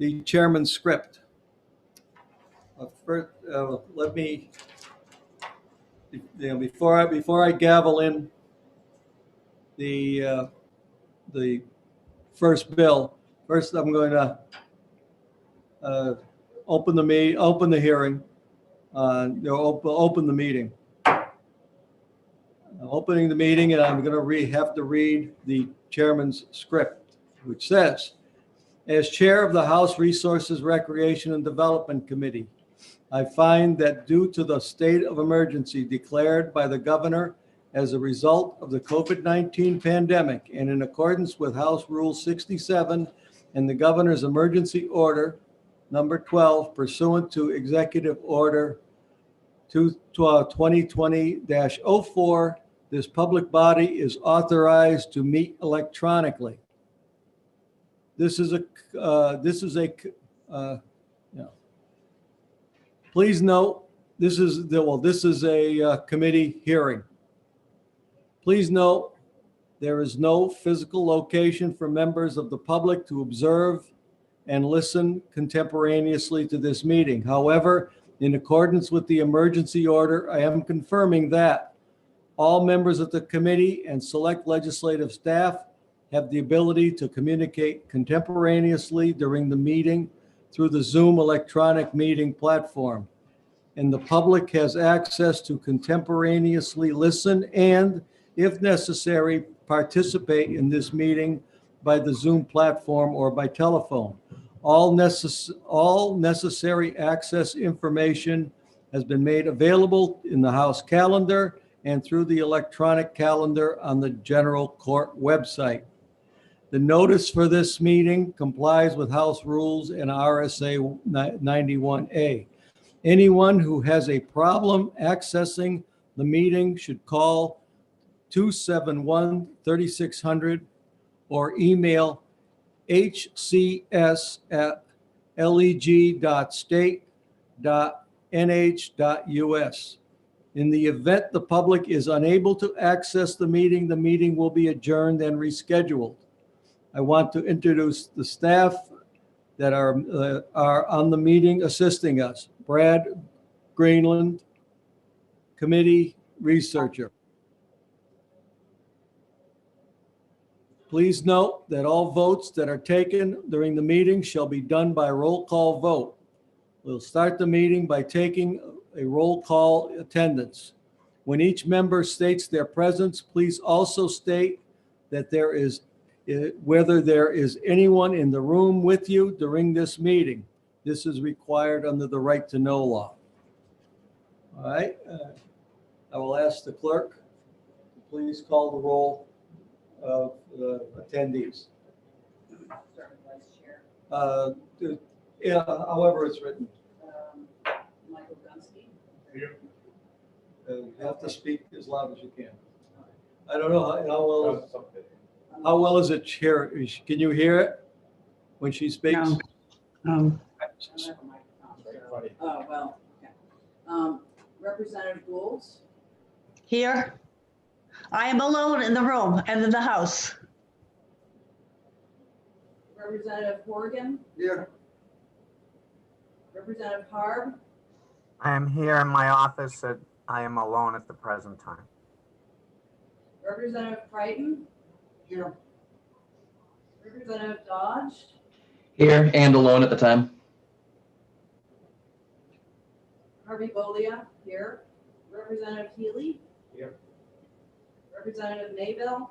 the chairman's script. First, let me, before I gavel in the first bill, first I'm going to open the hearing, open the meeting. Opening the meeting, and I'm going to have to read the chairman's script, which says, as chair of the House Resources, Recreation, and Development Committee, I find that due to the state of emergency declared by the governor as a result of the COVID-19 pandemic and in accordance with House Rule 67 and the governor's emergency order number 12 pursuant to Executive Order 2020-04, this public body is authorized to meet electronically. Please note, this is a committee hearing. Please note, there is no physical location for members of the public to observe and listen contemporaneously to this meeting. However, in accordance with the emergency order, I am confirming that all members of the committee and select legislative staff have the ability to communicate contemporaneously during the meeting through the Zoom electronic meeting platform. And the public has access to contemporaneously listen and, if necessary, participate in this meeting by the Zoom platform or by telephone. All necessary access information has been made available in the House calendar and through the electronic calendar on the General Court website. The notice for this meeting complies with House rules and RSA 91A. Anyone who has a problem accessing the meeting should call 271-3600 or email hcs@leg.state.nh.us. In the event the public is unable to access the meeting will be adjourned and rescheduled. I want to introduce the staff that are on the meeting assisting us. Brad Greenland, committee researcher. Please note that all votes that are taken during the meeting shall be done by roll call vote. We'll start the meeting by taking a roll call attendance. When each member states their presence, please also state that whether there is anyone in the room with you during this meeting. This is required under the right to know law. All right. I will ask the clerk to please call the roll of the attendees. However it's written. Michael Gunsky. You have to speak as loud as you can. I don't know how well is it here? Can you hear it when she speaks? No. I don't have a microphone. Oh, well, okay. Representative Gould. Here. I am alone in the room and in the house. Representative Horgan. Here. Representative Harb. I am here in my office. I am alone at the present time. Representative Crichton. Here. Representative Dodge. Here and alone at the time. Harvey Bolia, here. Representative Healy. Here. Representative Mayville.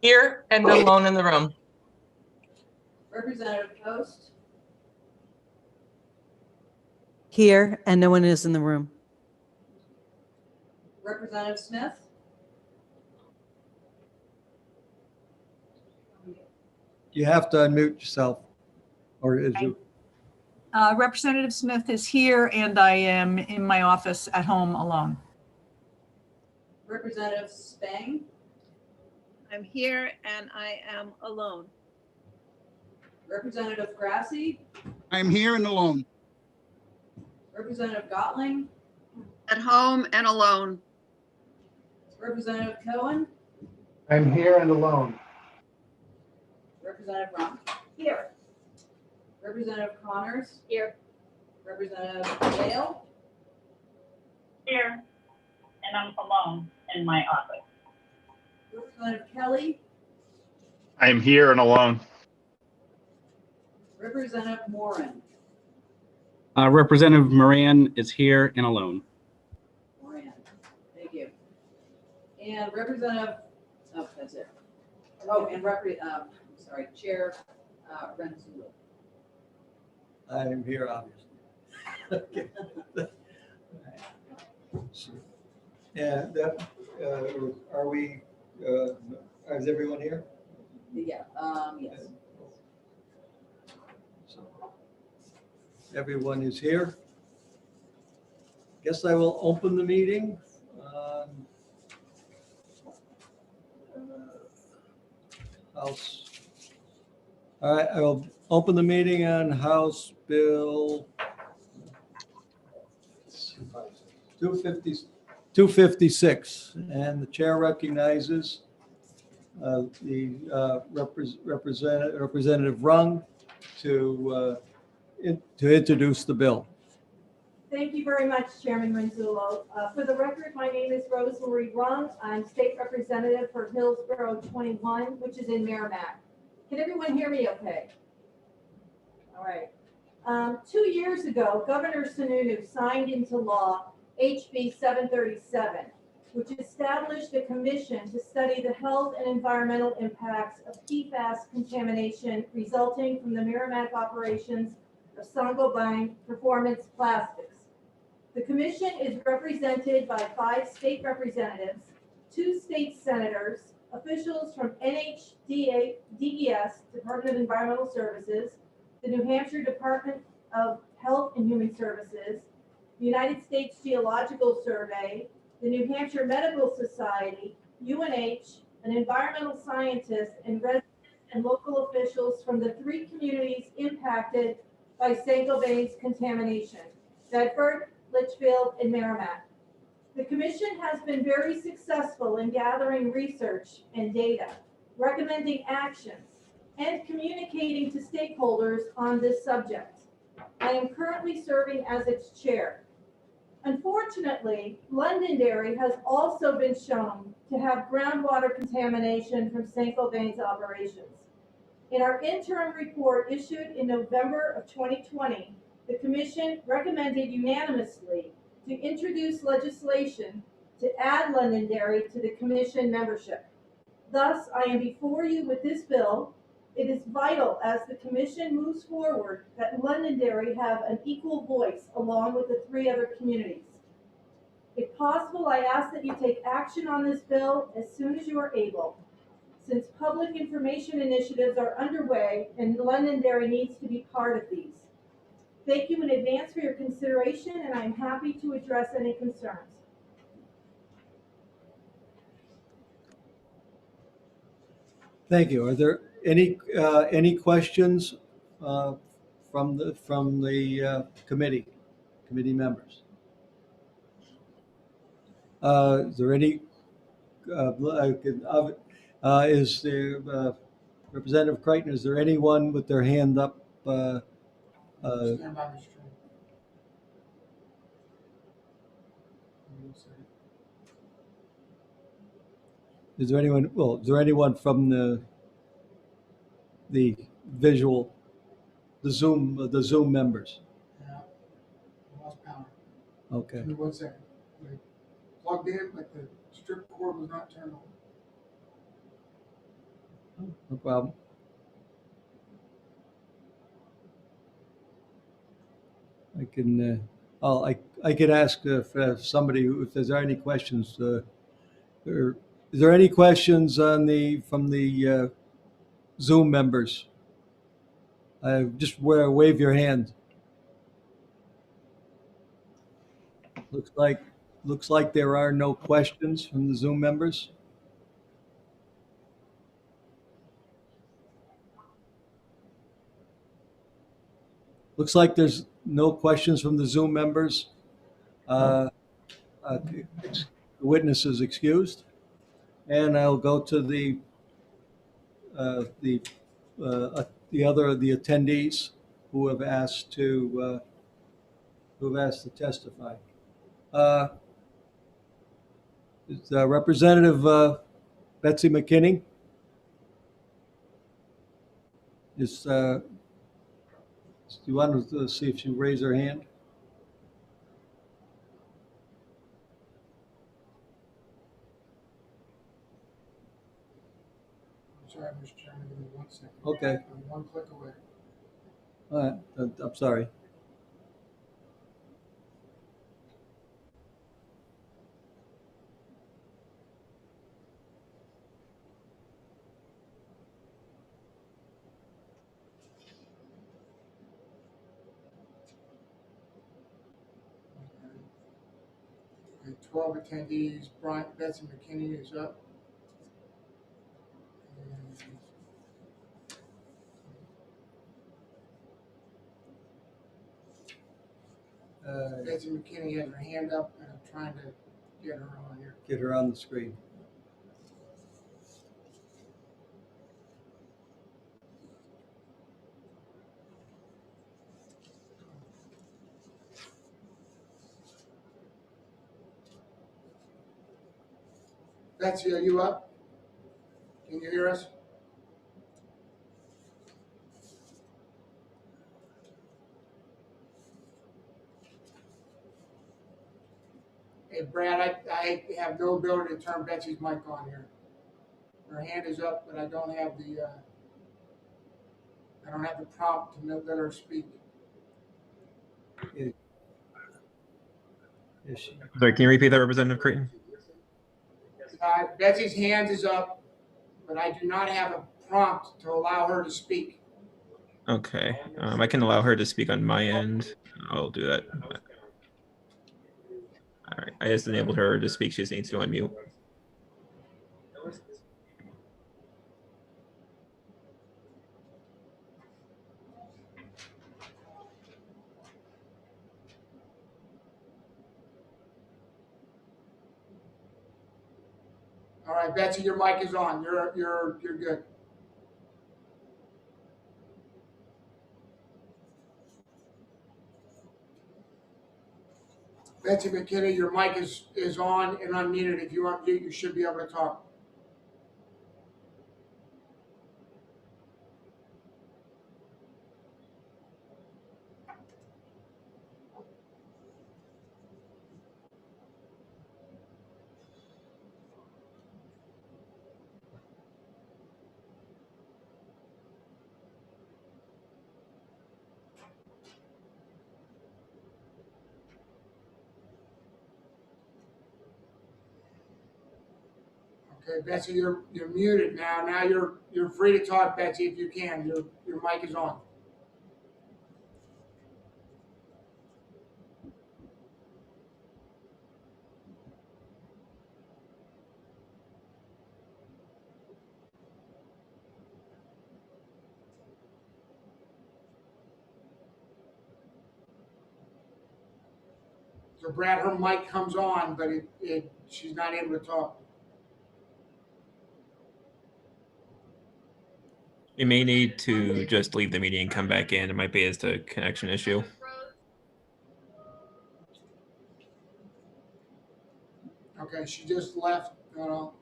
Here and alone in the room. Representative Post. Here, and no one is in the room. Representative Smith. You have to unmute yourself, or is you? Representative Smith is here, and I am in my office at home alone. Representative Spang. I'm here and I am alone. Representative Grassi. I'm here and alone. Representative Gottling. At home and alone. Representative Cohen. I'm here and alone. Representative Ron. Here. Representative Connors, Here. Representative Dale, Here, and I'm alone in my office. Representative Kelly, I am here and alone. Representative Moran. Representative Moran is here and alone. Moran, thank you. And Representative, oh, that's it. Oh, and Chair Renzullo. I am here, obviously. Okay. And are we, is everyone here? Yeah, yes. So, everyone is here. Guess I will open the meeting. House. All right, I will open the meeting on House Bill 256, and the chair recognizes the Representative Rung to introduce the bill. Thank you very much, Chairman Renzullo. For the record, my name is Rosemary Rung. I'm state representative for Hillsborough 21, which is in Merrimack. Can everyone hear me okay? All right. 2 years ago, Governor Sununu signed into law HB 737, which established a commission to study the health and environmental impacts of PFAS contamination resulting from the Merrimack operations of Saint-Gobain Performance Plastics. The commission is represented by 5 state representatives, 2 state senators, officials from NHDES, Department of Environmental Services, the New Hampshire Department of Health and Human Services, the United States Geological Survey, the New Hampshire Medical Society, UNH, an environmental scientist, and residents and local officials from the 3 communities impacted by Saint-Gobain's contamination: Bedford, Litchfield, and Merrimack. The commission has been very successful in gathering research and data, recommending actions, and communicating to stakeholders on this subject. I am currently serving as its chair. Unfortunately, Londonderry has also been shown to have groundwater contamination from Saint-Gobain's operations. In our interim report issued in November of 2020, the commission recommended unanimously to introduce legislation to add Londonderry to the commission membership. Thus, I am before you with this bill. It is vital as the commission moves forward that Londonderry have an equal voice along with the 3 other communities. If possible, I ask that you take action on this bill as soon as you are able, since public information initiatives are underway and Londonderry needs to be part of these. Thank you in advance for your consideration, and I'm happy to address any concerns. Thank you. Are there any questions from the committee members? Is there any? Is there Representative Crichton? Is there anyone with their hand up? Is there anyone? Well, is there anyone from the visual, the Zoom members? Yeah, I lost power. Okay. Give me 1 second. Like, plugged in, like the strip cord was not turned on. No problem. I can. I could ask if somebody if there's any questions. Is there any questions from the Zoom members? Just wave your hand. Looks like there are no questions from the Zoom members. Looks like there's no questions from the Zoom members. Witnesses excused. And I'll go to the attendees. who have asked to testify. Is Representative Betsy McKinney? Is, do you want to see if she raised her hand? I'm sorry, Mr. Chairman, give me 1 second. Okay, I'm 1 click away. all right, I'm sorry. Okay, 12 attendees, Betsy McKinney is up. Betsy McKinney has her hand up, and I'm trying to get her on here. Get her on the screen. Betsy, are you up? Can you hear us? Hey, Brad, I have no ability to turn Betsy's mic on here. Her hand is up, but I don't have the prompt to let her speak. Is she? Sorry, can you repeat that, Representative Creighton? Betsy's hand is up, but I do not have a prompt to allow her to speak. Okay, I can allow her to speak on my end. I'll do that. All right, I just enabled her to speak. She just needs to unmute. All right, Betsy, your mic is on. You're good. Betsy McKinney, your mic is on and unmuted. If you unmute, you should be able to talk. Okay, Betsy, you're muted now. Now you're free to talk, Betsy, if you can. Your mic is on. So Brad, her mic comes on, but she's not able to talk. You may need to just leave the meeting and come back in. It might be just a connection issue. Okay, she just left. All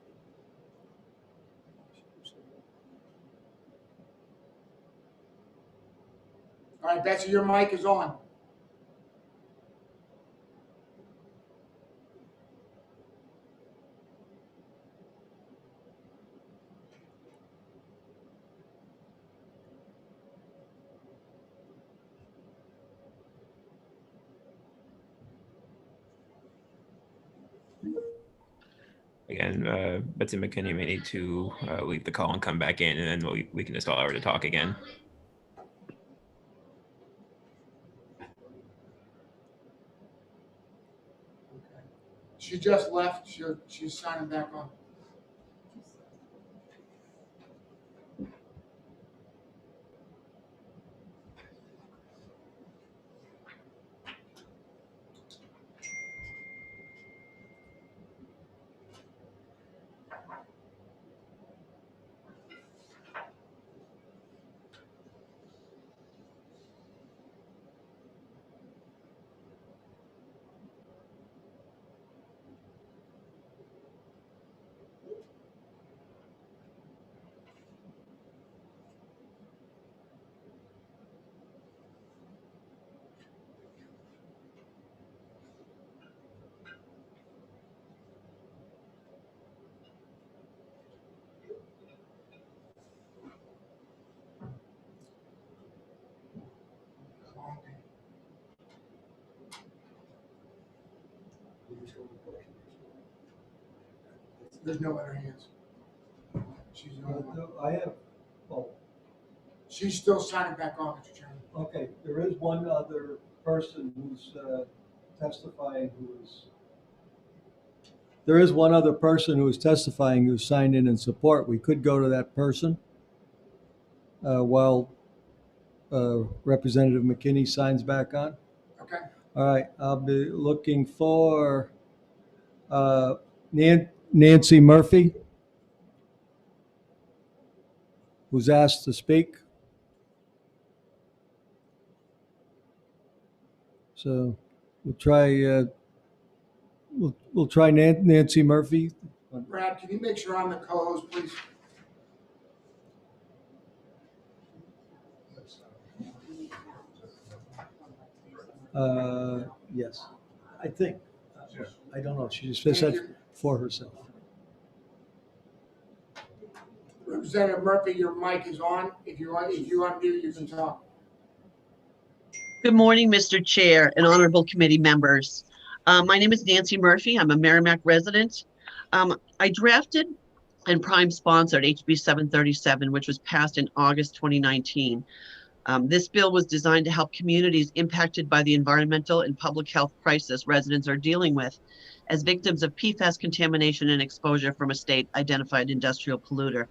right, Betsy, your mic is on. Again, Betsy McKinney may need to leave the call and come back in, and then we can just allow her to talk again. Okay. She just left. She's signing back on. There's no other hands. She's the only one. I have, oh, She's still signing back on, Mr. Chairman. okay, there is one other person who's testifying there is one other person who is testifying who signed in support. We could go to that person while Representative McKinney signs back on. Okay. All right, I'll be looking for Nancy Murphy, who's asked to speak. So we'll try we'll try Nancy Murphy. Brad, can you make sure I'm the co-host, please? Yes, I think. I don't know. She just Thank said you. for herself. Representative Murphy, your mic is on. If you unmute, you can talk. Good morning, Mr. Chair and honorable committee members. My name is Nancy Murphy. I'm a Merrimack resident. I drafted and prime sponsored HB 737, which was passed in August 2019. This bill was designed to help communities impacted by the environmental and public health crisis residents are dealing with as victims of PFAS contamination and exposure from a state-identified industrial polluter.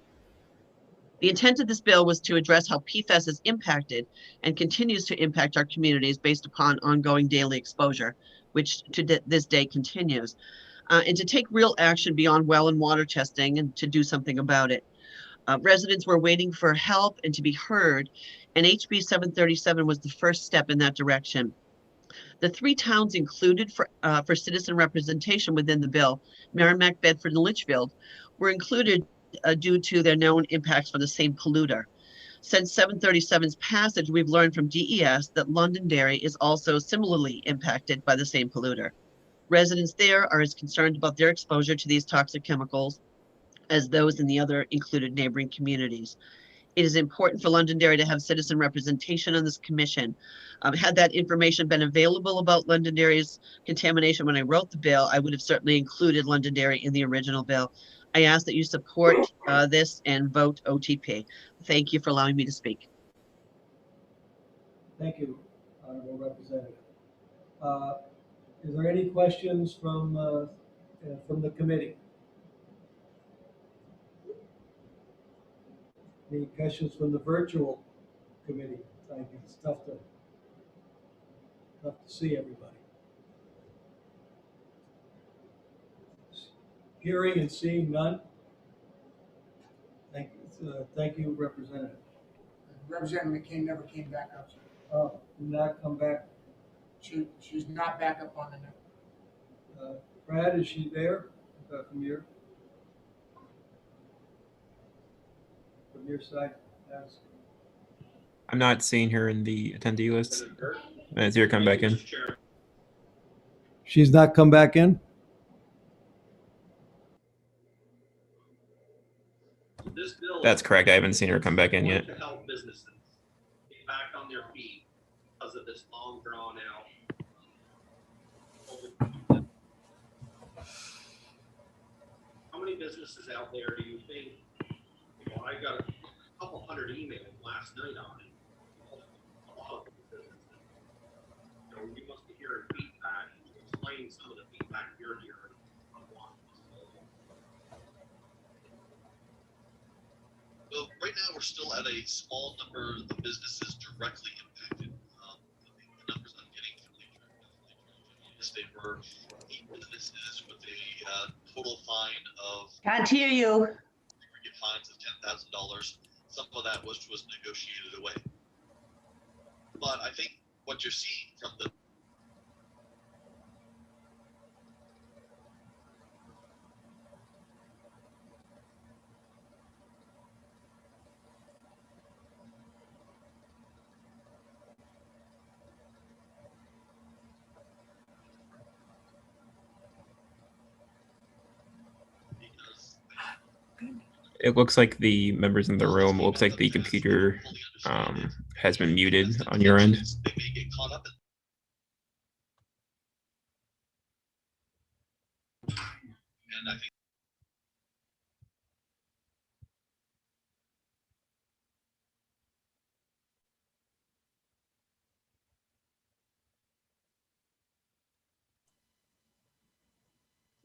The intent of this bill was to address how PFAS has impacted and continues to impact our communities based upon ongoing daily exposure, which to this day continues, and to take real action beyond well and water testing and to do something about it. Residents were waiting for help and to be heard, and HB 737 was the first step in that direction. The 3 towns included for citizen representation within the bill, Merrimack, Bedford, and Litchfield, were included due to their known impacts from the same polluter. Since 737's passage, we've learned from DES that Londonderry is also similarly impacted by the same polluter. Residents there are as concerned about their exposure to these toxic chemicals as those in the other included neighboring communities. It is important for Londonderry to have citizen representation on this commission. Had that information been available about Londonderry's contamination when I wrote the bill, I would have certainly included Londonderry in the original bill. I ask that you support this and vote OTP. Thank you for allowing me to speak. Thank you, Honorable Representative. Is there any questions from the committee? Any questions from the virtual committee? I think it's tough to see everybody. Hearing and seeing none. Thank you, Representative. Representative McCain never came back up. Did not come back. She's not back up on the net. Brad, is she there? From your side? Yes. I'm not seeing her in the attendee list. Is her come back in? She's not come back in? That's correct. I haven't seen her come back in yet. To help businesses get back on their feet because of this long drawn out. How many businesses out there do you think? I got a couple hundred emails last night on it. A lot of businesses. You must be hearing feedback. Explain some of the feedback you're hearing. Well, right now we're still at a small number of businesses directly impacted. The numbers I'm getting from they were 8 businesses with a total fine of Can't hear you. aggregate fines of $10,000. Some of that was negotiated away. But I think what you're seeing from the It looks like the members in the room, looks like the computer has been muted on your end. they may get caught up in and I think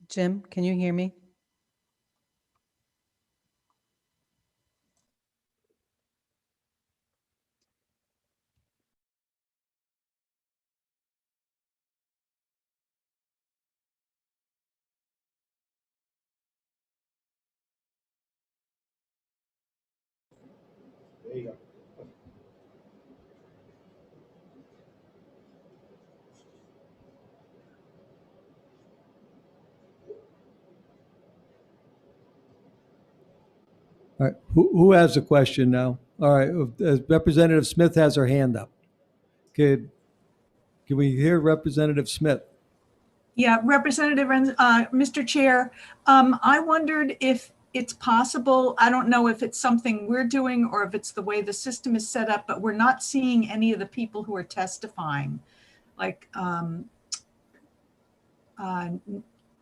Jim, can you hear me? There you go. All right, who has a question now? All right, Representative Smith has her hand up. Can we hear Representative Smith? Yeah, Representative, Mr. Chair, I wondered if it's possible, I don't know if it's something we're doing or if it's the way the system is set up, but we're not seeing any of the people who are testifying. Like,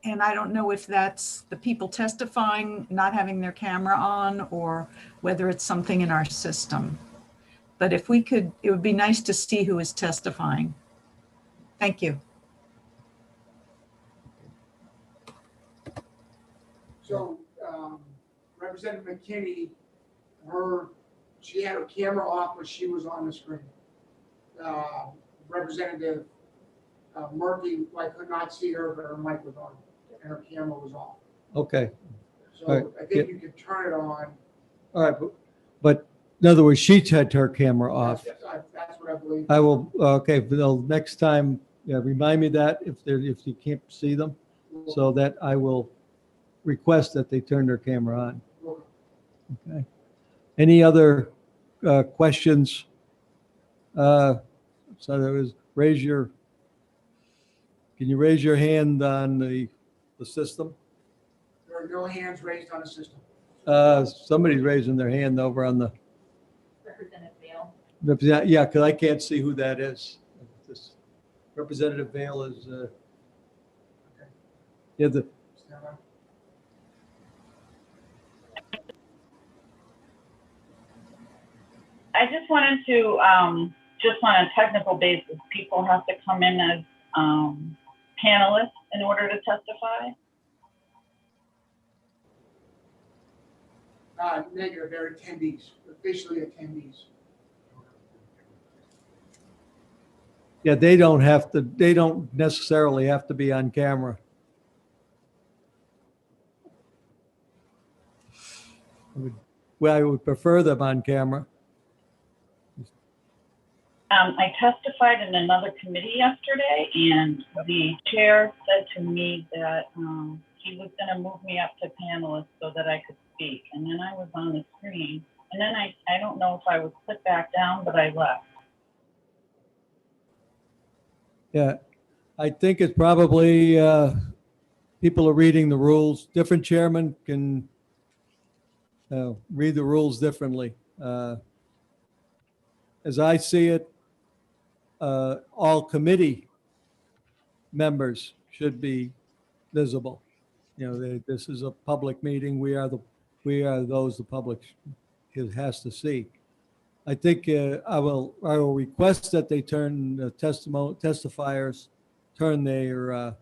and I don't know if that's the people testifying not having their camera on or whether it's something in our system. But if we could, it would be nice to see who is testifying. Thank you. So, Representative McKinney, she had her camera off, but she was on the screen. Representative Murphy, I could not see her, but her mic was on and her camera was off. Okay, So All right. I think you can turn it on. all right, but in other words, she had her camera off. That's what I believe. I will, okay, but next time, yeah, remind me that if you can't see them, so that I will request that they turn their camera on. Okay. Any other questions? So there was, can you raise your hand on the system? There are no hands raised on the system. Somebody's raising their hand over on the, Representative Vale. yeah, because I can't see who that is. This Representative Vale is, yeah, I just wanted to, just on a technical basis, people have to come in as panelists in order to testify. Negative, they're attendees, officially attendees. yeah, they don't necessarily have to be on camera. I would prefer them on camera. I testified in another committee yesterday, and the chair said to me that he was going to move me up to panelist so that I could speak. And then I was on the screen, and then I don't know if I was put back down, but I left. Yeah, I think it's probably people are reading the rules. Different chairmen can read the rules differently. As I see it, all committee members should be visible. You know, this is a public meeting. We are those the public has to see. I think I will request that they turn testifiers turn their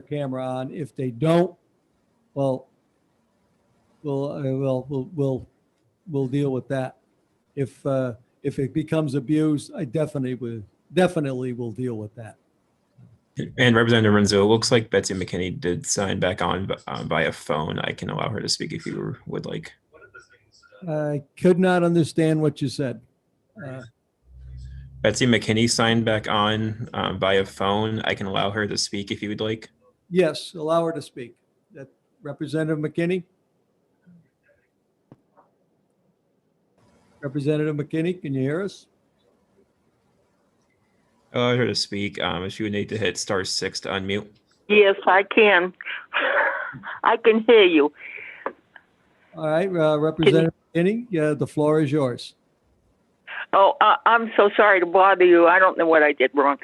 camera on. If they don't, well, we'll deal with that. If it becomes abused, I definitely will deal with that. And Representative Renzo, it looks like Betsy McKinney did sign back on via phone. I can allow her to speak if you would like. I could not understand what you said. Betsy McKinney signed back on via phone. I can allow her to speak if you would like. Yes, allow her to speak. That Representative McKinney? Representative McKinney, can you hear us? Allow her to speak. She would need to hit *6 to unmute. Yes, I can. I can hear you. All right, Representative McKinney, the floor is yours. Oh, I'm so sorry to bother you. I don't know what I did wrong.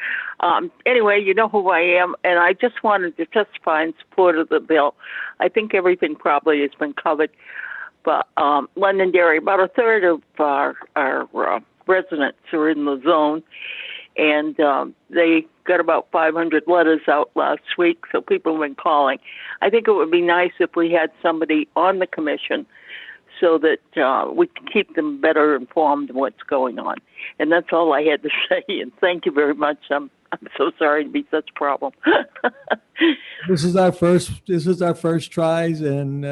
Anyway, you know who I am, and I just wanted to testify in support of the bill. I think everything probably has been covered, but Londonderry, about a third of our residents are in the zone, and they got about 500 letters out last week, so people have been calling. I think it would be nice if we had somebody on the commission so that we can keep them better informed of what's going on. And that's all I had to say, and thank you very much. I'm so sorry to be such a problem. This is our first tries, and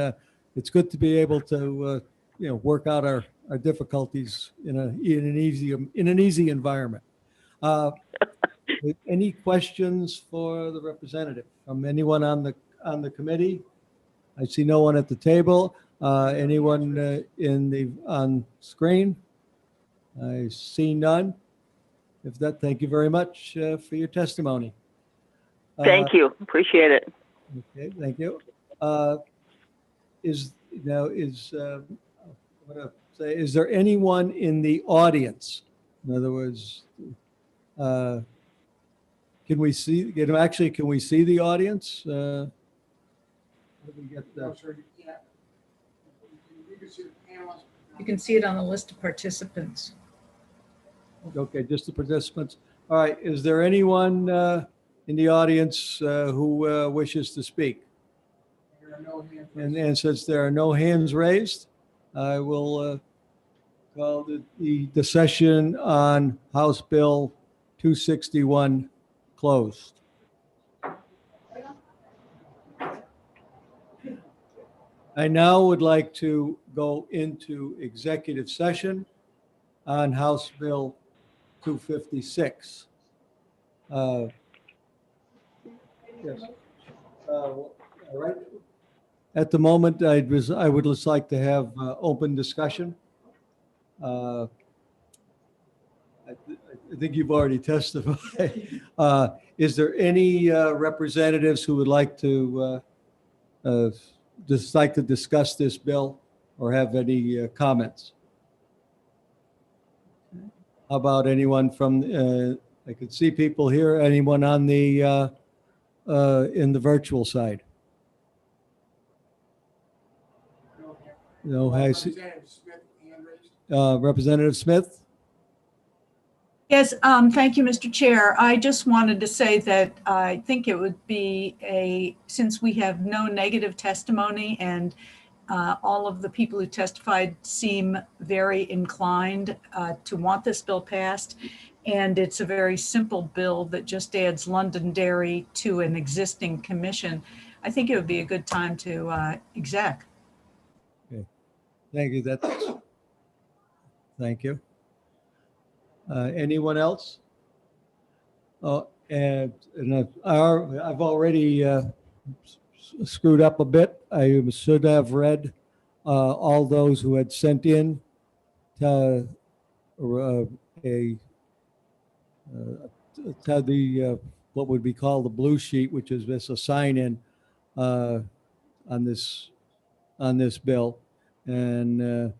it's good to be able to work out our difficulties in an easy environment. Any questions for the representative from anyone on the committee? I see no one at the table. Anyone on screen? I see none. If that, thank you very much for your testimony. Thank you. Appreciate it. Okay, thank you. Is there anyone in the audience? In other words, can we see the audience? How do we get No, the, sir, you can't. You can see the panelists. You can see it on the list of participants. okay, just the participants. All right, is there anyone in the audience who wishes to speak? There are no hands And, raised. and since there are no hands raised, I will call the session on House Bill 261 closed. I now would like to go into executive session on House Bill 256. Yes. All right. At the moment, I would just like to have open discussion. I think you've already testified. Is there any representatives who would like to discuss this bill or have any comments? How about anyone from? I could see people here. Anyone on the in the virtual side? No, I see. Representative Smith, hand raised. Representative Smith. Yes, thank you, Mr. Chair. I just wanted to say that I think it would be since we have no negative testimony and all of the people who testified seem very inclined to want this bill passed. And it's a very simple bill that just adds Londonderry to an existing commission. I think it would be a good time to exec. Okay. Thank you. Thank you. Anyone else? Oh, and I've already screwed up a bit. I should have read all those who had sent in to the what would be called the blue sheet, which is this a sign in on this bill, and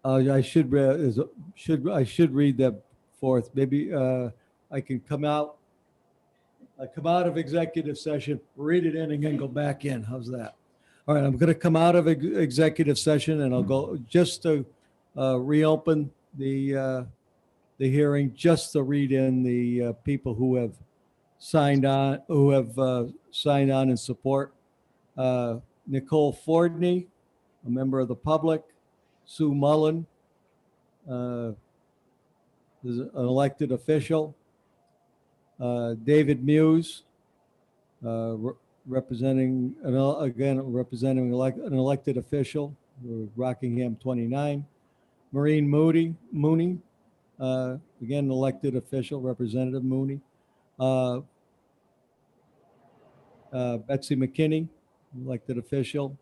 I should read that forth. Maybe I can come out of executive session, read it in, and then go back in. How's that? All right, I'm going to come out of executive session, and I'll go just to reopen the hearing, just to read in the people who have signed on in support. Nicole Fordney, a member of the public. Sue Mullen is an elected official. David Muse, representing an elected official, Rockingham 29. Maureen Mooney, again, an elected official, Representative Mooney. Betsy McKinney, elected official.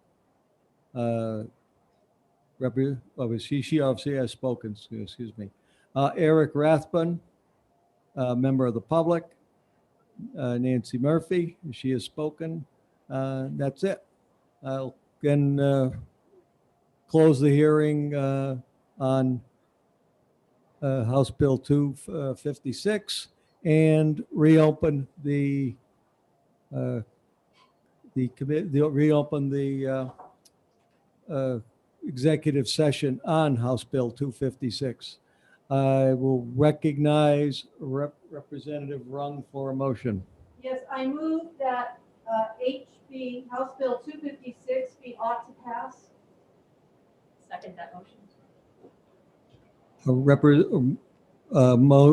She obviously has spoken, excuse me. Eric Rathbun, member of the public. Nancy Murphy, she has spoken. That's it. I'll again close the hearing on House Bill 256, and reopen the executive session on House Bill 256. I will recognize Representative Rung for a motion. Yes, I move that HB House Bill 256 be ought to pass. Second that motion.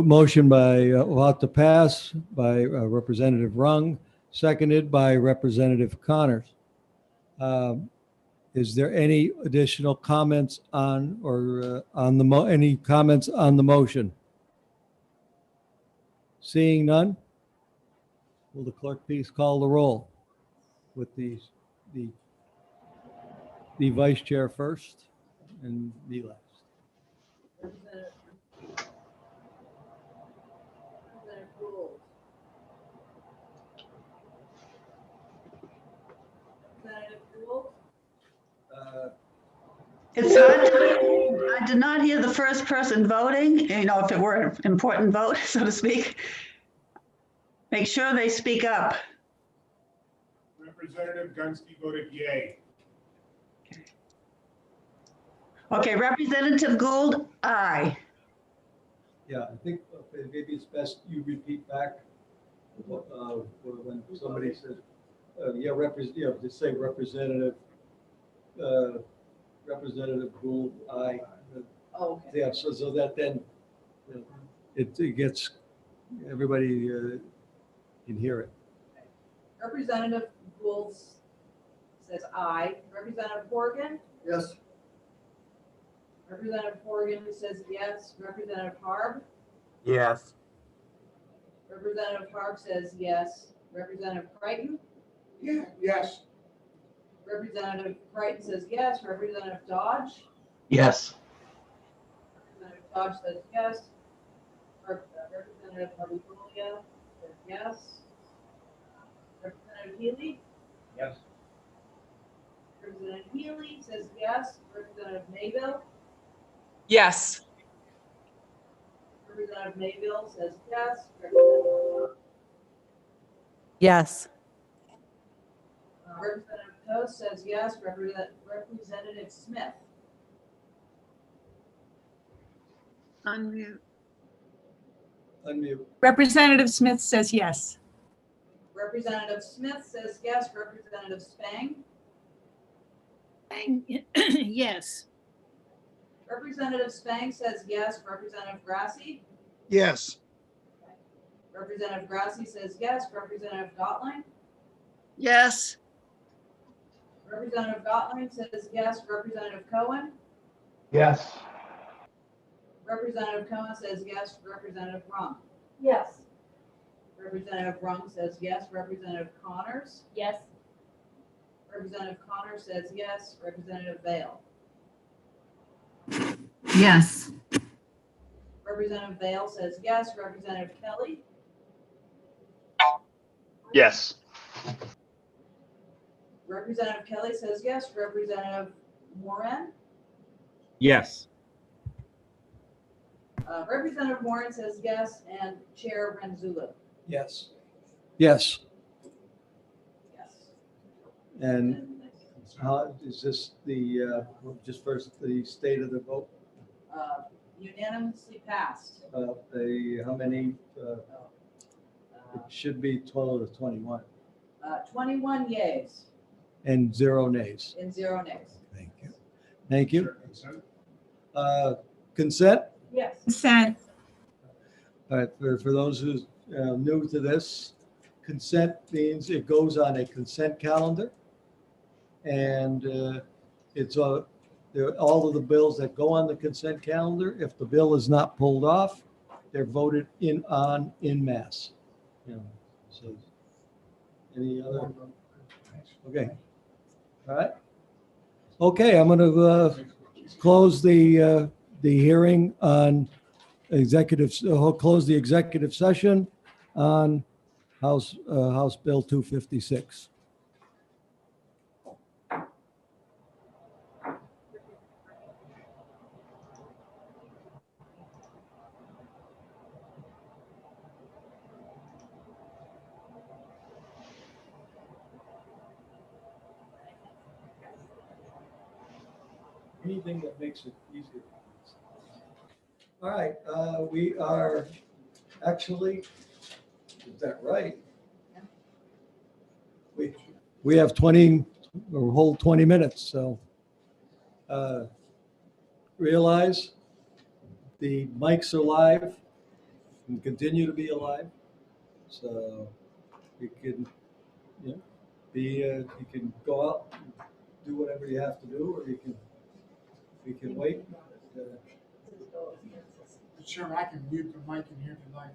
Motion by ought to pass by Representative Rung, seconded by Representative Connors. Is there any additional comments on any comments on the motion? Seeing none, will the clerk please call the roll with the vice chair first and me last? Representative Gould. Representative Gould. It's hard to, I did not hear the first person voting, you know, if it were an important vote, so to speak. Make sure they speak up. Representative Gunsky voted yay. Okay, Representative Gould, aye. Yeah, I think maybe it's best you repeat back when somebody says, just say Representative Gould, aye. Oh, okay. Yeah, so that then it gets, everybody can hear it. Representative Gould says aye. Representative Horgan. Yes. Representative Horgan says yes. Representative Harb. Yes. Representative Harb says yes. Representative Crichton. Yeah, yes. Representative Crichton says yes. Representative Dodge. Yes. Representative Dodge says yes. Representative Harbiculia says yes. Representative Healy. Yes. Representative Healy says yes. Representative Mayville. Yes. Representative Mayville says yes. Representative Yes. Representative Toast says yes. Representative Smith. Unmute. Unmute. Representative Smith says yes. Representative Smith says yes. Representative Spang. Yes. Representative Spang says yes. Representative Grassi. Yes. Representative Grassi says yes. Representative Gotline. Yes. Representative Gotline says yes. Representative Cohen. Yes. Representative Cohen says yes. Representative Rung. Yes. Representative Rung says yes. Representative Connors. Yes. Representative Connors says yes. Representative Vale. Yes. Representative Vale says yes. Representative Kelly. Yes. Representative Kelly says yes. Representative Moran. Yes. Representative Moran says yes, and Chair Renzullo. Yes. Yes. Yes. And how is this just first the state of the vote? Unanimously passed. How many? It should be 12 to 21 21 yeas and 0 nays. and 0 nays. Thank you. Thank you. Consent? Yes. Consent. All right, for those who's new to this, consent means it goes on a consent calendar. And it's all of the bills that go on the consent calendar. If the bill is not pulled off, they're voted in mass. You know, so any other? Okay. All right. Okay, I'm going to close the hearing on close the executive session on House Bill 256. anything that makes it easier. All right, we are actually, is that right? We have 20, a whole 20 minutes, so realize the mics are live and continue to be alive. So you can, you know, you can go out and do whatever you have to do, or you can wait. Chairman, I can mute the mic in here if you like.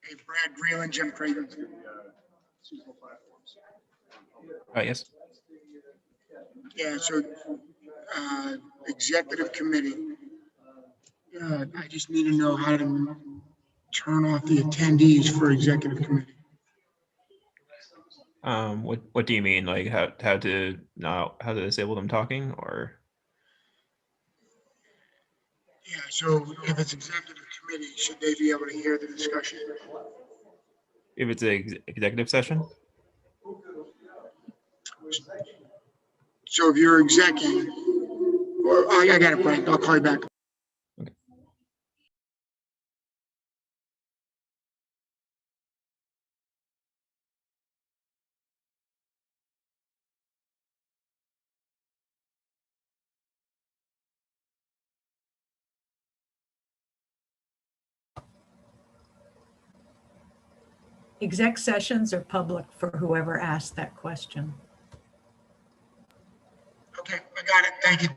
Hey, Brad Breland, Jim Craven. Yes. Yeah, so, executive committee. I just need to know how to turn off the attendees for executive committee. What do you mean? Like how to disable them talking, or? Yeah, so if it's executive committee, should they be able to hear the discussion? If it's an executive session? So if you're executing, or I got it, Brad. I'll call you back. Exec sessions are public for whoever asked that question. Okay, I got it. Thank you.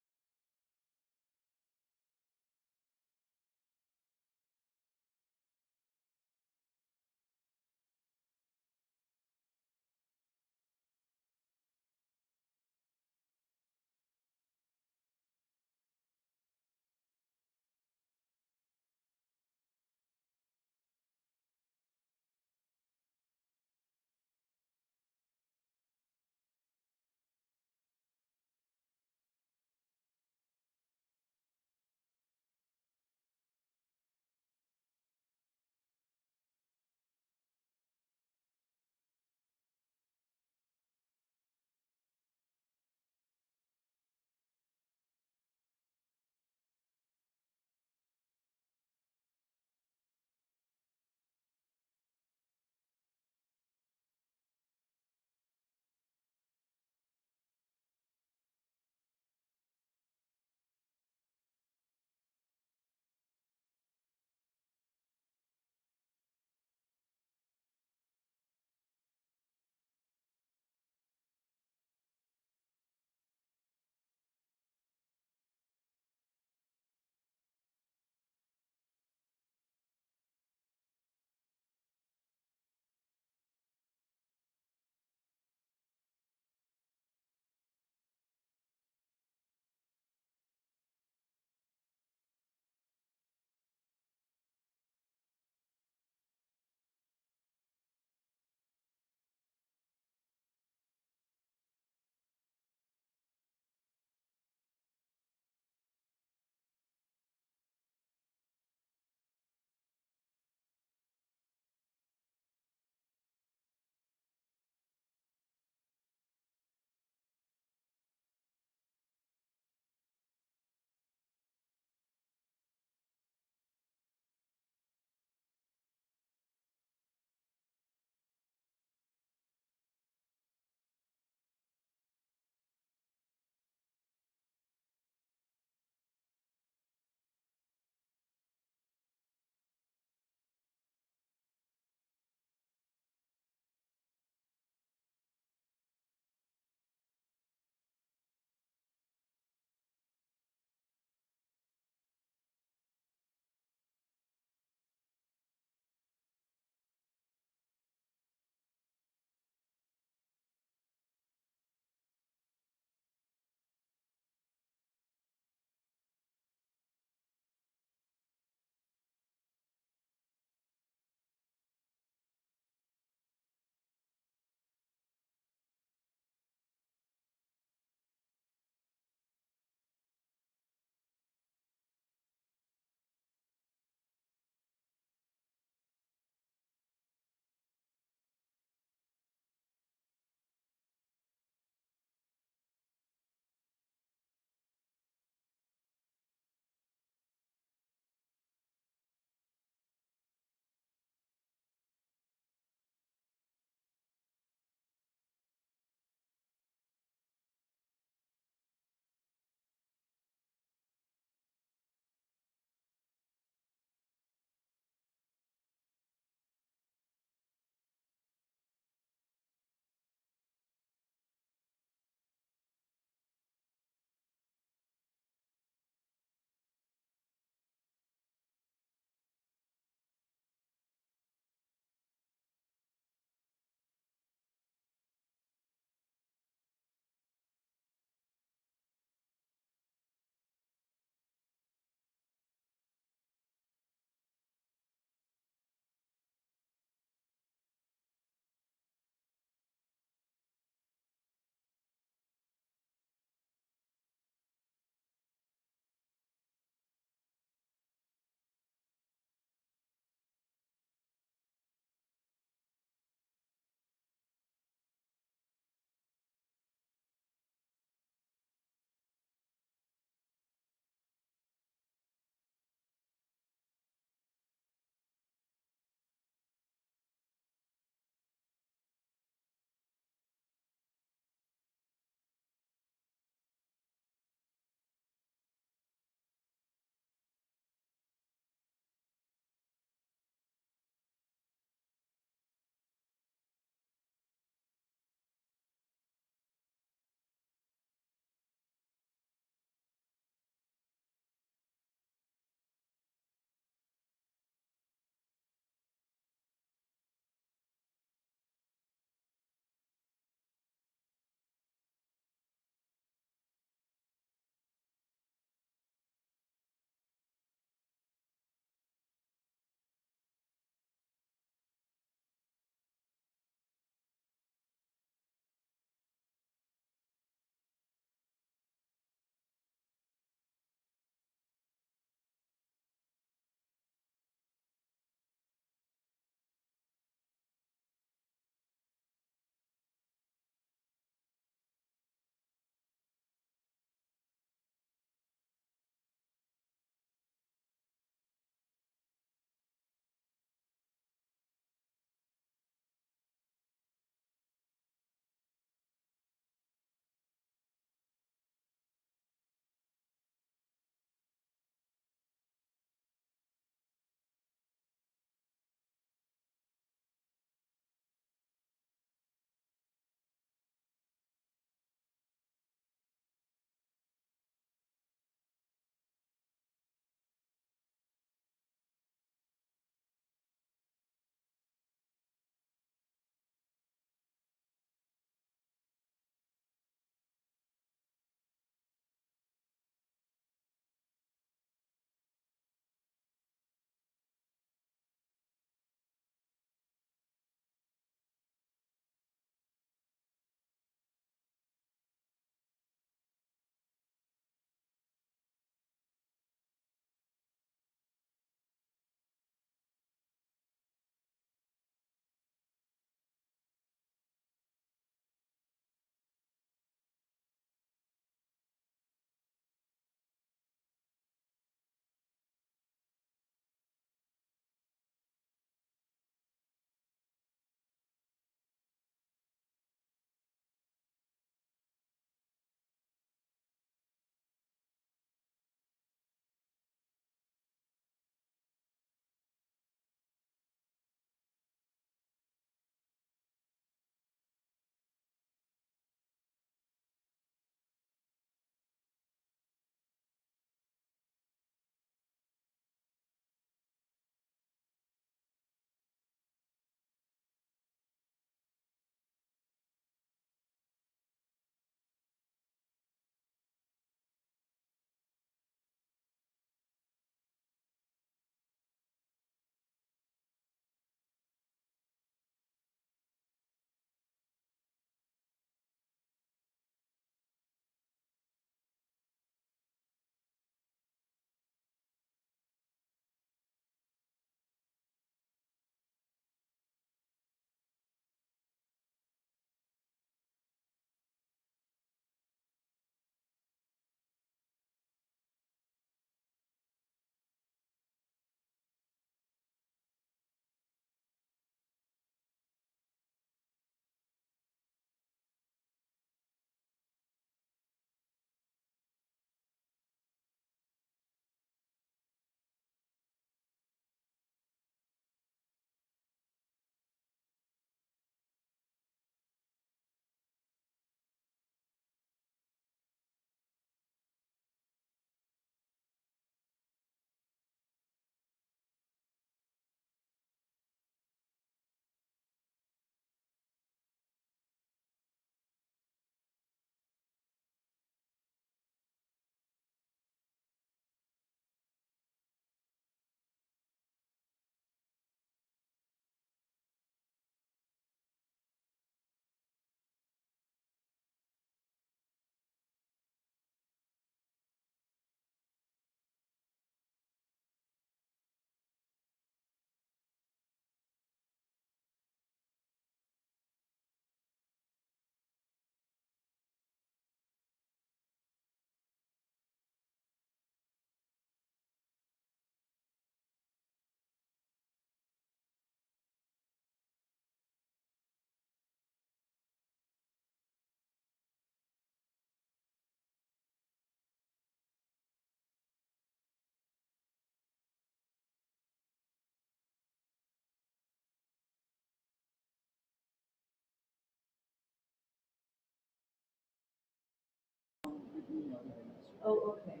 Oh, okay.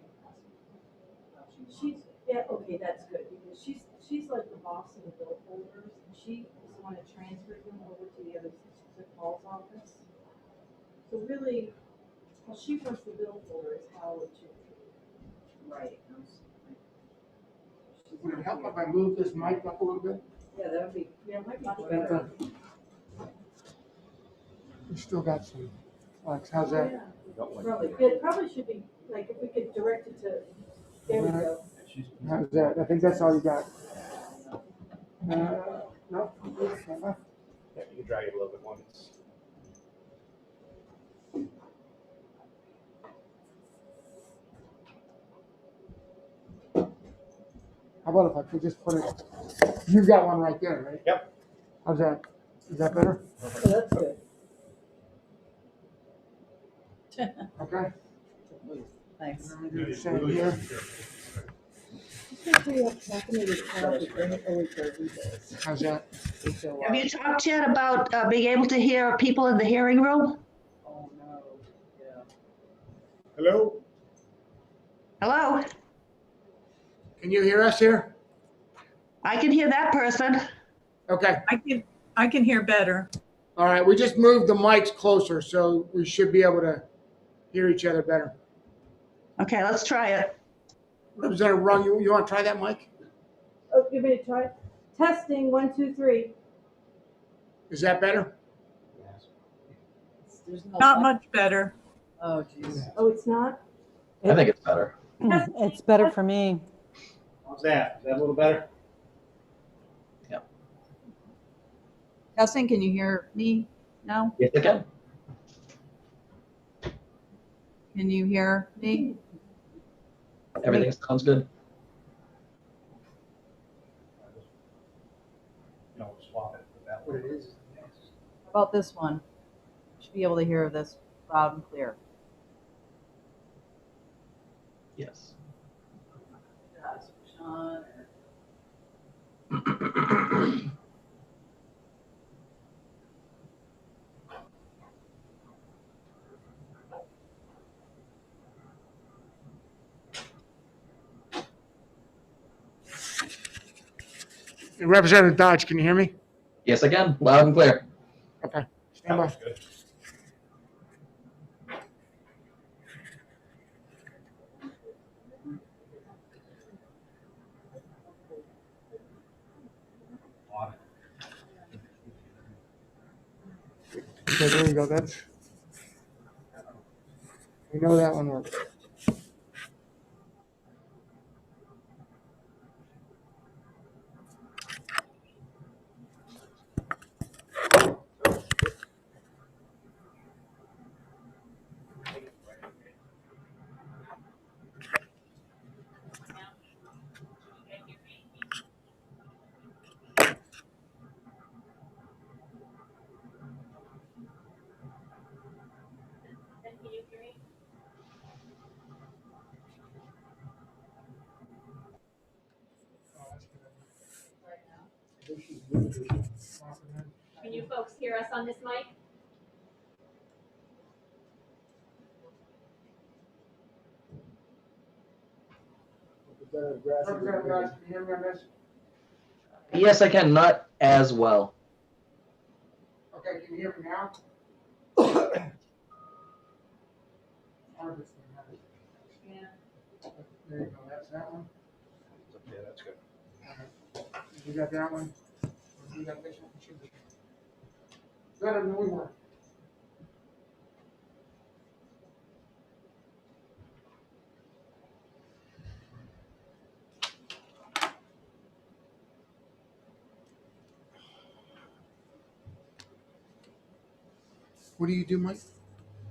She's, yeah, okay, that's good, because she's like the boss of the bill holders, and she is the one that transferred them over to the other Paul's office. So really, how she wants the bill holder is how it should be. Right. Would it help if I move this mic up a little bit? Yeah, that would be, yeah, might be Like better. that. We still got some flex. How's that? Probably, it probably should be, like, if we could direct it to, there we go. How's that? I think that's all you got. No? Yeah, you can drag it a little bit more. How about if I could just put it, you've got one right there, right? Yep. How's that? Is that better? Oh, that's good. Okay. Thanks. Let me do the same here. How's that? Have you talked yet about being able to hear people in the hearing room? Oh, no, yeah. Hello? Hello? Can you hear us here? I can hear that person. Okay. I can hear better. All right. We just moved the mics closer, so we should be able to hear each other better. Okay, let's try it. Representative Rung, you want to try that mic? Oh, you ready to try? Testing, 1, 2, 3. Is that better? There's no Not much better. Oh, geez. Oh, it's not? I think it's better. It's better for me. How's that? Is that a little better? Testing, can you hear me now? Yes, I can. Can you hear me? Everything sounds good. No, swap it for that What it is? How about this one? Should be able to hear this loud and clear. Yes. Sean, Representative Dodge, can you hear me? Yes, I can. Loud and clear. Okay. Stand by. good. Okay, there you go. We know that one works. Can you folks hear us on this mic? Representative Dodge, can you hear me on this? Yes, I can. Not as well. Okay, can you hear me now? yeah. There you go. That's that one. Yeah, that's good. You got that one? You got this one? Should be better than we were. What do you do, Mike?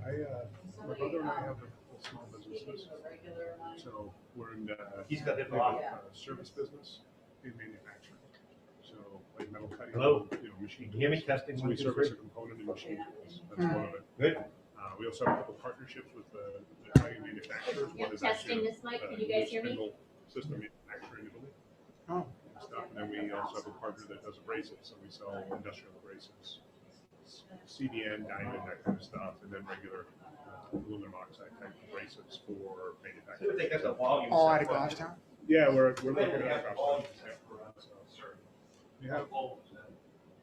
My brother and I have a small businesses, so we're in He's got it we have blocked. a service business in manufacturing. So like metal cutting, Hello? machine Can you hear me? tools. Testing, So one, we two, service a three. component in machine tools. That's one of it. Good. We also have a couple partnerships with the Italian manufacturers. Yep, One is testing actually this mic. Can a you guys hear me? spindle system manufacturer in Italy. Oh. And stuff. And then we also have a partner that does abrasives, so we sell industrial abrasives, CDN, diamond, that kind of stuff, and then regular aluminum oxide type braces for I manufacturing. think that's a volume. All out of Goffstown? Yeah, we're looking at that. We have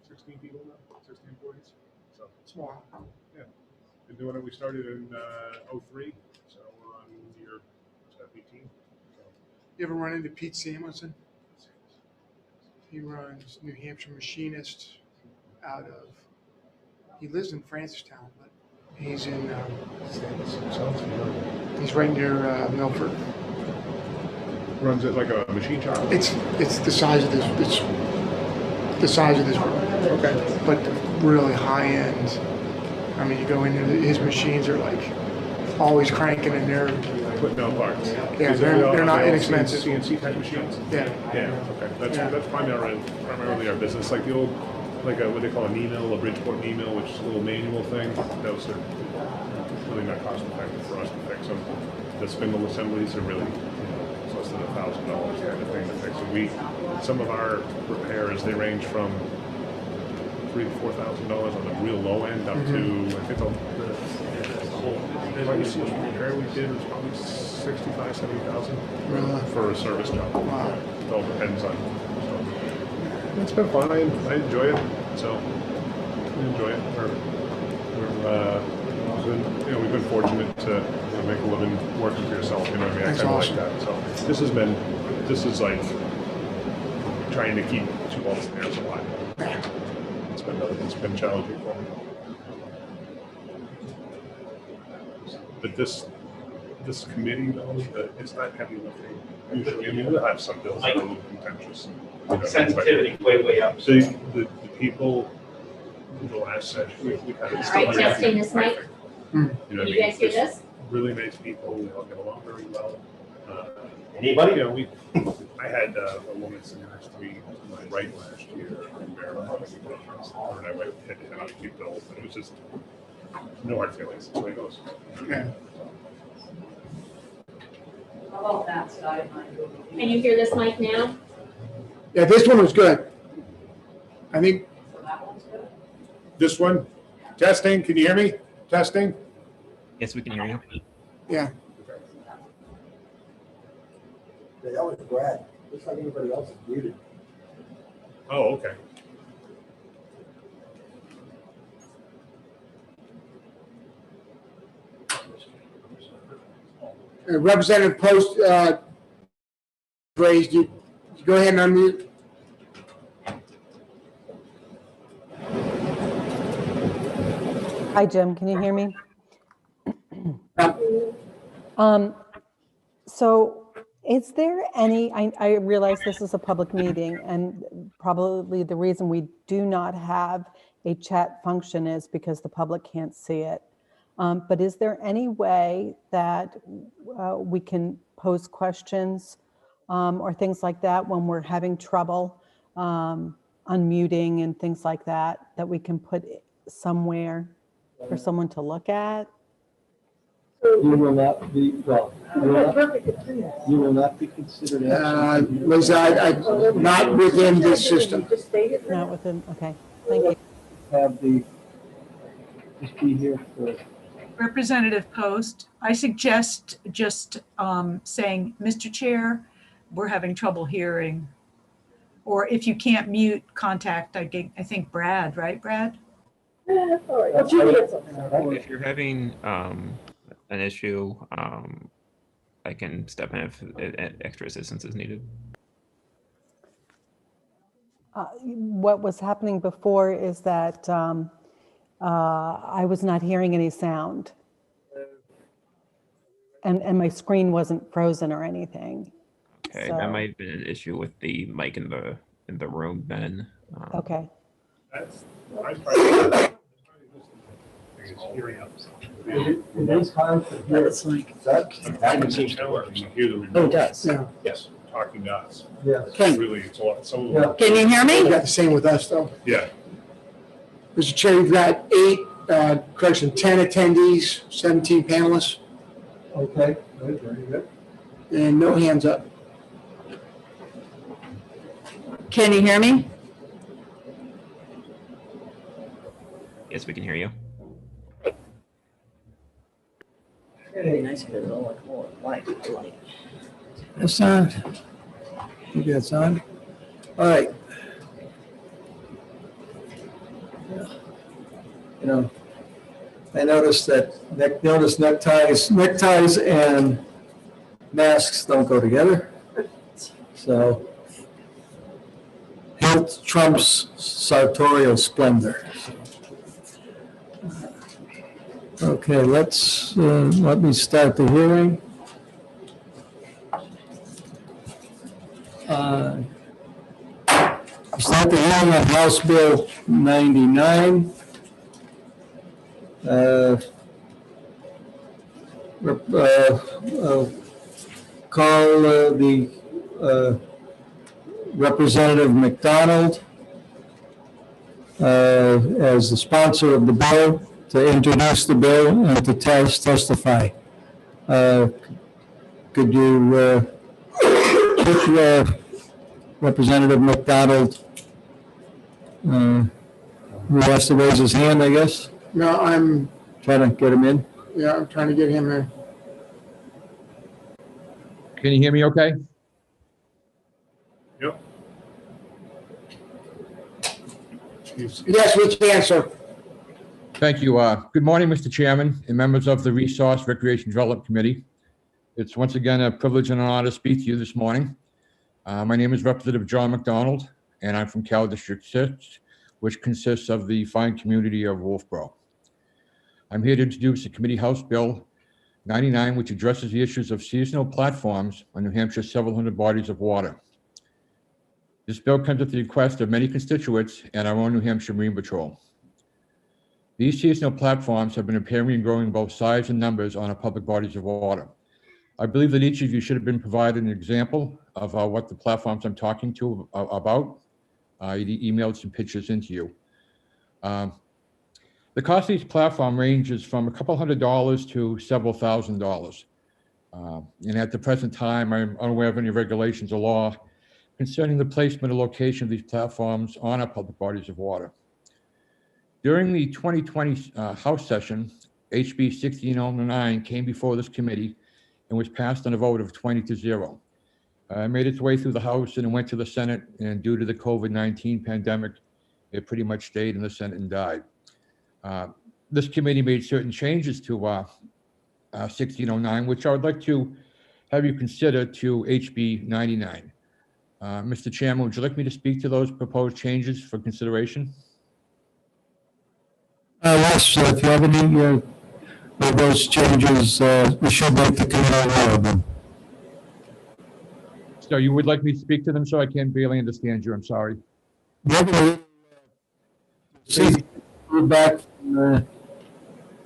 16 people now, 16 employees. So Small. yeah, been doing it. We started in 03, so we're on year 18. You ever run into Pete Samuelson? He runs New Hampshire Machinist out of, he lives in Francistown, but he's in, he's right near Milford. Runs it like a machine shop. It's the size of this, it's the size of this room. Okay. But really high end. I mean, you go into his machines are like always cranking and they're Putting out parts. Yeah, they're not inexpensive. CNC type machines. Yeah. Yeah. Okay. That's primarily our business. Like the old, like what they call an email, a Bridgeport email, which is a little manual thing. Those are really not cost effective for us to fix them. The spindle assemblies are really it's less than $1,000 kind of thing to fix. So some of our repairs they range from $3,000 to $4,000 on the real low end up to I think the whole legacy repair we did was probably $65,000-$70,000 Really? for a service job. Wow. It all depends on. So. It's been fun. I enjoy it. So we enjoy it. We've been fortunate to make a living working for yourself. You know what I mean? That's I kind of awesome. like that. So this is like trying to keep two balls in the air a lot. It's been challenging for me. But this committee though, it's not heavy lifting. Usually, I mean, we'll have some bills that are a little contentious. Sensitivity way up. The people in the last session, we had. All right, testing this mic. You know what I You mean? guys hear Just this? Really nice people. We all get along very well. Anybody? You know, I had a woman sitting next to me to my right last year in Maryland. Her and I went head to head on a few bills, and it was just no hard feelings. That's the way it goes. Yeah. How about that side? Can you hear this mic now? Yeah, this one was good. I think, That one's good. This one, testing. Can you hear me? Testing. Yes, we can hear you. yeah. That was Brad. Looks like anybody else is muted. Oh, okay. Representative Post raised you. Go ahead and unmute. Hi, Jim. Can you hear me? So is there any, I realize this is a public meeting and probably the reason we do not have a chat function is because the public can't see it. But is there any way that we can pose questions or things like that when we're having trouble unmuting and things like that, that we can put somewhere for someone to look at? You will not be, well, you will not be considered. Liza, not within this system. Not within, okay, thank you. Have just be here for. Representative Post, I suggest just saying, Mr. Chair, we're having trouble hearing. Or if you can't mute, contact, I think Brad, right, Brad? If you're having an issue, I can step in if extra assistance is needed. What was happening before is that I was not hearing any sound. And my screen wasn't frozen or anything. Okay, So- that might have been an issue with the mic in the room then. Okay. That's I probably hearing up. It is hard to hear. It's like. That seems to work. You hear the remote. Oh, it does. Yeah. Yes, talking to us. Yeah. It's really, it's a lot, so. Yeah. Can you hear We me? got the same with us, though. Yeah. Mr. Chair, we've got 10 attendees, 17 panelists, Okay, good, very good. and no hands up. Can you hear me? Yes, we can hear you. Okay. Nice to get it all like more light. That's on. Maybe that's on. All right. You know, I noticed that neckties and masks don't go together. So health trumps sartorial splendor. Okay, let me start the hearing. Start the hearing on House Bill 99. Call the Representative McDonald as the sponsor of the bill to introduce the bill and to testify. Could you put Representative McDonald, who has to raise his hand, I guess? No, I'm Trying to get him in? trying to get him in. Can you hear me okay? Yep. Yes, we can, sir. Thank you. Good morning, Mr. Chairman and members of the Resource Recreation Development Committee. It's once again a privilege and an honor to speak to you this morning. My name is Representative John McDonald, and I'm from Cal District 6, which consists of the fine community of Wolfboro. I'm here to introduce the Committee House Bill 99, which addresses the issues of seasonal platforms on New Hampshire's several hundred bodies of water. This bill comes at the request of many constituents and our own New Hampshire Marine Patrol. These seasonal platforms have been appearing and growing in both size and numbers on our public bodies of water. I believe that each of you should have been provided an example of what the platforms I'm talking to about. I emailed some pictures into you. The cost of each platform ranges from a couple $100s to several $1,000s. And at the present time, I'm unaware of any regulations or law concerning the placement or location of these platforms on our public bodies of water. During the 2020 House session, HB 1609 came before this committee and was passed on a vote of 20-0. It made its way through the House and it went to the Senate, and due to the COVID-19 pandemic, it pretty much stayed in the Senate and died. This committee made certain changes to 1609, which I would like to have you consider to HB 99. Mr. Chairman, would you like me to speak to those proposed changes for consideration? Yes, if you have any of those changes, we should make the committee aware of them. So you would like me to speak to them, so I can barely understand you, I'm sorry. See, we're back.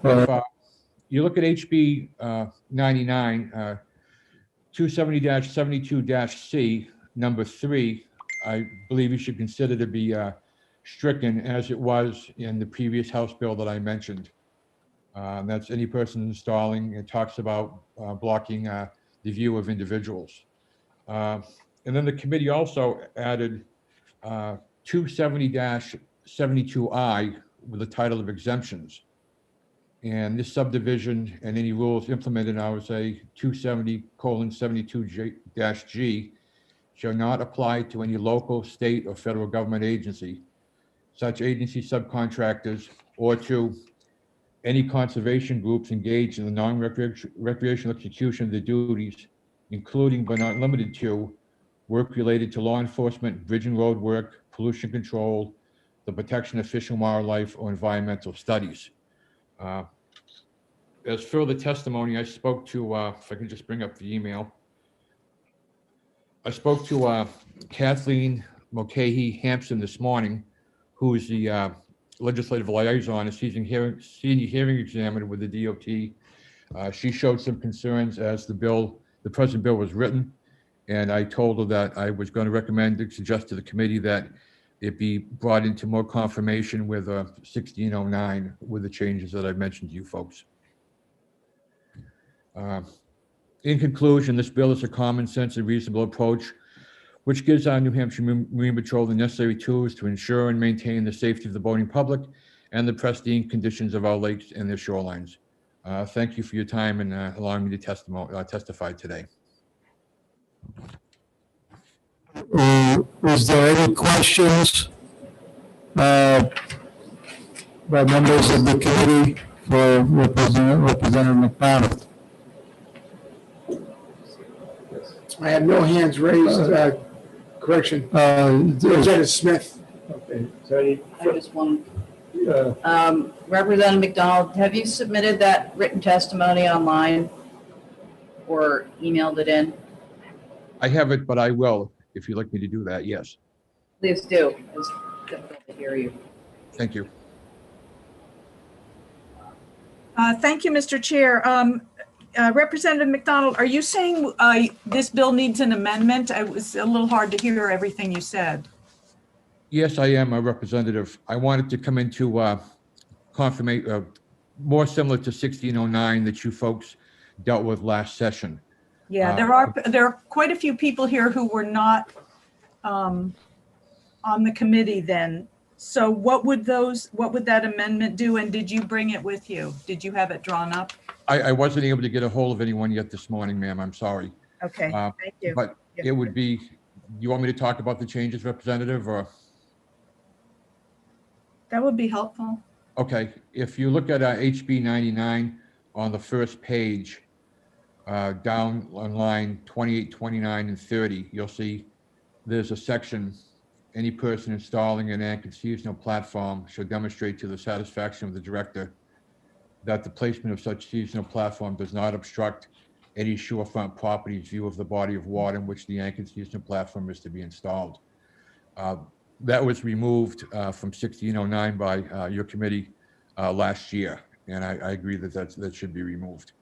If you look at HB 99, 270-72-C, number 3, I believe you should consider to be stricken as it was in the previous House bill that I mentioned. That's any person installing, it talks about blocking the view of individuals. And then the committee also added 270-72I with the title of exemptions. And this subdivision and any rules implemented in RSA 270:72-G shall not apply to any local, state, or federal government agency, such agency subcontractors, or to any conservation groups engaged in the non-recreational execution of their duties, including but not limited to work related to law enforcement, bridge and road work, pollution control, the protection of fish and wildlife, or environmental studies. As further testimony, I spoke to, if I can just bring up the email. I spoke to Kathleen Mulcahy Hampson this morning, who is the legislative liaison, a senior hearing examiner with the DOT. She showed some concerns as the present bill was written, and I told her that I was going to recommend and suggest to the committee that it be brought into more confirmation with 1609 with the changes that I've mentioned to you folks. In conclusion, this bill is a common sense and reasonable approach, which gives our New Hampshire Marine Patrol the necessary tools to ensure and maintain the safety of the boating public and the pristine conditions of our lakes and their shorelines. Thank you for your time and allowing me to testify today. Is there any questions by members of the committee for Representative McDonald? I have no hands raised. Correction. Representative Smith. Okay. So I just want, Representative McDonald, have you submitted that written testimony online or emailed it in? I have it, but I will, if you'd like me to do that, yes. Please do. It's difficult to hear you. Thank you. Thank you, Mr. Chair. Representative McDonald, are you saying this bill needs an amendment? It was a little hard to hear everything you said. Yes, I am a representative. I wanted to come into confirmation, more similar to 1609 that you folks dealt with last session. Yeah, there are quite a few people here who were not on the committee then. So what would that amendment do? And did you bring it with you? Did you have it drawn up? I wasn't able to get a hold of anyone yet this morning, ma'am. I'm sorry. Okay, thank you. But it would be, you want me to talk about the changes, Representative, or? That would be helpful. Okay, if you look at HB 99 on the first page, down on line 28, 29, and 30, you'll see there's a section, any person installing an anchored seasonal platform should demonstrate to the satisfaction of the director that the placement of such seasonal platform does not obstruct any shorefront property's view of the body of water in which the anchored seasonal platform is to be installed. That was removed from 1609 by your committee last year, and I agree that that should be removed.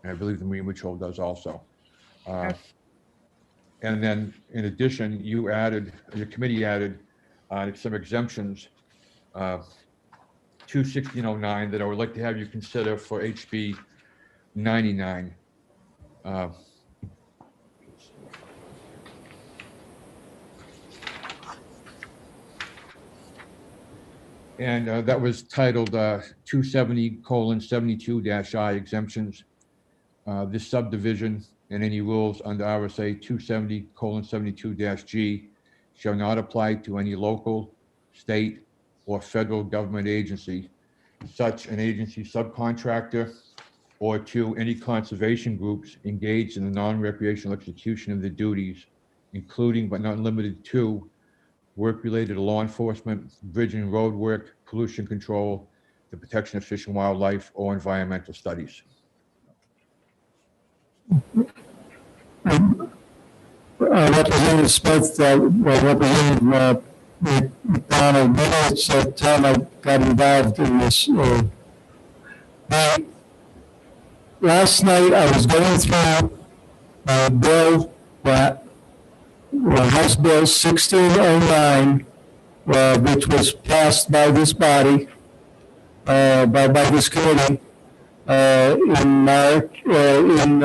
And I believe the Marine Patrol does also. And then, in addition, your committee added some exemptions to 1609 that I would like to have you consider for HB 99. And that was titled 270:72-I exemptions. This subdivision and any rules under RSA 270:72-G shall not apply to any local, state, or federal government agency, such an agency subcontractor, or to any conservation groups engaged in the non-recreational execution of the duties, including but not limited to work related to law enforcement, bridge and road work, pollution control, the protection of fish and wildlife, or environmental studies. Representative Smith, Representative McDonald, maybe it's time I got involved in this. Last night I was going through a bill that House Bill 1609, which was passed by this body, by this committee in March, in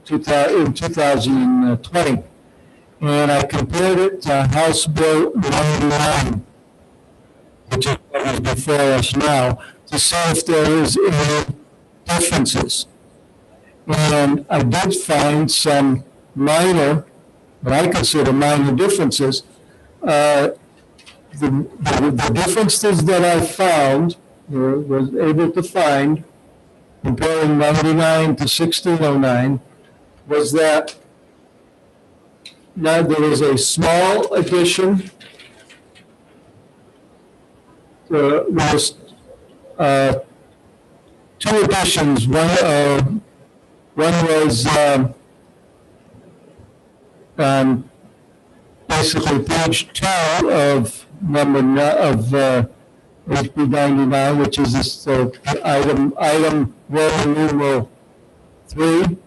2020. And I compared it to House Bill 99, which is what is before us now, to see if there is any differences. And I did find some minor, what I consider minor differences. The differences that I found, was able to find, comparing 99 to 1609, was that now there is a small addition. There was two additions. One was basically page 2 of HB 99, which is this item Roman numeral 3,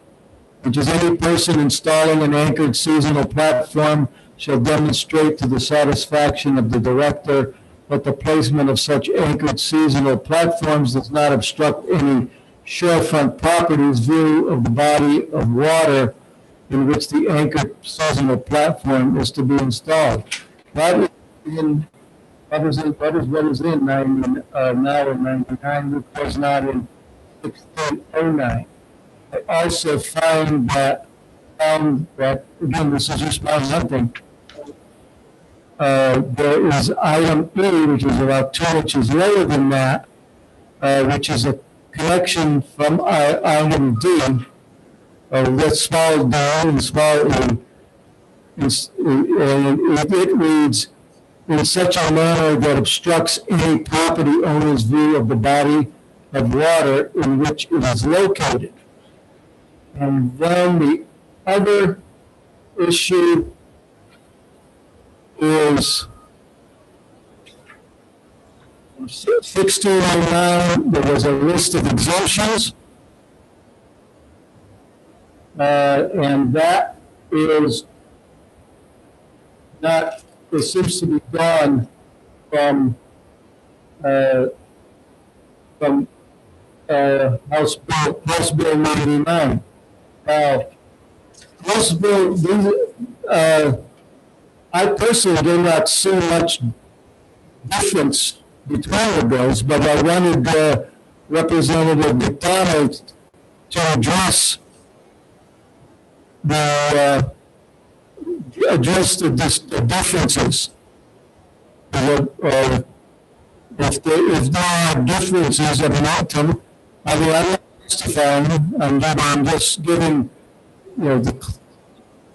which is any person installing an anchored seasonal platform shall demonstrate to the satisfaction of the director that the placement of such anchored seasonal platforms does not obstruct any shorefront property's view of the body of water in which the anchored seasonal platform is to be installed. That is what is in now in 99, which was not in 1609. I also found that, again, this is just my hunting. There is item E, which is about 2 inches lower than that, which is a connection from item D, with small d and small e. And it reads, in such a manner that obstructs any property owner's view of the body of water in which it is located. And then the other issue is 1609, there was a list of exemptions. And that is not, it seems to be gone from House Bill 99. House Bill, I personally do not see much difference between the bills, but I wanted Representative McDonald to address the differences. If there are differences of an outcome, I mean, I'm not justifying, I'm just giving, giving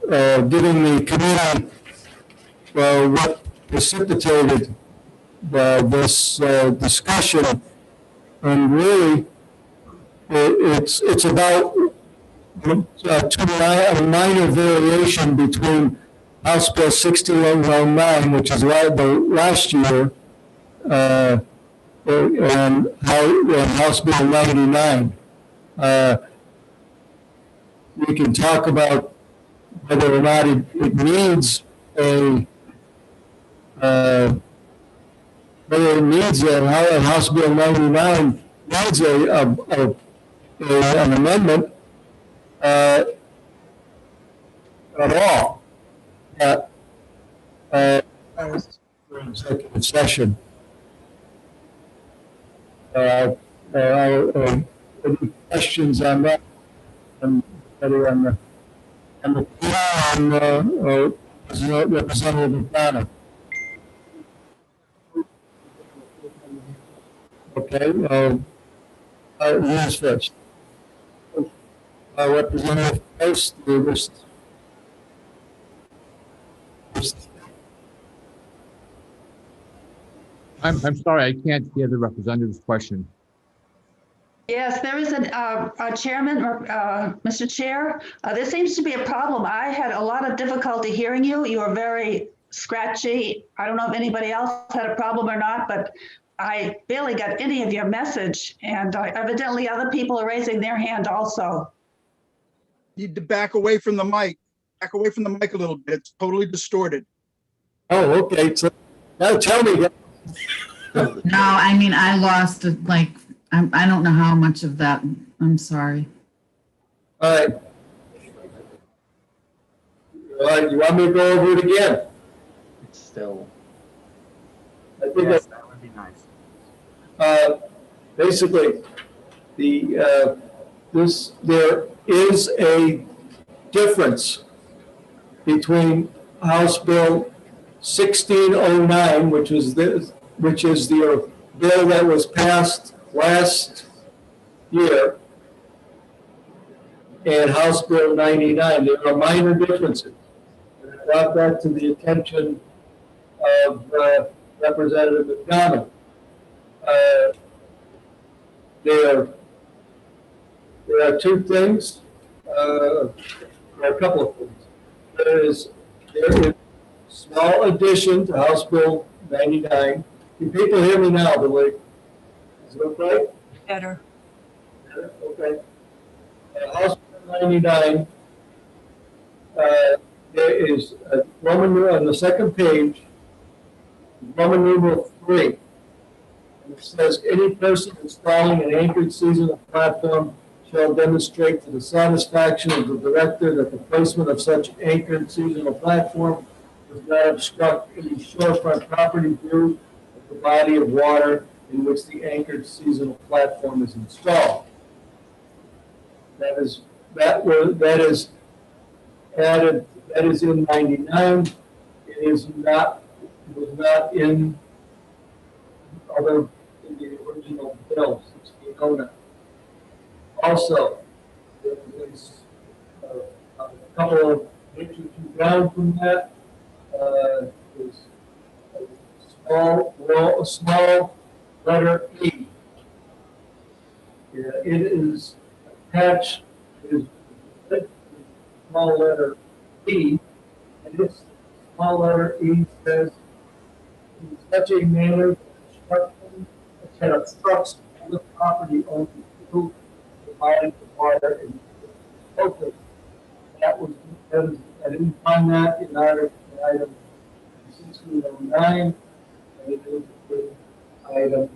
the committee what precipitated this discussion, and really, it's about a minor variation between House Bill 1609, which is the last year, and House Bill 99. We can talk about whether or not it needs whether it needs House Bill 99 needs an amendment at all. Executive session. Any questions on that? Representative McDonough. Okay, who's first? Representative Post, I'm sorry, I can't hear the representative's question. Yes, there is a chairman, Mr. Chair. There seems to be a problem. I had a lot of difficulty hearing you. You were very scratchy. I don't know if anybody else had a problem or not, but I barely got any of your message, and evidently other people are raising their hand also. You need to back away from the mic. Back away from the mic a little bit. It's totally distorted. Oh, okay. So now tell me. No, I mean, I lost it, like, I don't know how much of that. I'm sorry. All right. All right, you want me to go over it again? It's still. I think Yes, that would be nice. Basically, there is a difference between House Bill 1609, which is the bill that was passed last year, and House Bill 99. There are minor differences. And I brought that to the attention of Representative McDonough. There are two things. There are a couple of things. There is a small addition to House Bill 99. Can people hear me now, Billy? Is it okay? Better. Okay. House Bill 99, there is a Roman on the second page, Roman numeral 3. And it says, any person installing an anchored seasonal platform shall demonstrate to the satisfaction of the director that the placement of such anchored seasonal platform does not obstruct any shorefront property view of the body of water in which the anchored seasonal platform is installed. That is added, that is in 99. It was not in the original bill, 1609. Also, there is a couple of inches down from that, is a small letter E. Yeah, it is attached, it is the small letter E, and this small letter E says, in such a manner that obstructs the property owner through providing the water and okay. I didn't find that in item 1609, and it is in item,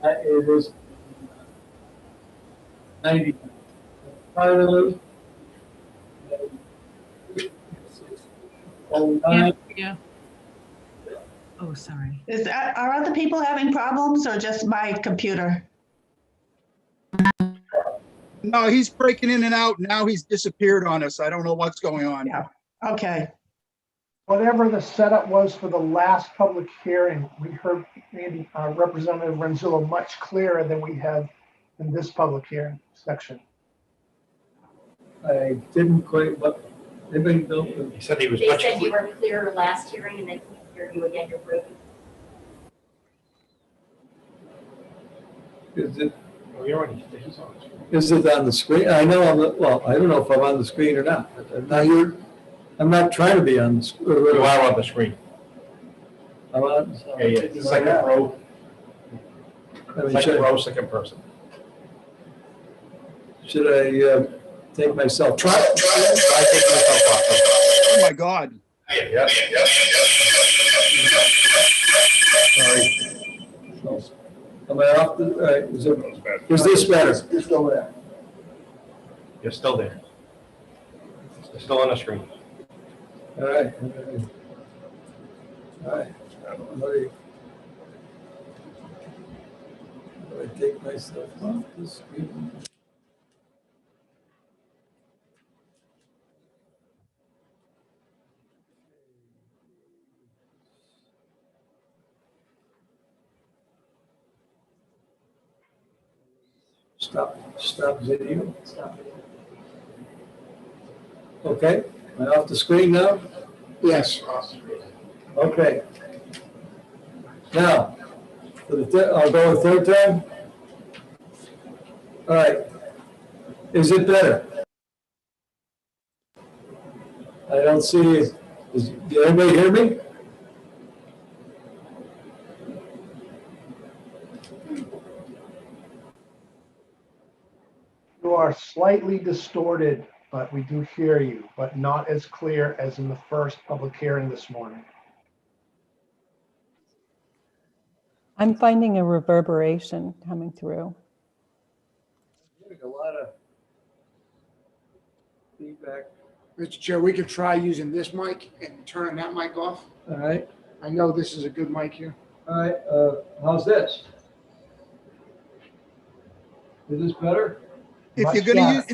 it is 90. Finally, 09. Yeah. Oh, sorry. Are other people having problems or just my computer? No, he's breaking in and out. Now he's disappeared on us. I don't know what's going on. Yeah. Okay. Whatever the setup was for the last public hearing, we heard maybe Representative Renzullo much clearer than we have in this public hearing section. I didn't quite, but anybody know? He said he was They much said you clearer. were clear last hearing and they can't hear you again, you're broken. Is it? Oh, you're on. He's on. Is it on the screen? I know well, I don't know if I'm on the screen or not. I'm not trying to be on the screen. You are on the screen. I'm on. Yeah. Second row. Second row, second person. Should I take myself? Try taking yourself off. Oh my God. Yeah. Sorry. Am I off? All right. Is this better? You're still there. You're still there. You're still on the screen. All right. All right. Do I take myself off the screen? Stop video. Okay, am I off the screen now? Yes. Okay. Now, I'll go a third time. All right. Is it better? I don't see, did anybody hear me? You are slightly distorted, but we do hear you, but not as clear as in the first public hearing this morning. I'm finding a reverberation coming through. Getting a lot of feedback. Mr. Chair, we could try using this mic and turning that mic off. All right. I know this is a good mic here. All right. How's this? Is this better? If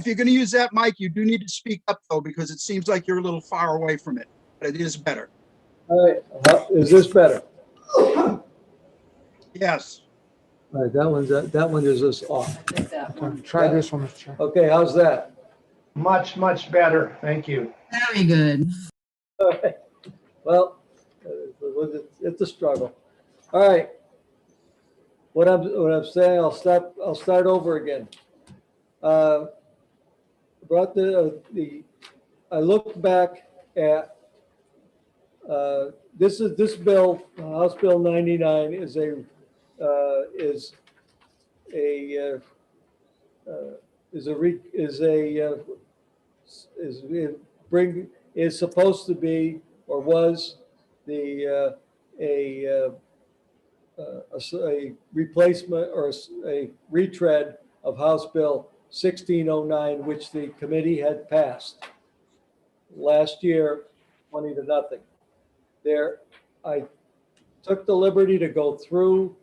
you're gonna use that mic, you do need to speak up though, because it seems like you're a little far away from it, but it is better. All right. Is this better? Yes. All right. That one is just off. Try this one, Mr. Chair. Okay. How's that? Much, much better. Thank you. Very good. All right. Well, it's a struggle. All right. What I'm saying, I'll start over again. I looked back at this bill, House Bill 99 is supposed to be or was a replacement or a retread of House Bill 1609, which the committee had passed last year, 20-0. I took the liberty to go through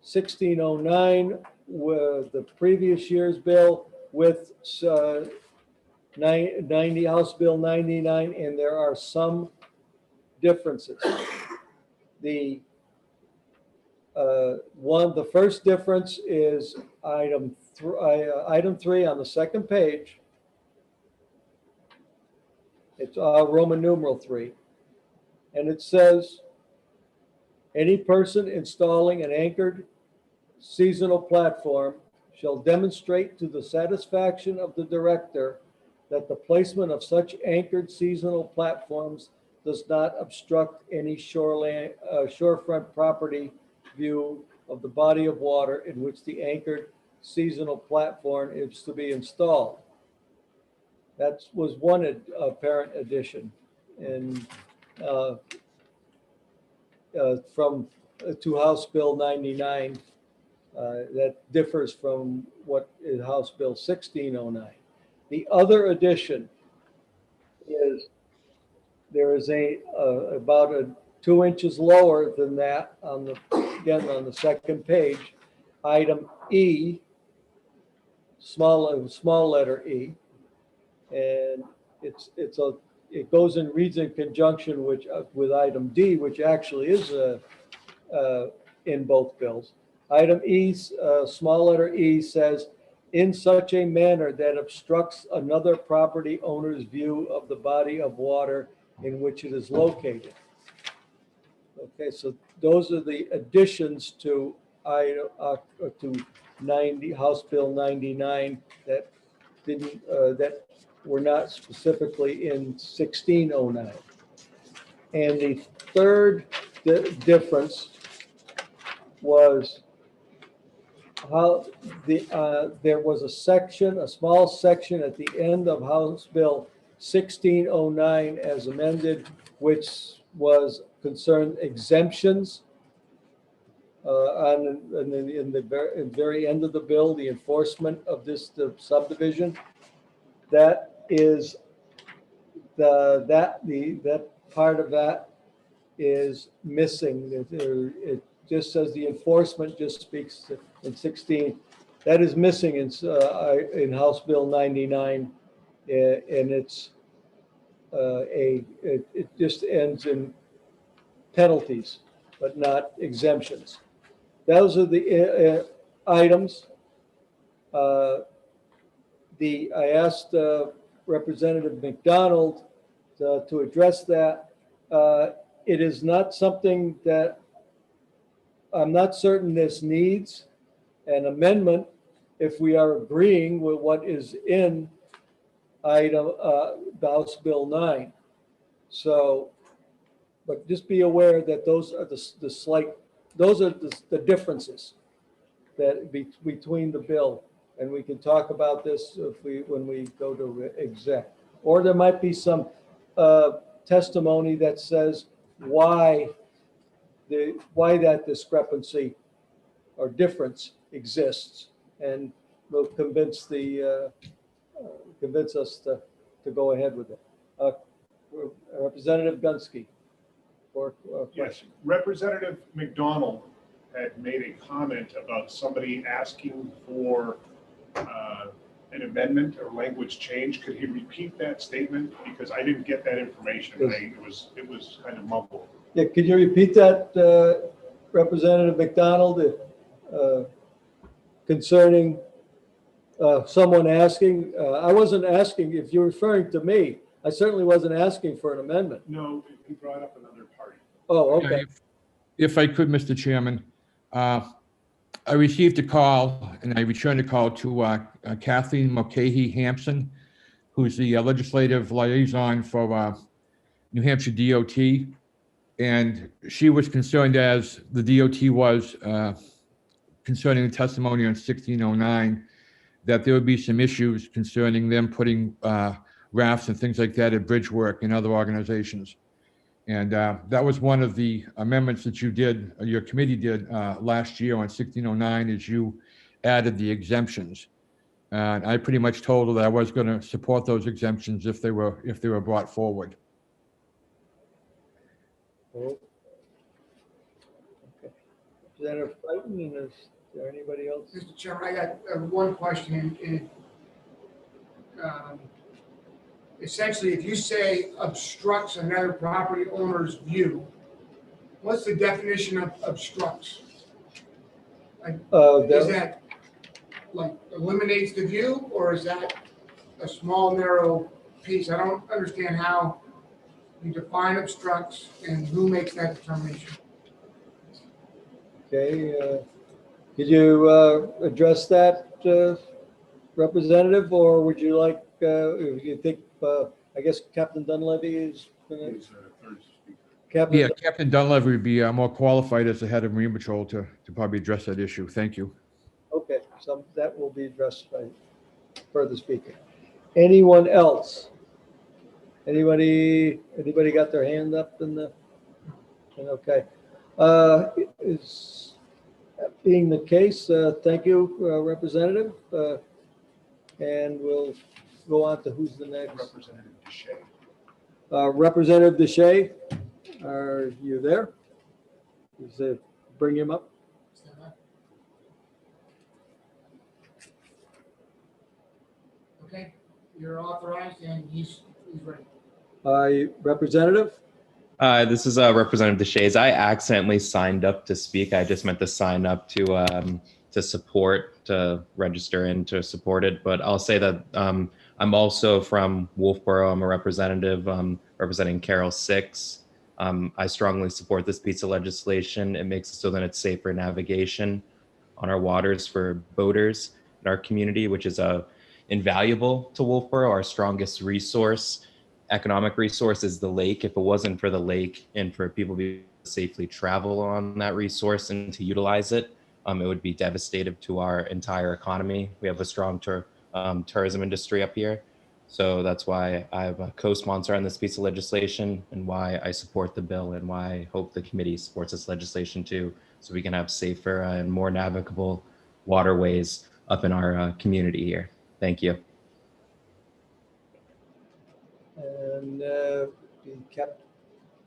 1609 with the previous year's bill with 90 House Bill 99, and there are some differences. The the first difference is item 3 on the second page. It's Roman numeral 3, and it says, any person installing an anchored seasonal platform shall demonstrate to the satisfaction of the director that the placement of such anchored seasonal platforms does not obstruct any shorefront property view of the body of water in which the anchored seasonal platform is to be installed. That was one apparent addition, and from to House Bill 99, that differs from what is House Bill 1609. The other addition is there is about 2 inches lower than that on the second page, item E, small letter E, and it goes and reads in conjunction with item D, which actually is in both bills. Item E, small letter E, says, in such a manner that obstructs another property owner's view of the body of water in which it is located. Okay, so those are the additions to 90 House Bill 99 that that were not specifically in 1609. And the third difference was how there was a small section at the end of House Bill 1609 as amended, which was concerned exemptions in the very end of the bill, the enforcement of the subdivision. That is that part of that is missing. It just says the enforcement just speaks in 16. That is missing in House Bill 99, and it's it just ends in penalties, but not exemptions. Those are the items. I asked Representative McDonald to address that. It is not something that I'm not certain this needs an amendment if we are agreeing with what is in item House Bill 9. So, but just be aware that those are the differences that between the bill, and we can talk about this when we go to exec. Or there might be some testimony that says why that discrepancy or difference exists, and will convince us to go ahead with it. Representative Gunsky. Yes, Representative McDonald had made a comment about somebody asking for an amendment or language change. Could he repeat that statement? Because I didn't get that information. It was kind of mumbled. Yeah, could you repeat that, Representative McDonald, concerning someone asking? I wasn't asking if you're referring to me. I certainly wasn't asking for an amendment. No, he brought up another party. Oh, okay. If I could, Mr. Chairman, I received a call and I returned a call to Kathleen Mulcahy Hampson, who's the legislative liaison for New Hampshire DOT. And she was concerned, as the DOT was, concerning the testimony on 1609, that there would be some issues concerning them putting rafts and things like that at bridge work and other organizations. And that was one of the amendments that you did, your committee did last year on 1609, is you added the exemptions. And I pretty much told her that I was going to support those exemptions if they were brought forward. Okay. Representative Clayton is there anybody else? Mr. Chairman, I got one question. Essentially, if you say obstructs another property owner's view, what's the definition of obstructs? Is that like eliminates the view, or is that a small, narrow piece? I don't understand how you define obstructs and who makes that determination. Okay, could you address that, Representative, or would you like, if you think, I guess Captain Dunleavy is gonna. Captain, Yeah, Captain Dunleavy would be more qualified as the head of Marine Patrol to probably address that issue. Thank you. okay, so that will be addressed by further speaker. Anyone else? Anybody got their hand up in the, okay. Is that being the case, thank you, Representative. And we'll go on to who's the next. Representative Deshay. Representative Deshay, are you there? Is it, bring him up? Okay, you're authorized and he's ready. Representative? This is Representative Deshays. I accidentally signed up to speak. I just meant to sign up to support, to register and to support it. But I'll say that I'm also from Wolfboro. I'm a representative representing Carroll 6. I strongly support this piece of legislation. It makes it so that it's safer navigation on our waters for boaters in our community, which is invaluable to Wolfboro. Our strongest resource, economic resource, is the lake. If it wasn't for the lake and for people to be able to safely travel on that resource and to utilize it, it would be devastating to our entire economy. We have a strong tourism industry up here. So that's why I'm a co-sponsor on this piece of legislation and why I support the bill and why I hope the committee supports this legislation too, so we can have safer and more navigable waterways up in our community here. Thank you. And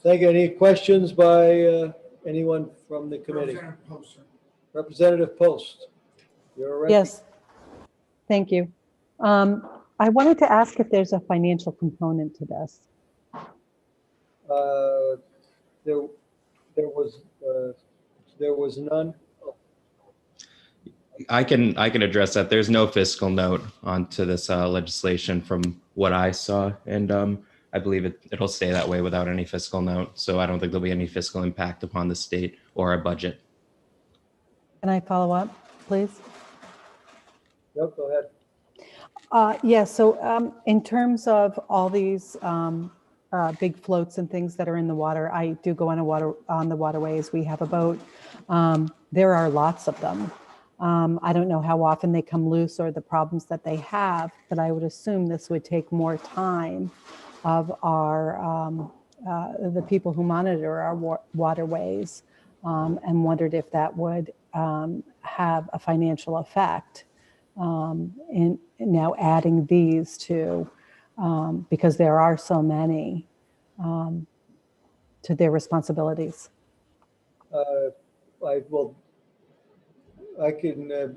thank you. Any questions by anyone from the committee? Representative Post, sir. Representative Post, you're ready. Yes, thank you. I wanted to ask if there's a financial component to this. There was none. I can address that. There's no fiscal note onto this legislation from what I saw, and I believe it'll stay that way without any fiscal note. So I don't think there'll be any fiscal impact upon the state or our budget. Can I follow up, please? Yep, go ahead. Yeah, so in terms of all these big floats and things that are in the water, I do go on the waterways. We have a boat. There are lots of them. I don't know how often they come loose or the problems that they have, but I would assume this would take more time of our the people who monitor our waterways, and wondered if that would have a financial effect. In now adding these to, because there are so many, to their responsibilities. I can, I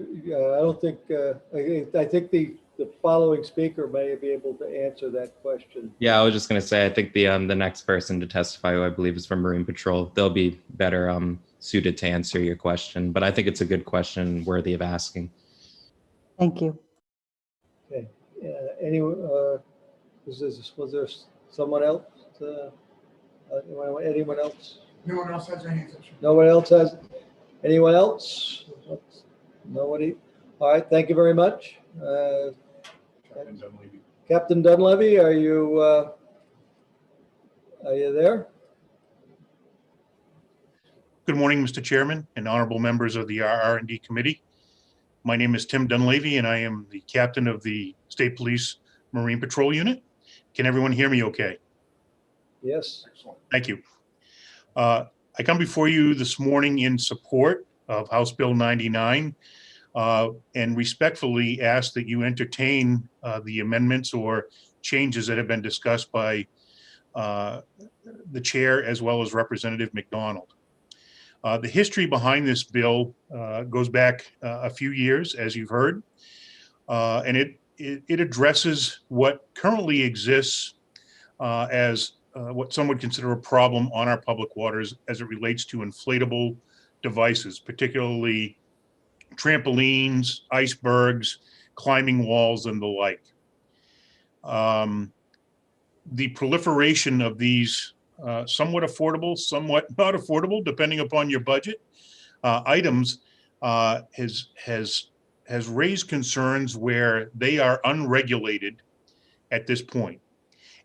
don't think, I think the following speaker may be able to answer that question. Yeah, I was just going to say, I think the next person to testify, who I believe is from Marine Patrol, they'll be better suited to answer your question. But I think it's a good question, worthy of asking. Thank you. Okay. Anyone? Was there someone else? Anyone else? No one else has their hands up. No one else has. Anyone else? Nobody. All right. Thank you very much. Captain Dunleavy, are you there? Good morning, Mr. Chairman and honorable members of the R&D Committee. My name is Tim Dunleavy, and I am the captain of the State Police Marine Patrol Unit. Can everyone hear me okay? Yes. Thank you. I come before you this morning in support of House Bill 99 and respectfully ask that you entertain the amendments or changes that have been discussed by the chair as well as Representative McDonald. The history behind this bill goes back a few years, as you've heard, and it addresses what currently exists as what some would consider a problem on our public waters as it relates to inflatable devices, particularly trampolines, icebergs, climbing walls, and the like. The proliferation of these somewhat affordable, somewhat not affordable, depending upon your budget, items has raised concerns where they are unregulated at this point.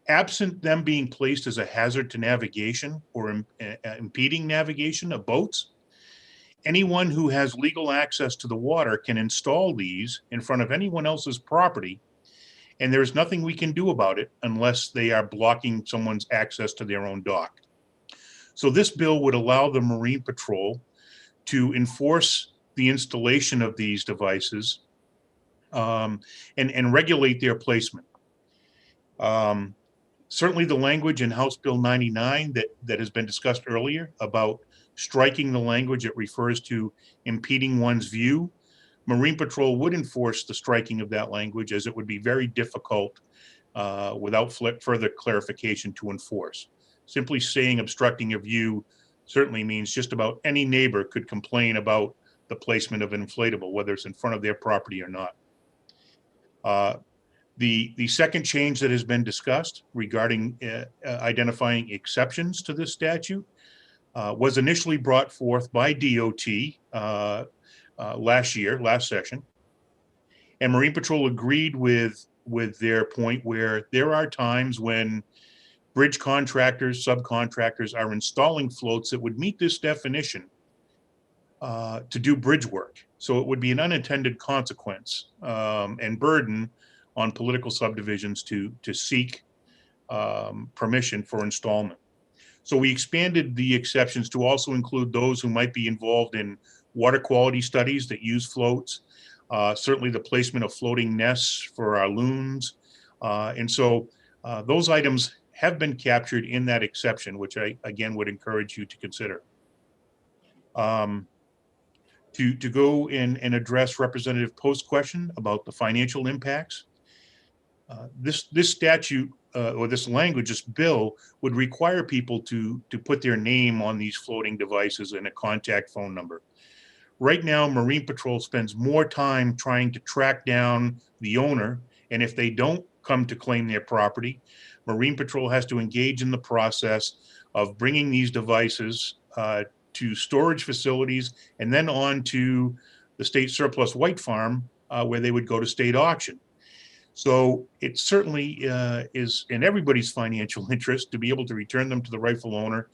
Absent them being placed as a hazard to navigation or impeding navigation of boats, anyone who has legal access to the water can install these in front of anyone else's property, and there's nothing we can do about it unless they are blocking someone's access to their own dock. So this bill would allow the Marine Patrol to enforce the installation of these devices and regulate their placement. Certainly the language in House Bill 99 that has been discussed earlier about striking the language that refers to impeding one's view, Marine Patrol would enforce the striking of that language, as it would be very difficult without further clarification to enforce. Simply saying obstructing a view certainly means just about any neighbor could complain about the placement of an inflatable, whether it's in front of their property or not. The second change that has been discussed regarding identifying exceptions to this statute was initially brought forth by DOT last session. And Marine Patrol agreed with their point where there are times when bridge contractors, subcontractors are installing floats that would meet this definition to do bridge work. So it would be an unintended consequence and burden on political subdivisions to seek permission for installment. So we expanded the exceptions to also include those who might be involved in water quality studies that use floats, certainly the placement of floating nests for our loons. And so those items have been captured in that exception, which I, again, would encourage you to consider. To go in and address Representative Post's question about the financial impacts, this statute or this language, this bill, would require people to put their name on these floating devices and a contact phone number. Right now, Marine Patrol spends more time trying to track down the owner, and if they don't come to claim their property, Marine Patrol has to engage in the process of bringing these devices to storage facilities and then on to the state surplus white farm where they would go to state auction. So it certainly is in everybody's financial interest to be able to return them to the rightful owner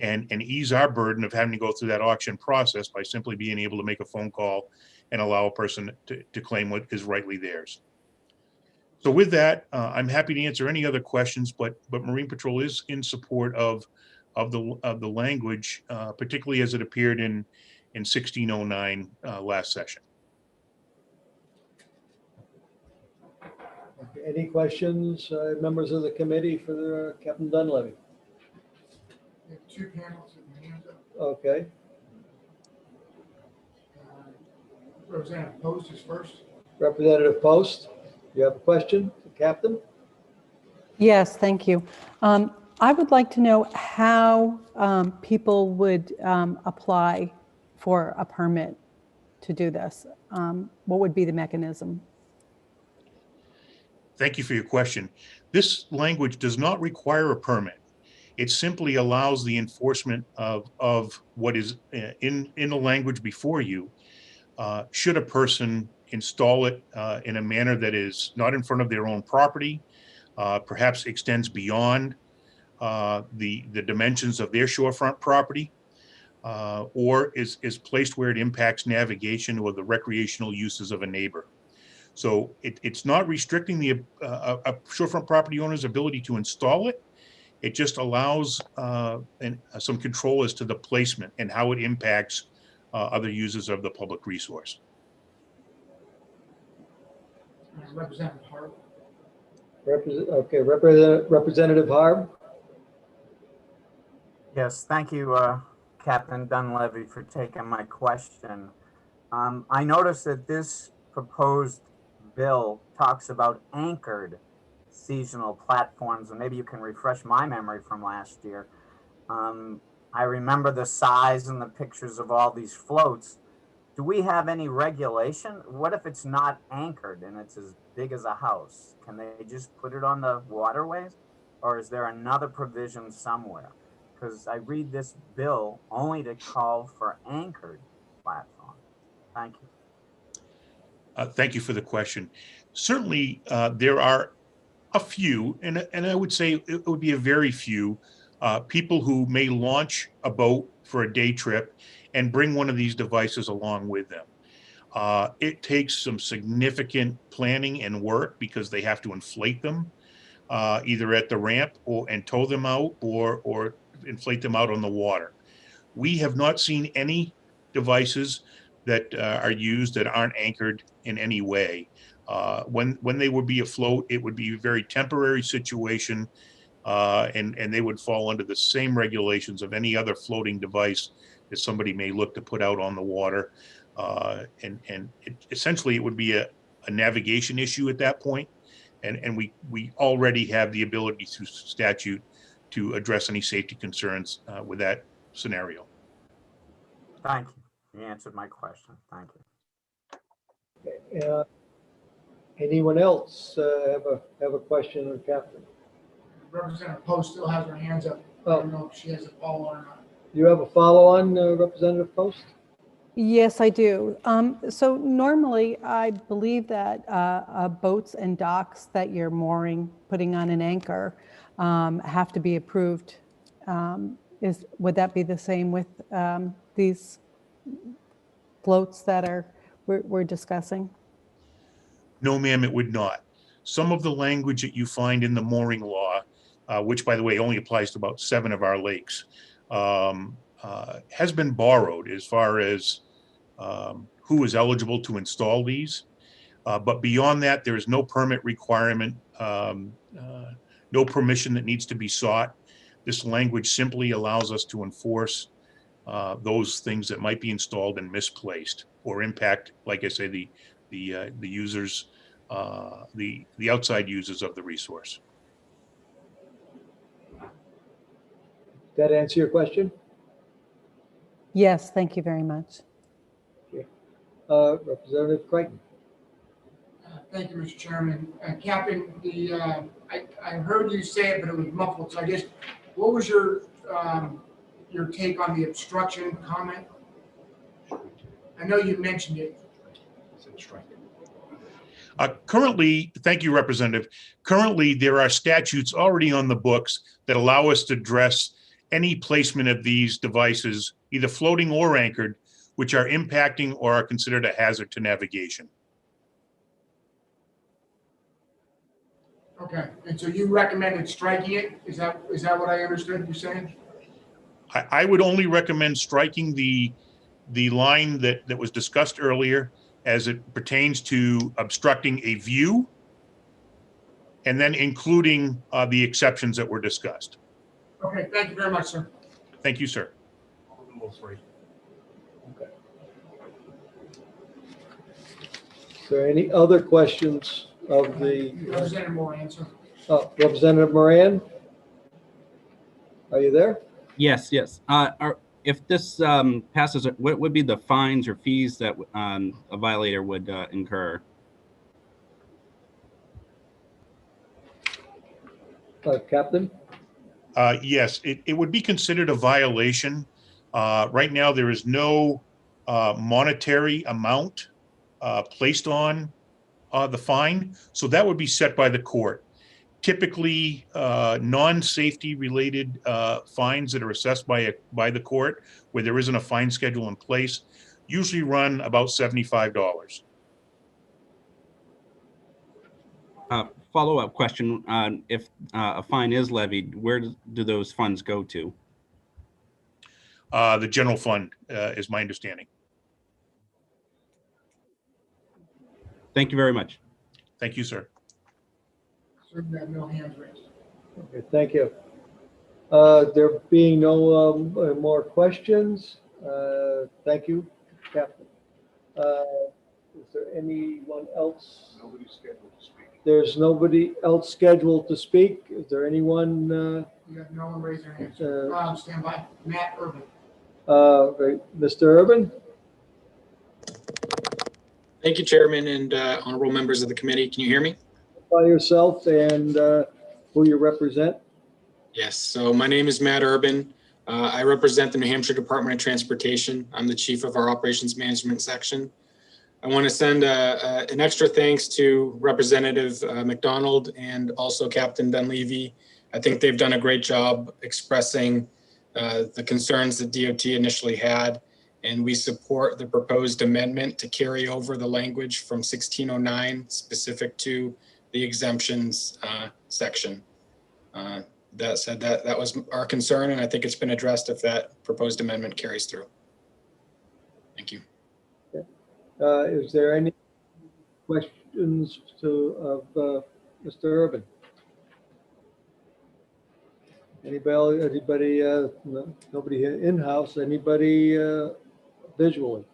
and ease our burden of having to go through that auction process by simply being able to make a phone call and allow a person to claim what is rightly theirs. So with that, I'm happy to answer any other questions, but Marine Patrol is in support of the language, particularly as it appeared in 1609 last session. Any questions, members of the committee for Captain Dunleavy? We have two panels with their hands up. Okay. Representative Post is first. Representative Post, you have a question for Captain? Yes, thank you. I would like to know how people would apply for a permit to do this. What would be the mechanism? Thank you for your question. This language does not require a permit. It simply allows the enforcement of what is in the language before you. Should a person install it in a manner that is not in front of their own property, perhaps extends beyond the dimensions of their shorefront property, or is placed where it impacts navigation or the recreational uses of a neighbor. So it's not restricting a shorefront property owner's ability to install it. It just allows some control as to the placement and how it impacts other users of the public resource. Representative Harb. Representative Harb. Yes, thank you, Captain Dunleavy, for taking my question. I noticed that this proposed bill talks about anchored seasonal platforms, and maybe you can refresh my memory from last year. I remember the size and the pictures of all these floats. Do we have any regulation? What if it's not anchored and it's as big as a house? Can they just put it on the waterways? Or is there another provision somewhere? Because I read this bill only to call for anchored platforms. Thank you. Thank you for the question. Certainly, there are a few, and I would say it would be a very few people who may launch a boat for a day trip and bring one of these devices along with them. It takes some significant planning and work because they have to inflate them either at the ramp and tow them out or inflate them out on the water. We have not seen any devices that are used that aren't anchored in any way. When they would be afloat, it would be a very temporary situation, and they would fall under the same regulations of any other floating device that somebody may look to put out on the water. Essentially, it would be a navigation issue at that point. And we already have the ability through statute to address any safety concerns with that scenario. Thank you. You answered my question. Thank you. Anyone else have a question of Captain? Representative Post still has her hands up. I don't know if she has a follow-on or not. You have a follow-on, Representative Post? Yes, I do. So normally, I believe that boats and docks that you're mooring, putting on an anchor, have to be approved. Would that be the same with these floats that we're discussing? No, ma'am, it would not. Some of the language that you find in the mooring law, which by the way only applies to about 7 of our lakes, has been borrowed as far as who is eligible to install these. But beyond that, there is no permit requirement, no permission that needs to be sought. This language simply allows us to enforce those things that might be installed and misplaced or impact, like I say, the users, the outside users of the resource. That answer your question? Yes, thank you very much. Representative Creighton. Thank you, Mr. Chairman. Captain, I heard you say it, but it was muffled. So I guess, what was your take on the obstruction comment? I know you mentioned it. Currently, thank you, Representative. Currently, there are statutes already on the books that allow us to address any placement of these devices, either floating or anchored, which are impacting or are considered a hazard to navigation. Okay, and so you recommended striking it? Is that what I understood you saying? I would only recommend striking the line that was discussed earlier as it pertains to obstructing a view, and then including the exceptions that were discussed. Okay, thank you very much, sir. Thank you, sir. Okay. Is there any other questions of the Representative Moran, sir. Representative Moran? Are you there? Yes. If this passes, what would be the fines or fees that a violator would incur? Captain? Yes, it would be considered a violation. Right now, there is no monetary amount placed on the fine, so that would be set by the court. Typically, non-safety related fines that are assessed by the court, where there isn't a fine schedule in place, usually run about $75. Follow-up question: if a fine is levied, where do those funds go to? The general fund is my understanding. Thank you very much. Thank you, sir. Sir, you have no hands raised. Okay, thank you. There being no more questions, thank you, Captain. Is there anyone else? Nobody's scheduled to speak. There's nobody else scheduled to speak. Is there anyone? You got no one raise their hand. Stand by. Matt Urban. Right, Mr. Urban? Thank you, Chairman and honorable members of the committee. Can you hear me? By yourself and who you represent? Yes. So my name is Matt Urban. I represent the New Hampshire Department of Transportation. I'm the chief of our operations management section. I want to send an extra thanks to Representative McDonald and also Captain Dunleavy. I think they've done a great job expressing the concerns that DOT initially had, and we support the proposed amendment to carry over the language from 1609 specific to the exemptions section. That said, that was our concern, and I think it's been addressed if that proposed amendment carries through. Thank you. Is there any questions of Mr. Urban? Anybody, nobody here in-house, anybody visually?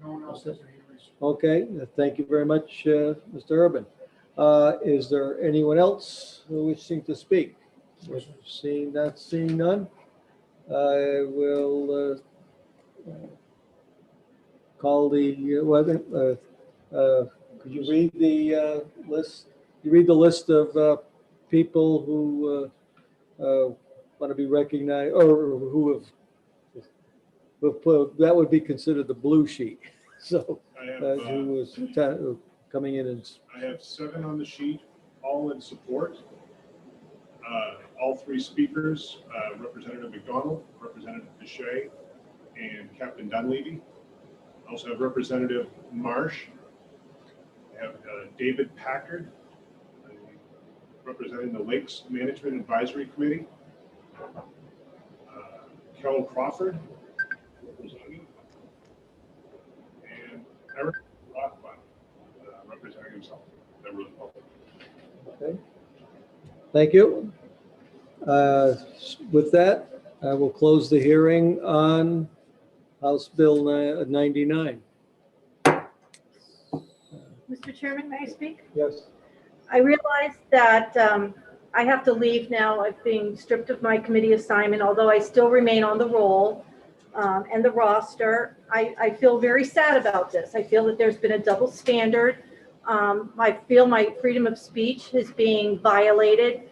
No one else has their hand raised. Okay, thank you very much, Mr. Urban. Is there anyone else who wishing to speak? Seeing none, I will call the weather. Could you read the list? You read the list of people who want to be recognized or who have put, that would be considered the blue sheet. So who was coming in and. I have 7 on the sheet, all in support. All 3 speakers, Representative McDonald, Representative Deshay, and Captain Dunleavy. I also have Representative Marsh. I have David Packard, representing the Lakes Management Advisory Committee. Carol Crawford, and Eric Rothbun, representing himself, member of the public. Okay. Thank you. With that, I will close the hearing on House Bill 99. Mr. Chairman, may I speak? Yes. I realize that I have to leave now. I'm being stripped of my committee assignment, although I still remain on the roll and the roster. I feel very sad about this. I feel that there's been a double standard. I feel my freedom of speech is being violated.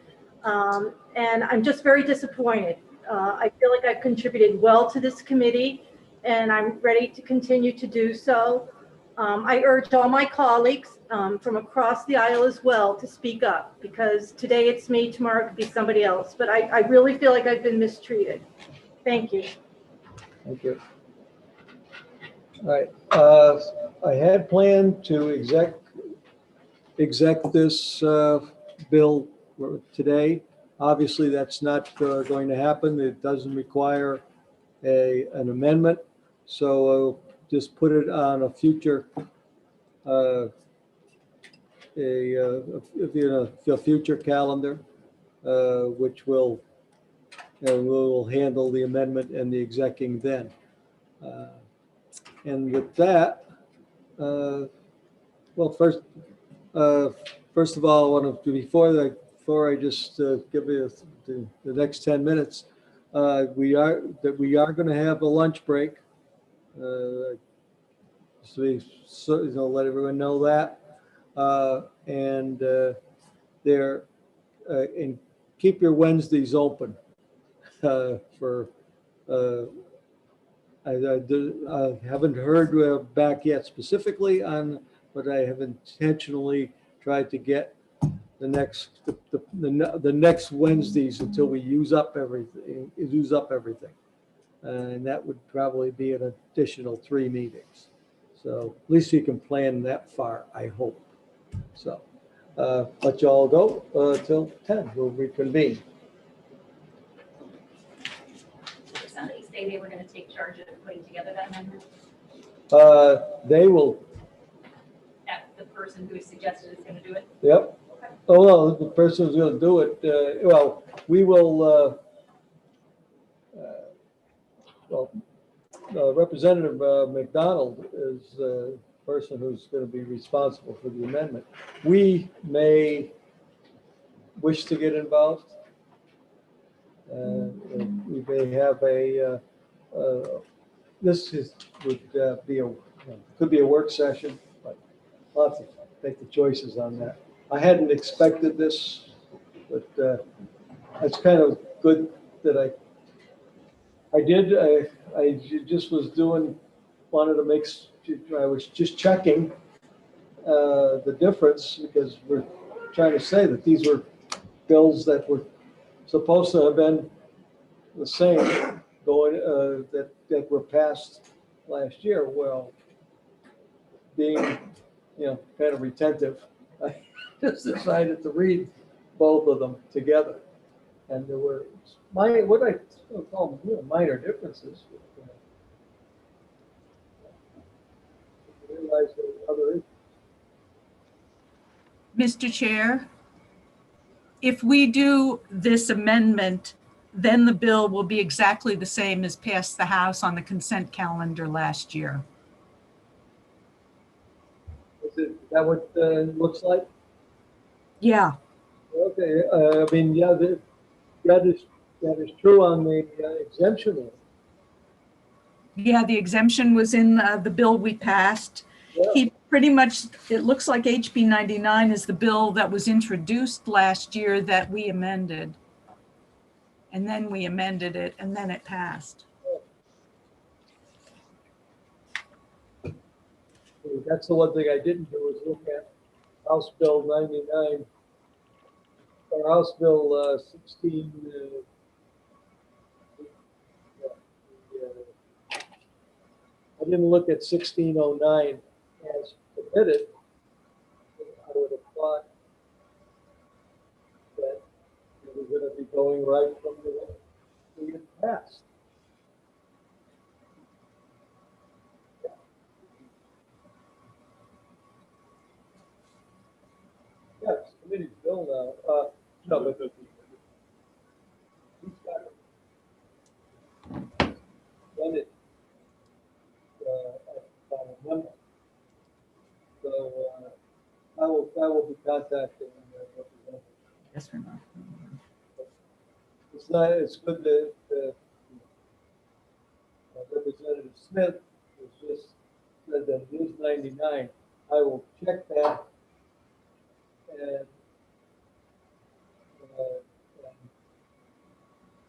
And I'm just very disappointed. I feel like I've contributed well to this committee, and I'm ready to continue to do so. I urge all my colleagues from across the aisle as well to speak up, because today it's me, tomorrow it could be somebody else. But I really feel like I've been mistreated. Thank you. Thank you. All right. I had planned to exec this bill today. Obviously, that's not going to happen. It doesn't require an amendment. So just put it on a future a future calendar, which will we'll handle the amendment and the executing then. And with that, well, first of all, I want to before I just give you the next 10 minutes, we are going to have a lunch break. So let everyone know that, and keep your Wednesdays open for. I haven't heard back yet specifically on, but I have intentionally tried to get the next Wednesdays until we use up everything. And that would probably be an additional 3 meetings. So at least you can plan that far, I hope. So let you all go till 10. We'll reconvene. Did somebody say they were going to take charge of putting together that amendment? They will. The person who suggested is going to do it? Yep. Oh, well, the person who's going to do it, well, we will, well, Representative McDonald is the person who's going to be responsible for the amendment. We may wish to get involved. We may have would be could be a work session, but we'll have to make the choices on that. I hadn't expected this, but it's kind of good that I did. I just was wanted to I was just checking the difference, because we're trying to say that these were bills that were supposed to have been the same going, that were passed last year. Well, being, kind of retentive, I just decided to read both of them together. And there were what I call minor differences. I realized there were other issues. Mr. Chair, if we do this amendment, then the bill will be exactly the same as passed the House on the consent calendar last year. Is that what it looks like? Yeah. Okay, I mean, yeah, that is true on the exemption one. Yeah, the exemption was in the bill we passed. Yeah. He pretty much, it looks like HB 99 is the bill that was introduced last year that we amended. And then we amended it, and then it passed. That's the one thing I didn't do, is look at House Bill 99, or House Bill 16. I didn't look at 1609 as submitted. I would have thought that it was going to be going right from the way we had passed. Yeah, it's committee's bill now. No, but he's got it. Done it. By amendment. So I will be contacting representative. Yes or no? It's good that Representative Smith has just said that it is 99. I will check that and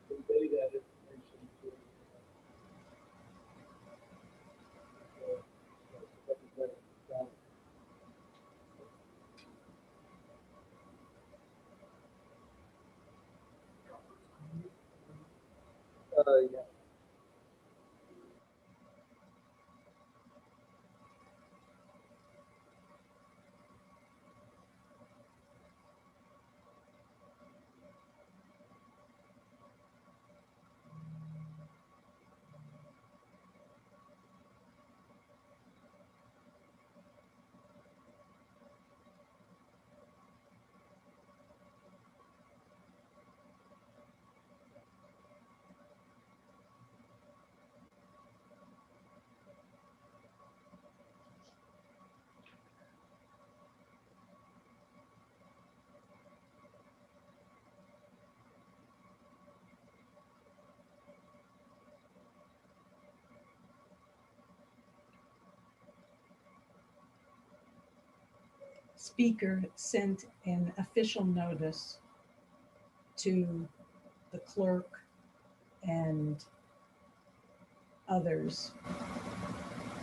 convey that information to Representative Brown. Yeah. Speaker sent an official notice to the clerk and others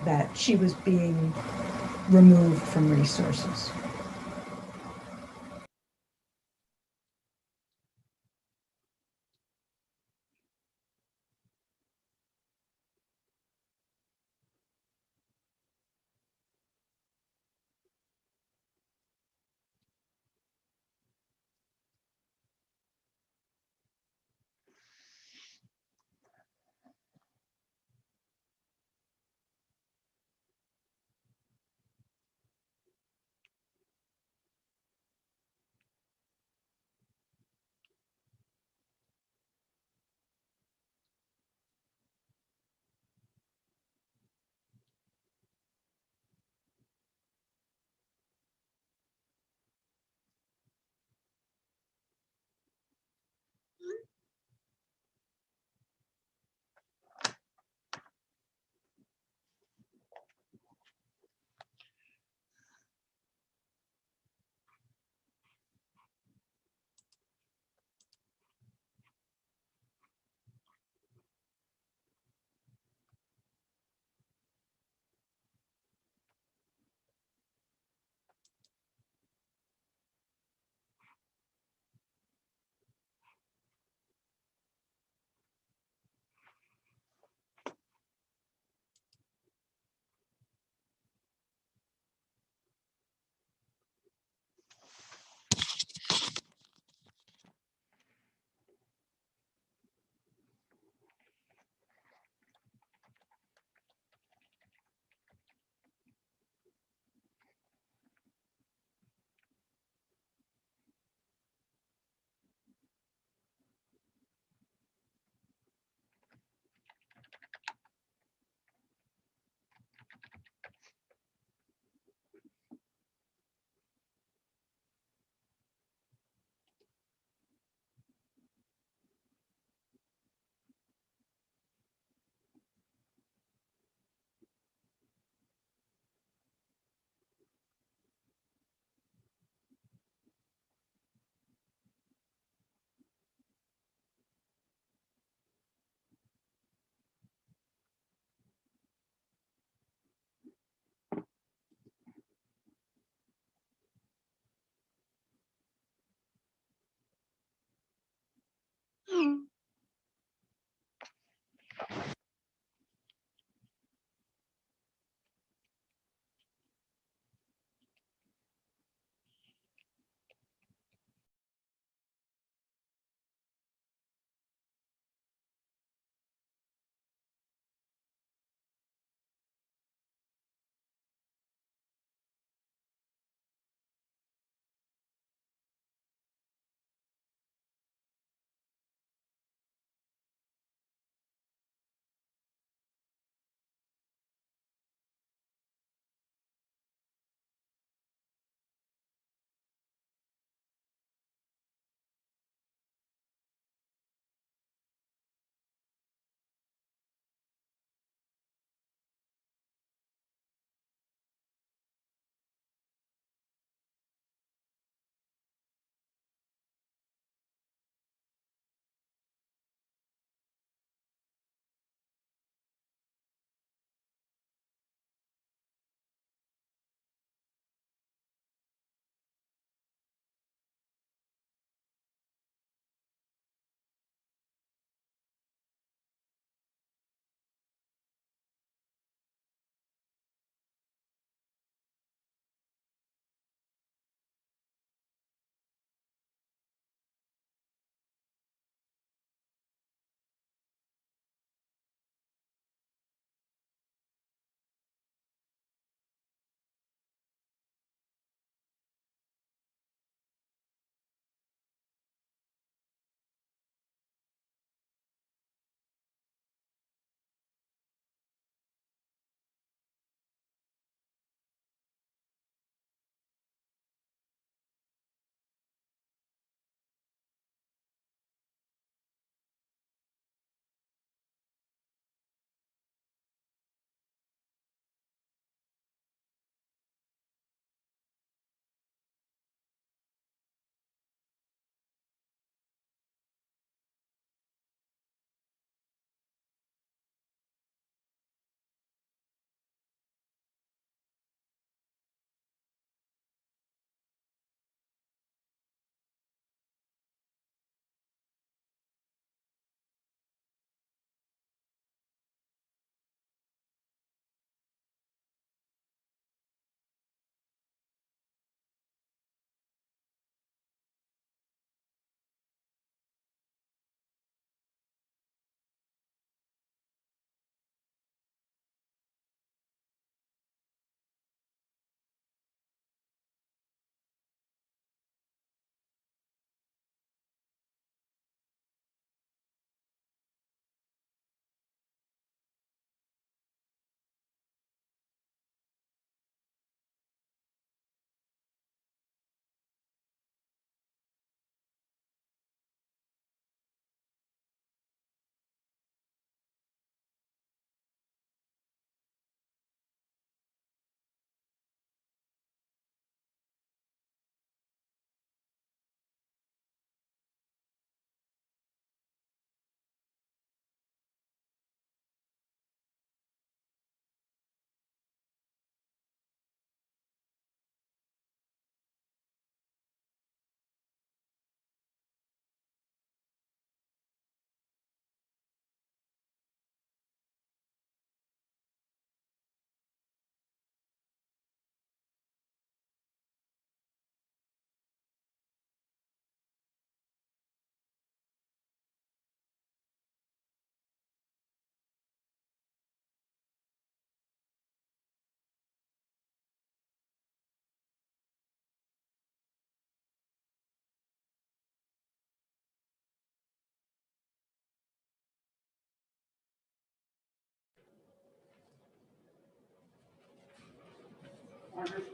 that she was being removed from resources. Mr.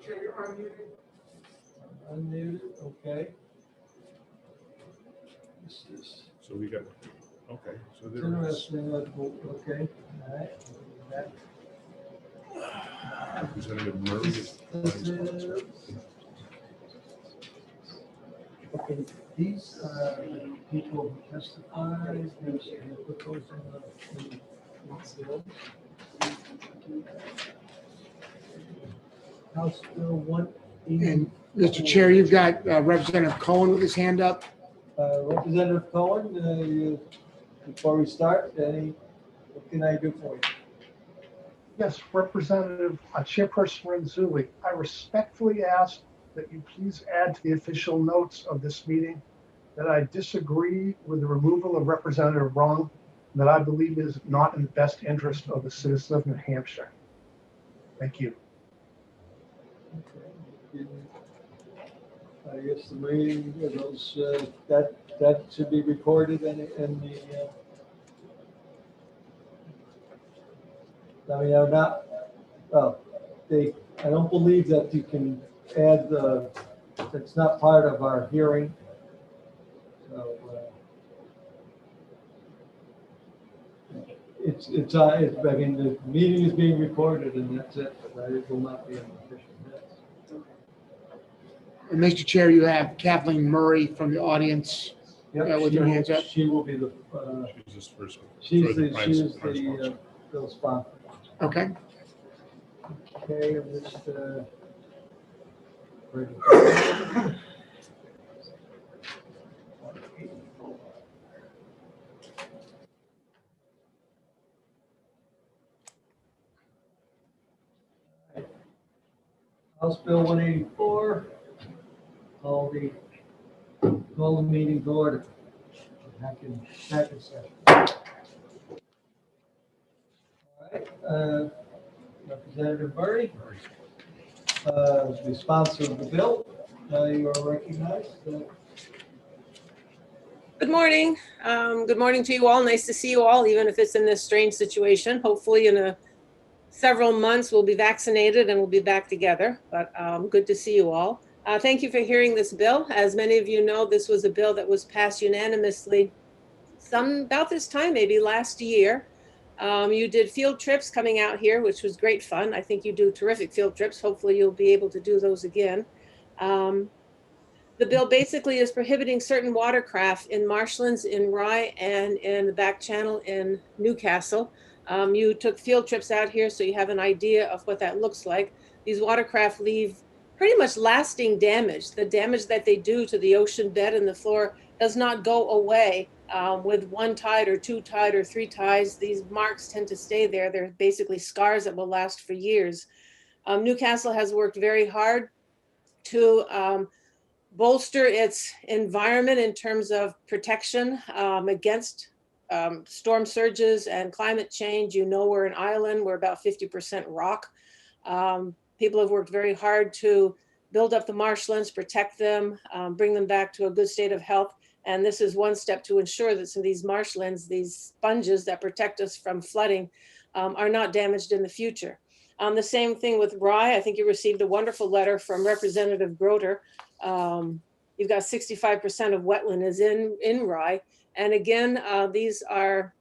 Chair, you're unmuted. Unmuted, okay. This is So we got, okay, so there is. interesting, okay, all right. That- Representative Murray is. Okay, these are the people who testified, there's a proposal of the bill. House Bill 180. And Mr. Chair, you've got Representative Cohen with his hand up. Representative Cohen, before we start, what can I do for you? Yes, Representative Chairperson Renzulli, I respectfully ask that you please add to the official notes of this meeting that I disagree with the removal of Representative Wrong, that I believe is not in the best interest of the citizens of New Hampshire. Thank you. I guess the meeting, those, that should be recorded in the, I mean, I'm not, well, I don't believe that you can add it's not part of our hearing. So, I mean, the meeting is being recorded and that's it, but it will not be an official minutes. And Mr. Chair, you have Kathleen Murray from the audience with her hands up. She will be the, She's this first one. she's Sorry, the prime sponsor. bill sponsor. Okay. Okay, I'm just, House Bill 184, call the meeting to order. Back in session. All right, Representative Murray, the sponsor of the bill, you are recognized. Good morning. Good morning to you all. Nice to see you all, even if it's in this strange situation. Hopefully in several months we'll be vaccinated and we'll be back together, but good to see you all. Thank you for hearing this bill. As many of you know, this was a bill that was passed unanimously about this time, maybe last year. You did field trips coming out here, which was great fun. I think you do terrific field trips. Hopefully you'll be able to do those again. The bill basically is prohibiting certain watercraft in marshlands, in Rye, and in the back channel in Newcastle. You took field trips out here, so you have an idea of what that looks like. These watercraft leave pretty much lasting damage. The damage that they do to the ocean bed and the floor does not go away with one tide or two tide or three tides. These marks tend to stay there. They're basically scars that will last for years. Newcastle has worked very hard to bolster its environment in terms of protection against storm surges and climate change. You know, we're an island, we're about 50% rock. People have worked very hard to build up the marshlands, protect them, bring them back to a good state of health. And this is one step to ensure that some of these marshlands, these sponges that protect us from flooding, are not damaged in the future. The same thing with Rye. I think you received a wonderful letter from Representative Groter. You've got 65% of wetland is in Rye. And again, these are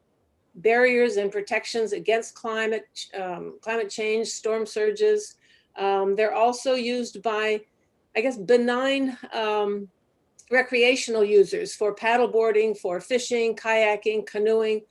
barriers and protections against climate change, storm surges. They're also used by, I guess, benign recreational users for paddleboarding, for fishing, kayaking, canoeing.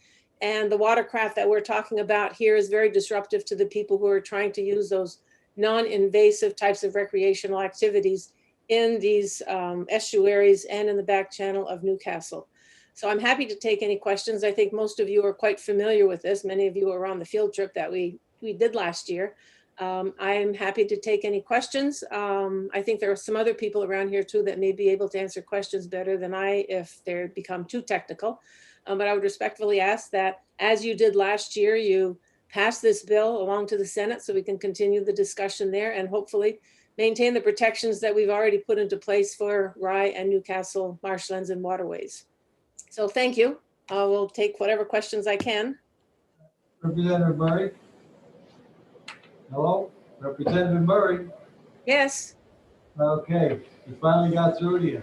And the watercraft that we're talking about here is very disruptive to the people who are trying to use those non-invasive types of recreational activities in these estuaries and in the back channel of Newcastle. So I'm happy to take any questions. I think most of you are quite familiar with this. Many of you were on the field trip that we did last year. I am happy to take any questions. I think there are some other people around here too that may be able to answer questions better than I if they become too technical. But I would respectfully ask that, as you did last year, you pass this bill along to the Senate so we can continue the discussion there and hopefully maintain the protections that we've already put into place for Rye and Newcastle marshlands and waterways. So thank you. We'll take whatever questions I can. Representative Murray. Hello, Representative Murray. Yes. Okay, we finally got through to you.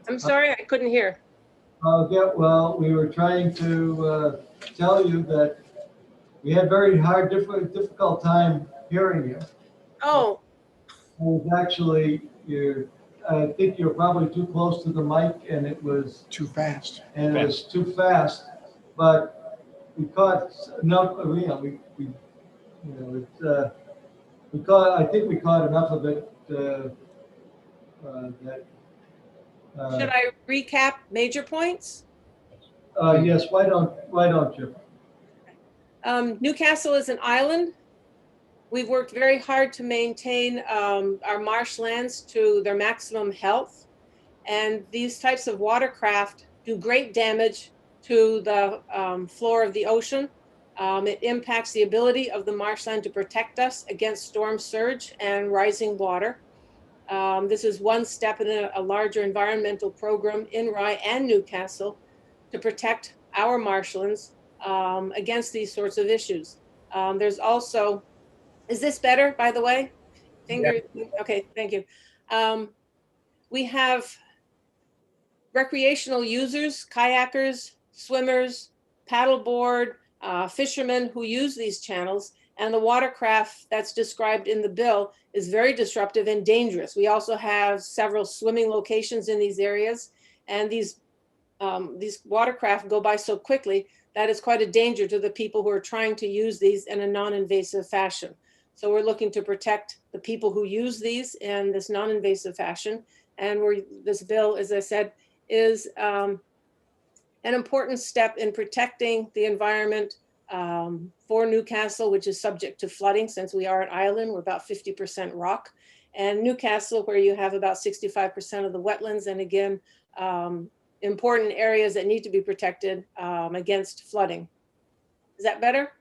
I'm sorry, I couldn't hear. Okay, well, we were trying to tell you that we had very hard, difficult time hearing you. Oh. It was actually, I think you're probably too close to the mic and it was too fast. And it was too fast, but we caught enough, I think we caught enough of it that Should I recap major points? Yes, why don't you? Newcastle is an island. We've worked very hard to maintain our marshlands to their maximum health. And these types of watercraft do great damage to the floor of the ocean. It impacts the ability of the marshland to protect us against storm surge and rising water. This is one step in a larger environmental program in Rye and Newcastle to protect our marshlands against these sorts of issues. There's also, is this better, by the way? Okay, thank you. We have recreational users, kayakers, swimmers, paddleboard, fishermen who use these channels, and the watercraft that's described in the bill is very disruptive and dangerous. We also have several swimming locations in these areas, and these watercraft go by so quickly that it's quite a danger to the people who are trying to use these in a non-invasive fashion. So we're looking to protect the people who use these in this non-invasive fashion. And this bill, as I said, is an important step in protecting the environment for Newcastle, which is subject to flooding since we are an island. We're about 50% rock. And Newcastle, where you have about 65% of the wetlands, and again, important areas that need to be protected against flooding. Is that better?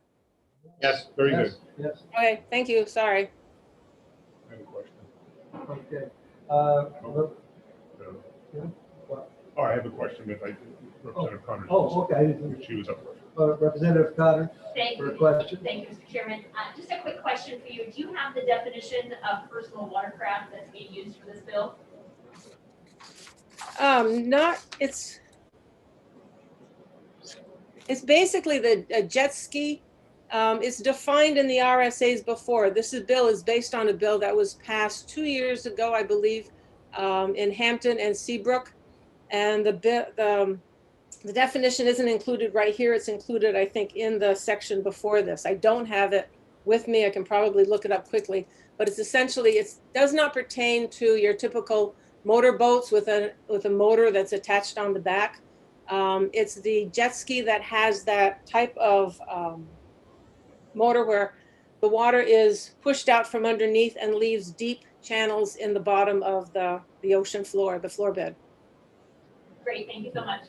Yes, very good. Yes. Okay, thank you. Sorry. I have a question. Okay. Oh, I have a question, but Representative Connor. Oh, okay. I didn't- She was up first. Representative Connor, Thank for a you. question. Thank you, Mr. Chairman. Just a quick question for you. Do you have the definition of personal watercraft that's being used for this bill? It's basically a jet ski. It's defined in the RSAs before. This bill is based on a bill that was passed 2 years ago, I believe, in Hampton and Seabrook. And the definition isn't included right here. It's included, I think, in the section before this. I don't have it with me. I can probably look it up quickly, but it's essentially, it does not pertain to your typical motor boats with a motor that's attached on the back. It's the jet ski that has that type of motor where the water is pushed out from underneath and leaves deep channels in the bottom of the ocean floor, the floor bed. Great, thank you so much.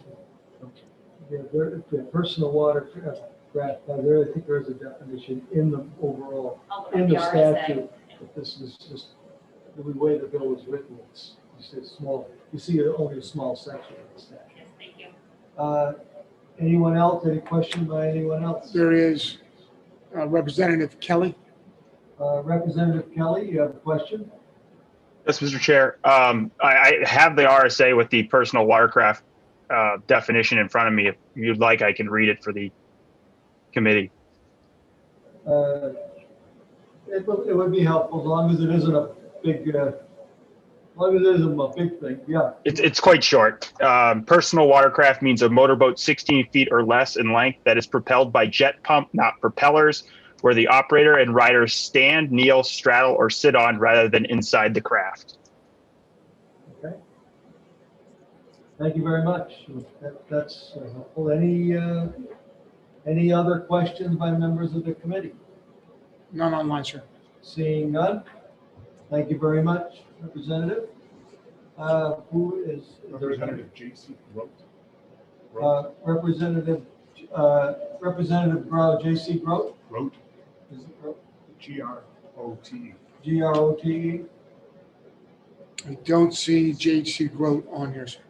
Yeah, the personal watercraft, I think there's a definition in the overall, in the statute. But this is just the way the bill was written. It's small. You see only a small section of the statute. Yes, thank you. Anyone else? Any question by anyone else? There is Representative Kelly. Representative Kelly, you have a question? Yes, Mr. Chair. I have the RSA with the personal watercraft definition in front of me. If you'd like, I can read it for the committee. It would be helpful as long as it isn't a big, as long as it isn't a big thing. Yeah. It's quite short. Personal watercraft means a motorboat 16 feet or less in length that is propelled by jet pump, not propellers, where the operator and riders stand, kneel, straddle, or sit on rather than inside the craft. Okay. Thank you very much. That's helpful. Any other questions by members of the committee? None online, sir. Seeing none. Thank you very much, Representative. Who is Representative J.C. Grote. Representative Grote, J.C. Grote? Grote. Is it Grote? G-R-O-T-E. G-R-O-T-E. I don't see J.C. Grote on here, sir.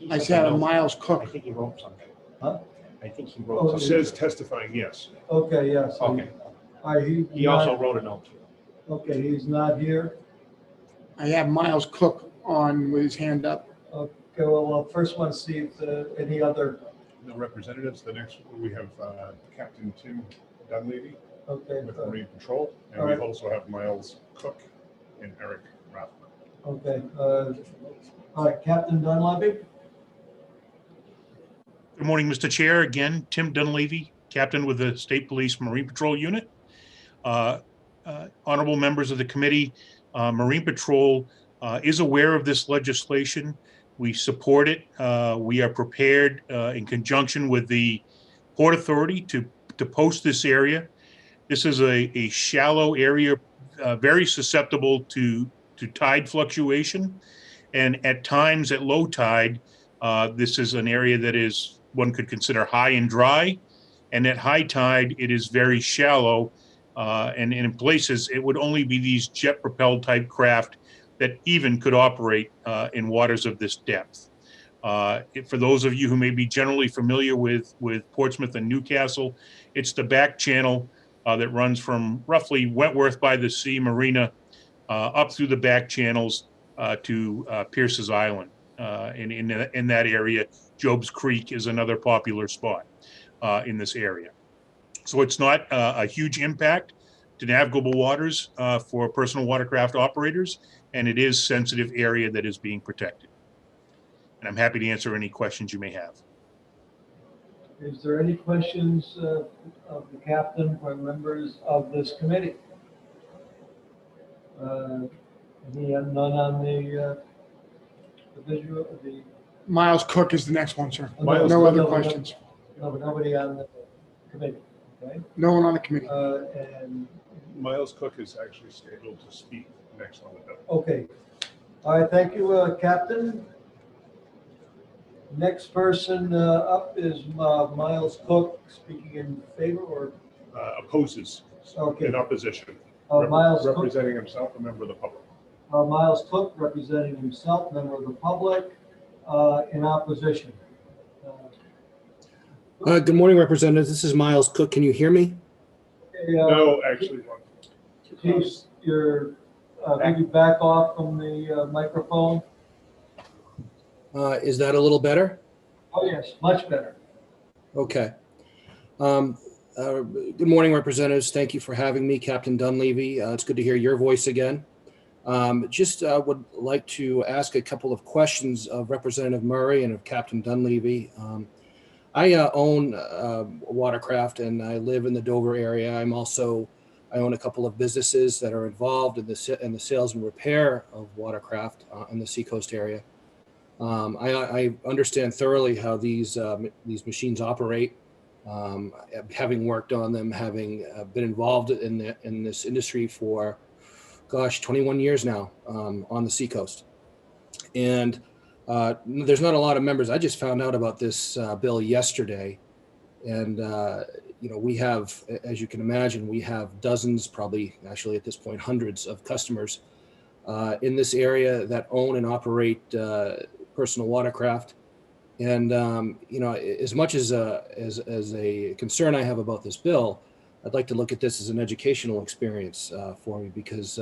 I said Miles Cook. I think he wrote something. Huh? I think he Oh, wrote It something. says testifying yes. Okay, yes. Okay. He not- also wrote a note. Okay, he's not here. I have Miles Cook on with his hand up. Okay, well, first want to see if any other, No representatives. The next one, we have Captain Tim Dunleavy okay. with Marine Patrol. And all we right. also have Miles Cook and Eric Rathman. Okay, all right, Captain Dunleavy? Good morning, Mr. Chair. Again, Tim Dunleavy, Captain with the State Police Marine Patrol Unit. Honorable members of the committee, Marine Patrol is aware of this legislation. We support it. We are prepared in conjunction with the Port Authority to post this area. This is a shallow area, very susceptible to tide fluctuation. And at times at low tide, this is an area that is, one could consider high and dry. And at high tide, it is very shallow. And in places, it would only be these jet propelled type craft that even could operate in waters of this depth. For those of you who may be generally familiar with Portsmouth and Newcastle, it's the back channel that runs from roughly Wentworth by the Sea Marina up through the back channels to Pierce's Island. In that area, Job's Creek is another popular spot in this area. So it's not a huge impact to navigable waters for personal watercraft operators, and it is sensitive area that is being protected. And I'm happy to answer any questions you may have. Is there any questions of the captain or members of this committee? None on the visual, Miles Cook is the next one, sir. Miles No Cook, other no, questions. No, but nobody on the committee, okay? No one on the committee. And, Miles Cook is actually scheduled to speak next on the bill. okay. All right, thank you, Captain. Next person up is Miles Cook, speaking in favor or? Opposes, Okay. in opposition. Miles Cook. Representing himself, a member of the public. Miles Cook, representing himself, member of the public, in opposition. Good morning, Representatives. This is Miles Cook. Can you hear me? Okay, No, actually, please, can you back off from the microphone? Is that a little better? Oh, yes, much better. Okay. Good morning, Representatives. Thank you for having me, Captain Dunleavy. It's good to hear your voice again. Would like to ask a couple of questions of Representative Murray and of Captain Dunleavy. I own a watercraft and I live in the Dover area. I own a couple of businesses that are involved in the sales and repair of watercraft in the Seacoast area. I understand thoroughly how these machines operate. Having worked on them, having been involved in this industry for, 21 years now on the Seacoast. And there's not a lot of members. I just found out about this bill yesterday. And, we have, as you can imagine, we have dozens, probably actually at this point, hundreds of customers in this area that own and operate personal watercraft. And, as much as a concern I have about this bill, I'd like to look at this as an educational experience for me, because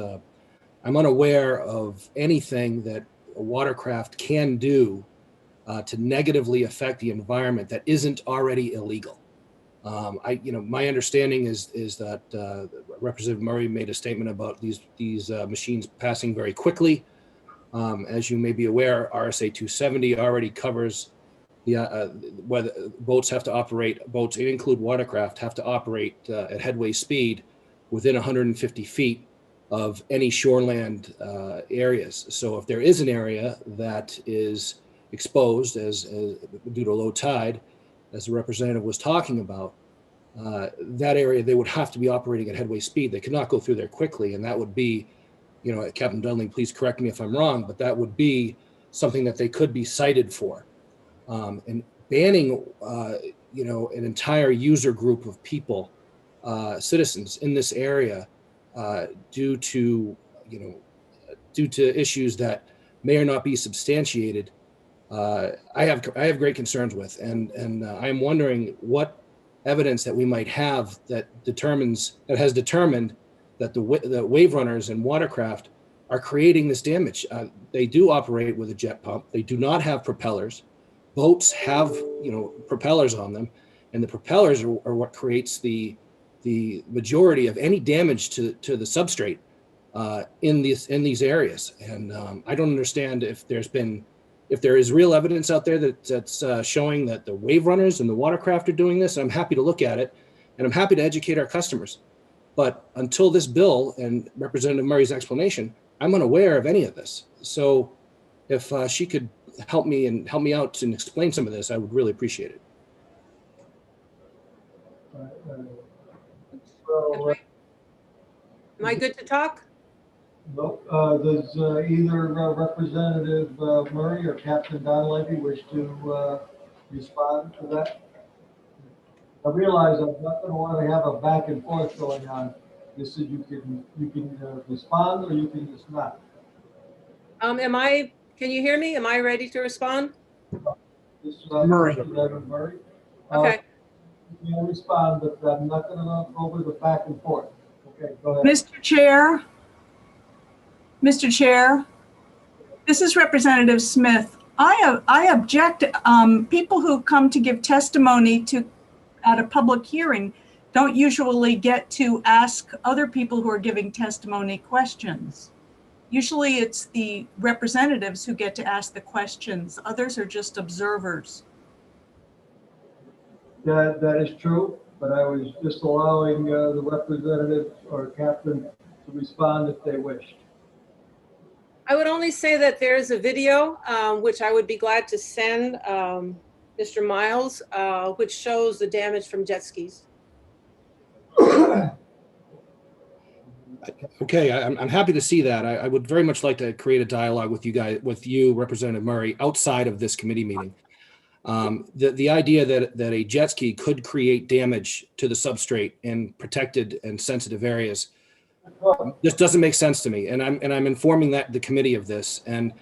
I'm unaware of anything that a watercraft can do to negatively affect the environment that isn't already illegal. My understanding is that Representative Murray made a statement about these machines passing very quickly. As you may be aware, RSA 270 already covers whether boats that include watercraft, have to operate at headway speed within 150 feet of any shoreland areas. So if there is an area that is exposed as due to low tide, as the representative was talking about, that area, they would have to be operating at headway speed. They could not go through there quickly. And that would be, Captain Dunley, please correct me if I'm wrong, but that would be something that they could be cited for. And banning, an entire user group of people, citizens in this area, due to issues that may or not be substantiated, I have great concerns with, and I'm wondering what evidence that we might have that has determined that the wave runners and watercraft are creating this damage. They do operate with a jet pump. They do not have propellers. Boats have propellers on them, and the propellers are what creates the majority of any damage to the substrate in these areas. And I don't understand if there is real evidence out there that's showing that the wave runners and the watercraft are doing this. I'm happy to look at it, and I'm happy to educate our customers. But until this bill and Representative Murray's explanation, I'm unaware of any of this. So if she could help me out and explain some of this, I would really appreciate it. Am I good to talk? Nope. Does either Representative Murray or Captain Donlevy wish to respond to that? I realize I'm not going to want to have a back and forth going on. This is you can respond or you can just not. Can you hear me? Am I ready to respond? This, Murray. Representative Murray. Okay. You can respond, but I'm not going to go over the back and forth. Okay, go ahead. Mr. Chair, this is Representative Smith. I object. People who come to give testimony at a public hearing don't usually get to ask other people who are giving testimony questions. Usually it's the representatives who get to ask the questions. Others are just observers. That is true, but I was just allowing the representative or captain to respond if they wished. I would only say that there's a video, which I would be glad to send Mr. Miles, which shows the damage from jet skis. Okay, I'm happy to see that. I would very much like to create a dialogue with you guys, with you, Representative Murray, outside of this committee meeting. The idea that a jet ski could create damage to the substrate in protected and sensitive areas just doesn't make sense to me. And I'm informing the committee of this. And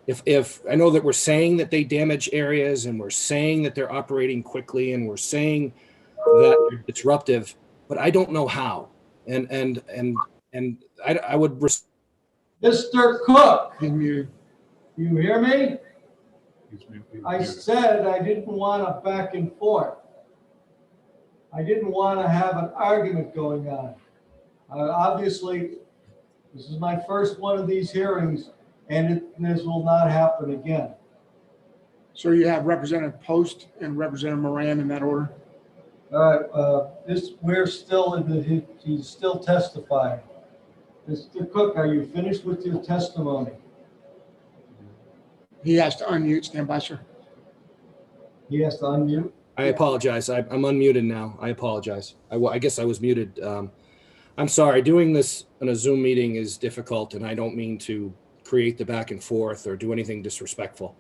if I know that we're saying that they damage areas and we're saying that they're operating quickly and we're saying that they're disruptive, but I don't know how. And I would. Mr. Cook, you hear me? I said I didn't want a back and forth. I didn't want to have an argument going on. Obviously, this is my first one of these hearings, and this will not happen again. So you have Representative Post and Representative Moran in that order? All right, we're still he's still testifying. Mr. Cook, are you finished with your testimony? He has to unmute. Stand by, sir. He has to unmute? I apologize. I'm unmuted now. I apologize. I guess I was muted. I'm sorry. Doing this on a Zoom meeting is difficult, and I don't mean to create the back and forth or do anything disrespectful.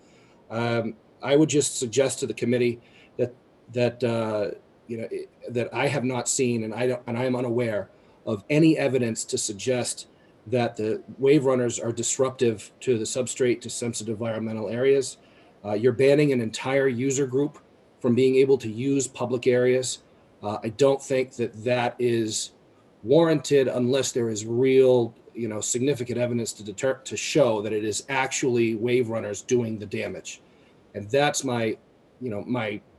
I would just suggest to the committee that I have not seen, and I am unaware of any evidence to suggest that the wave runners are disruptive to the substrate to sensitive environmental areas. You're banning an entire user group from being able to use public areas. I don't think that is warranted unless there is real, significant evidence to show that it is actually wave runners doing the damage. And that's my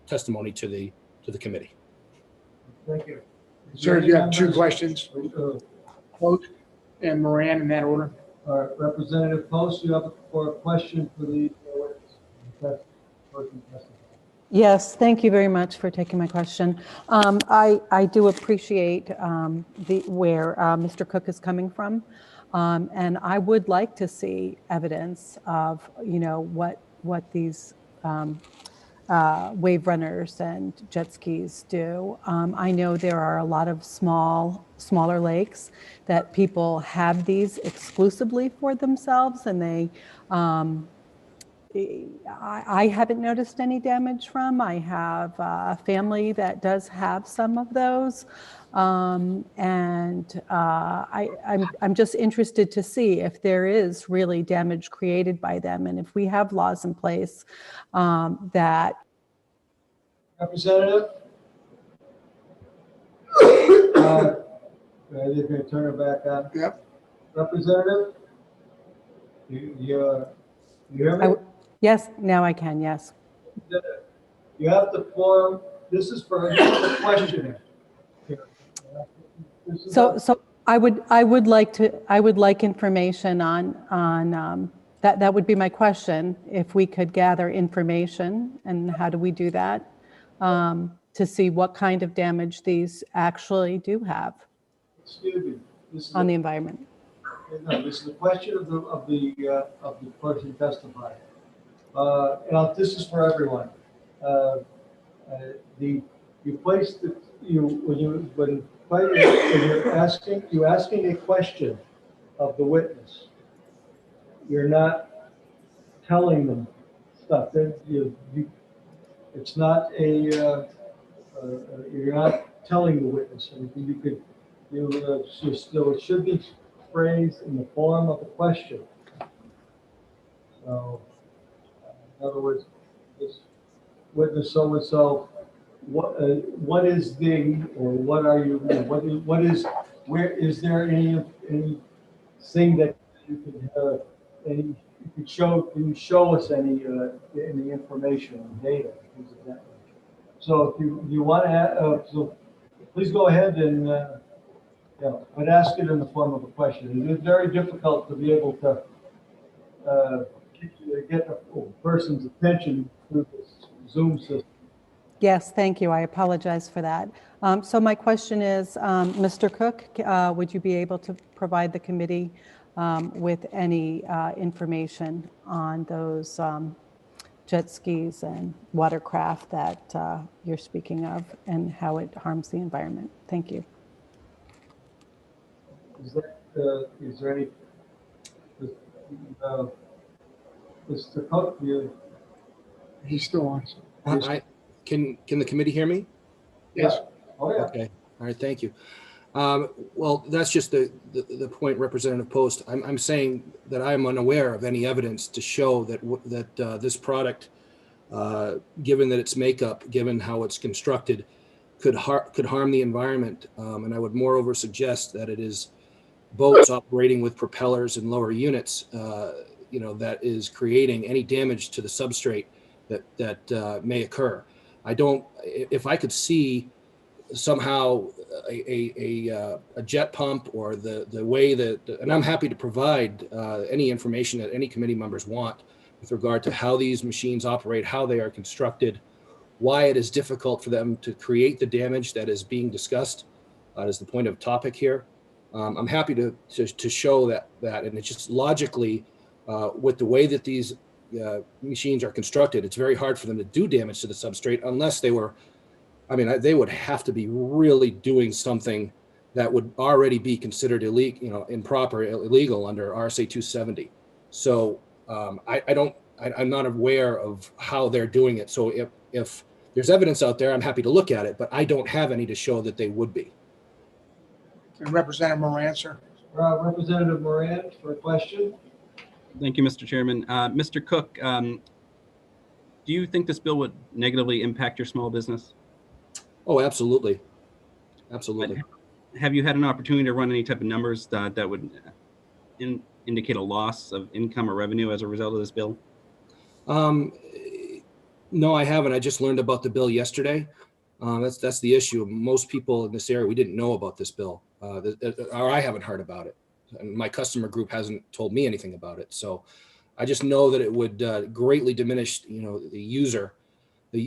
testimony to the committee. Thank you. Sir, you have two questions. Post and Moran in that order. All right, Representative Post, you have a question for the person testifying. Yes, thank you very much for taking my question. I do appreciate where Mr. Cook is coming from, and I would like to see evidence of what these wave runners and jet skis do. I know there are a lot of smaller lakes that people have these exclusively for themselves, and they I haven't noticed any damage from. I have a family that does have some of those. I'm just interested to see if there is really damage created by them, and if we have laws in place that. Representative? I'm going to turn it back on. Yep. Representative? You hear me? Yes, now I can, yes. You have the form. This is for a questionnaire. So I would like information on that would be my question. If we could gather information, and how do we do that, to see what kind of damage these actually do have on the environment. No, this is the question of the person testifying. This is for everyone. When you're asking a question of the witness, you're not telling them stuff. It's not you're not telling the witness anything. It should be phrased in the form of a question. So, in other words, this witness so-and-so, what is the, or what are you, what is, where, is there anything that you can, can you show us any information, data, things of that nature? So if you want to, so please go ahead and, but ask it in the form of a question. It is very difficult to be able to get a person's attention through this Zoom system. Yes, thank you. I apologize for that. So my question is, Mr. Cook, would you be able to provide the committee with any information on those jet skis and watercraft that you're speaking of and how it harms the environment? Thank you. Is there any, Mr. Cook, He's still on. Can the committee hear me? Yes. Oh, yeah. Okay. All right. Thank you. Well, that's just the point, Representative Post. I'm saying that I'm unaware of any evidence to show that this product, given that its makeup, given how it's constructed, could harm the environment. And I would moreover suggest that it is boats operating with propellers and lower units, that is creating any damage to the substrate that may occur. If I could see somehow a jet pump or the way that, and I'm happy to provide any information that any committee members want with regard to how these machines operate, how they are constructed, why it is difficult for them to create the damage that is being discussed as the point of topic here. I'm happy to show that, and it's just logically with the way that these machines are constructed, it's very hard for them to do damage to the substrate unless they were, they would have to be really doing something that would already be considered illegal, illegal under RSA 270. So I'm not aware of how they're doing it. So if there's evidence out there, I'm happy to look at it, but I don't have any to show that they would be. And Representative Moran, sir. Representative Moran for a question. Thank you, Mr. Chairman. Mr. Cook, do you think this bill would negatively impact your small business? Oh, absolutely. Absolutely. But have you had an opportunity to run any type of numbers that would indicate a loss of income or revenue as a result of this bill? No, I haven't. I just learned about the bill yesterday. That's the issue. Most people in this area, we didn't know about this bill, or I haven't heard about it. And my customer group hasn't told me anything about it. So I just know that it would greatly diminish, the user, the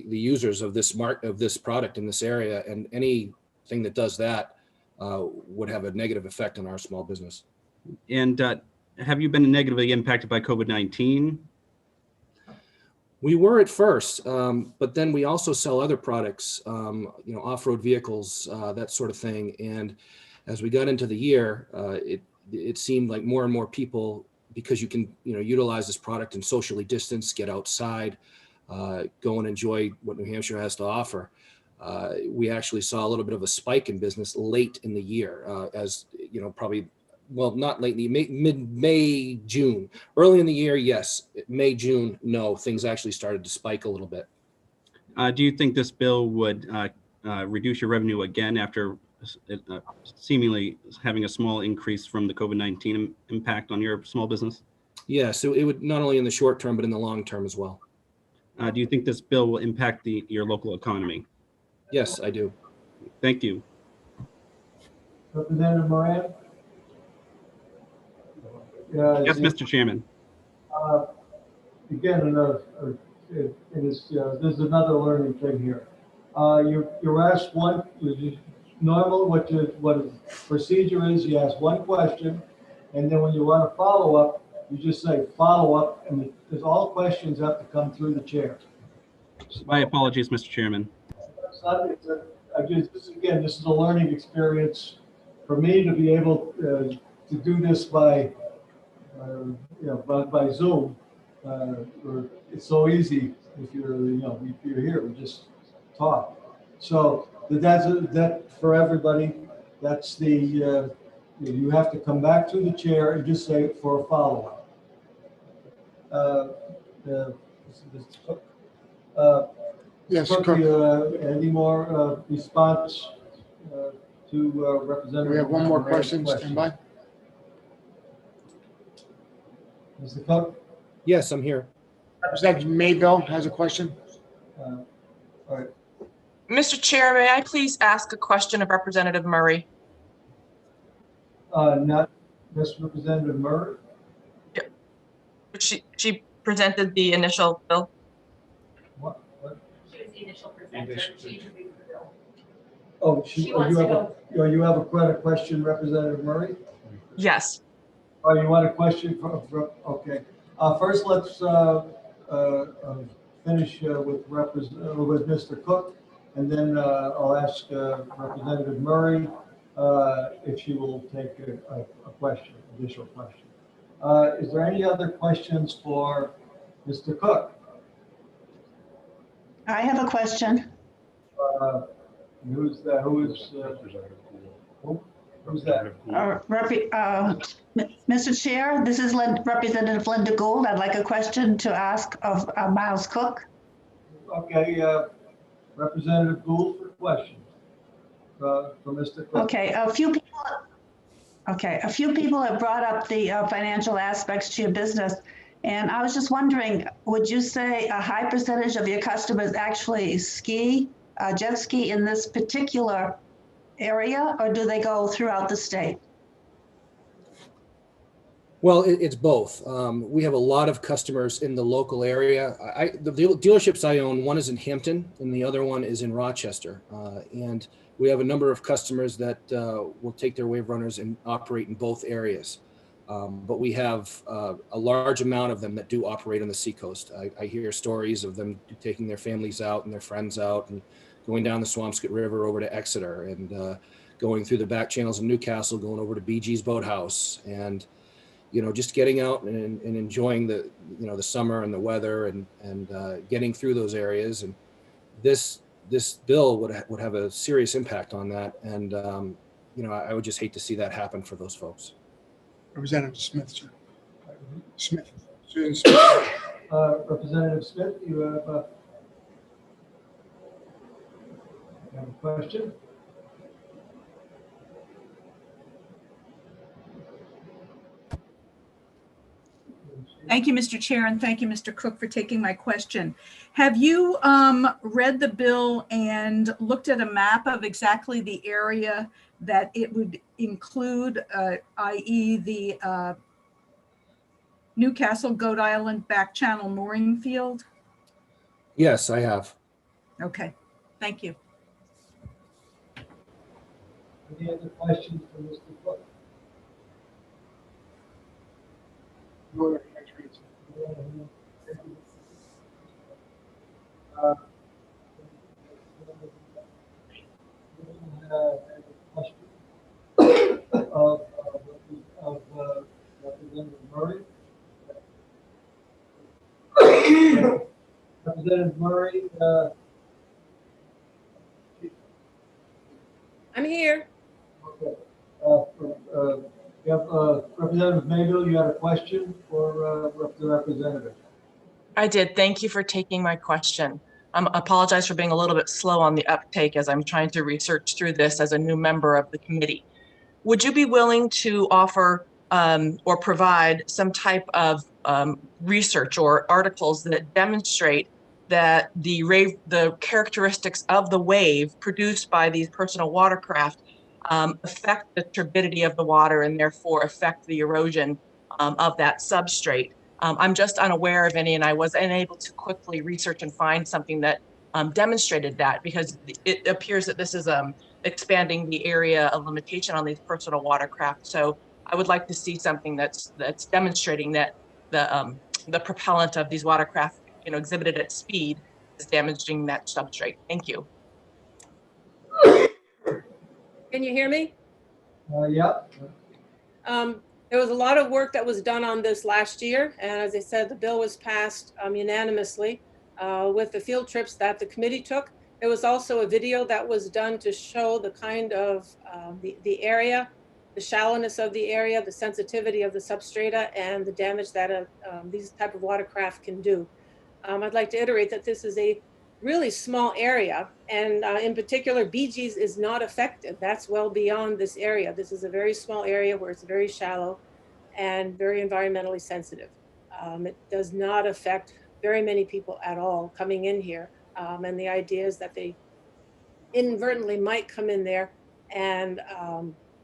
users of this product in this area, and anything that does that would have a negative effect on our small business. And have you been negatively impacted by COVID-19? We were at first, but then we also sell other products, off-road vehicles, that sort of thing. And as we got into the year, it seemed like more and more people, because you can, utilize this product and socially distance, get outside, go and enjoy what New Hampshire has to offer. We actually saw a little bit of a spike in business late in the year, as probably, well, not lately, mid-May, June. Early in the year, yes. May, June, no. Things actually started to spike a little bit. Do you think this bill would reduce your revenue again after seemingly having a small increase from the COVID-19 impact on your small business? Yeah, so it would not only in the short term, but in the long term as well. Do you think this bill will impact your local economy? Yes, I do. Thank you. Representative Moran? Yes, Mr. Chairman. Again, there's another learning thing here. You're asked one, normal, what procedure is, you ask one question, and then when you want to follow up, you just say follow up, and because all questions have to come through the chair. My apologies, Mr. Chairman. This is a learning experience for me to be able to do this by Zoom. It's so easy if you're here, we just talk. So that for everybody, that's the, you have to come back to the chair and just say for a follow-up. Yes, Cookie, any more response to Representative? We have one more Moran's question, stand by. Mr. Cook? Yes, I'm here. Representative Mayville has a question. All right. Mr. Chair, may I please ask a question of Representative Murray? Not Ms. Representative Murray? She presented the initial bill. What? She was the initial presenter. She introduced the bill. Oh, you have a question, Representative Murray? Yes. Oh, you want a question okay. First, let's finish with Mr. Cook, and then I'll ask Representative Murray if she will take a question, additional question. Is there any other questions for Mr. Cook? I have a question. Who's that? Who's that? Mr. Chair, this is Representative Linda Gould. I'd like a question to ask of Miles Cook. Okay, Representative Gould for question for Mr. Cook. Okay, a few people have brought up the financial aspects to your business, and I was just wondering, would you say a high percentage of your customers actually jet ski in this particular area, or do they go throughout the state? Well, it's both. We have a lot of customers in the local area. The dealerships I own, one is in Hampton and the other one is in Rochester. And we have a number of customers that will take their wave runners and operate in both areas. But we have a large amount of them that do operate on the seacoast. I hear stories of them taking their families out and their friends out and going down the Swampscott River over to Exeter and going through the back channels of Newcastle, going over to BG's Boathouse, and just getting out and enjoying the summer and the weather and getting through those areas. And this bill would have a serious impact on that. And I would just hate to see that happen for those folks. Representative Smith, sir. Smith. Susan Smith. Representative Smith, you have a question? Thank you, Mr. Chair, and thank you, Mr. Cook, for taking my question. Have you read the bill and looked at a map of exactly the area that it would include, i.e. the Newcastle Goat Island back channel mooring field? Yes, I have. Okay, thank you. Any other questions for Mr. Cook? Representative Murray. Representative Murray. I'm here. Okay. You have Representative Mayville, you had a question for the representative. I did. Thank you for taking my question. I apologize for being a little bit slow on the uptake as I'm trying to research through this as a new member of the committee. Would you be willing to offer or provide some type of research or articles that demonstrate that the characteristics of the wave produced by these personal watercraft affect the turbidity of the water and therefore affect the erosion of that substrate? I'm just unaware of any, and I was unable to quickly research and find something that demonstrated that, because it appears that this is expanding the area of limitation on these personal watercraft. So I would like to see something that's demonstrating that the propellant of these watercraft, exhibited at speed is damaging that substrate. Thank you. Can you hear me? Yeah. There was a lot of work that was done on this last year, and as I said, the bill was passed unanimously with the field trips that the committee took. There was also a video that was done to show the kind of the area, the shallowness of the area, the sensitivity of the substrata, and the damage that these type of watercraft can do. I'd like to iterate that this is a really small area, and in particular, BG's is not affected. That's well beyond this area. This is a very small area where it's very shallow and very environmentally sensitive. It does not affect very many people at all coming in here. And the idea is that they inadvertently might come in there, and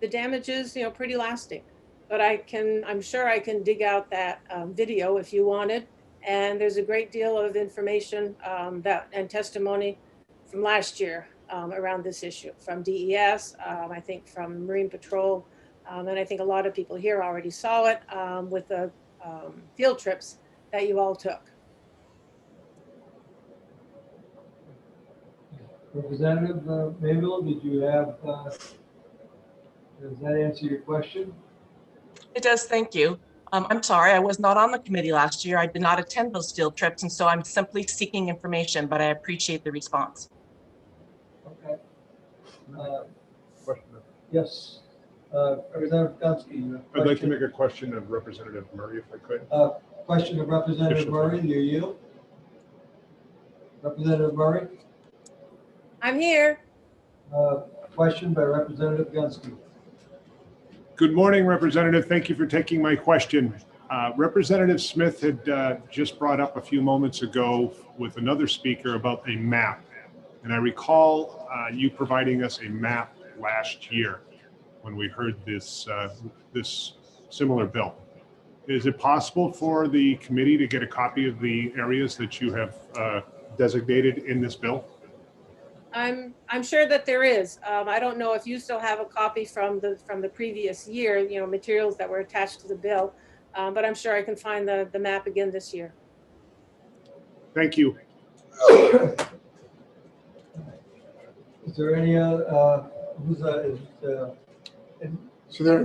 the damage is, pretty lasting. But I'm sure I can dig out that video if you wanted. And there's a great deal of information and testimony from last year around this issue, from DES, I think from Marine Patrol, and I think a lot of people here already saw it with the field trips that you all took. Representative Mayville, did you have, does that answer your question? It does, thank you. I'm sorry, I was not on the committee last year. I did not attend those field trips, and so I'm simply seeking information, but I appreciate the response. Okay. Yes, Representative Gunsky. I'd like to make a question of Representative Murray, if I could. Question of Representative Murray, do you? Representative Murray? I'm here. Question by Representative Gunsky. Good morning, Representative. Thank you for taking my question. Representative Smith had just brought up a few moments ago with another speaker about a map. And I recall you providing us a map last year when we heard this similar bill. Is it possible for the committee to get a copy of the areas that you have designated in this bill? I'm sure that there is. I don't know if you still have a copy from the previous year, materials that were attached to the bill, but I'm sure I can find the map again this year. Thank you. Is there any So there are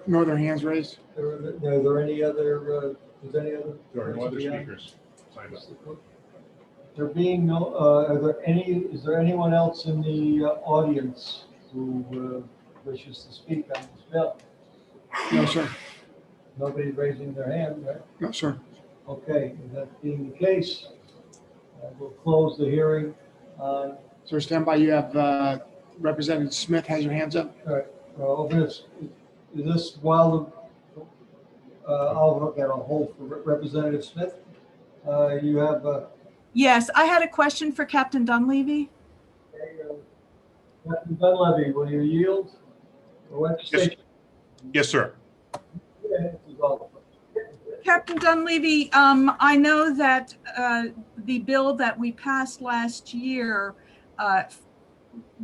no other hands raised? Are there any other, is any other? There are no other speakers signed up. There being no, is there anyone else in the audience who wishes to speak on this bill? No, sir. Nobody's raising their hand, right? No, sir. Okay, that being the case, we'll close the hearing. Sir, stand by. You have Representative Smith has your hands up. All right. Open this. Is this while I'll look at a hold for Representative Smith? You have. Yes, I had a question for Captain Dunleavy. Captain Dunleavy, will you yield? Yes, sir. Captain Dunleavy, I know that the bill that we passed last year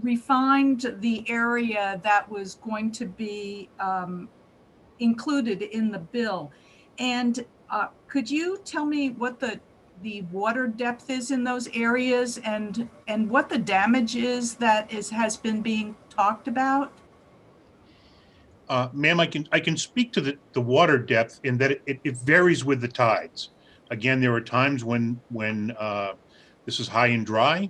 refined the area that was going to be included in the bill. And could you tell me what the water depth is in those areas and what the damage is that has been being talked about? Ma'am, I can speak to the water depth in that it varies with the tides. Again, there are times when this is high and dry.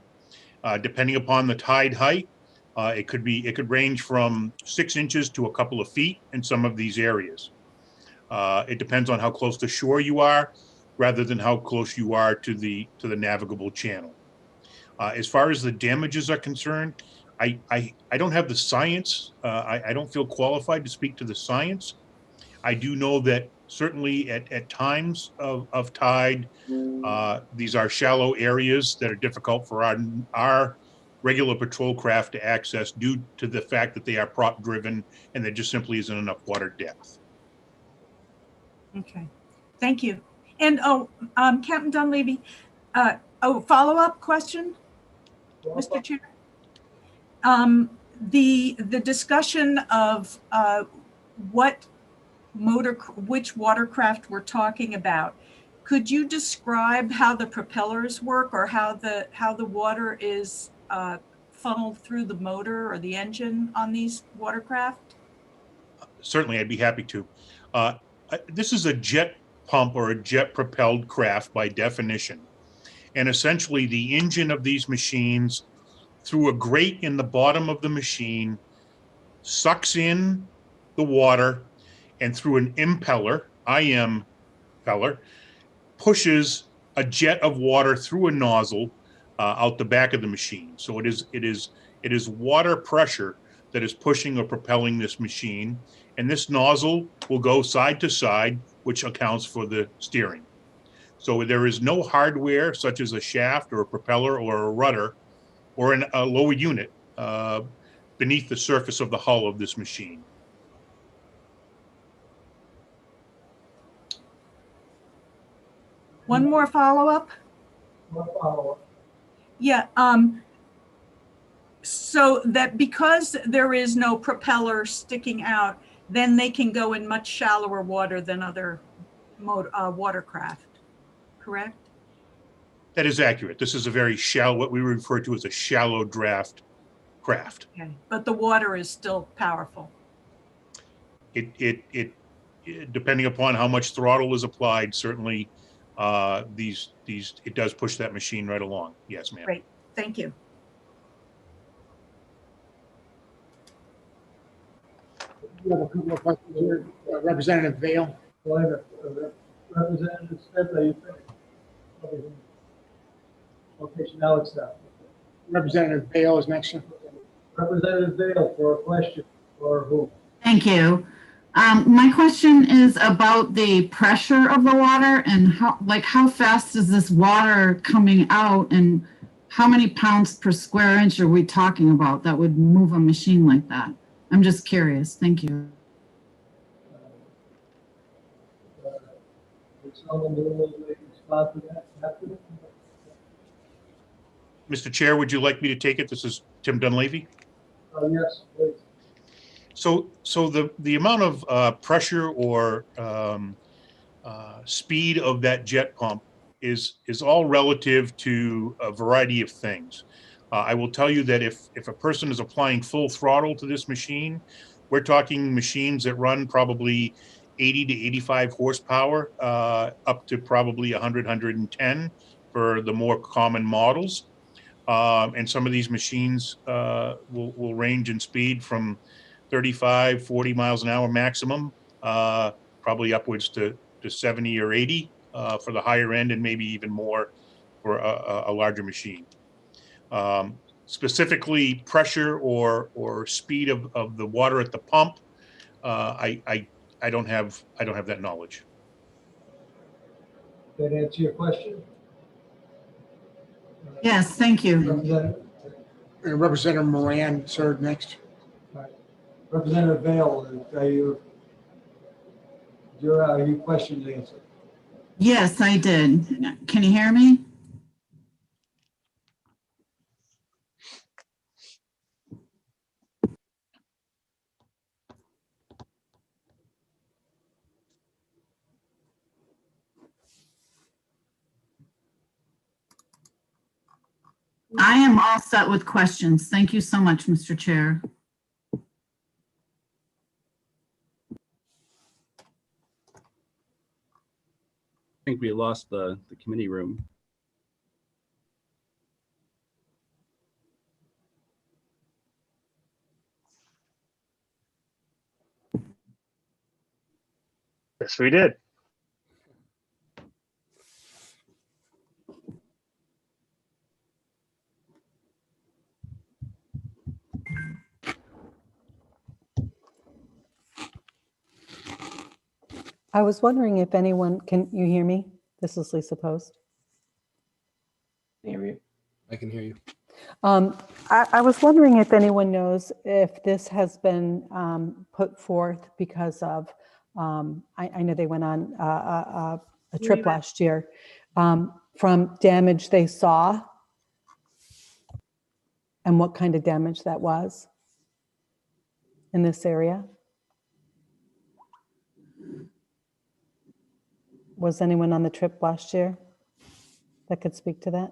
Depending upon the tide height, it could range from 6 inches to a couple of feet in some of these areas. It depends on how close to shore you are, rather than how close you are to the navigable channel. As far as the damages are concerned, I don't have the science. I don't feel qualified to speak to the science. I do know that certainly at times of tide, these are shallow areas that are difficult for our regular patrol craft to access due to the fact that they are prop driven and there just simply isn't enough water depth. Okay, thank you. And Captain Dunleavy, follow-up question, Mr. Chair. The discussion of what which watercraft we're talking about. Could you describe how the propellers work or how the water is funneled through the motor or the engine on these watercraft? Certainly, I'd be happy to. This is a jet pump or a jet propelled craft by definition. And essentially the engine of these machines, through a grate in the bottom of the machine, sucks in the water, and through an impeller, IM impeller, pushes a jet of water through a nozzle out the back of the machine. So it is water pressure that is pushing or propelling this machine. And this nozzle will go side to side, which accounts for the steering. So there is no hardware such as a shaft or a propeller or a rudder or a lower unit beneath the surface of the hull of this machine. One more follow-up? One follow-up. Yeah, so that because there is no propeller sticking out, then they can go in much shallower water than other watercraft, correct? That is accurate. This is a very shallow, what we refer to as a shallow draft craft. Okay, but the water is still powerful. It depending upon how much throttle is applied, certainly it does push that machine right along. Yes, ma'am. Great, thank you. We have a couple of questions here. Representative Vale. Representative Smith, are you finished? Okay, so now it's done. Representative Vale is next. Representative Vale for a question, or who? Thank you. My question is about the pressure of the water and how fast is this water coming out and how many pounds per square inch are we talking about that would move a machine like that? I'm just curious. Thank you. Mr. Chair, would you like me to take it? This is Tim Dunleavy. Yes, please. So the amount of pressure or speed of that jet pump is all relative to a variety of things. I will tell you that if a person is applying full throttle to this machine, we're talking machines that run probably 80 to 85 horsepower, up to probably 100, 110 for the more common models. And some of these machines will range in speed from 35, 40 miles an hour maximum, probably upwards to 70 or 80 for the higher end, and maybe even more for a larger machine. Specifically pressure or speed of the water at the pump, I don't have that knowledge. That answer your question? Yes, thank you. Representative Moran, sir, next. Representative Vale, are your questions answered? Yes, I did. Can you hear me? I am all set with questions. Thank you so much, Mr. Chair. I think we lost the committee room. Yes, we did. I was wondering if anyone, can you hear me? This is Lisa Post. Hear you. I can hear you. I was wondering if anyone knows if this has been put forth because of, I know they went on a trip last year from damage they saw and what kind of damage that was in this area. Was anyone on the trip last year that could speak to that?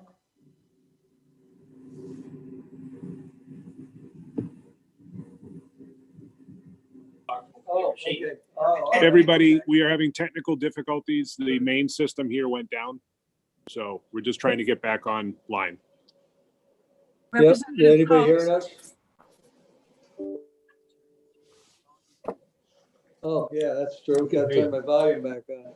Oh, okay. Oh, Everybody, we are having technical difficulties. The main system here went down. So we're just trying to get back online. Yep, Representative anybody Coates. hearing us? Oh, yeah, that's true. Gotta turn my volume back on.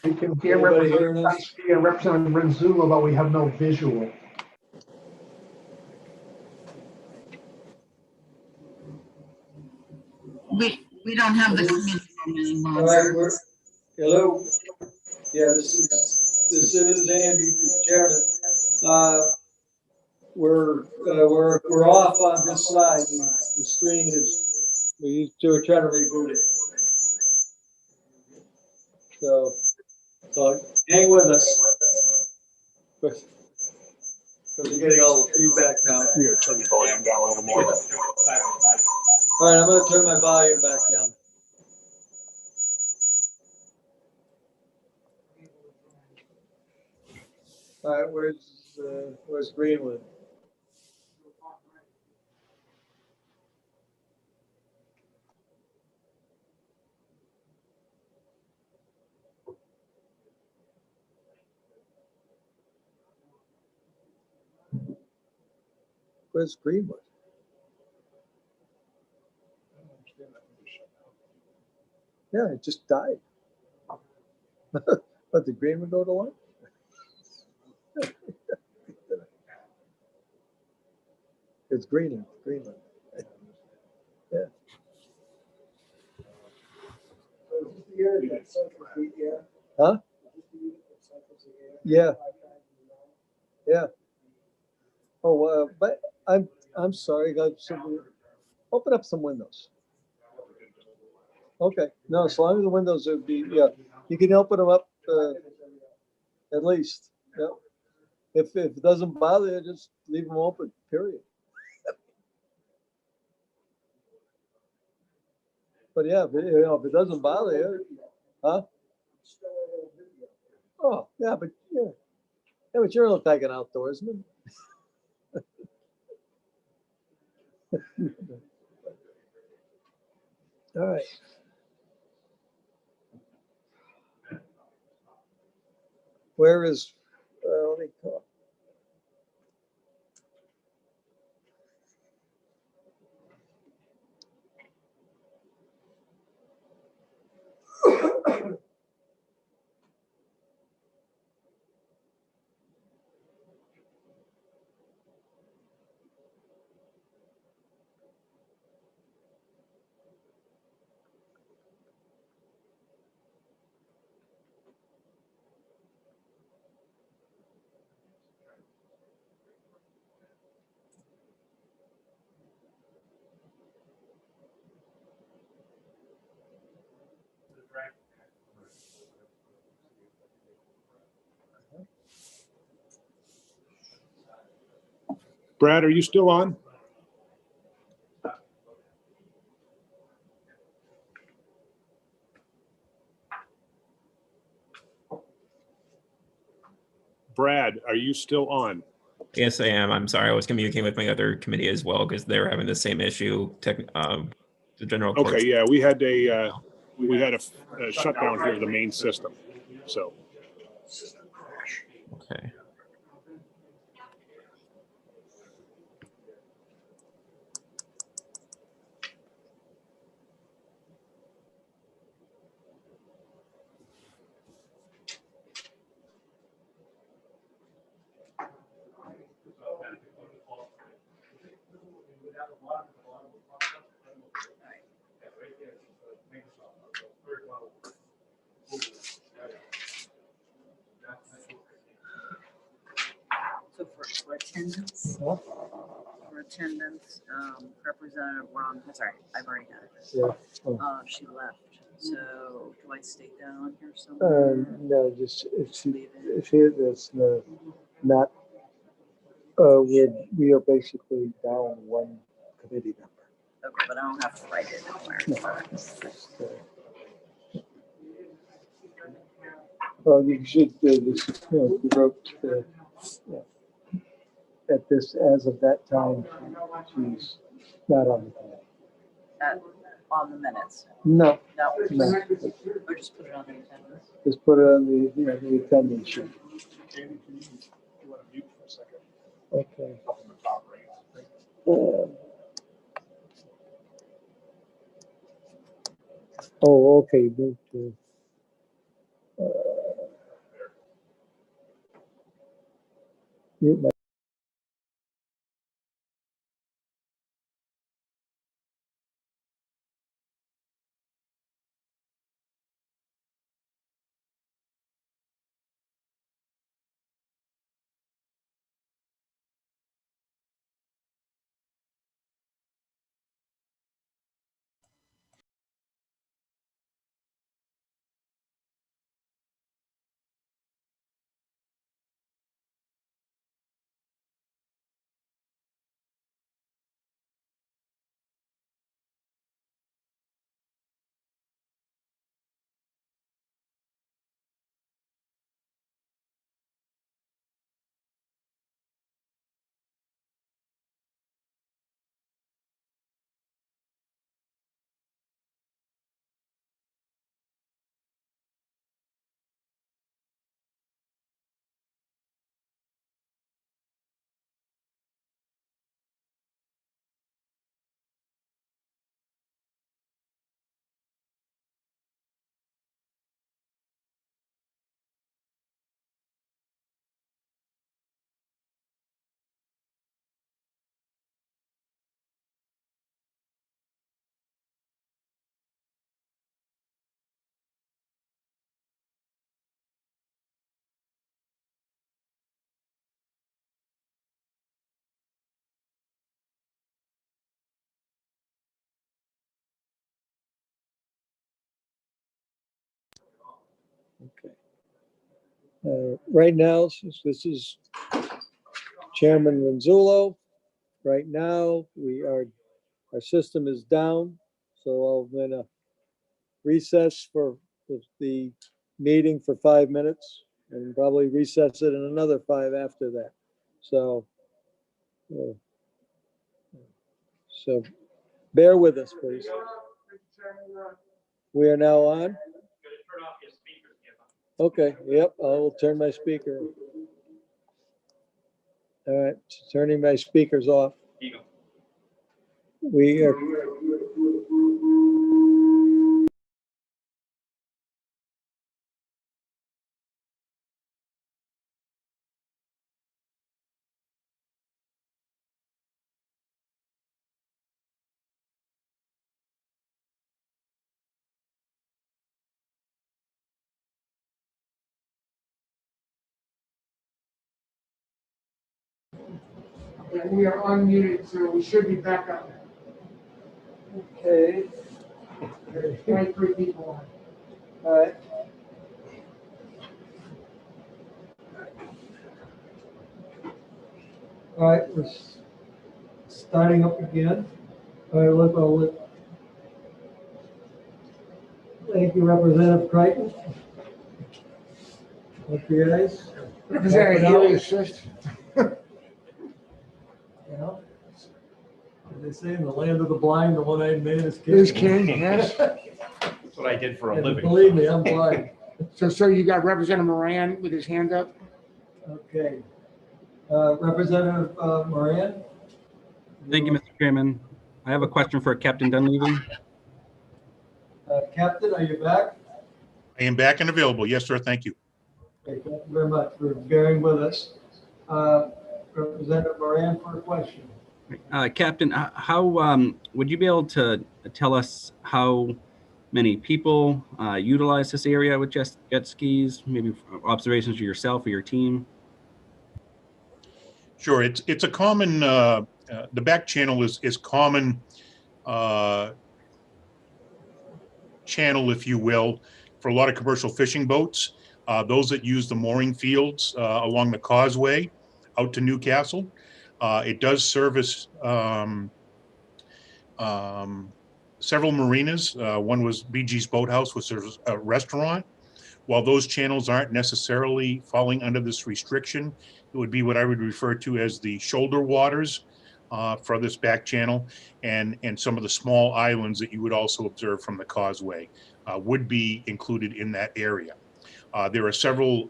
We can hear Anybody hearing us? Representative Renzullo, but we have no visual. We don't have the committee room All right, anymore. hello? Yeah, this is Andy, the chairman. We're off on this side. The screen is, we're trying to reboot it. So hang with us. Because we're getting all the feedback now. You gotta turn your volume down a little more. All right, I'm gonna turn my volume back down. All right, where's Greenwood? Where's Greenwood? Yeah, it just died. But did Greenwood go to lunch? It's Greenland. Yeah. Huh? Yeah. Yeah. Oh, but I'm sorry, guys. Open up some windows. Okay. No, as long as the windows would be, yeah, you can open them up at least. Yeah. If it doesn't bother you, just leave them open. Period. But yeah, if it doesn't bother you, huh? Oh, yeah, but but you're like an outdoorsman. All right. Where is? Let me call. Brad, are you still on? Brad, are you still on? Yes, I am. I'm sorry. I was communicating with my other committee as well because they were having the same issue. The general clerk. Okay, yeah, we had a shutdown here of the main system. So. Okay. So for attendance, Representative Ron, sorry, I've already got it. Yeah. She left. So do I state that on here somewhere? No, just if she that's not. We are basically down one committee member. Okay, but I don't have to write it anywhere. Well, you should, this, you wrote, at this, as of that time, she's not on the committee. On the minutes. No, No, no, or just put it on the attendance. just put it on the attendance sheet. Okay. Oh, okay, move to. Mute my. Okay. Right now, since this is Chairman Renzullo, right now, our system is down, so I'm gonna recess for the meeting for 5 minutes and probably recess it in another 5 after that. So, so bear with us, please. We are now on. Okay, yep, I will turn my speaker. All right, turning my speakers off. We are. Yeah, we are unmuted, so we should be back up. Okay. 23 people on. All right. All right, we're starting up again. All right, look. Thank you, Representative Crichton. Thank you, guys. Representative Healy assist. You know, as they say, in the land of the blind, the one-eyed man is king. Is king, yes. That's what I did for a And living. believe me, I'm blind. So you got Representative Moran with his hand up? Okay. Representative Moran? Thank you, Mr. Chairman. I have a question for Captain Dunleavy. Captain, are you back? I am back and available. Yes, sir. Thank you. Okay, thank you very much for bearing with us. Representative Moran for a question. Captain, how would you be able to tell us how many people utilize this area with jet skis? Maybe observations of yourself or your team? Sure. It's a common, the back channel is common channel, if you will, for a lot of commercial fishing boats. Those that use the mooring fields along the causeway out to Newcastle. It does service several marinas. One was BG's Boathouse, which serves a restaurant. While those channels aren't necessarily falling under this restriction, it would be what I would refer to as the shoulder waters for this back channel, and some of the small islands that you would also observe from the causeway would be included in that area. There are several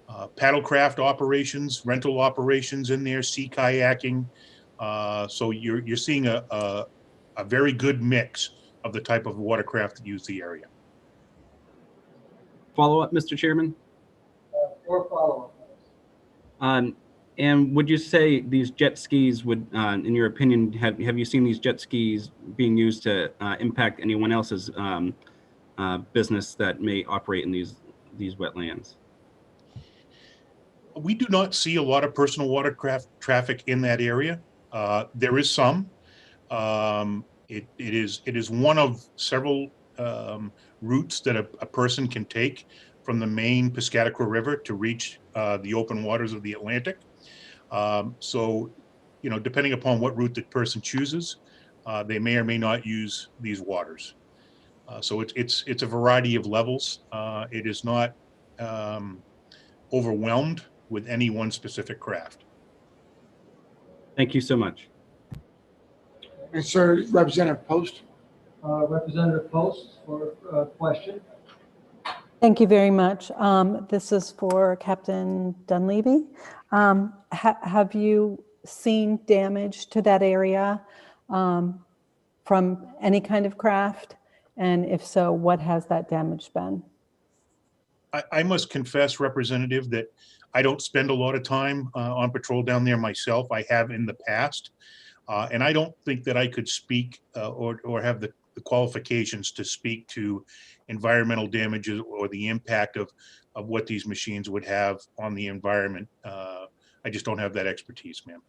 paddlecraft operations, rental operations in there, sea kayaking. So you're seeing a very good mix of the type of watercraft that use the area. Follow up, Mr. Chairman? Or follow-up. And would you say these jet skis would, in your opinion, have you seen these jet skis being used to impact anyone else's business that may operate in these wetlands? We do not see a lot of personal watercraft traffic in that area. There is some. It is one of several routes that a person can take from the main Piscataqua River to reach the open waters of the Atlantic. So, you know, depending upon what route the person chooses, they may or may not use these waters. So it's a variety of levels. It is not overwhelmed with any one specific craft. Thank you so much. And sir, Representative Post. Representative Post for a question. Thank you very much. This is for Captain Dunleavy. Have you seen damage to that area from any kind of craft? And if so, what has that damage been? I must confess, Representative, that I don't spend a lot of time on patrol down there myself. I have in the past. And I don't think that I could speak or have the qualifications to speak to environmental damages or the impact of what these machines would have on the environment. I just don't have that expertise, ma'am.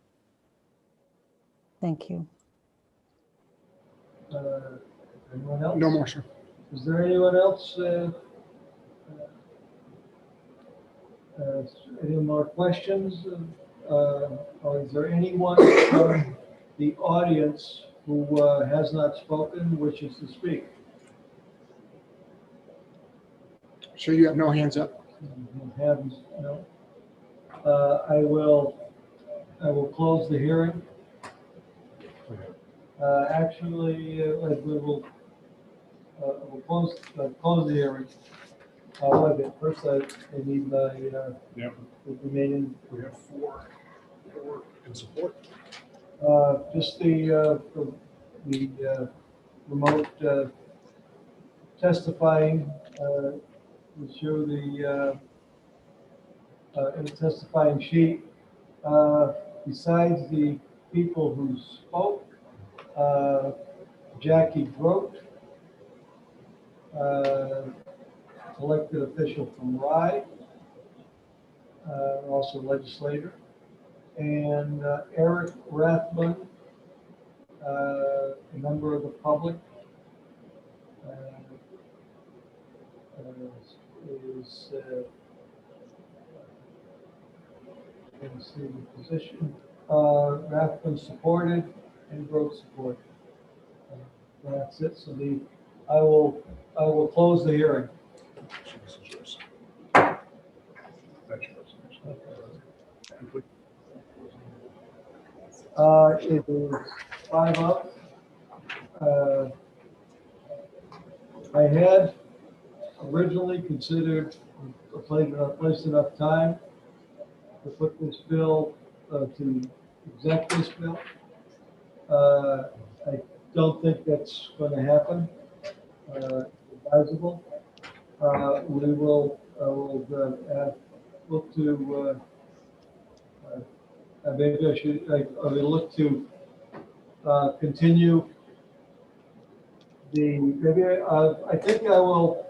Thank you. Anyone else? No more, sir. Is there anyone else? Any more questions? Or is there anyone from the audience who has not spoken, wishes to speak? Sure, you have no hands up. Hands, no. I will close the hearing. Actually, we will we'll close the hearing. First, I need my remaining. We have four in support. Just the remote testifying. We show the in the testifying sheet. Besides the people who spoke, Jackie Grote, elected official from Rye, also legislator, and Eric Rathbun, a member of the public, is let's see the position. Rathbun supported and Grote supported. That's it. So I will close the hearing. It is 5 up. I had originally considered placed enough time to put this bill to exec this bill. I don't think that's going to happen. Advisable. We will look to. Maybe I should. I will look to continue the. Maybe I think I will.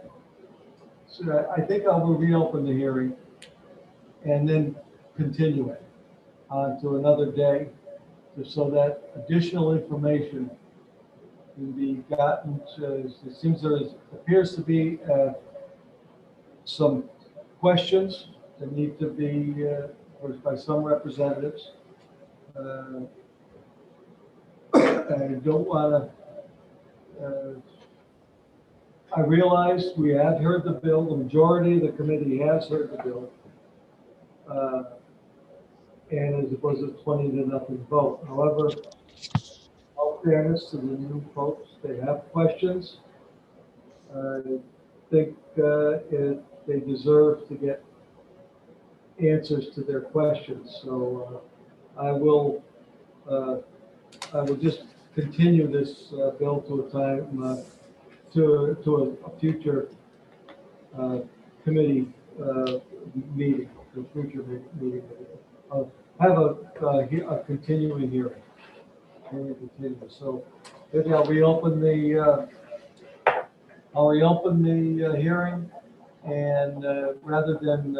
I think I will reopen the hearing and then continue it to another day, so that additional information can be gotten. It seems appears to be some questions that need to be by some representatives. I don't want to. I realize we have heard the bill, the majority of the committee has heard the bill. And it was a 20-0 vote. However, all fairness to the new folks, they have questions. I think they deserve to get answers to their questions. So I will just continue this bill to a time to a future committee meeting, a future meeting. Have a continuing hearing. So maybe I'll reopen the hearing, and rather than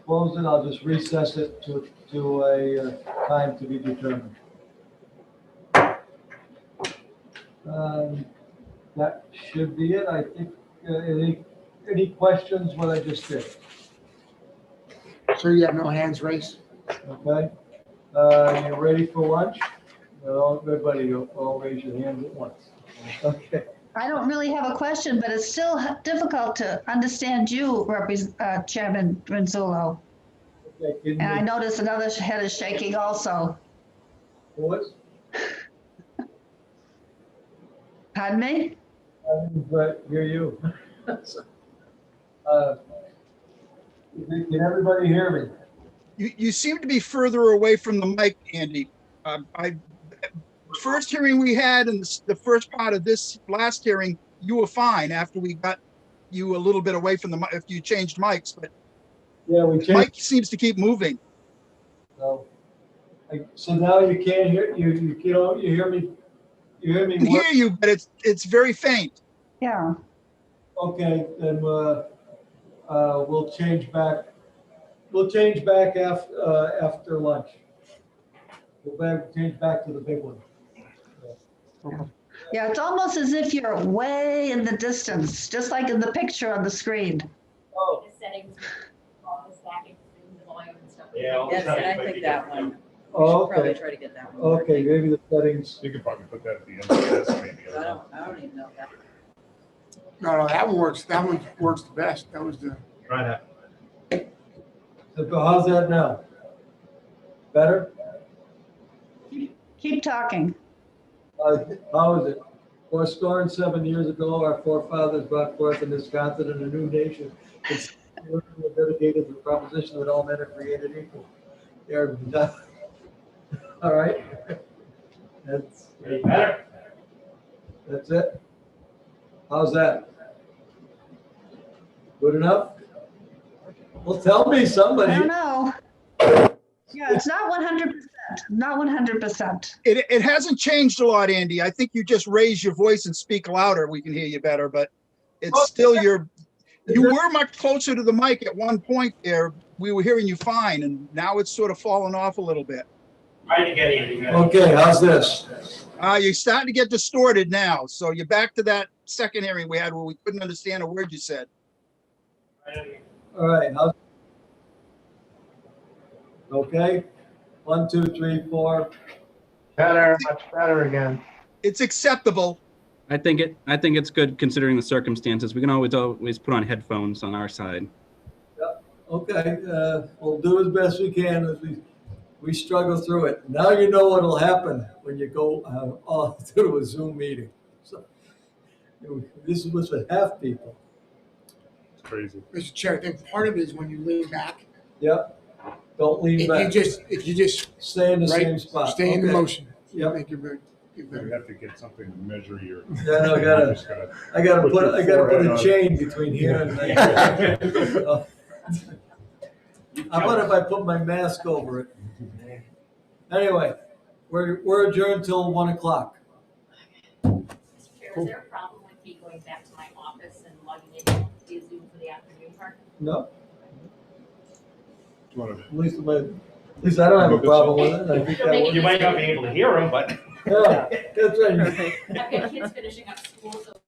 close it, I'll just recess it to a time to be determined. That should be it. I think any questions what I just did? So you have no hands raised? Okay. You ready for lunch? No, everybody, all raise your hands at once. Okay. I don't really have a question, but it's still difficult to understand you, Chairman Renzullo. Okay, And I noticed another head is shaking also. What? Pardon me? But hear you. Can everybody hear me? You seem to be further away from the mic, Andy. First hearing we had in the first part of this last hearing, you were fine after we got you a little bit away from the mic, if you changed mics, but yeah, we the mic seems to keep moving. So now you can't hear you hear me. You hear me? I can hear you, but it's very faint. Yeah. Okay, then we'll change back. We'll change back after lunch. We'll change back to the big one. Yeah, it's almost as if you're way in the distance, just like in the picture on the screen. Oh. The settings, all the stacking, the volume and stuff. Yeah, Yes, and I think that one. We Oh, should probably okay. try to get that one. Okay, maybe the settings. You could probably put that at the end of this, maybe. I don't even know that. No, that one works. That one works the best. That was the. Try that. So how's that now? Better? Keep talking. How is it? 407 years ago, our forefathers brought forth in this continent a new nation. It's dedicated to the proposition that all men are created equal. They're done. All right. That's Better. That's it. How's that? Good enough? Well, tell me, somebody. I don't know. Yeah, it's not 100%. Not 100%. It hasn't changed a lot, Andy. I think you just raise your voice and speak louder. We can hear you better, but it's still you were much closer to the mic at one point there. We were hearing you fine, and now it's sort of fallen off a little bit. Try to get Andy. Okay, how's this? You're starting to get distorted now. So you're back to that second hearing we had where we couldn't understand a word you said. All right. Okay. 1, 2, 3, 4. Better, much better again. It's acceptable. I think it's good considering the circumstances. We can always put on headphones on our side. Okay. We'll do as best we can as we struggle through it. Now you know what will happen when you go to a Zoom meeting. So this was with half people. It's crazy. Mr. Chair, I think part of it is when you lean back. Yep. Don't lean back. If you just stay in the same spot. Stay in the motion. Yep. Make it very. You have to get something to measure your. Yeah, no, I gotta put a chain between here and there. How about if I put my mask over it? Anyway, we're adjourned till 1 o'clock. Mr. Chair, is there a problem with me going back to my office and logging in via Zoom for the afternoon part? No. At least I don't have a problem with it. I think that works. You might not be able to hear him, but. Yeah, that's right. I've got kids finishing up school, so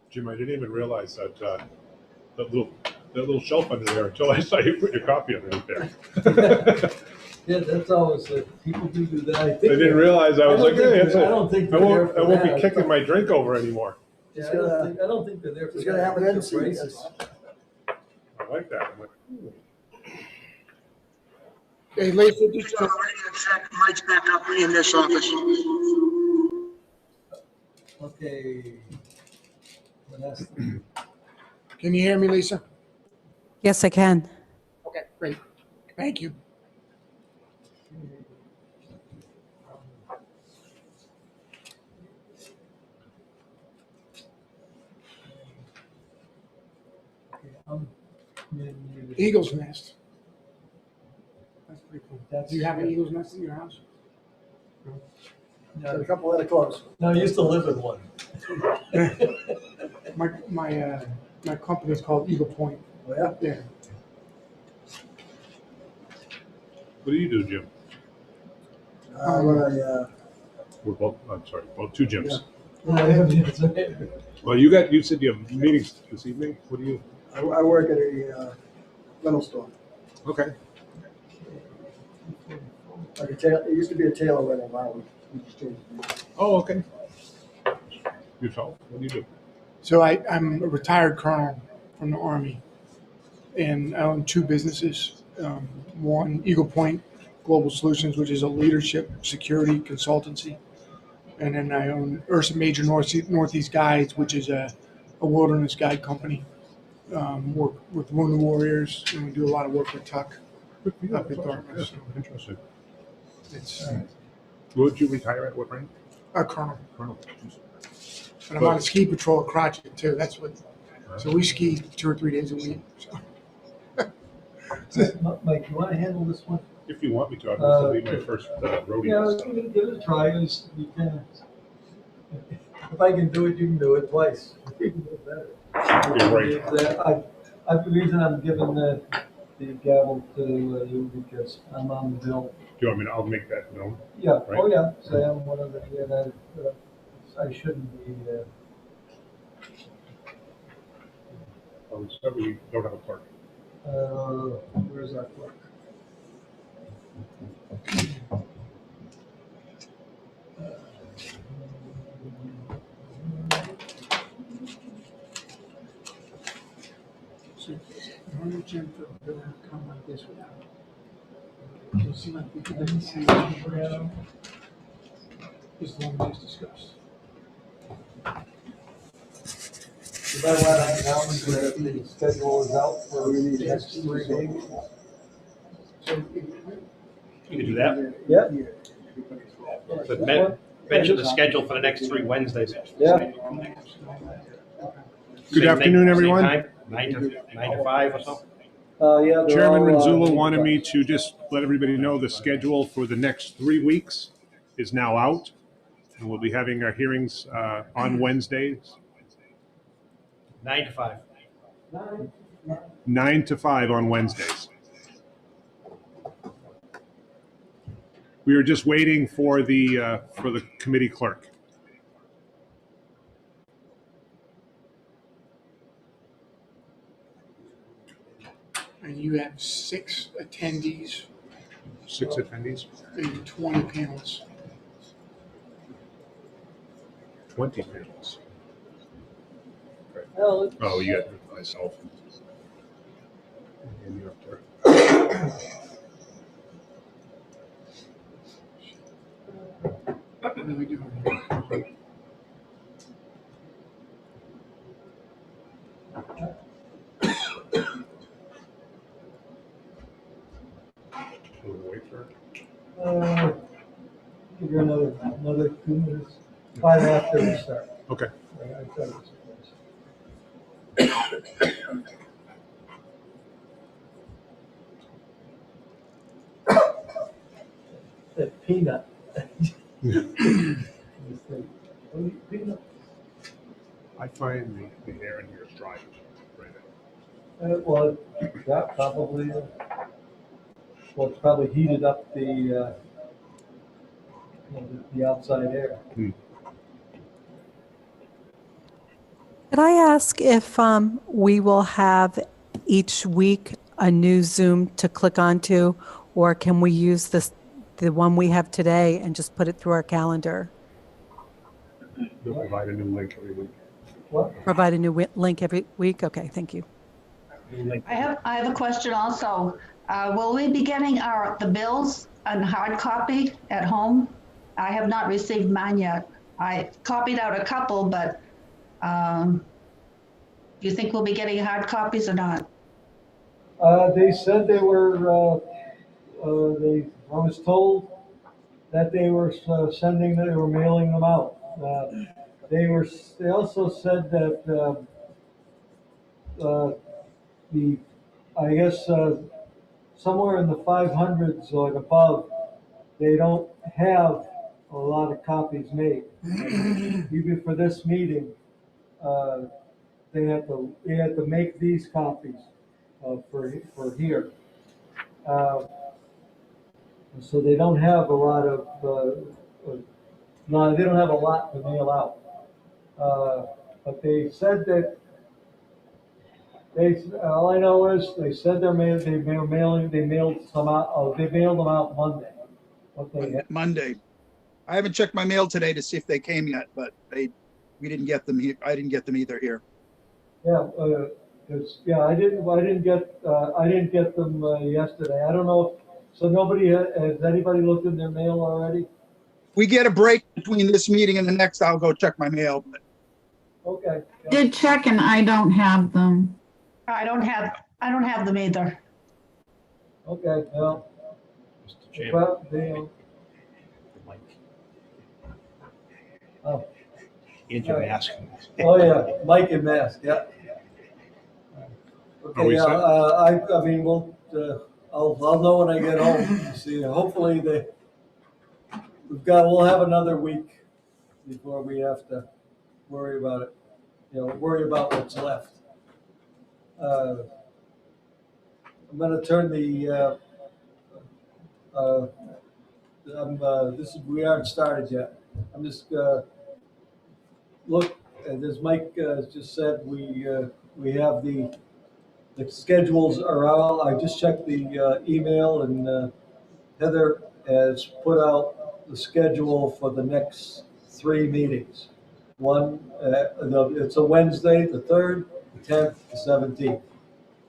Jim, I didn't even realize that, that little shelf under there until I saw you put your copy underneath there. Yeah, that's always, people do that. I I didn't realize, I was like, hey, that's I don't think I they're there won't, for I won't be that. kicking my drink over anymore. Yeah, I don't think they're there for He's that. gonna have I an think MC, the yes. prices- I like that. I'm like, ooh. Hey, Lisa, just check Mike's back up in this office. Okay. Vanessa. Can you hear me, Lisa? Yes, I can. Okay, great. Thank you. Eagle's nest. That's pretty cool. Do you have an eagle's nest in your house? No, a couple other clubs. No, I used to live in one. My company's called Eagle Point. Oh, yeah? Yeah. What do you do, Jim? We're both, I'm sorry, both two Jims. Well, you said you have meetings this evening. What do you? I work at a rental store. Okay. Like it used to be a Taylor rental, now we just changed it. Oh, okay. Yourself, what do you do? So I'm a retired colonel from the Army, and I own two businesses. One, Eagle Point Global Solutions, which is a leadership security consultancy. And then I own Ursa Major Northeast Guides, which is a wilderness guide company. Work with Wounded Warriors, and we do a lot of work with Tuck up at Dartmouth. Interesting. It's What did you retire at? What rank? a colonel. Colonel. And I'm on a ski patrol at Crotchet too. That's what. So we ski 2 or 3 days a week. So. Mike, you want to handle this one? If you want me to, I'll be my first rodeo. Yeah, give it a try. You can. If I can do it, you can do it twice. You can do it better. You're right. The reason I'm giving the gavel to you because I'm on the bill. Do you want me to? I'll make that known. Yeah. Right? Oh, yeah. Say I'm one of the. Yeah, I shouldn't be. Oh, we said we don't have a clerk. Where's our clerk? So, normal Jim for a bill come like this without. You'll see like we can see as long as discussed. You might want to announce that the schedule is out for the next 3 days. You can do that. Yeah. But mention the schedule for the next 3 Wednesdays. Yeah. Good afternoon, everyone. Same time, 9 to 5 or so. Yeah. they're Chairman all, Renzullo wanted me to just let everybody know the schedule for the next 3 weeks is now out. And we'll be having our hearings on Wednesdays, 9 to 5. 9 to 5 on Wednesdays. We are just waiting for the committee clerk. And you have 6 attendees 6 attendees, and 20 panels. 20 panels. Well, Oh, you got myself. And you're up there. What are we doing? We'll wait for it. Give you another 2 minutes. 5 after we start. Okay. I thought it was- That peanut. Peanut. I find the air in here is dry right now. Well, yeah, probably. Well, it's probably heated up the outside air. Hmm. Could I ask if we will have each week a new Zoom to click onto, or can we use the one we have today and just put it through our calendar? They'll provide a new link every week. Provide a new link every week? Okay, thank you. I have a question also. Will we be getting the bills on hard copy at home? I have not received mine yet. I copied out a couple, but do you think we'll be getting hard copies or not? They said they were, I was told that they were they were mailing them out. They also said that, I guess, somewhere in the 500s or above, they don't have a lot of copies made. Even for this meeting, they had to make these copies for here. So they don't have a lot of no, they don't have a lot to mail out. But they said that all I know is they said they mailed some out. They mailed them out Monday. Monday. I haven't checked my mail today to see if they came yet, but we didn't get them here. I didn't get them either here. Yeah, I didn't get them yesterday. I don't know. So has anybody looked in their mail already? We get a break between this meeting and the next. I'll go check my mail. But... Okay. Did check and I don't have them. I don't have them either. Okay, well. Mr. Chairman. Oh. And your mask. Oh, yeah, Mike and mask, yeah. Okay, yeah, I mean, I'll know when I get home. See, hopefully we'll have another week before we have to worry about it. Worry about what's left. I'm going to turn we aren't started yet. I'm just look, as Mike just said, we have the schedules are out. I just checked the email, and Heather has put out the schedule for the next 3 meetings. One, it's a Wednesday, the 3rd, the 10th, the 17th.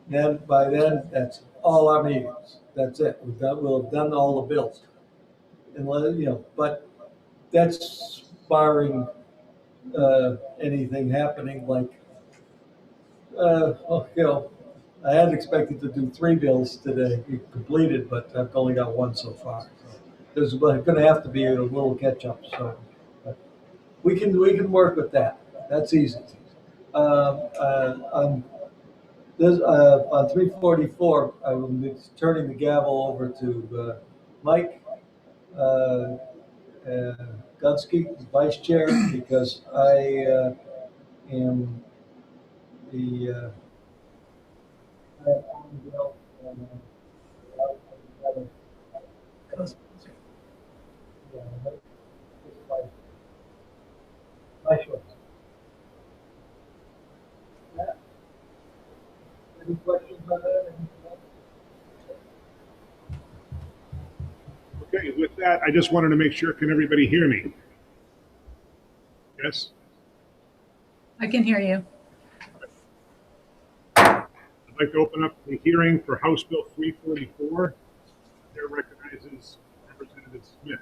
Then by then, that's all our meetings. That's it. We'll have done all the bills. And but that's barring anything happening like I had expected to do 3 bills today completed, but I've only got 1 so far. So there's going to have to be a little catch up. So we can work with that. That's easy. On 344, I will be turning the gavel over to Mike Gudsky, Vice Chair, because I am the Any questions on that? Okay, with that, I just wanted to make sure, can everybody hear me? Yes? I can hear you. I'd like to open up the hearing for House Bill 344. Chair recognizes Representative Smith,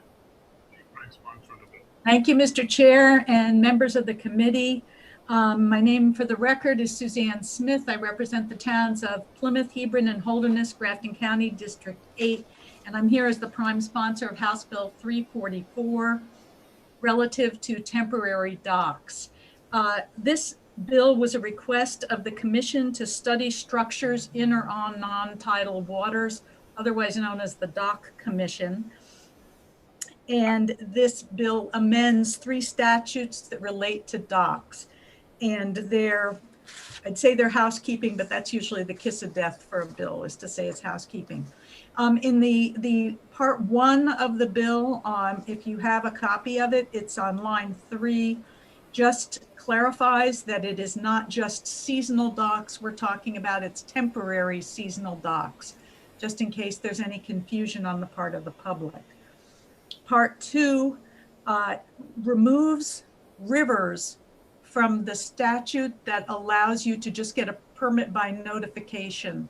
the prime sponsor of the bill. Thank you, Mr. Chair and members of the committee. My name for the record is Suzanne Smith. I represent the towns of Plymouth, Hebron, and Holderness, Grafton County, District 8. And I'm here as the prime sponsor of House Bill 344 relative to temporary docks. This bill was a request of the Commission to study structures in or on non-tidal waters, otherwise known as the Dock Commission. And this bill amends 3 statutes that relate to docks. And I'd say they're housekeeping, but that's usually the kiss of death for a bill, is to say it's housekeeping. In the part 1 of the bill, if you have a copy of it, it's on line 3, just clarifies that it is not just seasonal docks we're talking about, it's temporary seasonal docks, just in case there's any confusion on the part of the public. Part 2 removes rivers from the statute that allows you to just get a permit by notification,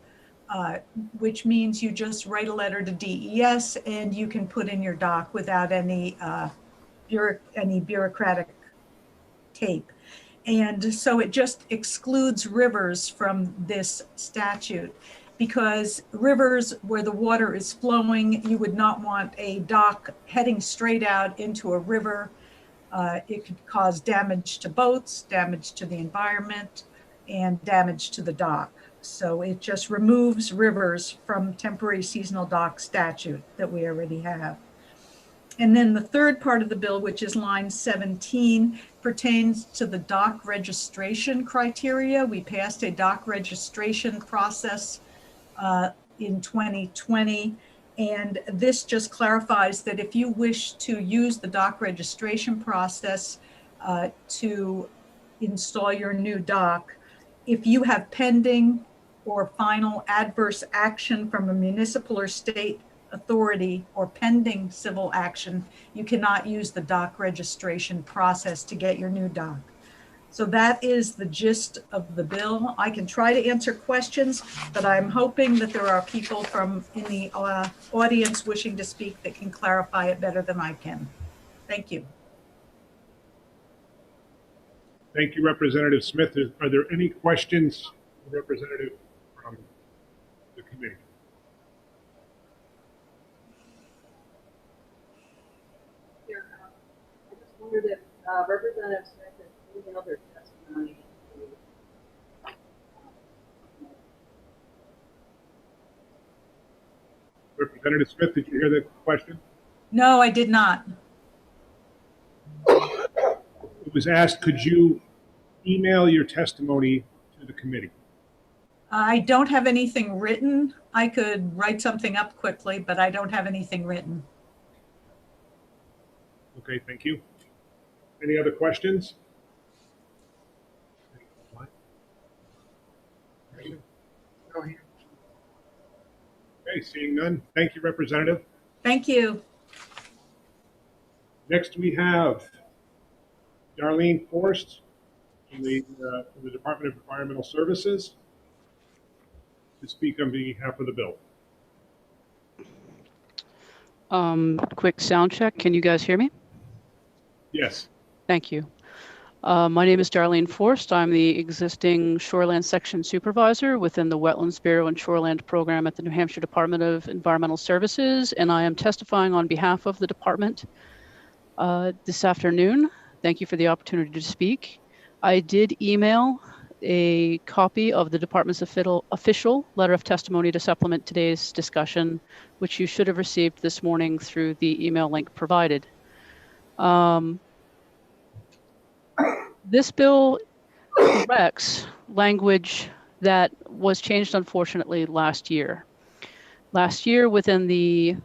which means you just write a letter to DES and you can put in your dock without any bureaucratic tape. And so it just excludes rivers from this statute, because rivers where the water is flowing, you would not want a dock heading straight out into a river. It could cause damage to boats, damage to the environment, and damage to the dock. So it just removes rivers from temporary seasonal dock statute that we already have. And then the third part of the bill, which is line 17, pertains to the dock registration criteria. We passed a dock registration process in 2020. And this just clarifies that if you wish to use the dock registration process to install your new dock, if you have pending or final adverse action from a municipal or state authority or pending civil action, you cannot use the dock registration process to get your new dock. So that is the gist of the bill. I can try to answer questions, but I'm hoping that there are people in the audience wishing to speak that can clarify it better than I can. Thank you. Thank you, Representative Smith. Are there any questions, Representative, from the committee? I just wondered if Representative Smith has emailed her testimony. Representative Smith, did you hear the question? No, I did not. It was asked, could you email your testimony to the committee? I don't have anything written. I could write something up quickly, but I don't have anything written. Okay, thank you. Any other questions? Okay, seeing none. Thank you, Representative. Thank you. Next, we have Darlene Forst from the Department of Environmental Services to speak on behalf of the bill. Quick sound check. Can you guys hear me? Yes. Thank you. My name is Darlene Forst. I'm the existing Shoreland Section Supervisor within the Wetlands Bureau and Shoreland Program at the New Hampshire Department of Environmental Services, and I am testifying on behalf of the department this afternoon. Thank you for the opportunity to speak. I did email a copy of the department's official letter of testimony to supplement today's discussion, which you should have received this morning through the email link provided. This bill corrects language that was changed, unfortunately, last year. Last year, within the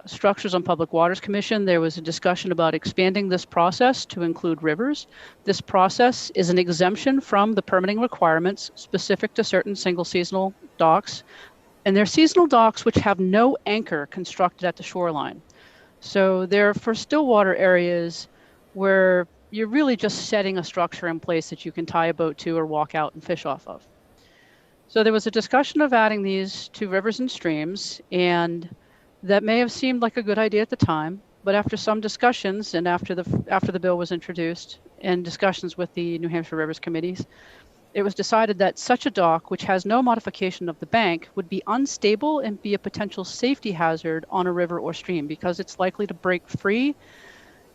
Structures on Public Waters Commission, there was a discussion about expanding this process to include rivers. This process is an exemption from the permitting requirements specific to certain single seasonal docks. And they're seasonal docks which have no anchor constructed at the shoreline. So they're for still water areas where you're really just setting a structure in place that you can tie a boat to or walk out and fish off of. So there was a discussion of adding these to rivers and streams, and that may have seemed like a good idea at the time, but after some discussions and after the bill was introduced and discussions with the New Hampshire Rivers Committees, it was decided that such a dock, which has no modification of the bank, would be unstable and be a potential safety hazard on a river or stream because it's likely to break free,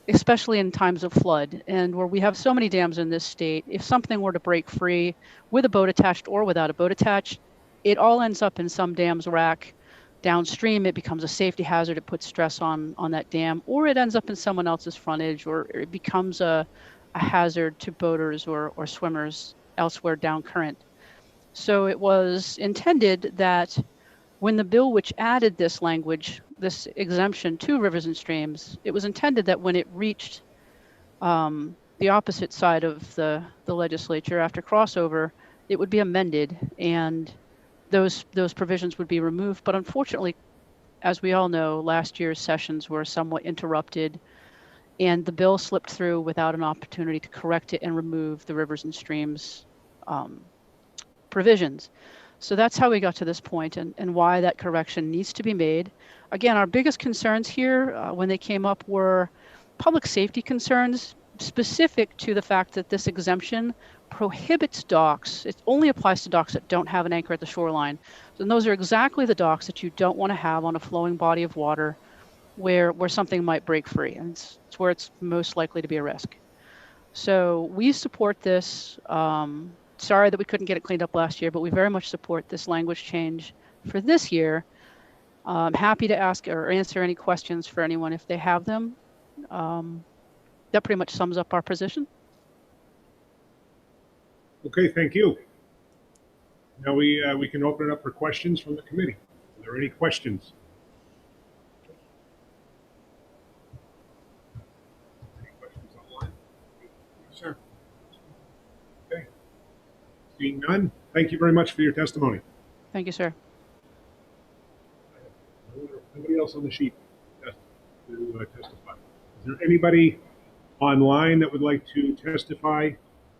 especially in times of flood. And where we have so many dams in this state, if something were to break free with a boat attached or without a boat attached, it all ends up in some dam's rack. Downstream, it becomes a safety hazard. It puts stress on that dam, or it ends up in someone else's frontage, or it becomes a hazard to boaters or swimmers elsewhere down current. So it was intended that when the bill which added this language, this exemption to rivers and streams, it was intended that when it reached the opposite side of the legislature. After crossover, it would be amended and those provisions would be removed. But unfortunately, as we all know, last year's sessions were somewhat interrupted and the bill slipped through without an opportunity to correct it and remove the rivers and streams provisions. So that's how we got to this point and why that correction needs to be made. Again, our biggest concerns here when they came up were public safety concerns specific to the fact that this exemption prohibits docks. It only applies to docks that don't have an anchor at the shoreline. And those are exactly the docks that you don't want to have on a flowing body of water where something might break free. And it's where it's most likely to be a risk. So we support this. Sorry that we couldn't get it cleaned up last year, but we very much support this language change for this year. I'm happy to ask or answer any questions for anyone if they have them. That pretty much sums up our position. Okay, thank you. Now we can open it up for questions from the committee. Are there any questions? Any questions online? Yes, sir. Okay. Seeing none, thank you very much for your testimony. Thank you, sir. Nobody else on the sheet to testify. Is there anybody online that would like to testify in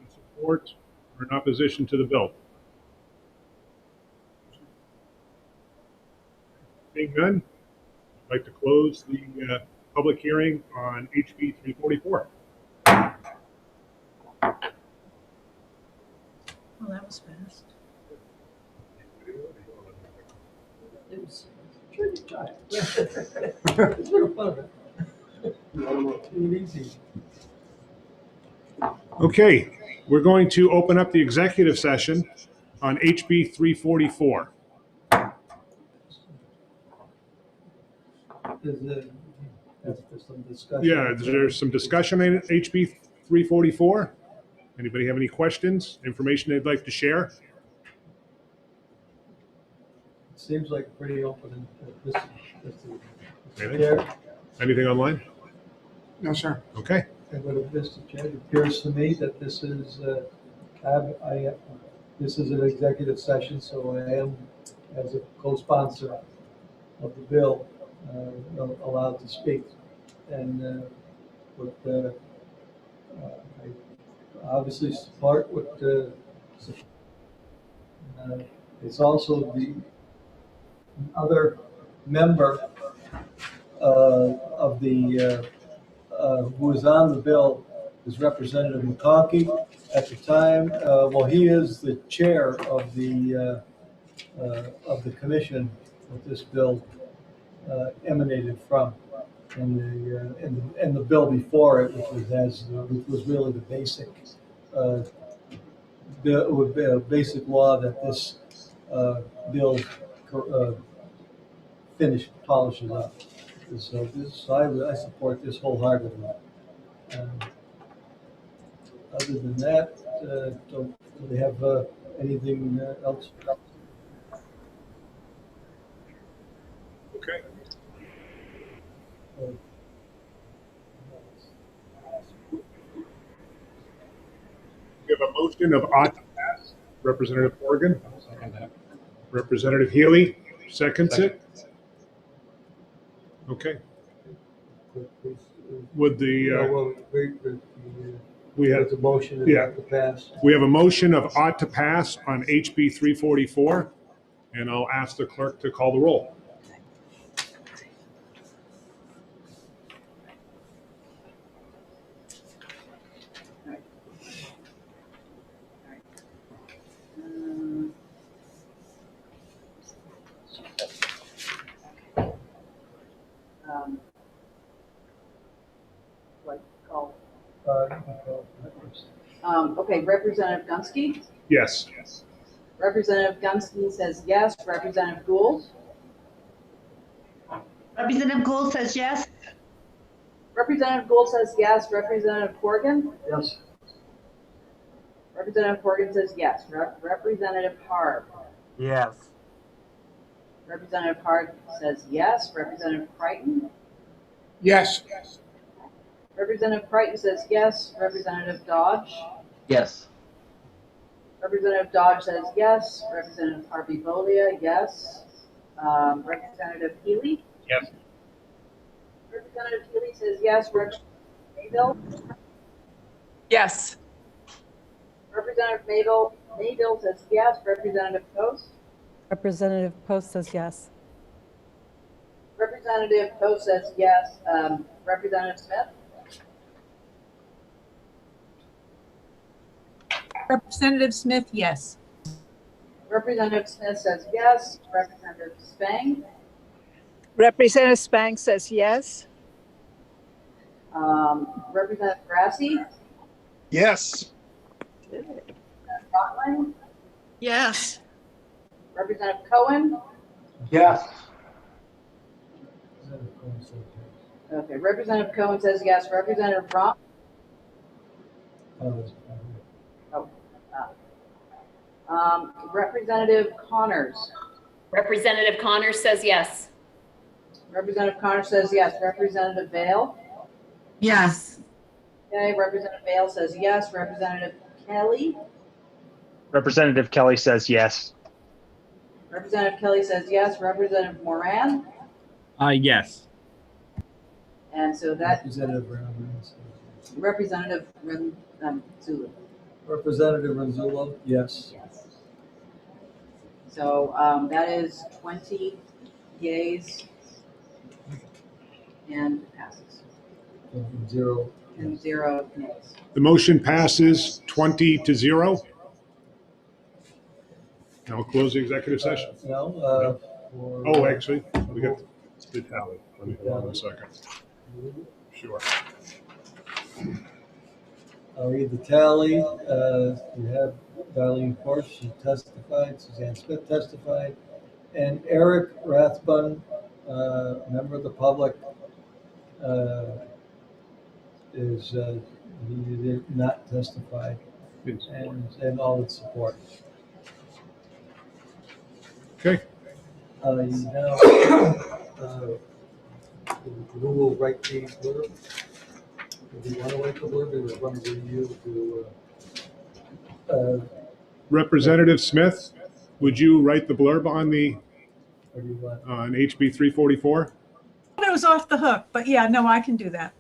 support or in opposition to the bill? Seeing none, I'd like to close the public hearing on HB 344. Well, that was fast. Okay, we're going to open up the executive session on HB 344. Yeah, there's some discussion in HB 344. Anybody have any questions, information they'd like to share? Seems like pretty open. Anything online? No, sir. Okay. Mr. Chair, it appears to me that this is this is an executive session, so I am, as a co-sponsor of the bill, allowed to speak. And I obviously support what it's also the other member of the who was on the bill is Representative McConkey. At the time, well, he is the chair of the commission that this bill emanated from, and the bill before it, which was really the basic law that this bill polishes up. So I support this wholeheartedly. Other than that, don't really have anything else. Okay. We have a motion of ought to pass. Representative Morgan. Representative Healy seconds it. Okay. Would the we have a motion of ought to pass. We have a motion of ought to pass on HB 344, and I'll ask the clerk to call the roll. Okay, Representative Gunsky? Yes. Representative Gunsky says yes. Representative Gould? Representative Gould says yes. Representative Gould says yes. Representative Corrigan? Yes. Representative Corrigan says yes. Representative Harb? Yes. Representative Harb says yes. Representative Crichton? Yes. Representative Creighton says yes. Representative Dodge? Yes. Representative Dodge says yes. Representative Harvey Bolia, yes. Representative Healy? Yes. Representative Healy says yes. Representative Mayville? Yes. Representative Mayville says yes. Representative Post? Representative Post says yes. Representative Post says yes. Representative Smith? Representative Smith, yes. Representative Smith says yes. Representative Spang? Representative Spang says yes. Representative Grassi? Yes. Scotland? Yes. Representative Cohen? Yes. Okay, Representative Cohen says yes. Representative Rom? Representative Connors? Representative Connors says yes. Representative Connors says yes. Representative Vale? Yes. Okay, Representative Vale says yes. Representative Kelly? Representative Kelly says yes. Representative Kelly says yes. Representative Moran? Yes. And so that Representative Brown. Representative Zulu. Representative Ronzullo, yes. So that is 20 yeas and passes, Zero. and 0 nays. The motion passes 20-0. Now we'll close the executive session. No. Oh, actually, we got the tally. Let me hold on a second. Sure. I'll read the tally. We have Darlene Porsche, she testified, Suzanne Smith testified, and Eric Rathbun, member of the public, he did not testify, and all in support. Okay. Who will write the blurb? Do you want to write the blurb, or do you want you to? Representative Smith, would you write the blurb on the Or do you want? on HB 344? I was off the hook, but yeah, no, I can do that.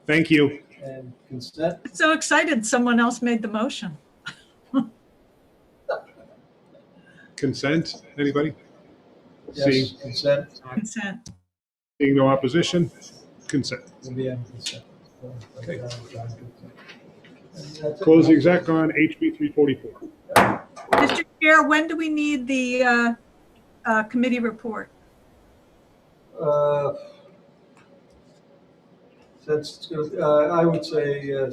Thank you. And consent? I'm so excited someone else made the motion. Consent, anybody? Yes, consent. Consent. Seeing no opposition, consent. Will be on consent. Okay. And that's it. Close the exec on HB 344. Mr. Chair, when do we need the committee report? Since it's gonna, I would say, you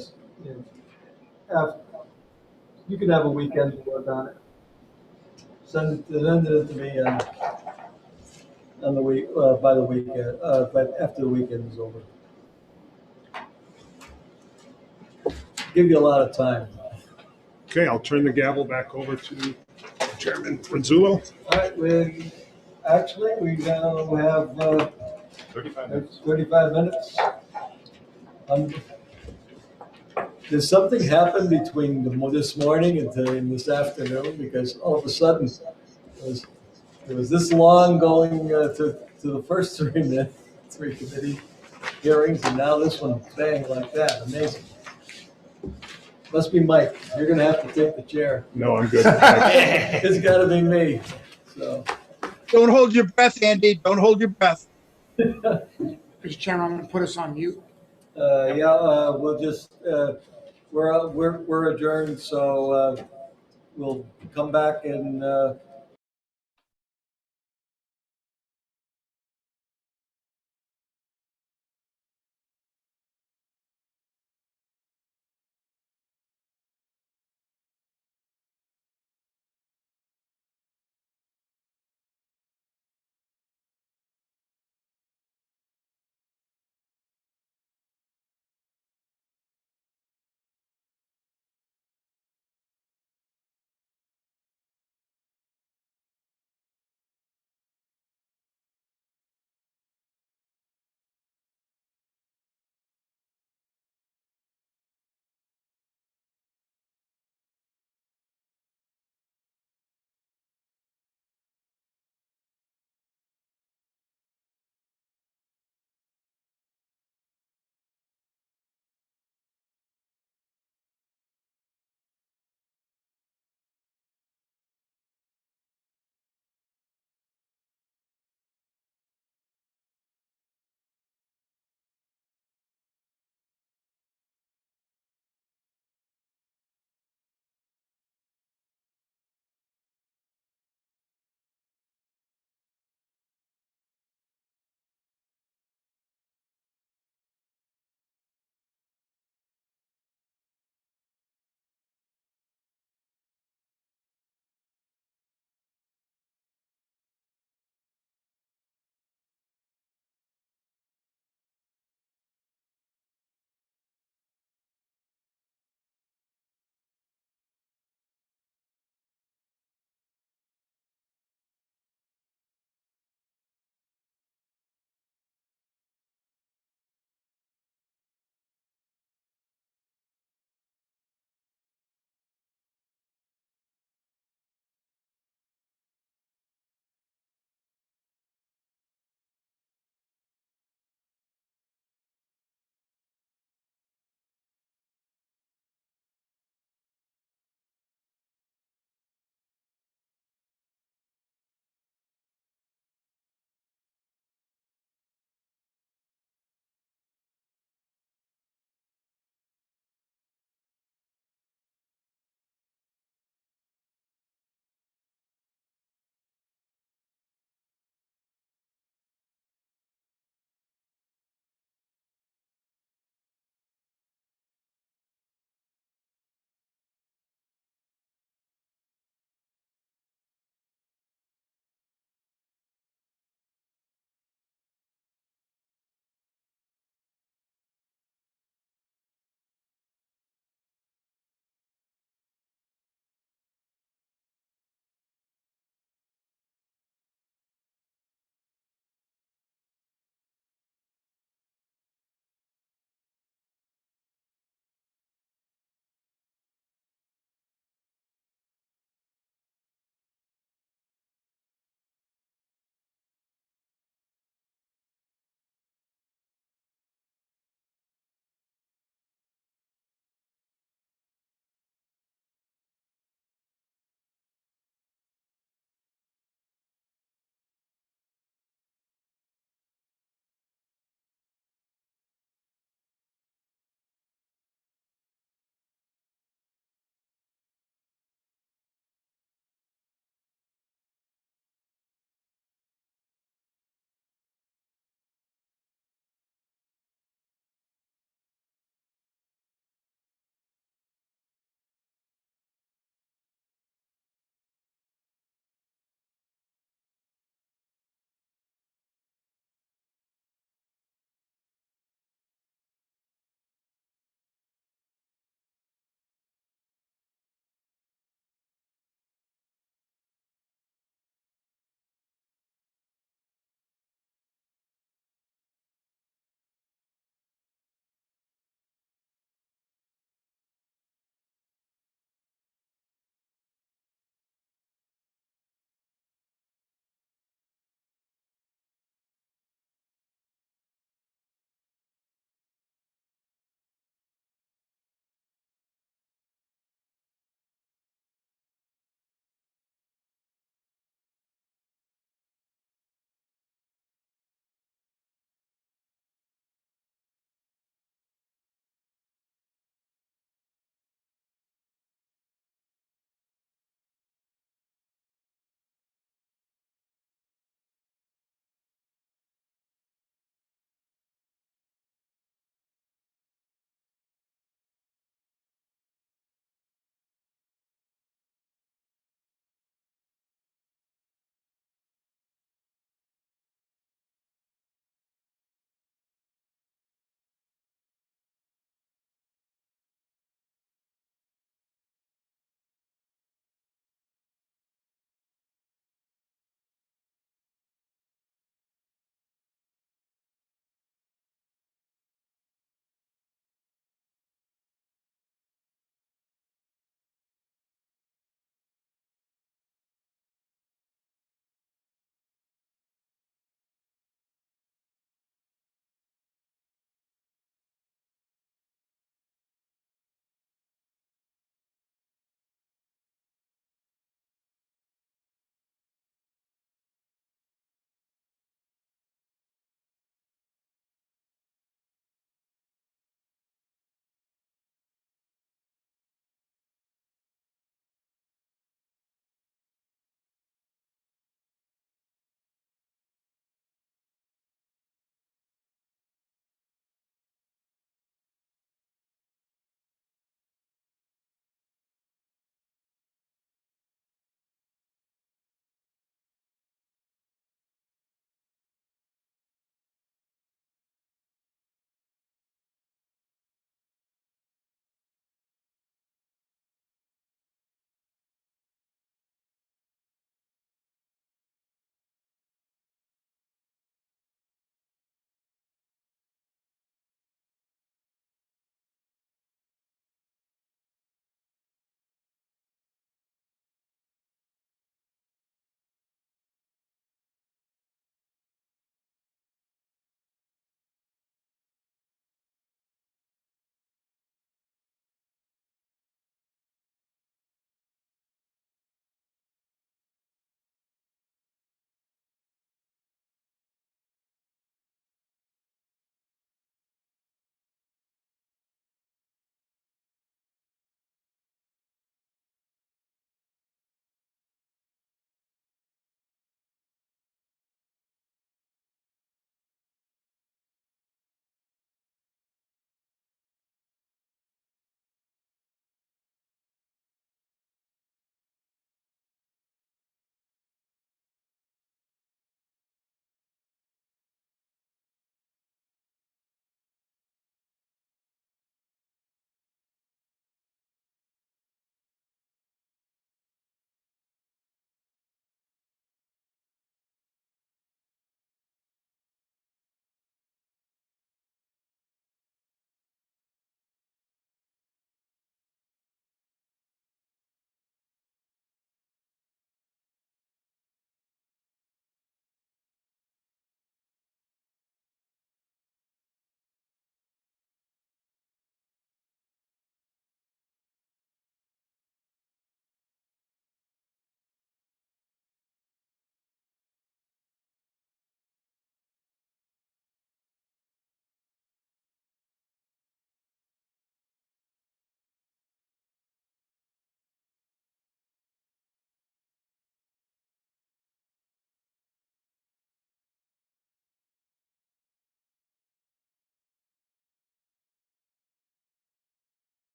can have a weekend to work on it. Send it to me on the week, by the weekend, but after the weekend is over. Give you a lot of time. Okay, I'll turn the gavel back over to Chairman Ronzullo. All right, we now have 35 minutes. 35 minutes. Did something happen between this morning and this afternoon? Because all of a sudden, it was this long going to the first 3 minutes, 3 committee hearings, and now this one, bang, like that. Amazing. Must be Mike. You're going to have to take the chair. No, I'm good. It's got to be me. So. Don't hold your breath, Andy. Don't hold your breath. Mr. Chairman, I'm going to put us on mute. We'll just we're adjourned, so we'll come back and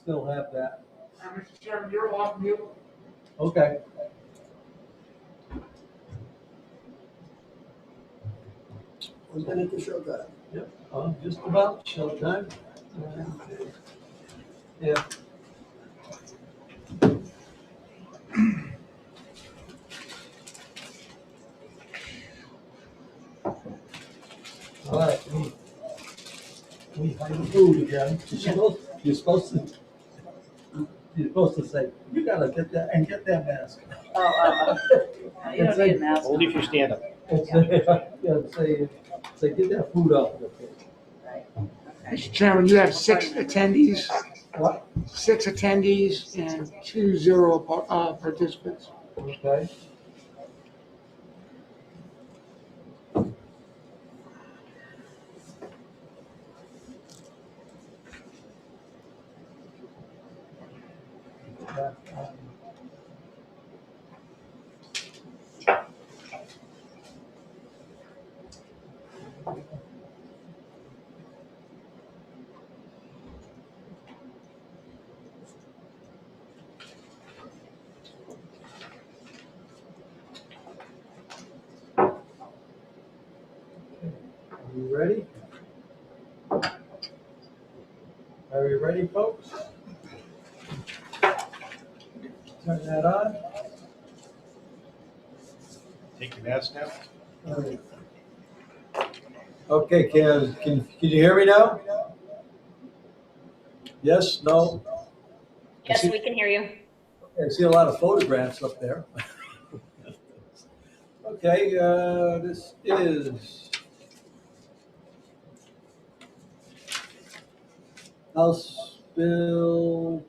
still have that. Mr. Chairman, you're off mute. Okay. Was that the show time? Yep, just about showtime. Yeah. All right, we find the food again. You're supposed to say, you gotta get that and get that mask. You don't need a mask. Only if you stand up. Say, get that food off the plate. Mr. Chairman, you have 6 attendees. What? 6 attendees and 2 zero participants. Okay. Are you ready? Are you ready, folks? Turn that on. Take your mask now. All right. Okay, can you hear me now? Yes, no? Yes, we can hear you. I see a lot of photographs up there. Okay, this is House Bill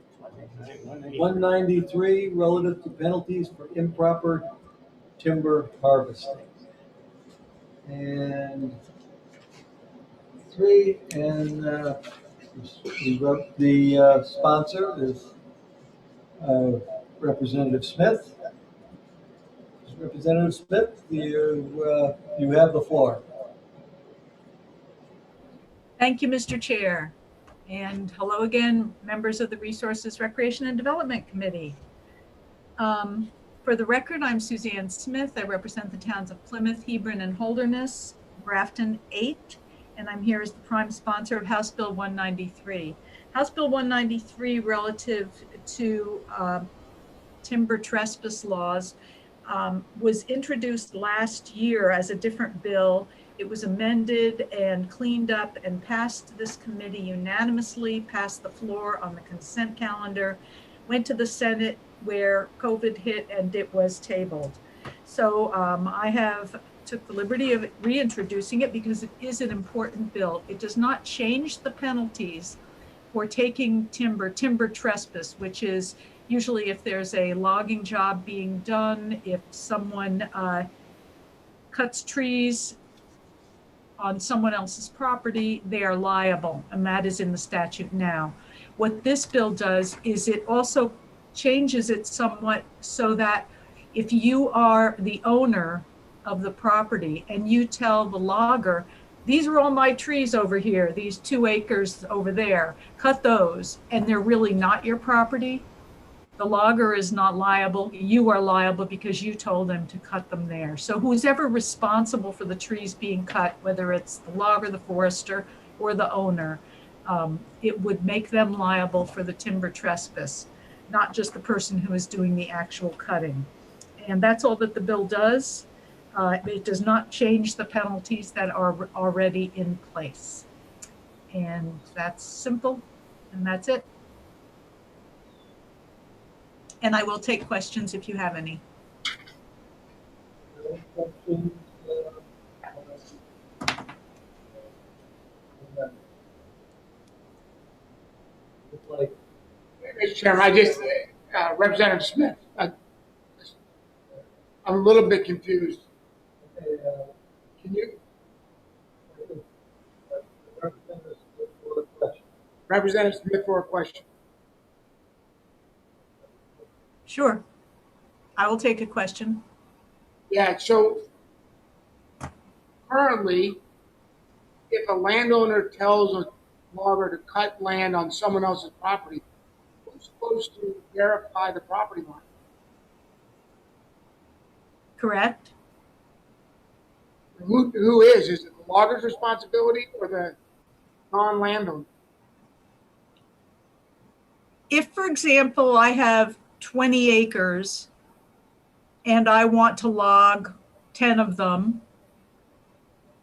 193, relative to penalties for improper timber harvesting. And the sponsor is Representative Smith. Representative Smith, you have the floor. Thank you, Mr. Chair. And hello again, members of the Resources, Recreation and Development Committee. For the record, I'm Suzanne Smith. I represent the towns of Plymouth, Hebron, and Holderness, Grafton 8, and I'm here as the prime sponsor of House Bill 193. House Bill 193 relative to timber trespass laws was introduced last year as a different bill. It was amended and cleaned up and passed this committee unanimously, passed the floor on the consent calendar, went to the Senate where COVID hit and it was tabled. So I took the liberty of reintroducing it because it is an important bill. It does not change the penalties for taking timber trespass, which is usually if there's a logging job being done, if someone cuts trees on someone else's property, they are liable, and that is in the statute now. What this bill does is it also changes it somewhat so that if you are the owner of the property and you tell the logger, these are all my trees over here, these 2 acres over there, cut those, and they're really not your property, the logger is not liable. You are liable because you told them to cut them there. So who's ever responsible for the trees being cut, whether it's the logger, the forester, or the owner, it would make them liable for the timber trespass, not just the person who is doing the actual cutting. And that's all that the bill does. It does not change the penalties that are already in place. And that's simple, and that's it. And I will take questions if you have any. Mr. Chairman, I just, Representative Smith, I'm a little bit confused. Can you? Representative Smith for a question. Sure. I will take a question. Yeah, so currently, if a landowner tells a logger to cut land on someone else's property, supposed to verify the property line? Correct? Who is? Is it the logger's responsibility or the non-landowner? If, for example, I have 20 acres and I want to log 10 of them,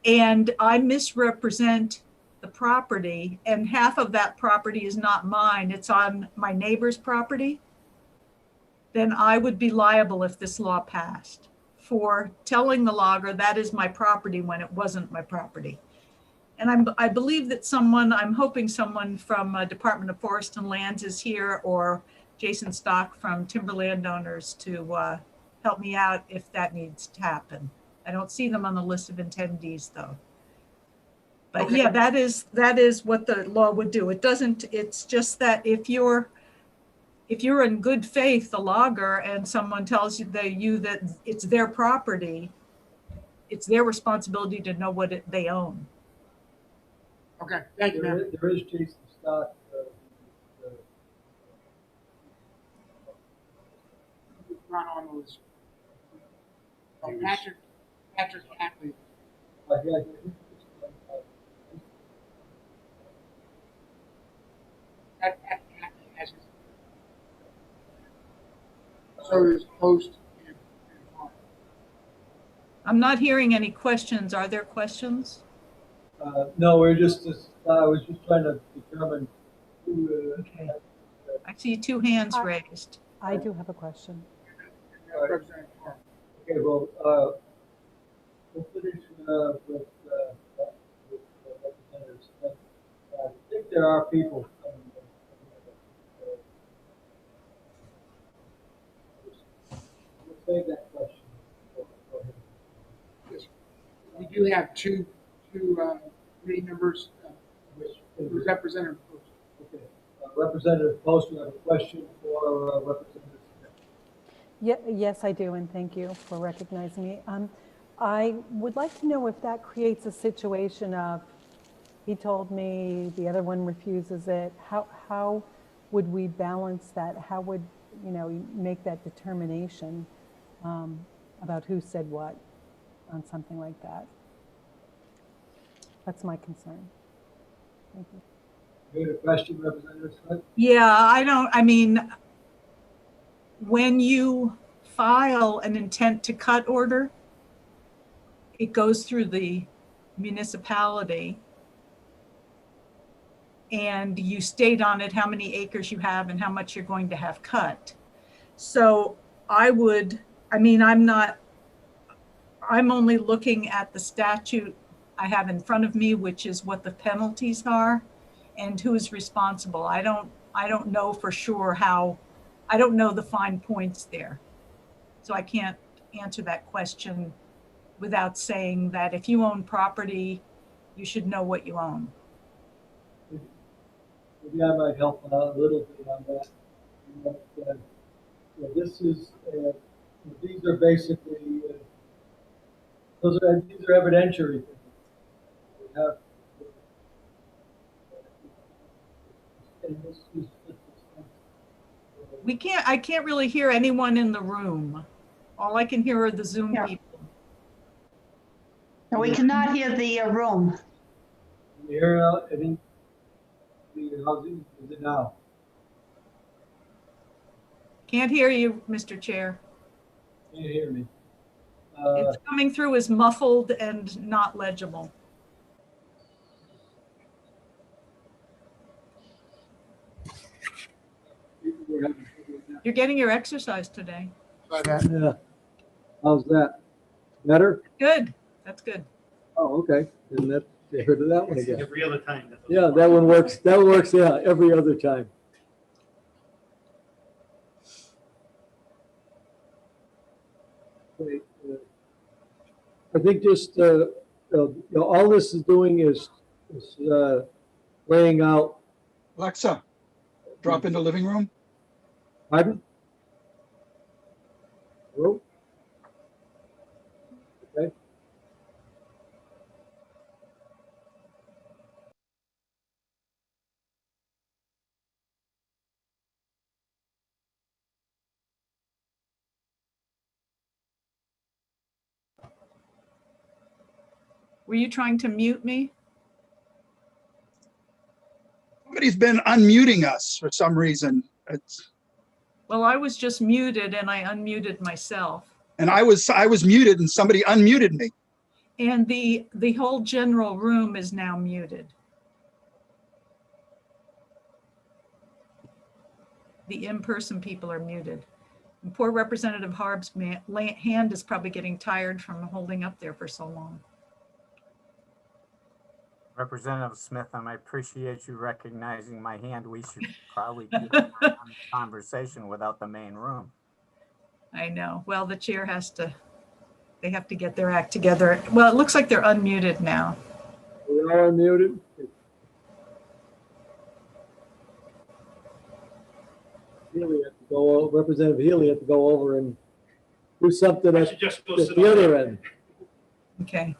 and I misrepresent the property, and half of that property is not mine, it's on my neighbor's property, then I would be liable if this law passed for telling the logger that is my property when it wasn't my property. And I believe that I'm hoping someone from Department of Forest and Lands is here, or Jason Stock from Timberland Owners, to help me out if that needs to happen. I don't see them on the list of attendees though. But Okay. yeah, that is what the law would do. It's just that if you're in good faith, the logger, and someone tells you that it's their property, it's their responsibility to know what they own. Okay, thank you, ma'am. There is Jason Stock. Not on the list. Oh, Patrick Ackley. So it's post. I'm not hearing any questions. Are there questions? No, I was just trying to determine who. Okay. I see 2 hands raised. I do have a question. Okay, well, we'll finish with representatives. I think there are people. We'll save that question. Yes. We do have two committee members. Representative Post. Okay. Representative Post, you have a question for Representative Smith? Yes, I do, and thank you for recognizing me. I would like to know if that creates a situation of, he told me, the other one refuses it. How would we balance that? How would, you make that determination about who said what on something like that? That's my concern. Thank you. You had a question, Representative Smith? Yeah, when you file an intent to cut order, it goes through the municipality and you state on it how many acres you have and how much you're going to have cut. So I'm only looking at the statute I have in front of me, which is what the penalties are and who is responsible. I don't know for sure I don't know the fine points there. So I can't answer that question without saying that if you own property, you should know what you own. Maybe I might help out a little bit on that. These are basically, these are evidentiary things. We have, and this is, I can't really hear anyone in the room. All I can hear are the Zoom people. No, we cannot hear the room. Can you hear any? How's it? Is it now? Can't hear you, Mr. Chair. Can you hear me? It's coming through as muffled and not legible. You're getting your exercise today. Yeah. How's that? Better? Good. That's good. Oh, okay. And that, they heard of that one again. Every other time. Yeah, that one works. That works. Yeah, every other time. Okay, I think just all this is doing is laying out. Alexa, drop into living room. Pardon? Hello? Okay. Were you trying to mute me? Somebody's been unmuting us for some reason. Well, I was just muted and I unmuted myself. And I was muted and somebody unmuted me. And the whole general room is now muted. The in-person people are muted. And poor Representative Harb's hand is probably getting tired from holding up there for so long. Representative Smith, I appreciate you recognizing my hand. We should probably do a conversation without the main room. I know. Well, the chair has to, they have to get their act together. Well, it looks like they're unmuted now. We are unmuted. Healy had to go, Representative Healy had to go over and do something at the other end. Okay.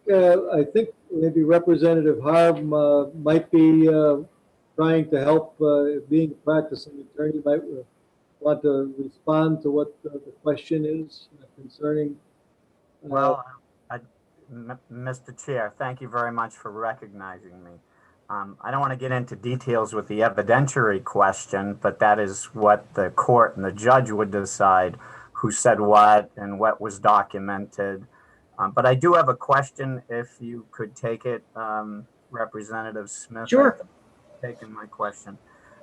But, I think maybe Representative Harb might be trying to help, being a practicing attorney, might want to respond to what the question is concerning. Well, Mr. Chair, thank you very much for recognizing me. I don't want to get into details with the evidentiary question, but that is what the court and the judge would decide who said what and what was documented. But I do have a question, if you could take it, Representative Smith. Sure. Taking my question.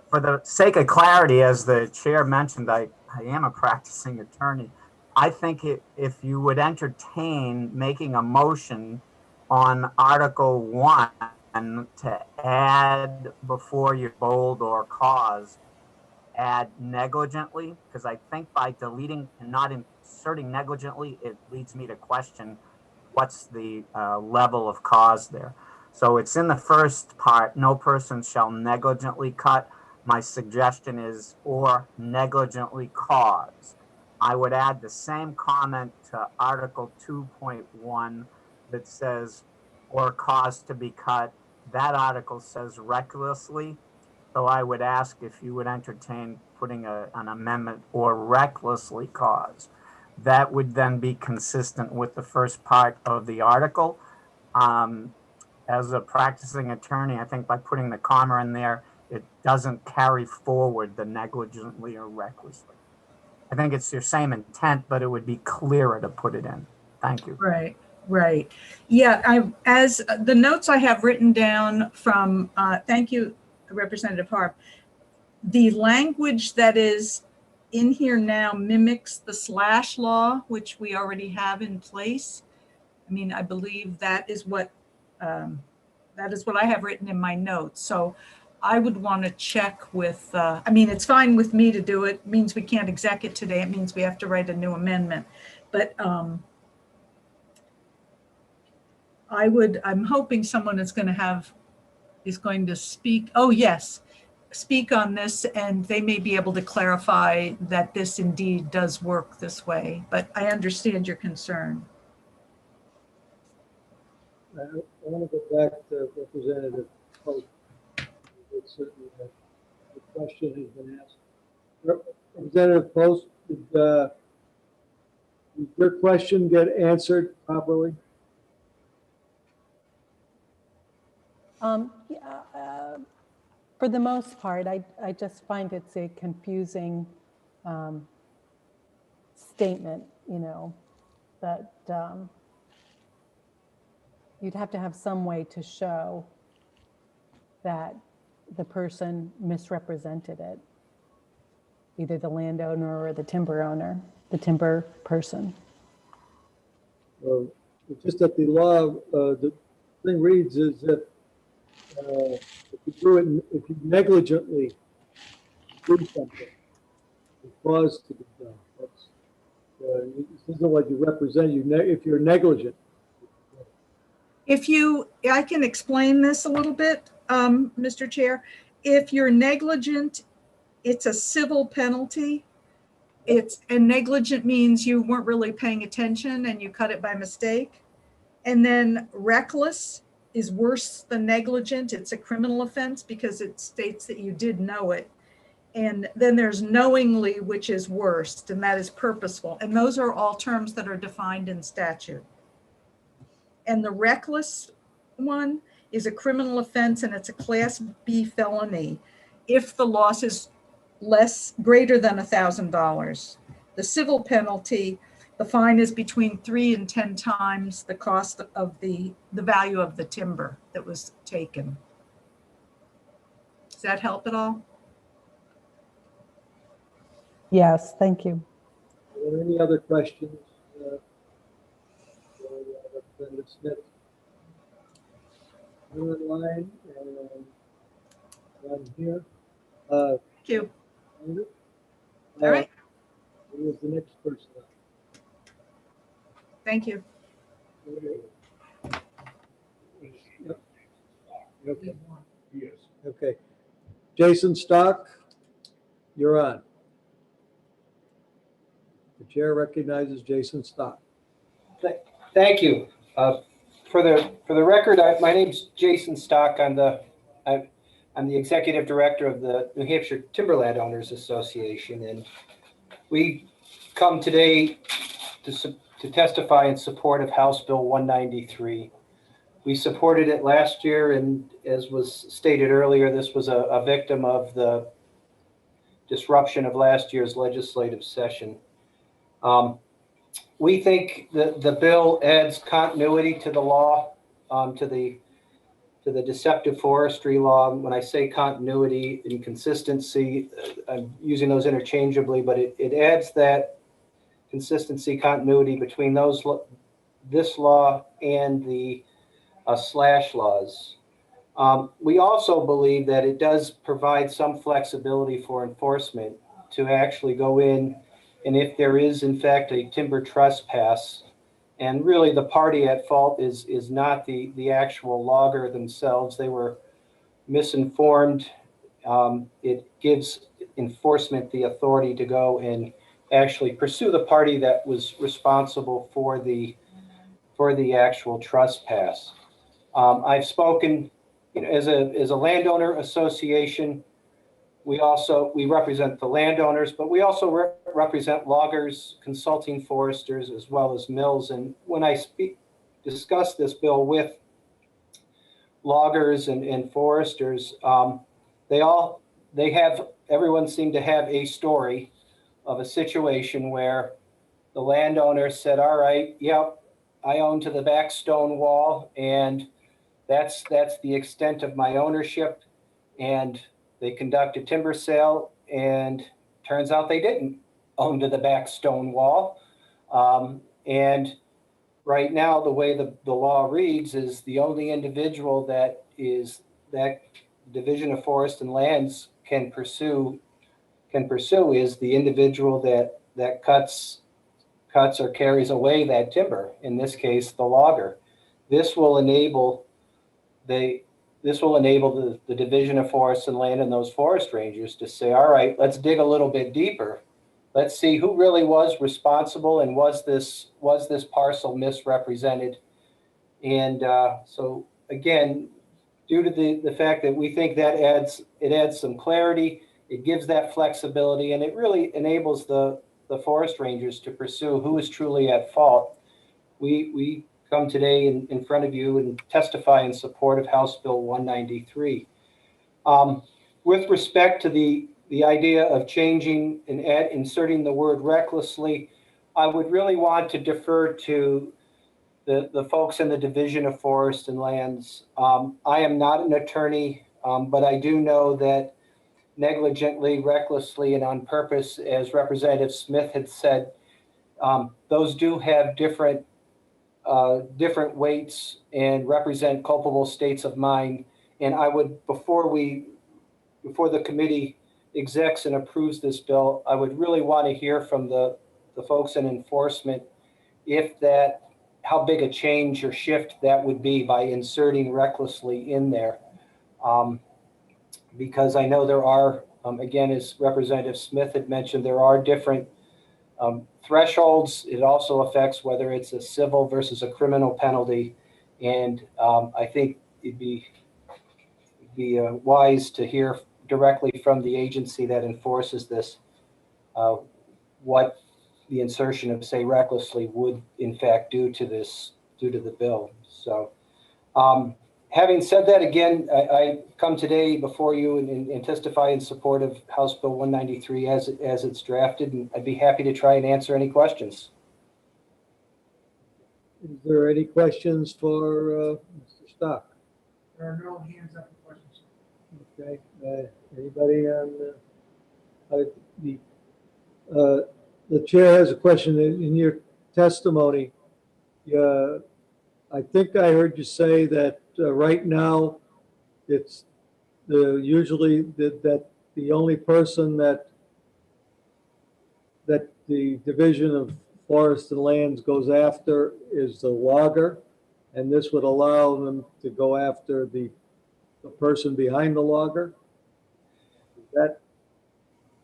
For the sake of clarity, as the chair mentioned, I am a practicing attorney. I think if you would entertain making a motion on Article 1 to add before you bold or cause, add negligently, because I think by deleting and not inserting negligently, it leads me to question what's the level of cause there. So it's in the first part, no person shall negligently cut. My suggestion is, or negligently cause. I would add the same comment to Article 2.1 that says, or cause to be cut. That article says recklessly. So I would ask if you would entertain putting an amendment, or recklessly cause. That would then be consistent with the first part of the article. As a practicing attorney, I think by putting the comma in there, it doesn't carry forward the negligently or recklessly. I think it's your same intent, but it would be clearer to put it in. Thank you. Right, right. Yeah, as the notes I have written down from, thank you, Representative Harp, the language that is in here now mimics the slash law, which we already have in place. I mean, I believe that is what I have written in my notes. So I would want to check with, I mean, it's fine with me to do it. It means we can't exec it today. It means we have to write a new amendment. But I'm hoping someone is going to speak. Oh, yes, speak on this, and they may be able to clarify that this indeed does work this way. But I understand your concern. I want to go back to Representative Pope. Certainly the question has been asked. Representative Post, did your question get answered properly? Yeah, for the most part, I just find it's a confusing statement, you know, that you'd have to have some way to show that the person misrepresented it, either the landowner or the timber owner, the timber person. Well, it's just that the law, the thing reads is that if you negligently do something, the cause to be done. That's, this isn't what you represent. If you're negligent. I can explain this a little bit, Mr. Chair. If you're negligent, it's a civil penalty. And negligent means you weren't really paying attention and you cut it by mistake. And then reckless is worse than negligent. It's a criminal offense because it states that you did know it. And then there's knowingly, which is worst, and that is purposeful. And those are all terms that are defined in statute. And the reckless one is a criminal offense, and it's a Class B felony if the loss is greater than $1,000. The civil penalty, the fine is between 3 and 10 times the cost of the value of the timber that was taken. Does that help at all? Yes, thank you. Are there any other questions? For Representative Smith? You're in line and one here. Thank you. All right. Who is the next person? Thank you. Yep. Okay. Yes. Okay. Jason Stock, you're on. The chair recognizes Jason Stock. Thank you. For the record, my name's Jason Stock. I'm the executive director of the New Hampshire Timberland Owners Association, and we come today to testify in support of House Bill 193. We supported it last year, and as was stated earlier, this was a victim of the disruption of last year's legislative session. We think that the bill adds continuity to the law, to the deceptive forestry law. When I say continuity and consistency, I'm using those interchangeably, but it adds that consistency, continuity between this law and the slash laws. We also believe that it does provide some flexibility for enforcement to actually go in, and if there is in fact a timber trespass, and really the party at fault is not the actual logger themselves, they were misinformed. It gives enforcement the authority to go and actually pursue the party that was responsible for the actual trespass. I've spoken, as a landowner association. We represent the landowners, but we also represent loggers, consulting foresters, as well as mills. And when I discuss this bill with loggers and foresters, everyone seemed to have a story of a situation where the landowner said, all right, yep, I own to the back stone wall, and that's the extent of my ownership. And they conduct a timber sale, and turns out they didn't own to the back stone wall. And right now, the way the law reads is the only individual that Division of Forest and Lands can pursue is the individual that cuts or carries away that timber. In this case, the logger. This will enable the Division of Forest and Land and those forest rangers to say, all right, let's dig a little bit deeper. Let's see who really was responsible, and was this parcel misrepresented. And so again, due to the fact that we think that adds some clarity, it gives that flexibility, and it really enables the forest rangers to pursue who is truly at fault. We come today in front of you and testify in support of House Bill 193. With respect to the idea of changing and inserting the word recklessly, I would really want to defer to the folks in the Division of Forest and Lands. I am not an attorney, but I do know that negligently, recklessly, and on purpose, as Representative Smith had said, those do have different weights and represent culpable states of mind. And I would, before the committee execs and approves this bill, I would really want to hear from the folks in enforcement how big a change or shift that would be by inserting recklessly in there. Because I know there are, again, as Representative Smith had mentioned, there are different thresholds. It also affects whether it's a civil versus a criminal penalty. And I think it'd be wise to hear directly from the agency that enforces this, what the insertion of say recklessly would in fact do to this, due to the bill. So having said that, again, I come today before you and testify in support of House Bill 193 as it's drafted, and I'd be happy to try and answer any questions. Is there any questions for Mr. Stock? There are no hands up for questions. Okay, anybody on the chair has a question in your testimony. I think I heard you say that right now it's usually that the only person that the Division of Forests and Lands goes after is the logger, and this would allow them to go after the person behind the logger. Is that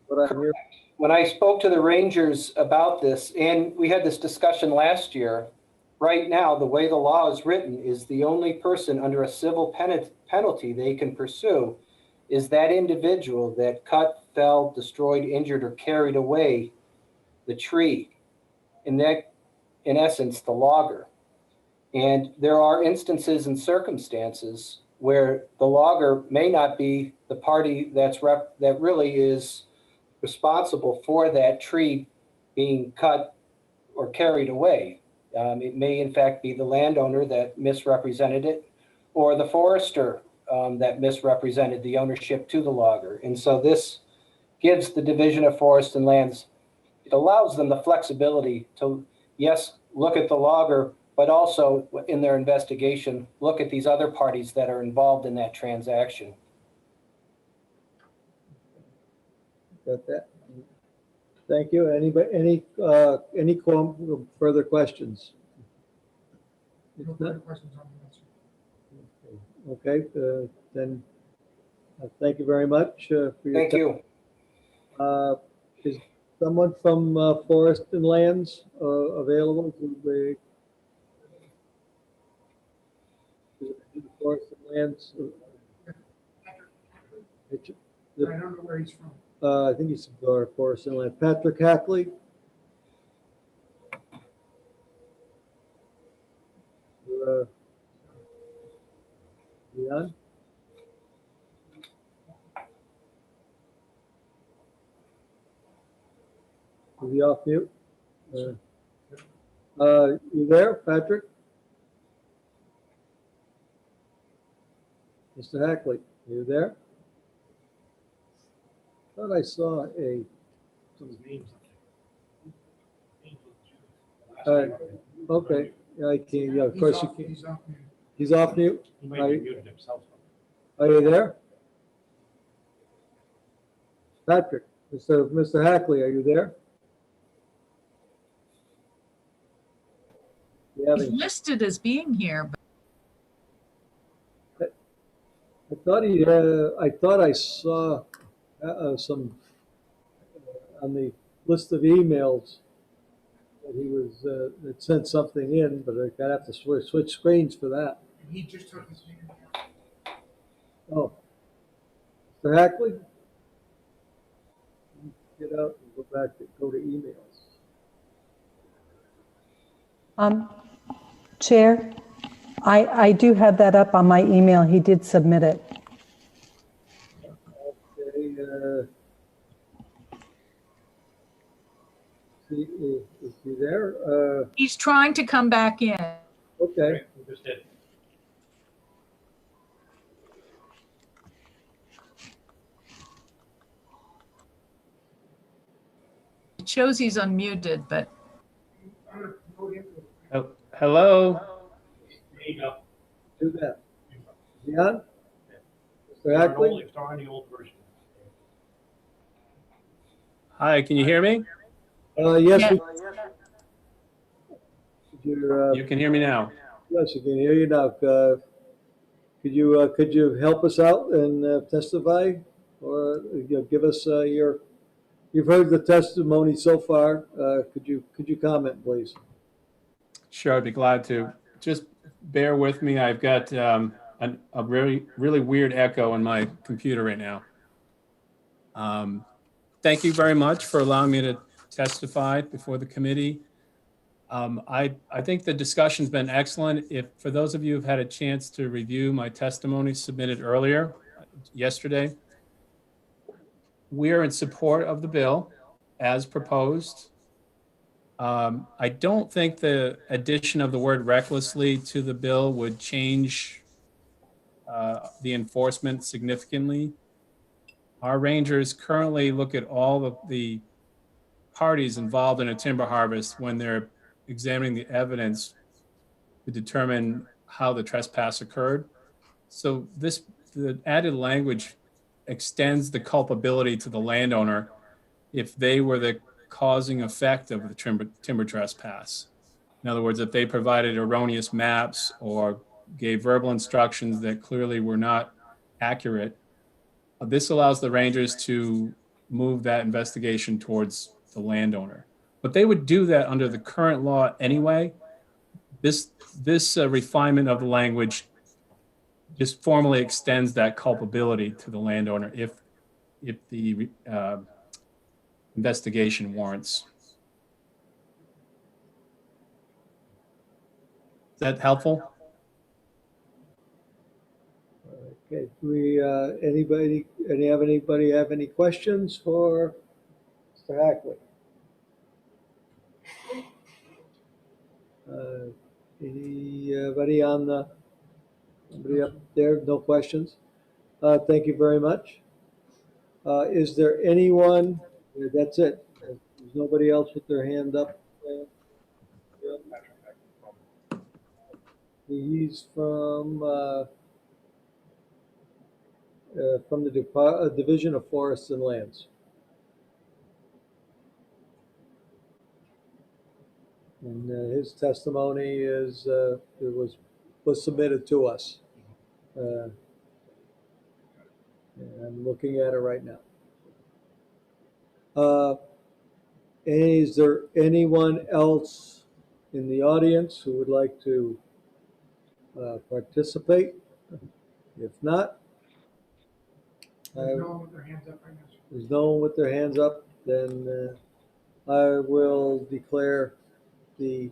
what I'm hearing? When I spoke to the rangers about this, and we had this discussion last year, right now, the way the law is written is the only person under a civil penalty they can pursue is that individual that cut, felled, destroyed, injured, or carried away the tree. And that, in essence, the logger. And there are instances and circumstances where the logger may not be the party that really is responsible for that tree being cut or carried away. It may, in fact, be the landowner that misrepresented it, or the forester that misrepresented the ownership to the logger. And so this gives the Division of Forests and Lands, it allows them the flexibility to, yes, look at the logger, but also in their investigation, look at these other parties that are involved in that transaction. Got that? Thank you. Anybody, any further questions? No further questions on the answer. Okay, then thank you very much for your Thank you. Is someone from Forest and Lands available to the Forest and Lands? I don't know where he's from. I think he's from Forest and Land. Patrick Hackley. You on? Is he off mute? You there, Patrick? Mr. Hackley, you there? Thought I saw some names. Okay, yeah, I can. Yeah, of course you can. He's off mute. He's off mute. He might have muted himself. Are you there, Patrick? Mr. Hackley, are you there? He's listed as being here, but I thought I saw some on the list of emails that he was that sent something in, but I gotta have to switch screens for that. He just took his name. Oh, Mr. Hackley, get out and go back to emails. Chair, I do have that up on my email. He did submit it. Okay, is he there? he's trying to come back in. Okay. We just did. It shows he's unmuted, but Oh, hello. There you go. Do that. Is he on? Mr. It's Hackley? on the old version. Hi, can you hear me? Yes. Yeah. You can hear me now. Yes, you can hear you now. Could you help us out and testify, or give us you've heard the testimony so far. Could you comment, please? Sure, I'd be glad to. Just bear with me. I've got a really weird echo on my computer right now. Thank you very much for allowing me to testify before the committee. I think the discussion's been excellent. If, for those of you who've had a chance to review my testimony submitted earlier, yesterday, we are in support of the bill as proposed. I don't think the addition of the word recklessly to the bill would change the enforcement significantly. Our rangers currently look at all of the parties involved in a timber harvest when they're examining the evidence to determine how the trespass occurred. So the added language extends the culpability to the landowner if they were the causing effect of the timber trespass. In other words, if they provided erroneous maps or gave verbal instructions that clearly were not accurate, this allows the rangers to move that investigation towards the landowner. But they would do that under the current law anyway. This refinement of the language just formally extends that culpability to the landowner if the investigation warrants. Is that helpful? Okay, do we, anybody have any questions for Mr. Hackley? Anybody anybody up there? No questions? Thank you very much. Is there anyone, that's it. There's nobody else with their hand up. He's from the Division of Forests and Lands. And his testimony is was submitted to us. And I'm looking at it right now. Is there anyone else in the audience who would like to participate? If not, There's no one with their hands up right now. there's no one with their hands up, then I will declare the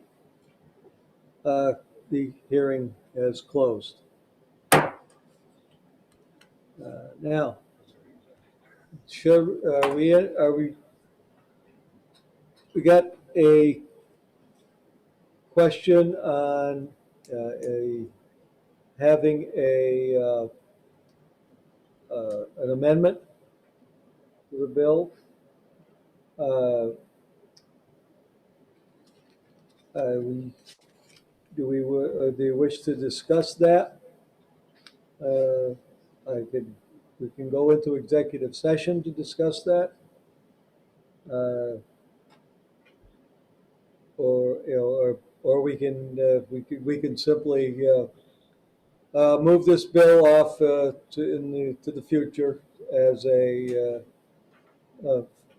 hearing as closed. Now, we got a question on having an amendment to the bill. Do you wish to discuss that? We can go into executive session to discuss that. Or we can simply move this bill off to the future as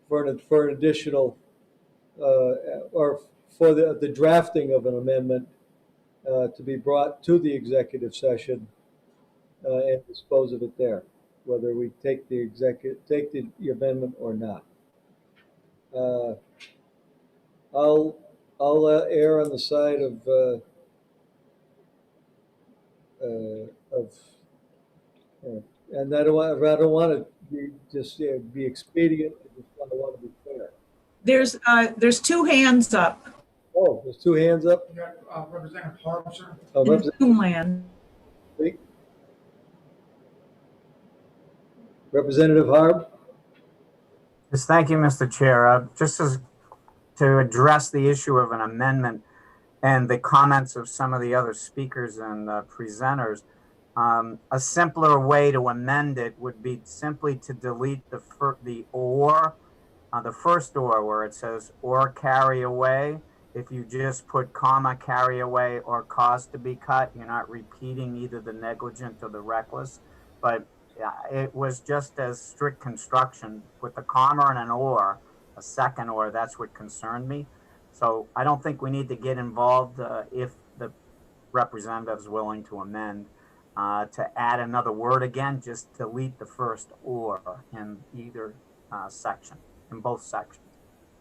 for an additional or for the drafting of an amendment to be brought to the executive session and dispose of it there, whether we take the amendment or not. I'll err on the side of and I don't want to be expedient. I want to be fair. There's two hands up. Oh, there's two hands up. You got Representative Harb, sir. In Zoomland. Representative Harb. Yes, thank you, Mr. Chair. Just to address the issue of an amendment and the comments of some of the other speakers and presenters, a simpler way to amend it would be simply to delete the first or where it says or carry away. If you just put comma, carry away, or cause to be cut, you're not repeating either the negligent or the reckless. But it was just as strict construction with the comma and an or, a second or, that's what concerned me. So I don't think we need to get involved if the representative is willing to amend to add another word again, just delete the first or in either section, in both sections.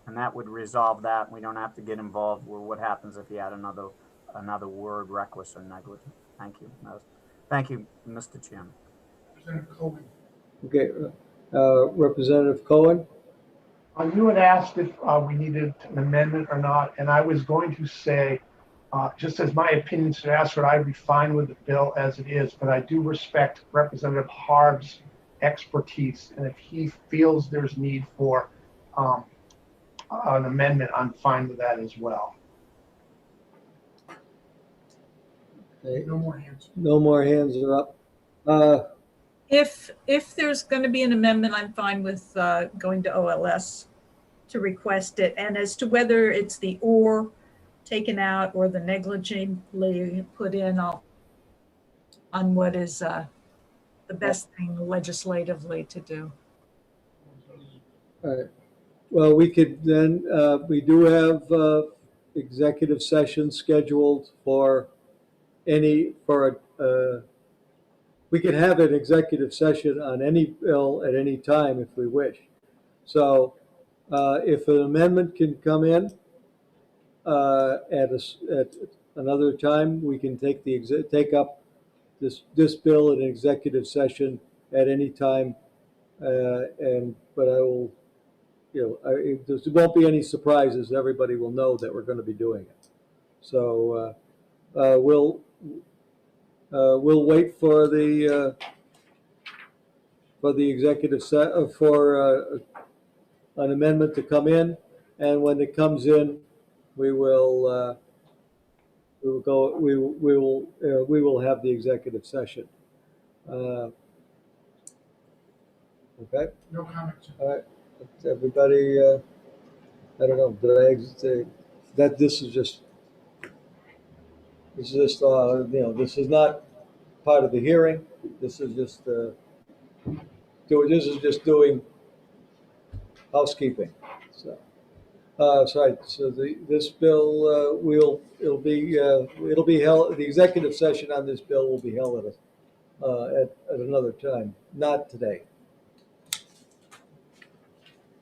And that would resolve that. We don't have to get involved with what happens if you add another word, reckless or negligent. Thank you. Thank you, Mr. Chairman. Representative Cohen. Okay, Representative Cohen? You had asked if we needed an amendment or not, and I was going to say, just as my opinion should ask for it, I'd be fine with the bill as it is, but I do respect Representative Harb's expertise, and if he feels there's need for an amendment, I'm fine with that as well. Okay. No more hands. No more hands are up. If there's going to be an amendment, I'm fine with going to OLS to request it. And as to whether it's the or taken out or the negligently put in, on what is the best thing legislatively to do. All right. Well, we could then, we do have executive session scheduled for we can have an executive session on any bill at any time if we wish. So if an amendment can come in at another time, we can take up this bill in an executive session at any time. But I will, there won't be any surprises. Everybody will know that we're going to be doing it. So we'll wait for the executive for an amendment to come in, and when it comes in, we will have the executive session. Okay. No comments. All right. Everybody. I don't know. Did I say that this is just this is not part of the hearing. This is just doing housekeeping. So, sorry. So this bill it'll be held. The executive session on this bill will be held at another time, not today.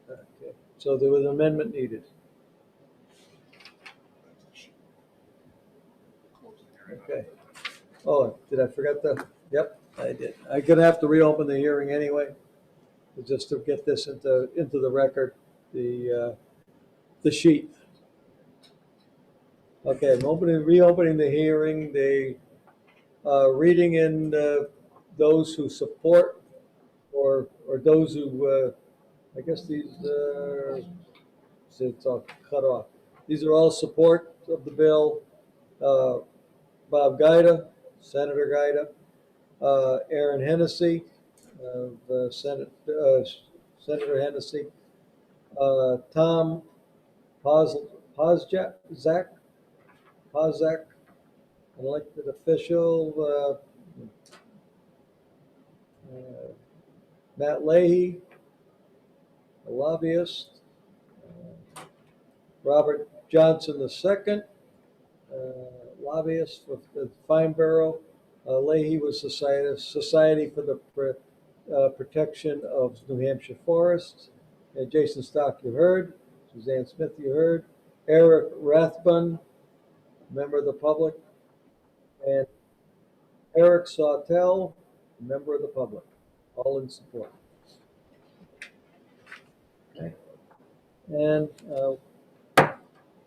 Okay. So there was an amendment needed. Okay. Oh, did I forget the? Yep, I did. I'm gonna have to reopen the hearing anyway, just to get this into the record. The sheet. Okay, I'm reopening the hearing. The reading in those who support or those who I guess these it's all cut off. These are all support of the bill. Bob Guida, Senator Guida, Aaron Hennessy, Senator Hennessy, Tom Pozak, elected official, Matt Leahy, a lobbyist, Robert Johnson II, lobbyist for the Fineborough. Leahy was Society for the Protection of New Hampshire Forests. And Jason Stock, you heard. Suzanne Smith, you heard. Eric Rathbun, member of the public. And Eric Sawtell, member of the public. All in support. Okay. And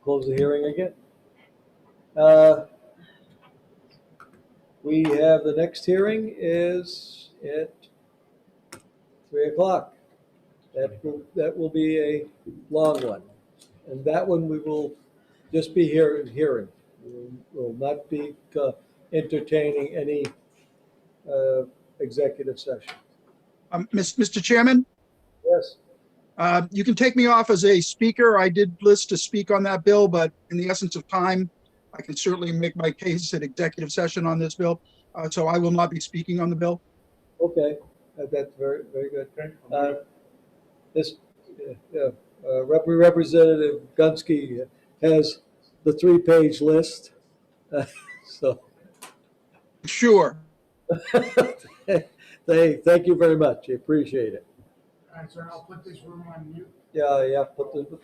close the hearing again. We have the next hearing is at 3 o'clock. That will be a long one, and that one we will just be hearing. We will not be entertaining any executive session. Mr. Chairman? Yes. You can take me off as a speaker. I did list to speak on that bill, but in the essence of time, I can certainly make my case at executive session on this bill. So I will not be speaking on the bill. Okay, that's very, very good. Representative Gunsky has the 3-page list. So sure. Thank you very much. I appreciate it. All right, sir, I'll put this room on mute. Yeah, put the,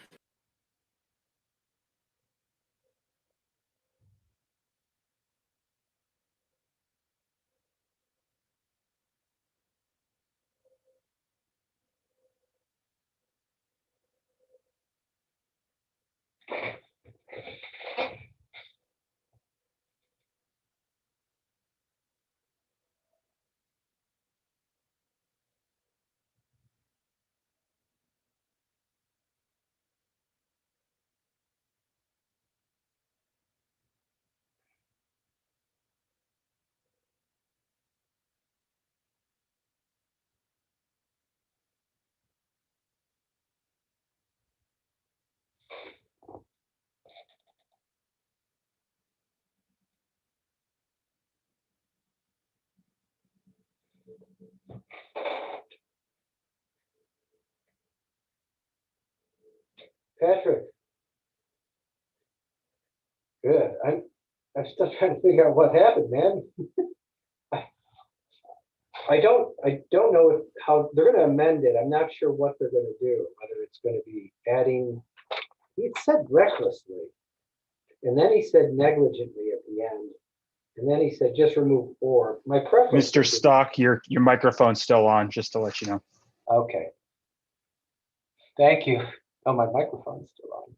Patrick. Good. I'm still trying to figure out what happened, man. I don't know how they're going to amend it. I'm not sure what they're going to do, whether it's going to be adding, he said recklessly, and then he said negligently at the end, and then he said just remove or. My preference. Mr. Stock, your microphone's still on, just to let you know. Okay. Thank you. Oh, my microphone's still on.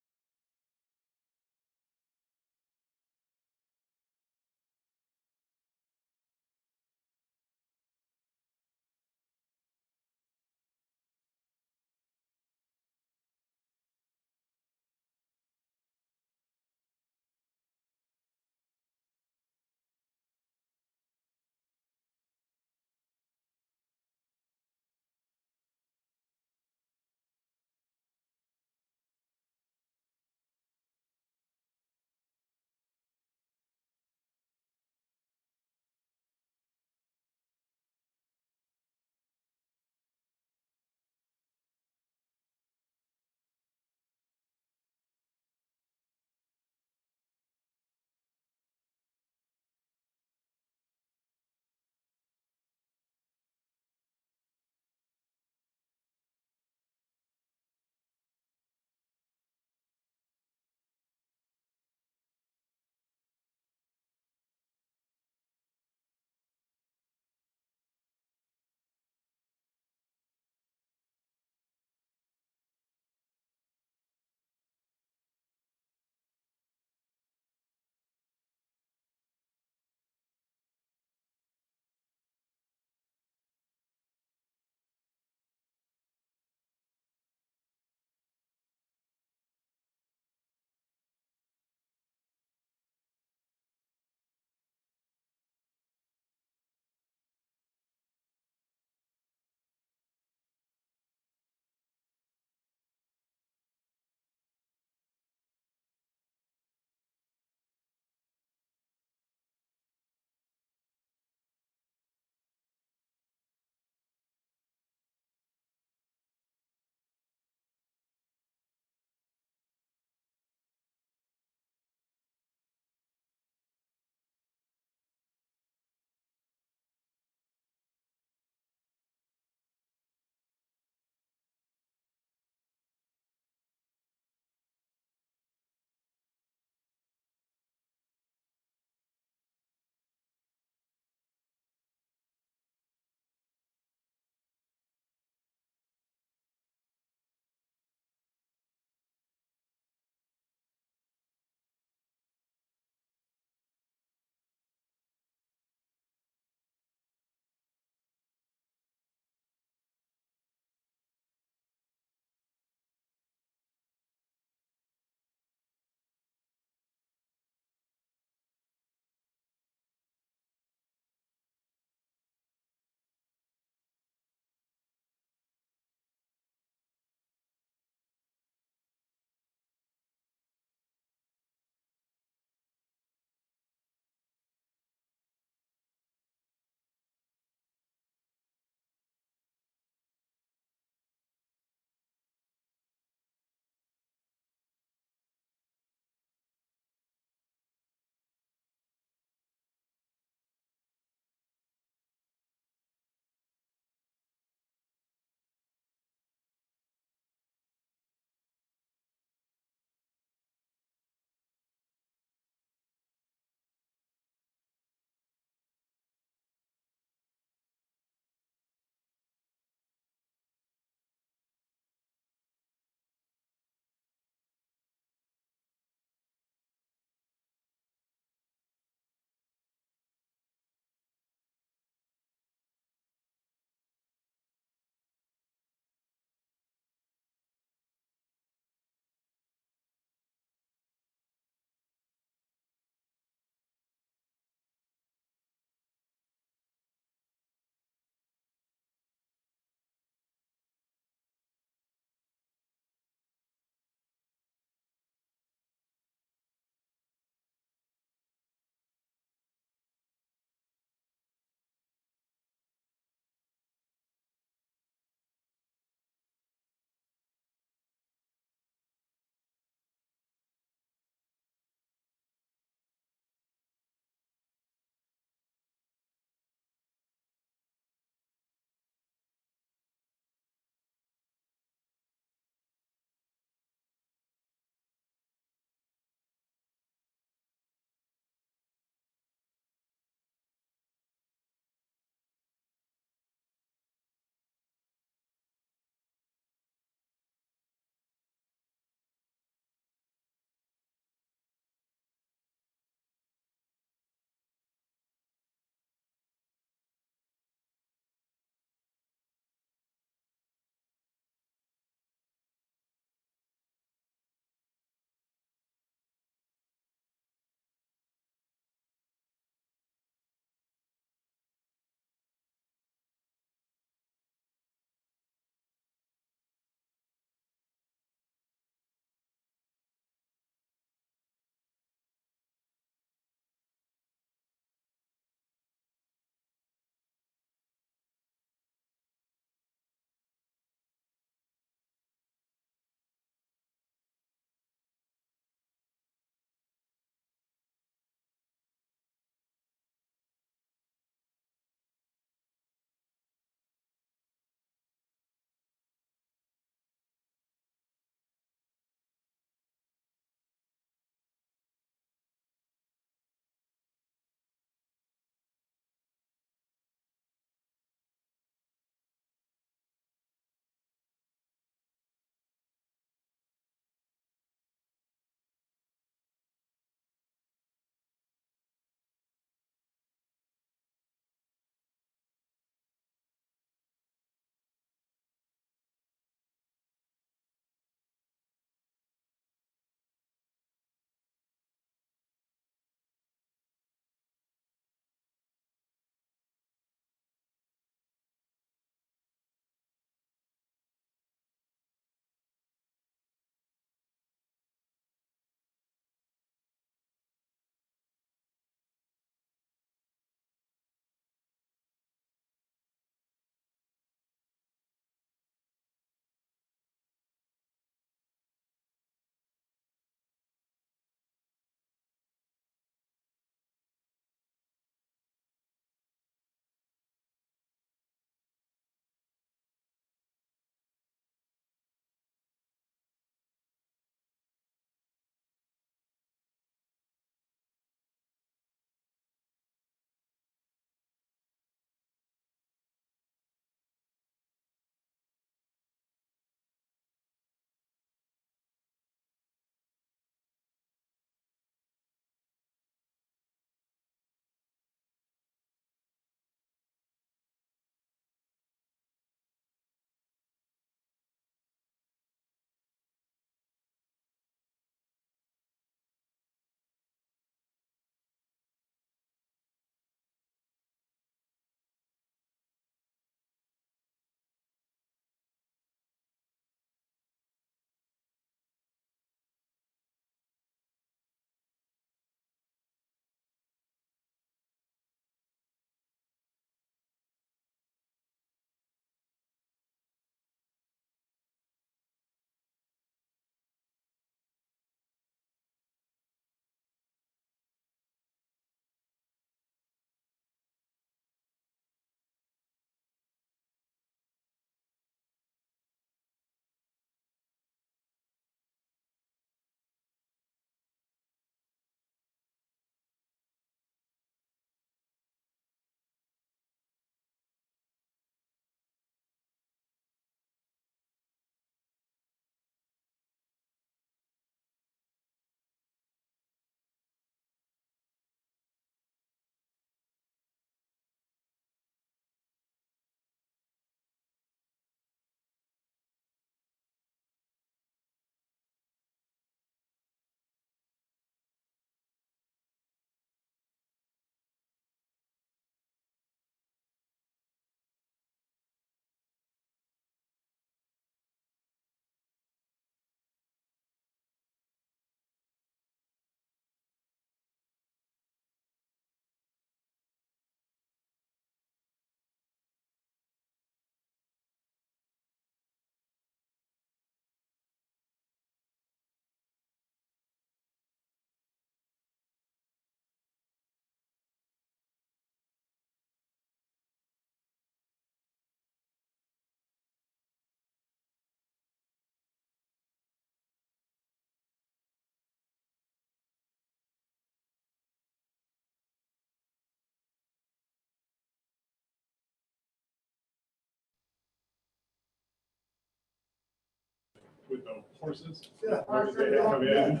with the horses. Yeah. What did they come in?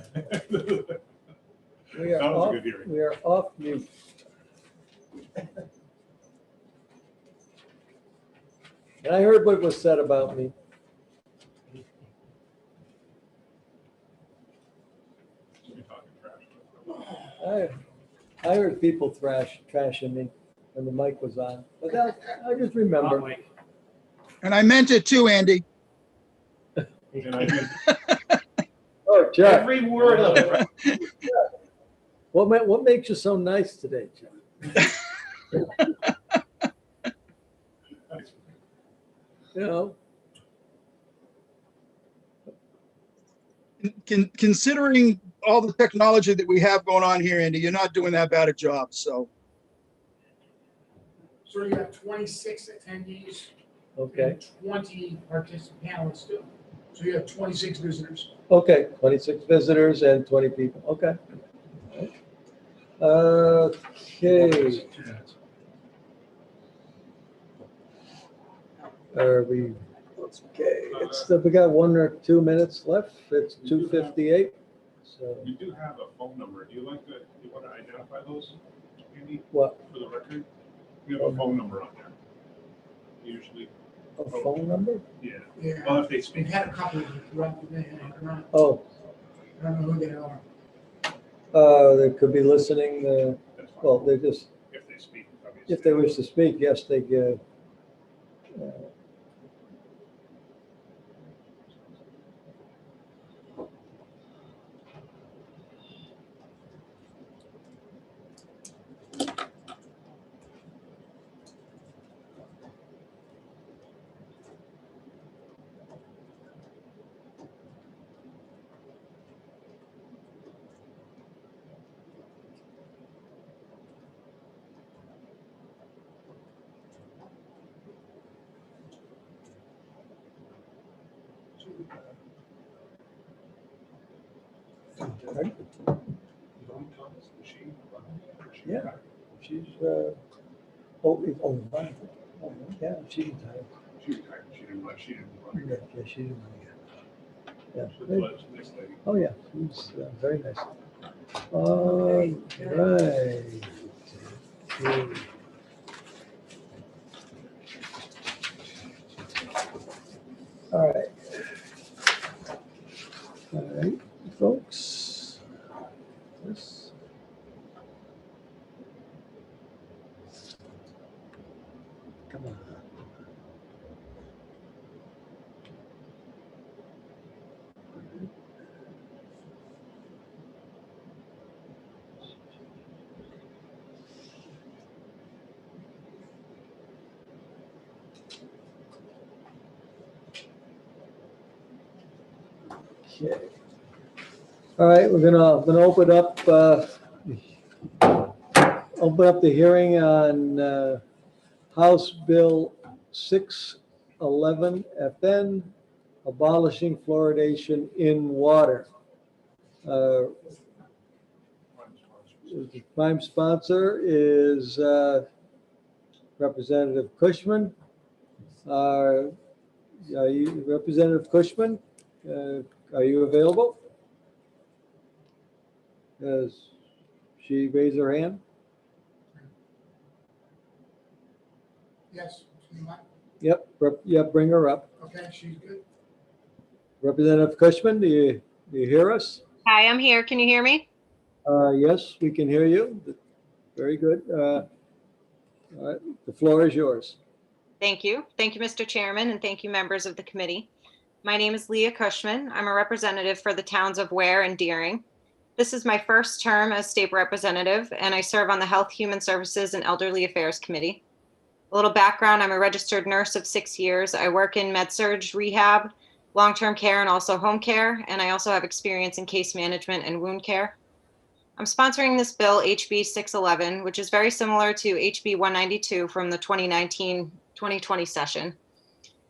We are That was a off, good hearing. we are off mute. And I heard what was said about me. You're talking trash. I heard people trashing me when the mic was on, but that, I just remember. And I meant it too, Andy. And I did. Oh, Jeff, Every word of it. what makes you so nice today, Jeff? You know, Considering all the technology that we have going on here, Andy, you're not doing that bad a job, so. So you have 26 attendees. okay, And 20 participant panelists too. So you have 26 visitors. okay, 26 visitors and 20 people, okay. Okay. Are we, okay, we got 1 or 2 minutes left, it's 2:58, so, You do have a phone number. Do you want to identify those, Andy, what, for the record? We have a phone number on there. Usually, a phone number? yeah. Yeah. Well, if they We've speak, had a couple of throughout the day. I don't Oh, know who they are. they could be listening, that's fine. well, they just, If they speak, obviously. if they wish to speak, yes, they give. Yeah, she's, fine. Oh, yeah, she's retired. She retired. She didn't run. Yeah, she didn't want to. Yeah. She was a nice lady. Oh, yeah, she's very nice. All right. All right. All right, folks. This. Come on. Okay. All right, we're gonna open up the hearing on House Bill 611 FN, abolishing fluoridation in water. The prime sponsor is Representative Cushman. Representative Cushman, are you available? Does she raise her hand? Yes. You want? Yep, bring her up. Okay, she's good. Representative Cushman, do you hear us? Hi, I'm here. Can you hear me? Yes, we can hear you. Very good. All right, the floor is yours. Thank you. Thank you, Mr. Chairman, and thank you, members of the committee. My name is Leah Cushman. I'm a representative for the towns of Ware and Deering. This is my first term as state representative, and I serve on the Health, Human Services, and Elderly Affairs Committee. A little background, I'm a registered nurse of 6 years. I work in med-surg, rehab, long-term care, and also home care, and I also have experience in case management and wound care. I'm sponsoring this bill, HB 611, which is very similar to HB 192 from the 2019-2020 session.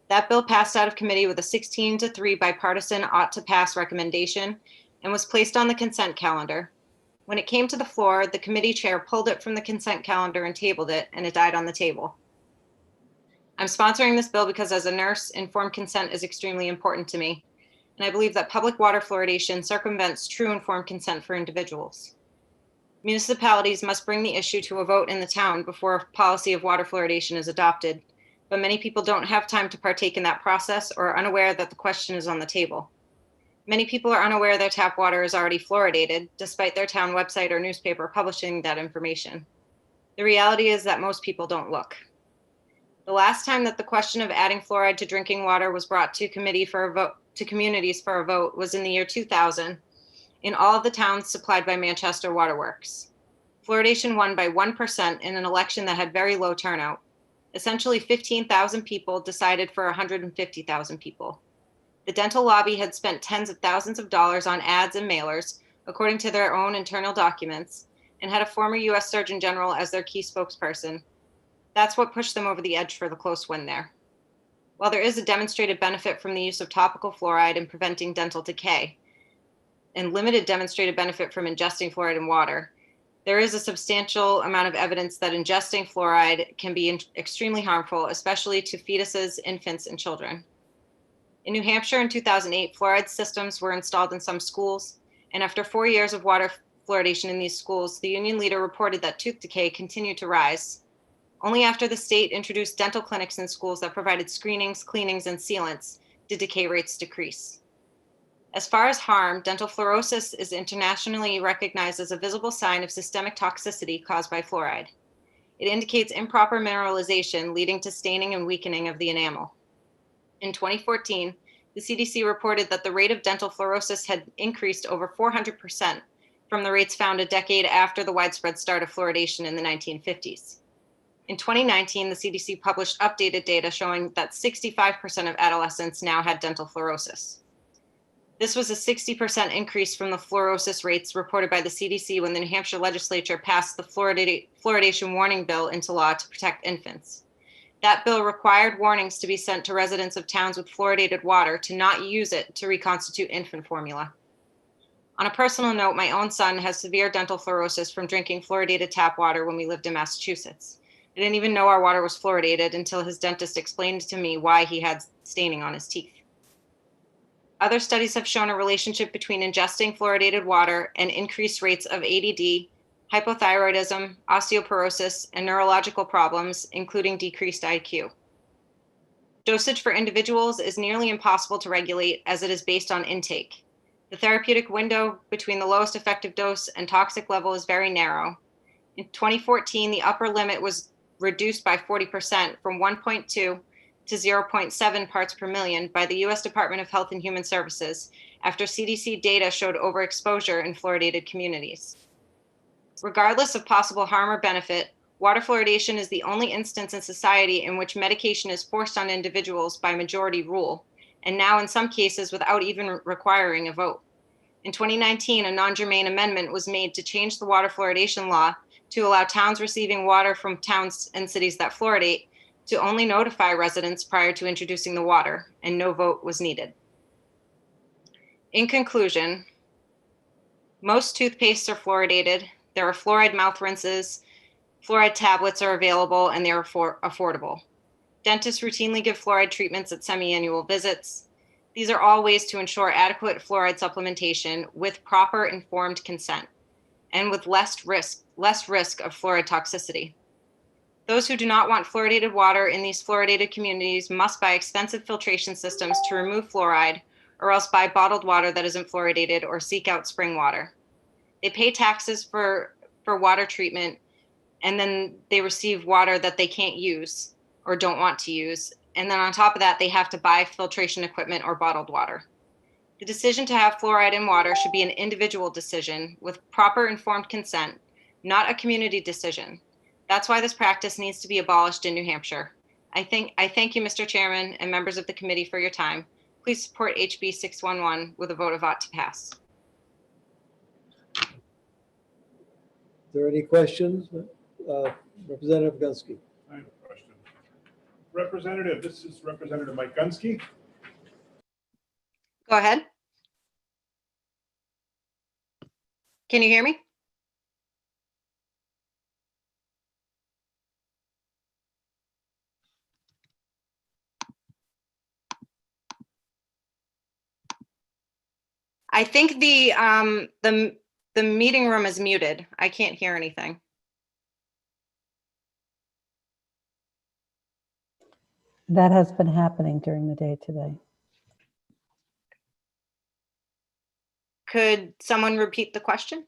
That bill passed out of committee with a 16-3 bipartisan ought to pass recommendation and was placed on the consent calendar. When it came to the floor, the committee chair pulled it from the consent calendar and tabled it, and it died on the table. I'm sponsoring this bill because as a nurse, informed consent is extremely important to me. and I believe that public water fluoridation circumvents true informed consent for individuals. Municipalities must bring the issue to a vote in the town before a policy of water fluoridation is adopted, but many people don't have time to partake in that process or are unaware that the question is on the table. Many people are unaware their tap water is already fluoridated, despite their town website or newspaper publishing that information. The reality is that most people don't look. The last time that the question of adding fluoride to drinking water was brought to communities for a vote was in the year 2000 in all of the towns supplied by Manchester Waterworks. Fluoridation won by 1% in an election that had very low turnout. Essentially 15,000 people decided for 150,000 people. The dental lobby had spent tens of thousands of dollars on ads and mailers, according to their own internal documents, and had a former US Surgeon General as their key spokesperson. That's what pushed them over the edge for the close win there. While there is a demonstrated benefit from the use of topical fluoride in preventing dental decay, and limited demonstrated benefit from ingesting fluoride in water, there is a substantial amount of evidence that ingesting fluoride can be extremely harmful, especially to fetuses, infants, and children. In New Hampshire in 2008, fluoride systems were installed in some schools, and after 4 years of water fluoridation in these schools, the union leader reported that tooth decay continued to rise. Only after the state introduced dental clinics in schools that provided screenings, cleanings, and sealants did decay rates decrease. As far as harm, dental fluorosis is internationally recognized as a visible sign of systemic toxicity caused by fluoride. It indicates improper mineralization leading to staining and weakening of the enamel. In 2014, the CDC reported that the rate of dental fluorosis had increased over 400% from the rates found a decade after the widespread start of fluoridation in the 1950s. In 2019, the CDC published updated data showing that 65% of adolescents now had dental fluorosis. This was a 60% increase from the fluorosis rates reported by the CDC when the New Hampshire legislature passed the fluoridation warning bill into law to protect infants. That bill required warnings to be sent to residents of towns with fluoridated water to not use it to reconstitute infant formula. On a personal note, my own son has severe dental fluorosis from drinking fluoridated tap water when we lived in Massachusetts. I didn't even know our water was fluoridated until his dentist explained to me why he had staining on his teeth. Other studies have shown a relationship between ingesting fluoridated water and increased rates of ADD, hypothyroidism, osteoporosis, and neurological problems, including decreased IQ. Dosage for individuals is nearly impossible to regulate as it is based on intake. The therapeutic window between the lowest effective dose and toxic level is very narrow. In 2014, the upper limit was reduced by 40% from 1.2 to 0.7 parts per million by the US Department of Health and Human Services after CDC data showed overexposure in fluoridated communities. Regardless of possible harm or benefit, water fluoridation is the only instance in society in which medication is forced on individuals by majority rule, and now in some cases without even requiring a vote. In 2019, a non-germane amendment was made to change the water fluoridation law to allow towns receiving water from towns and cities that fluoridate to only notify residents prior to introducing the water, and no vote was needed. In conclusion, most toothpastes are fluoridated. There are fluoride mouth rinses, fluoride tablets are available, and they're affordable. Dentists routinely give fluoride treatments at semi-annual visits. These are all ways to ensure adequate fluoride supplementation with proper informed consent and with less risk of fluoride toxicity. Those who do not want fluoridated water in these fluoridated communities must buy expensive filtration systems to remove fluoride, or else buy bottled water that isn't fluoridated or seek out spring water. They pay taxes for water treatment, and then they receive water that they can't use or don't want to use. And then on top of that, they have to buy filtration equipment or bottled water. The decision to have fluoride in water should be an individual decision with proper informed consent, not a community decision. That's why this practice needs to be abolished in New Hampshire. I thank you, Mr. Chairman, and members of the committee for your time. Please support HB 611 with a vote of ought to pass. Are there any questions? Representative Gunsky. I have a question. Representative, this is Representative Mike Gunsky. Go ahead. Can you hear me? I think the meeting room is muted. I can't hear anything. That has been happening during the day today. Could someone repeat the question?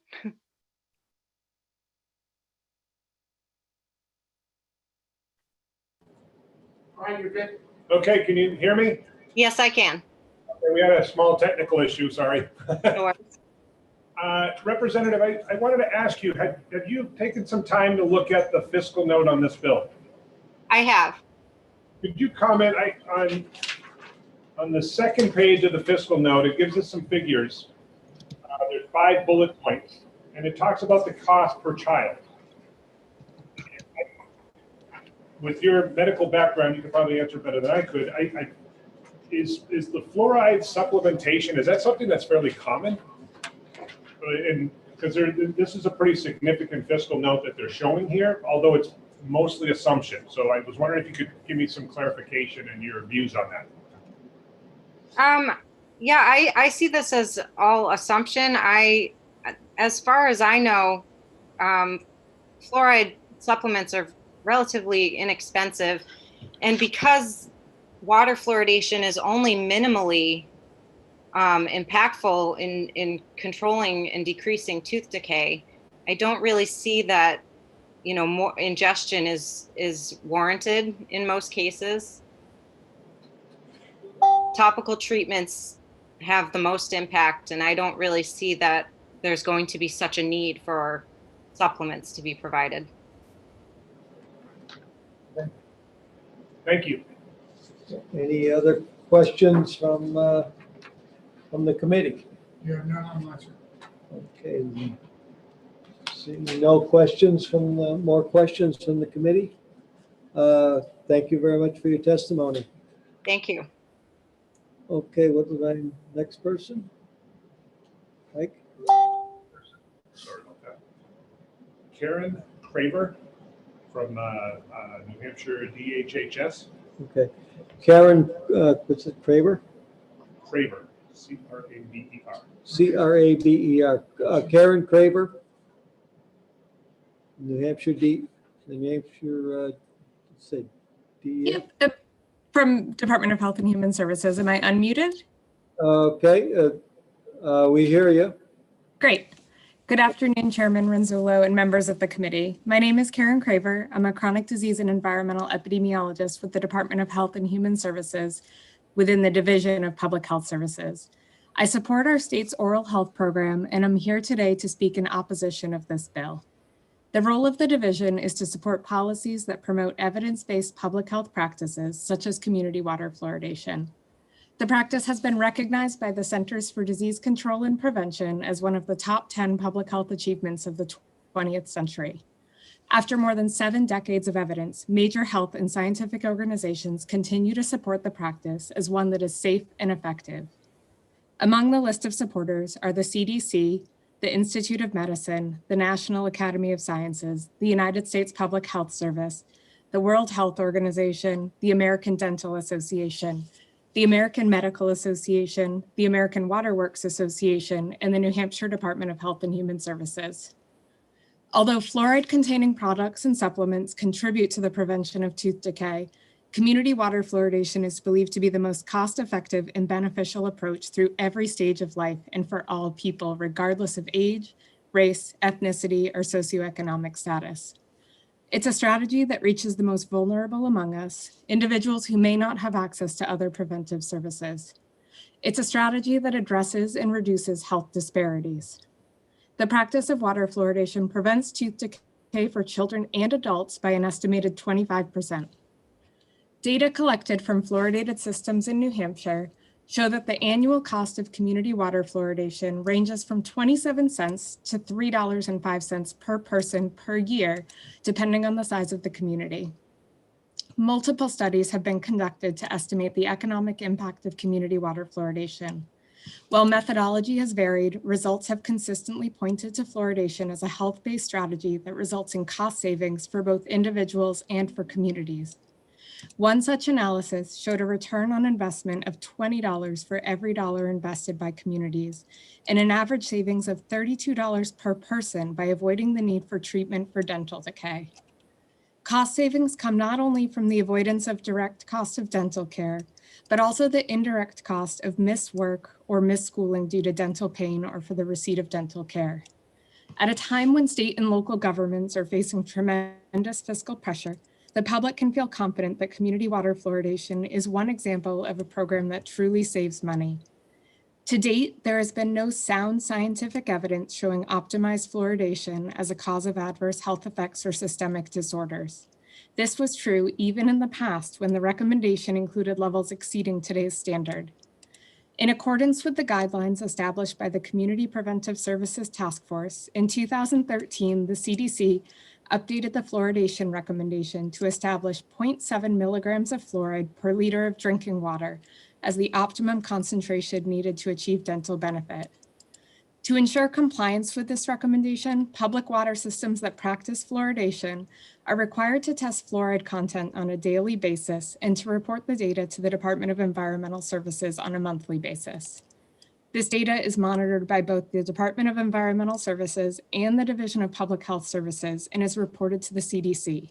All right, you're good. Okay, can you hear me? Yes, I can. Okay, we had a small technical issue, sorry. No worries. Representative, I wanted to ask you, have you taken some time to look at the fiscal note on this bill? I have. Could you comment on the second page of the fiscal note? It gives us some figures. There's 5 bullet points, and it talks about the cost per child. With your medical background, you could probably answer better than I could. Is the fluoride supplementation, is that something that's fairly common? And because this is a pretty significant fiscal note that they're showing here, although it's mostly assumption. So I was wondering if you could give me some clarification and your views on that. Yeah, I see this as all assumption. As far as I know, fluoride supplements are relatively inexpensive. And because water fluoridation is only minimally impactful in controlling and decreasing tooth decay, I don't really see that, more ingestion is warranted in most cases. Topical treatments have the most impact, and I don't really see that there's going to be such a need for supplements to be provided. Thank you. Any other questions from the committee? Yeah, no, I'm not sure. Okay. Seeing no questions more questions from the committee. Thank you very much for your testimony. Thank you. Okay, what was my next person? Mike? Sorry about that. Karen Craver from New Hampshire DHHS. Okay. Karen, what's it, Craver? Craver, C-R-A-V-E-R. C-R-A-V-E-R. Karen Craver, New Hampshire let's say, DEF. Yep. From Department of Health and Human Services. Am I unmuted? Okay, we hear you. Great. Good afternoon, Chairman Renzullo and members of the committee. My name is Karen Craver. I'm a chronic disease and environmental epidemiologist with the Department of Health and Human Services within the Division of Public Health Services. I support our state's oral health program, and I'm here today to speak in opposition of this bill. The role of the division is to support policies that promote evidence-based public health practices, such as community water fluoridation. The practice has been recognized by the Centers for Disease Control and Prevention as one of the top 10 public health achievements of the 20th century. After more than 7 decades of evidence, major health and scientific organizations continue to support the practice as one that is safe and effective. Among the list of supporters are the CDC, the Institute of Medicine, the National Academy of Sciences, the United States Public Health Service, the World Health Organization, the American Dental Association, the American Medical Association, the American Water Works Association, and the New Hampshire Department of Health and Human Services. Although fluoride-containing products and supplements contribute to the prevention of tooth decay, community water fluoridation is believed to be the most cost-effective and beneficial approach through every stage of life and for all people, regardless of age, race, ethnicity, or socioeconomic status. It's a strategy that reaches the most vulnerable among us, individuals who may not have access to other preventive services. It's a strategy that addresses and reduces health disparities. The practice of water fluoridation prevents tooth decay for children and adults by an estimated 25%. Data collected from fluoridated systems in New Hampshire show that the annual cost of community water fluoridation ranges from 27 cents to $3.05 per person per year, depending on the size of the community. Multiple studies have been conducted to estimate the economic impact of community water fluoridation. While methodology has varied, results have consistently pointed to fluoridation as a health-based strategy that results in cost savings for both individuals and for communities. One such analysis showed a return on investment of $20 for every dollar invested by communities, and an average savings of $32 per person by avoiding the need for treatment for dental decay. Cost savings come not only from the avoidance of direct cost of dental care, but also the indirect cost of missed work or missed schooling due to dental pain or for the receipt of dental care. At a time when state and local governments are facing tremendous fiscal pressure, the public can feel confident that community water fluoridation is one example of a program that truly saves money. To date, there has been no sound scientific evidence showing optimized fluoridation as a cause of adverse health effects or systemic disorders. This was true even in the past when the recommendation included levels exceeding today's standard. In accordance with the guidelines established by the Community Preventive Services Task Force, in 2013, the CDC updated the fluoridation recommendation to establish 0.7 milligrams of fluoride per liter of drinking water as the optimum concentration needed to achieve dental benefit. To ensure compliance with this recommendation, public water systems that practice fluoridation are required to test fluoride content on a daily basis and to report the data to the Department of Environmental Services on a monthly basis. This data is monitored by both the Department of Environmental Services and the Division of Public Health Services and is reported to the CDC.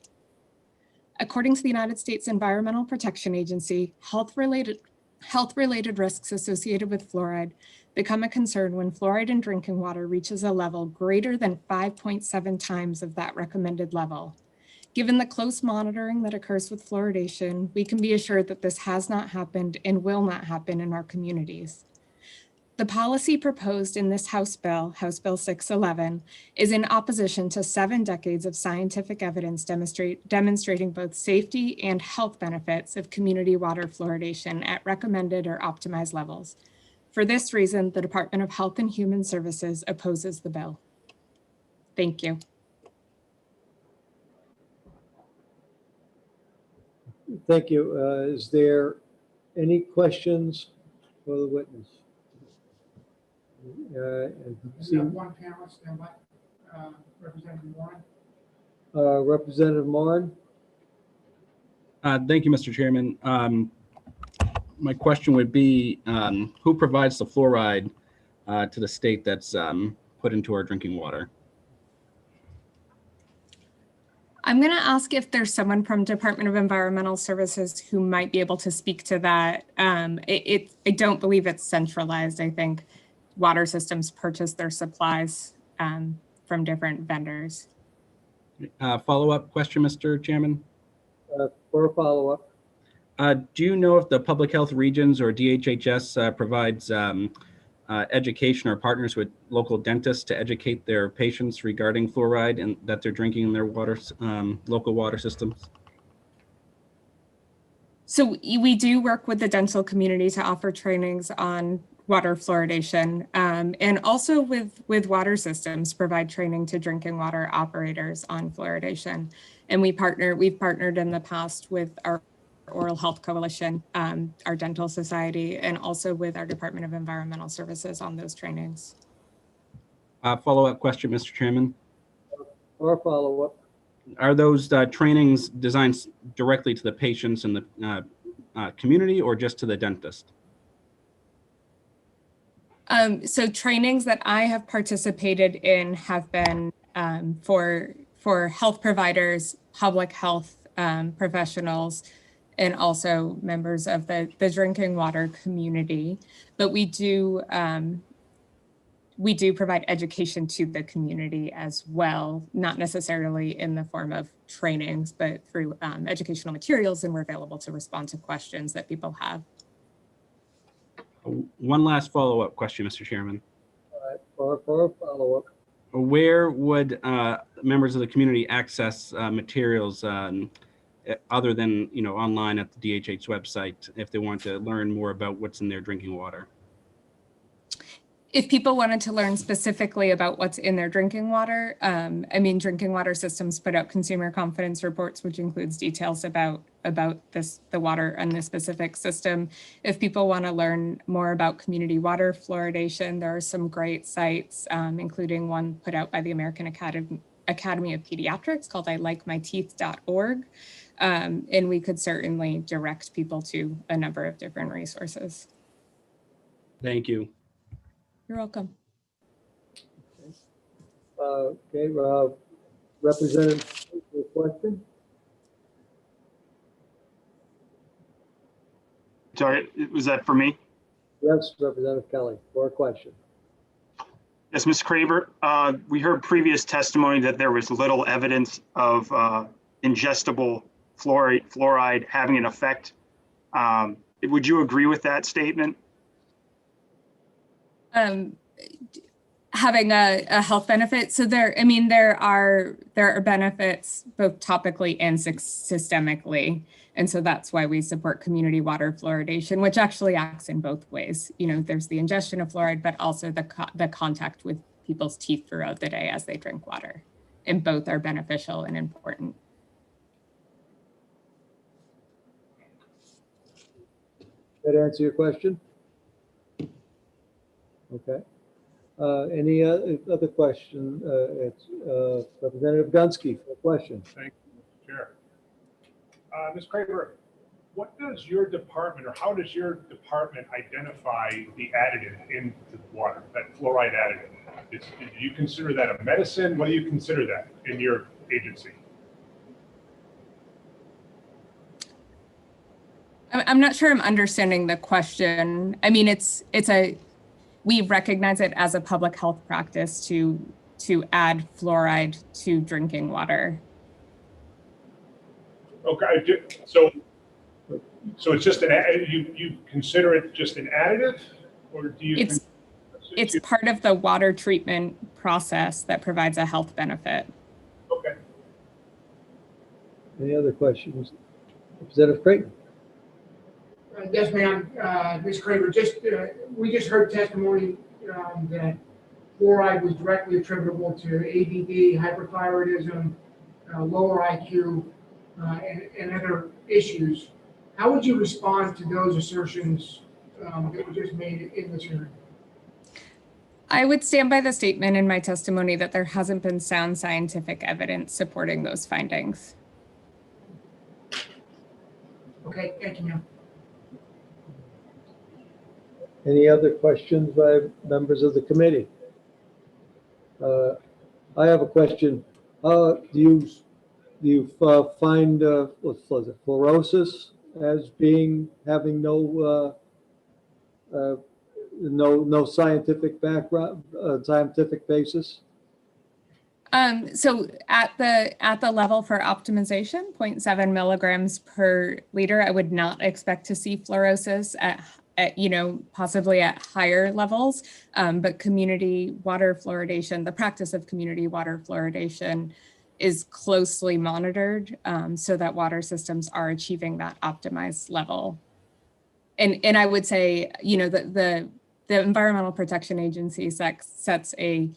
According to the United States Environmental Protection Agency, health-related risks associated with fluoride become a concern when fluoride in drinking water reaches a level greater than 5.7 times of that recommended level. Given the close monitoring that occurs with fluoridation, we can be assured that this has not happened and will not happen in our communities. The policy proposed in this House Bill 611, is in opposition to 7 decades of scientific evidence demonstrating both safety and health benefits of community water fluoridation at recommended or optimized levels. For this reason, the Department of Health and Human Services opposes the bill. Thank you. Thank you. Is there any questions for the witness? We have one panelist stand by, Representative Warren. Representative Moran? Thank you, Mr. Chairman. My question would be, who provides the fluoride to the state that's put into our drinking water? I'm going to ask if there's someone from Department of Environmental Services who might be able to speak to that. I don't believe it's centralized. I think water systems purchase their supplies from different vendors. Follow-up question, Mr. Chairman? For a follow-up. Do you know if the public health regions or DHHS provides education or partners with local dentists to educate their patients regarding fluoride and that they're drinking in their water, local water systems? So we do work with the dental community to offer trainings on water fluoridation, and also with water systems provide training to drinking water operators on fluoridation. And we've partnered in the past with our Oral Health Coalition, our dental society, and also with our Department of Environmental Services on those trainings. Follow-up question, Mr. Chairman. Or follow-up. Are those trainings designed directly to the patients in the community or just to the dentist? So trainings that I have participated in have been for health providers, public health professionals, and also members of the drinking water community. But we do provide education to the community as well, not necessarily in the form of trainings, but through educational materials, and we're available to respond to questions that people have. One last follow-up question, Mr. Chairman. For a follow-up. Where would members of the community access materials other than, online at the DHH website if they want to learn more about what's in their drinking water? If people wanted to learn specifically about what's in their drinking water, drinking water systems put out consumer confidence reports, which includes details about the water in this specific system. If people want to learn more about community water fluoridation, there are some great sites, including one put out by the American Academy of Pediatrics called ilikemyteeth.org. And we could certainly direct people to a number of different resources. Thank you. You're welcome. Okay, Representative, your question? Sorry, was that for me? Yes, Representative Kelly, for a question. Yes, Ms. Craver, we heard previous testimony that there was little evidence of ingestible fluoride having an effect. Would you agree with that statement? Having a health benefit. So there are benefits both topically and systemically. And so that's why we support community water fluoridation, which actually acts in both ways. You know, there's the ingestion of fluoride, but also the contact with people's teeth throughout the day as they drink water. And both are beneficial and important. That answer your question? Okay. Any other question? It's Representative Gunsky for a question. Thank you, Mr. Chair. Ms. Craver, what does your department, or how does your department identify the additive in the water, that fluoride additive? Do you consider that a medicine? What do you consider that in your agency? I'm not sure I'm understanding the question. I mean, we recognize it as a public health practice to add fluoride to drinking water. Okay, so it's just you consider it just an additive, or do you? It's part of the water treatment process that provides a health benefit. Okay. Any other questions? Representative Creighton. Yes, ma'am. Ms. Craver, we just heard testimony that fluoride was directly attributable to ADD, hyperthyroidism, lower IQ, and other issues. How would you respond to those assertions that were just made in this hearing? I would stand by the statement in my testimony that there hasn't been sound scientific evidence supporting those findings. Okay, thank you, ma'am. Any other questions by members of the committee? I have a question. Do you find what was it, fluorosis as having no scientific background, scientific basis? So at the level for optimization, 0.7 milligrams per liter, I would not expect to see fluorosis at possibly at higher levels, but community water fluoridation, the practice of community water fluoridation is closely monitored so that water systems are achieving that optimized level. And I would say, the Environmental Protection Agency sets a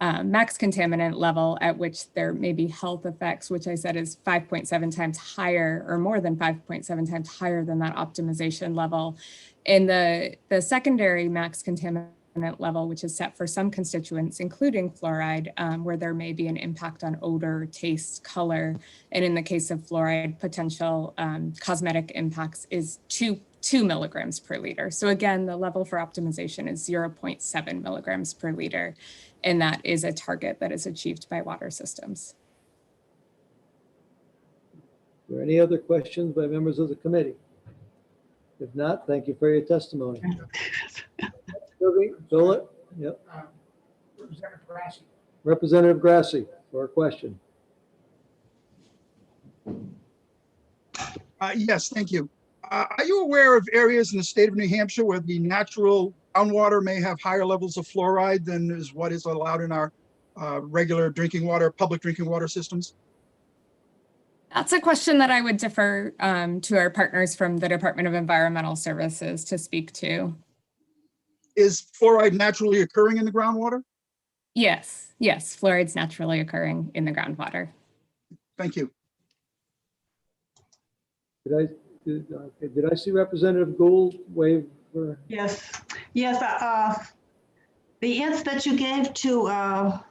max contaminant level at which there may be health effects, which I said is 5.7 times higher, or more than 5.7 times higher than that optimization level. And the secondary max contaminant level, which is set for some constituents, including fluoride, where there may be an impact on odor, taste, color, and in the case of fluoride, potential cosmetic impacts, is 2 milligrams per liter. So again, the level for optimization is 0.7 milligrams per liter, and that is a target that is achieved by water systems. Are there any other questions by members of the committee? If not, thank you for your testimony. Fill it. Yep. Representative Grassi. Representative Grassi for a question. Yes, thank you. Are you aware of areas in the state of New Hampshire where the natural groundwater may have higher levels of fluoride than is what is allowed in our regular drinking water, public drinking water systems? That's a question that I would defer to our partners from the Department of Environmental Services to speak to. Is fluoride naturally occurring in the groundwater? Yes, fluoride's naturally occurring in the groundwater. Thank you. Did I see Representative Gould wave? Yes. The answer that you gave to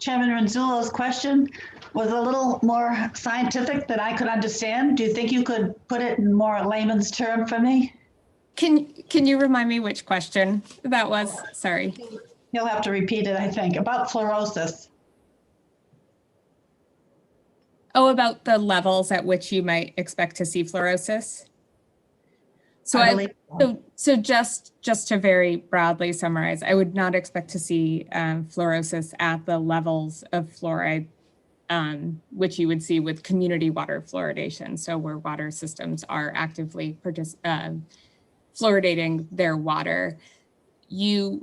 Chairman Ronzullo's question was a little more scientific than I could understand. Do you think you could put it in more layman's term for me? Can you remind me which question that was? Sorry. You'll have to repeat it, I think, about fluorosis. Oh, about the levels at which you might expect to see fluorosis. So so just to very broadly summarize, I would not expect to see fluorosis at the levels of fluoride which you would see with community water fluoridation. So where water systems are actively fluoridating their water, the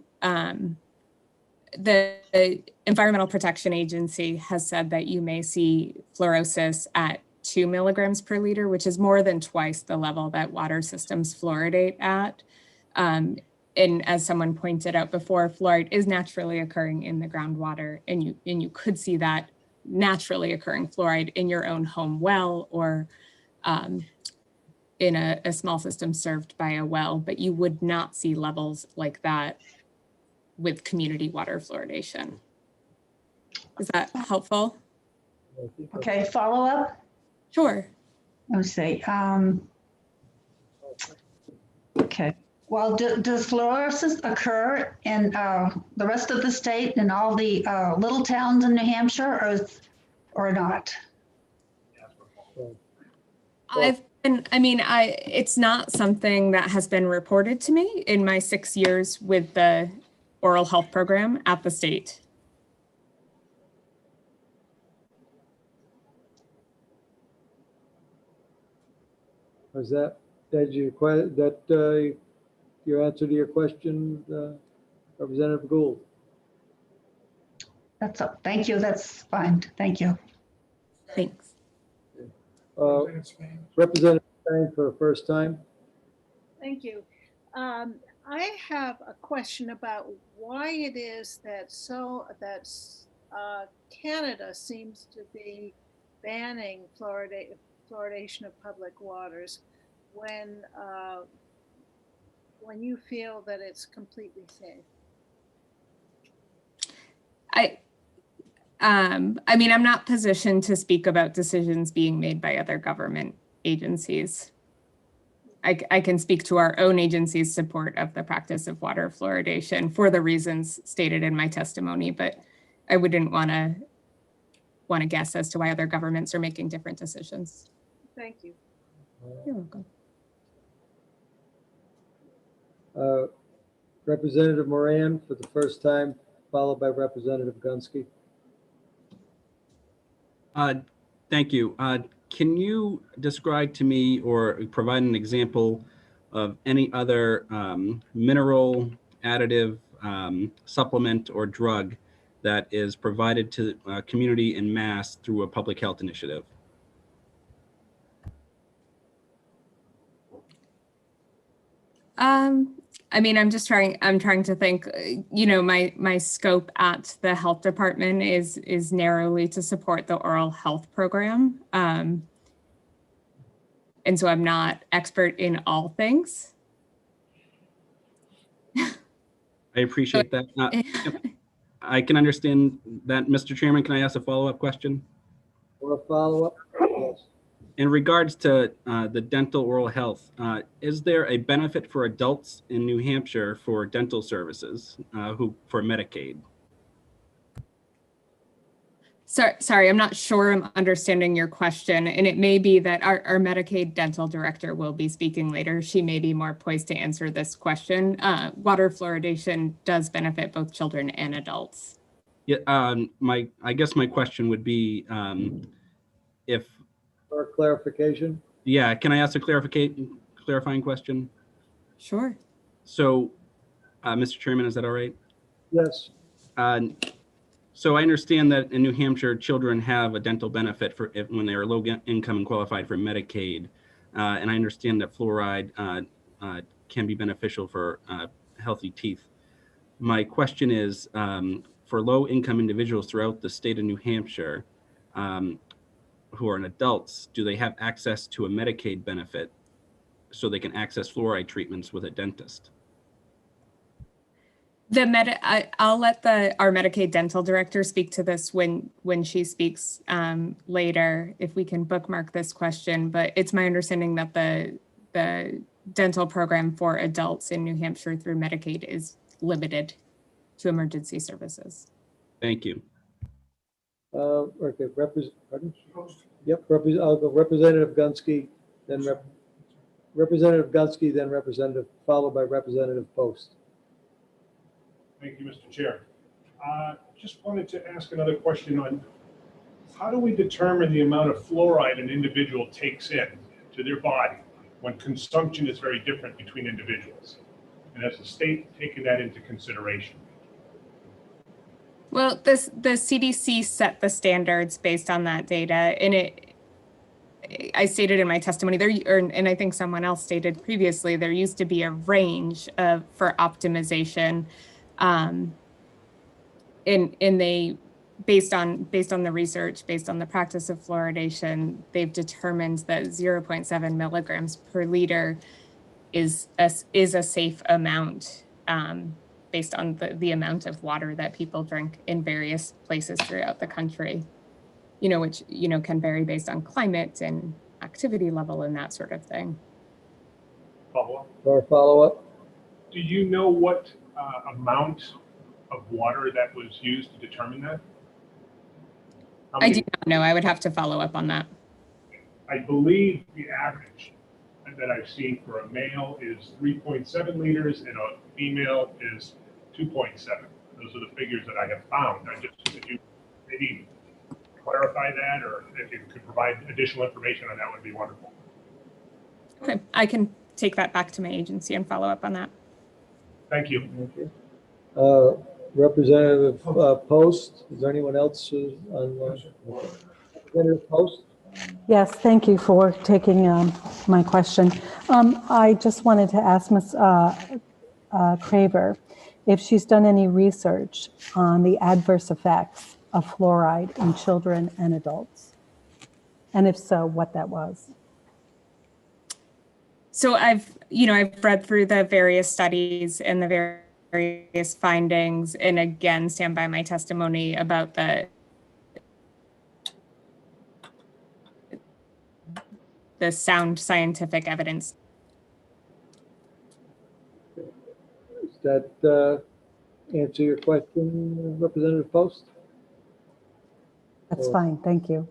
Environmental Protection Agency has said that you may see fluorosis at 2 milligrams per liter, which is more than twice the level that water systems fluoridate at. And as someone pointed out before, fluoride is naturally occurring in the groundwater, and you could see that naturally occurring fluoride in your own home well or in a small system served by a well, but you would not see levels like that with community water fluoridation. Is that helpful? Okay, follow up? Sure. Let me see. Okay. Well, does fluorosis occur in the rest of the state and all the little towns in New Hampshire, or not? It's not something that has been reported to me in my 6 years with the oral health program at the state. Was that your answer to your question, Representative Gould? That's up. Thank you. That's fine. Thank you. Thanks. Representative Spain for the first time. Thank you. I have a question about why it is that Canada seems to be banning fluoridation of public waters when you feel that it's completely safe. I'm not positioned to speak about decisions being made by other government agencies. I can speak to our own agency's support of the practice of water fluoridation for the reasons stated in my testimony, but I wouldn't want to guess as to why other governments are making different decisions. Thank you. You're welcome. Representative Moran for the first time, followed by Representative Gunsky. Thank you. Can you describe to me or provide an example of any other mineral, additive, supplement, or drug that is provided to community en masse through a public health initiative? I'm trying to think, my scope at the health department is narrowly to support the oral health program. And so I'm not expert in all things. I appreciate that. I can understand that. Mr. Chairman, can I ask a follow-up question? Or a follow-up? Yes. In regards to the dental oral health, is there a benefit for adults in New Hampshire for dental services for Medicaid? Sorry, I'm not sure I'm understanding your question. And it may be that our Medicaid dental director will be speaking later. She may be more poised to answer this question. Water fluoridation does benefit both children and adults. Yeah, I guess my question would be if... For clarification? Yeah, can I ask a clarifying question? Sure. So, Mr. Chairman, is that all right? Yes. So I understand that in New Hampshire, children have a dental benefit when they are low income and qualified for Medicaid. And I understand that fluoride can be beneficial for healthy teeth. My question is, for low income individuals throughout the state of New Hampshire who are adults, do they have access to a Medicaid benefit so they can access fluoride treatments with a dentist? I'll let our Medicaid dental director speak to this when she speaks later, if we can bookmark this question. But it's my understanding that the dental program for adults in New Hampshire through Medicaid is limited to emergency services. Thank you. Okay, pardon? Yep, I'll go Representative Gunsky, then Representative Gunsky, then Representative, followed by Representative Post. Thank you, Mr. Chair. Just wanted to ask another question on how do we determine the amount of fluoride an individual takes in to their body when consumption is very different between individuals? And has the state taken that into consideration? Well, the CDC set the standards based on that data, and I stated in my testimony there, and I think someone else stated previously, there used to be a range for optimization, and they based on the research, based on the practice of fluoridation, they've determined that 0.7 milligrams per liter is a safe amount. Based on the amount of water that people drink in various places throughout the country, which, can vary based on climate and activity level and that sort of thing. Follow-up? Or follow-up? Do you know what amount of water that was used to determine that? I do not know. I would have to follow up on that. I believe the average that I've seen for a male is 3.7 liters and a female is 2.7. Those are the figures that I have found. If you maybe clarify that, or if you could provide additional information on that, would be wonderful. Okay, I can take that back to my agency and follow up on that. Thank you. Representative Post, is there anyone else who's online? Representative Post? Yes, thank you for taking my question. I just wanted to ask Ms. Craver if she's done any research on the adverse effects of fluoride in children and adults, and if so, what that was. So I've read through the various studies and the various findings, and again, stand by my testimony about the sound scientific evidence. Does that answer your question, Representative Post? That's fine, thank you.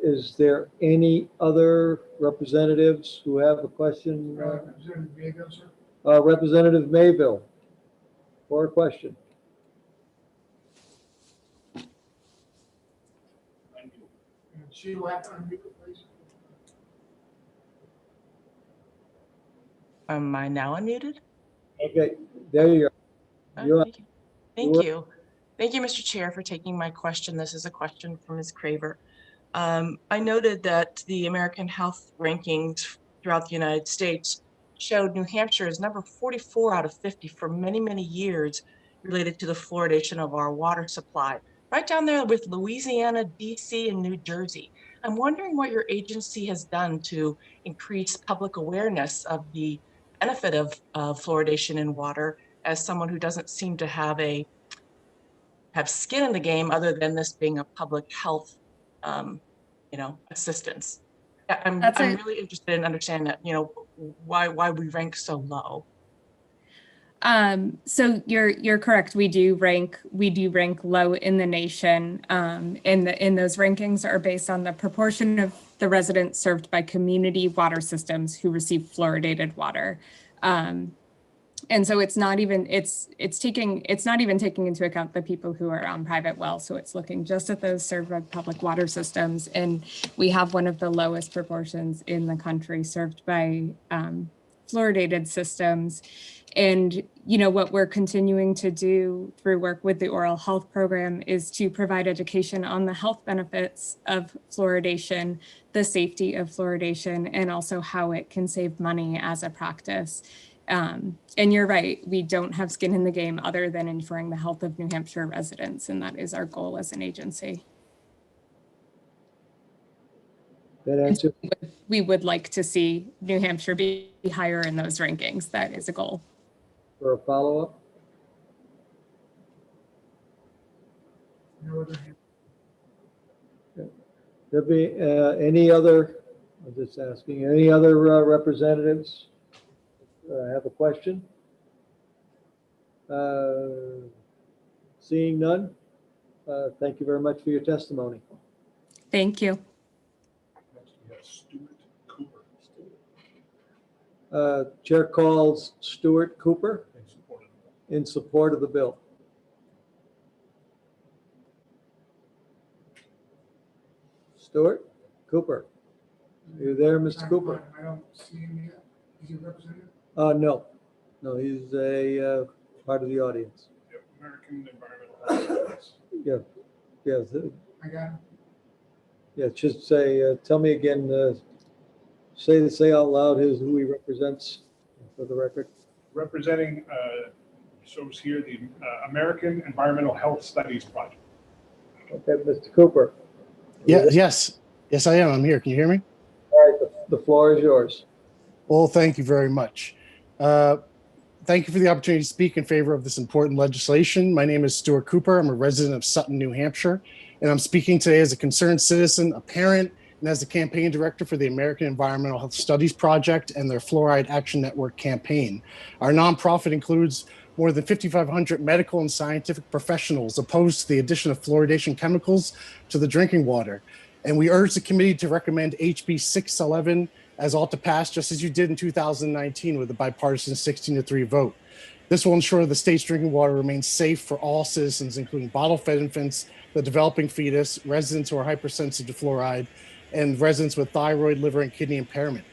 Is there any other representatives who have a question? Representative Mayville, sir. Representative Mayville, for a question. She will have to unmute, please. Am I now unmuted? Okay, there you are. Thank you. Thank you, Mr. Chair, for taking my question. This is a question from Ms. Craver. I noted that the American Health rankings throughout the United States showed New Hampshire is number 44 out of 50 for many, many years related to the fluoridation of our water supply, right down there with Louisiana, DC, and New Jersey. I'm wondering what your agency has done to increase public awareness of the benefit of fluoridation in water, as someone who doesn't seem to have skin in the game other than this being a public health assistance. I'm really interested in understanding that, why we rank so low. So you're correct. We do rank low in the nation. And those rankings are based on the proportion of the residents served by community water systems who receive fluoridated water. And so it's not even taking into account the people who are on private wells. So it's looking just at those served by public water systems. And we have one of the lowest proportions in the country served by fluoridated systems. And, what we're continuing to do through work with the oral health program is to provide education on the health benefits of fluoridation, the safety of fluoridation, and also how it can save money as a practice. And you're right, we don't have skin in the game other than ensuring the health of New Hampshire residents, and that is our goal as an agency. That answer? We would like to see New Hampshire be higher in those rankings. That is a goal. for a follow-up? No other hand. There be any other, I'm just asking, any other representatives have a question? Seeing none, thank you very much for your testimony. Thank you. Next, we have Stuart Cooper. Chair calls Stuart Cooper In support of the bill. in support of the bill. Stuart Cooper. Are you there, Mr. Cooper? I don't see him yet. Is he represented? No, he's a part of the audience. Yep, American Environmental Health Studies. Yeah, I got him. yeah, just say, tell me again, say out loud who he represents for the record. Representing, shows here the American Environmental Health Studies Project. Okay, Mr. Cooper. Yes, I am. I'm here. Can you hear me? All right, the floor is yours. Well, thank you very much. Thank you for the opportunity to speak in favor of this important legislation. My name is Stuart Cooper. I'm a resident of Sutton, New Hampshire, and I'm speaking today as a concerned citizen, a parent, and as the campaign director for the American Environmental Health Studies Project and their Fluoride Action Network campaign. Our nonprofit includes more than 5,500 medical and scientific professionals opposed to the addition of fluoridation chemicals to the drinking water. And we urge the committee to recommend HB 611 as ought to pass, just as you did in 2019 with a bipartisan 16-3 vote. This will ensure the state's drinking water remains safe for all citizens, including bottle-fed infants, the developing fetus, residents who are hypersensitive to fluoride, and residents with thyroid, liver, and kidney impairment.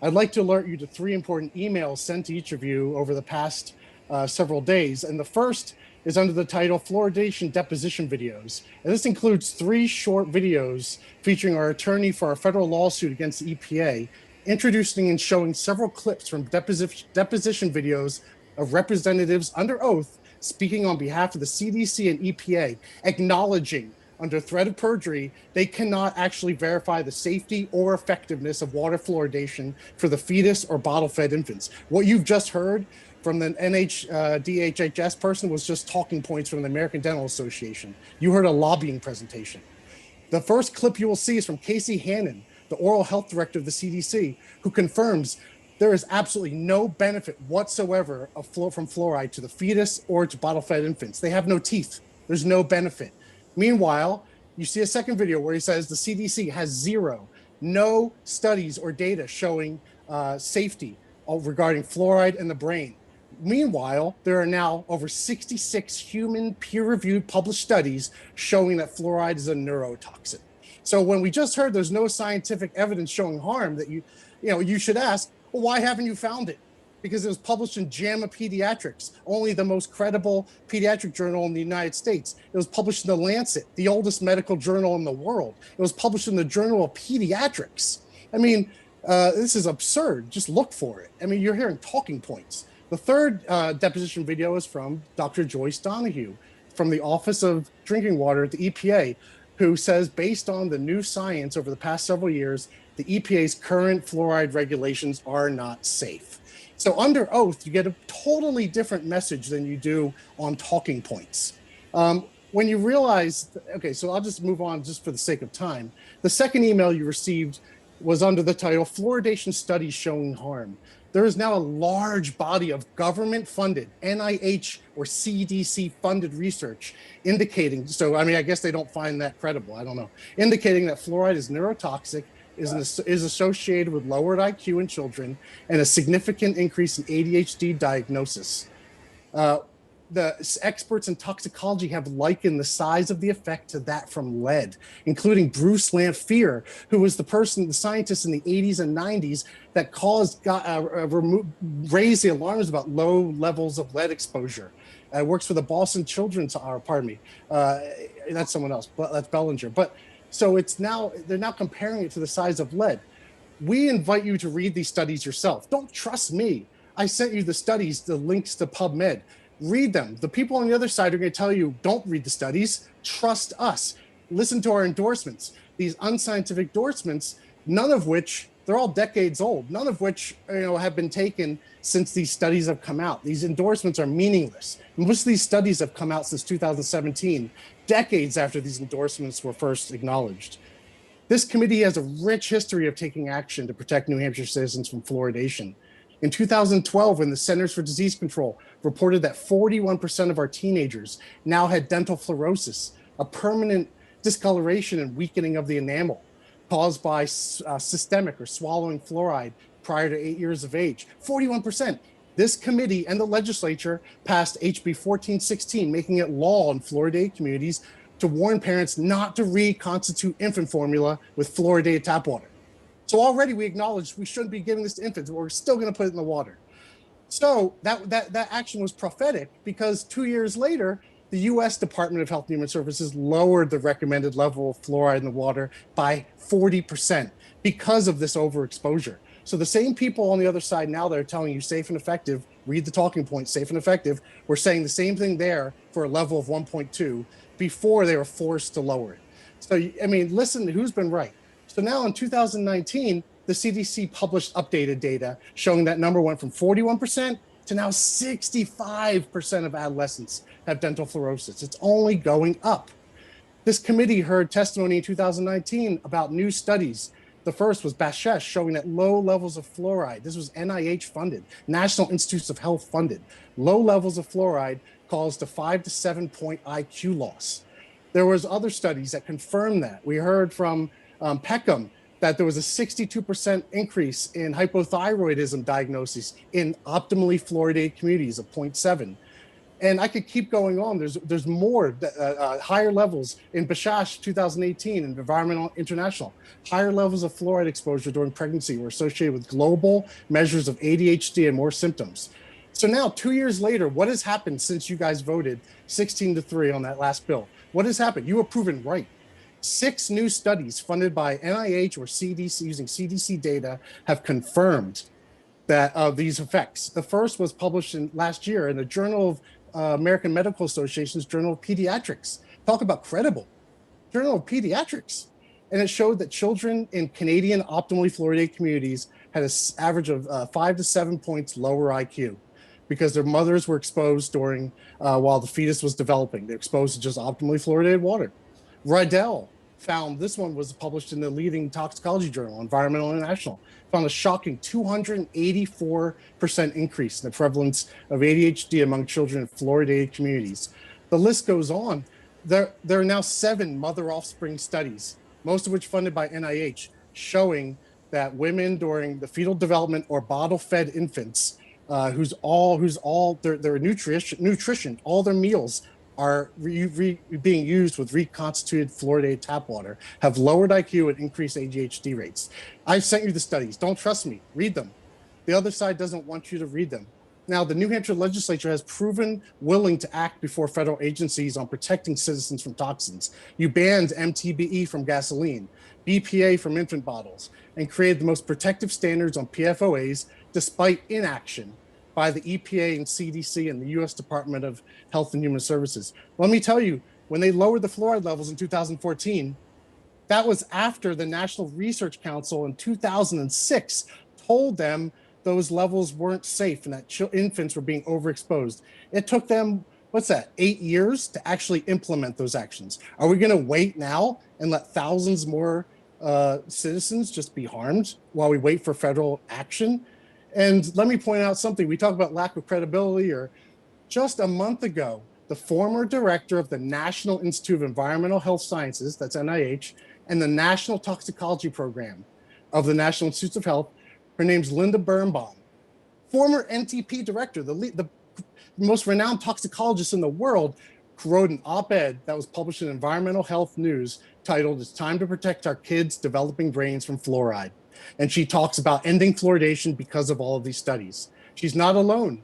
I'd like to alert you to 3 important emails sent to each of you over the past several days. And the first is under the title Fluoridation Deposition Videos. And this includes 3 short videos featuring our attorney for our federal lawsuit against the EPA, introducing and showing several clips from deposition videos of representatives under oath speaking on behalf of the CDC and EPA, acknowledging under threat of perjury, they cannot actually verify the safety or effectiveness of water fluoridation for the fetus or bottle-fed infants. What you've just heard from the DHHS person was just talking points from the American Dental Association. You heard a lobbying presentation. The first clip you will see is from Casey Hannon, the oral health director of the CDC, who confirms there is absolutely no benefit whatsoever from fluoride to the fetus or to bottle-fed infants. They have no teeth. There's no benefit. Meanwhile, you see a second video where he says the CDC has no studies or data showing safety regarding fluoride in the brain. Meanwhile, there are now over 66 human peer-reviewed published studies showing that fluoride is a neurotoxin. So when we just heard there's no scientific evidence showing harm, that you should ask, well, why haven't you found it? Because it was published in JAMA Pediatrics, only the most credible pediatric journal in the United States. It was published in The Lancet, the oldest medical journal in the world. It was published in the Journal of Pediatrics. I mean, this is absurd. Just look for it. I mean, you're hearing talking points. The third deposition video is from Dr. Joyce Donahue from the Office of Drinking Water at the EPA, who says, based on the new science over the past several years, the EPA's current fluoride regulations are not safe. So under oath, you get a totally different message than you do on talking points. When you realize, okay, so I'll just move on just for the sake of time. The second email you received was under the title Fluoridation Studies Showing Harm. There is now a large body of government-funded, NIH or CDC-funded research indicating, so I mean, I guess they don't find that credible, I don't know, indicating that fluoride is neurotoxic, is associated with lowered IQ in children and a significant increase in ADHD diagnosis. The experts in toxicology have likened the size of the effect to that from lead, including Bruce Lanphier, who was the scientist in the 80s and 90s that raised the alarms about low levels of lead exposure. Works for the Boston Children's, that's someone else, but that's Bellinger. But so they're now comparing it to the size of lead. We invite you to read these studies yourself. Don't trust me. I sent you the studies, the links to PubMed. Read them. The people on the other side are going to tell you, don't read the studies, trust us. Listen to our endorsements. These unscientific endorsements, none of which They're all decades old, none of which have been taken since these studies have come out. These endorsements are meaningless. Most of these studies have come out since 2017, decades after these endorsements were first acknowledged. This committee has a rich history of taking action to protect New Hampshire citizens from fluoridation. In 2012, when the Centers for Disease Control reported that 41% of our teenagers now had dental fluorosis, a permanent discoloration and weakening of the enamel caused by systemic or swallowing fluoride prior to 8 years of age. 41%. This committee and the legislature passed HB 1416, making it law in fluoridated communities to warn parents not to reconstitute infant formula with fluoridated tap water. So already we acknowledge we shouldn't be giving this to infants, but we're still going to put it in the water. So that action was prophetic because 2 years later, the U.S. Department of Health and Human Services lowered the recommended level of fluoride in the water by 40% because of this overexposure. So the same people on the other side now that are telling you safe and effective, read the talking point, safe and effective, we're saying the same thing there for a level of 1.2 before they were forced to lower it. So, I mean, listen, who's been right? So now in 2019, the CDC published updated data showing that number went from 41% to now 65% of adolescents have dental fluorosis. It's only going up. This committee heard testimony in 2019 about new studies. The first was BASHESH showing that low levels of fluoride, this was NIH funded, National Institutes of Health funded, low levels of fluoride caused a 5 to 7 point IQ loss. There was other studies that confirmed that. We heard from Peckham that there was a 62% increase in hypothyroidism diagnoses in optimally fluoridated communities of 0.7. And I could keep going on. There's more, higher levels in BASHESH 2018 and Environmental International. Higher levels of fluoride exposure during pregnancy were associated with global measures of ADHD and more symptoms. So now 2 years later, what has happened since you guys voted 16-3 on that last bill? What has happened? You were proven right. 6 new studies funded by NIH or CDC using CDC data have confirmed that these effects. The first was published last year in the Journal of American Medical Association's Journal of Pediatrics. Talk about credible. Journal of Pediatrics. And it showed that children in Canadian optimally fluoridated communities had an average of 5 to 7 points lower IQ because their mothers were exposed during while the fetus was developing. They're exposed to just optimally fluoridated water. Rydell found, this one was published in the leading toxicology journal, Environmental International, found a shocking 284% increase in the prevalence of ADHD among children in fluoridated communities. The list goes on. There are now 7 mother-offspring studies, most of which funded by NIH, showing that women during the fetal development or bottle-fed infants, whose their nutrition, all their meals are being used with reconstituted fluoridated tap water, have lowered IQ and increased ADHD rates. I've sent you the studies. Don't trust me. Read them. The other side doesn't want you to read them. Now, the New Hampshire legislature has proven willing to act before federal agencies on protecting citizens from toxins. You banned MTBE from gasoline, BPA from infant bottles, and created the most protective standards on PFOAs despite inaction by the EPA and CDC and the U.S. Department of Health and Human Services. Let me tell you, when they lowered the fluoride levels in 2014, that was after the National Research Council in 2006 told them those levels weren't safe and that infants were being overexposed. It took them, 8 years to actually implement those actions. Are we gonna wait now and let thousands more citizens just be harmed while we wait for federal action? And let me point out something. We talk about lack of credibility, or just a month ago, the former director of the National Institute of Environmental Health Sciences, that's NIH, and the National Toxicology Program of the National Institutes of Health, her name's Linda Birnbaum, former NTP director, the most renowned toxicologist in the world, wrote an op-ed that was published in Environmental Health News titled, "It's Time to Protect Our Kids' Developing Brains from Fluoride." And she talks about ending fluoridation because of all of these studies. She's not alone.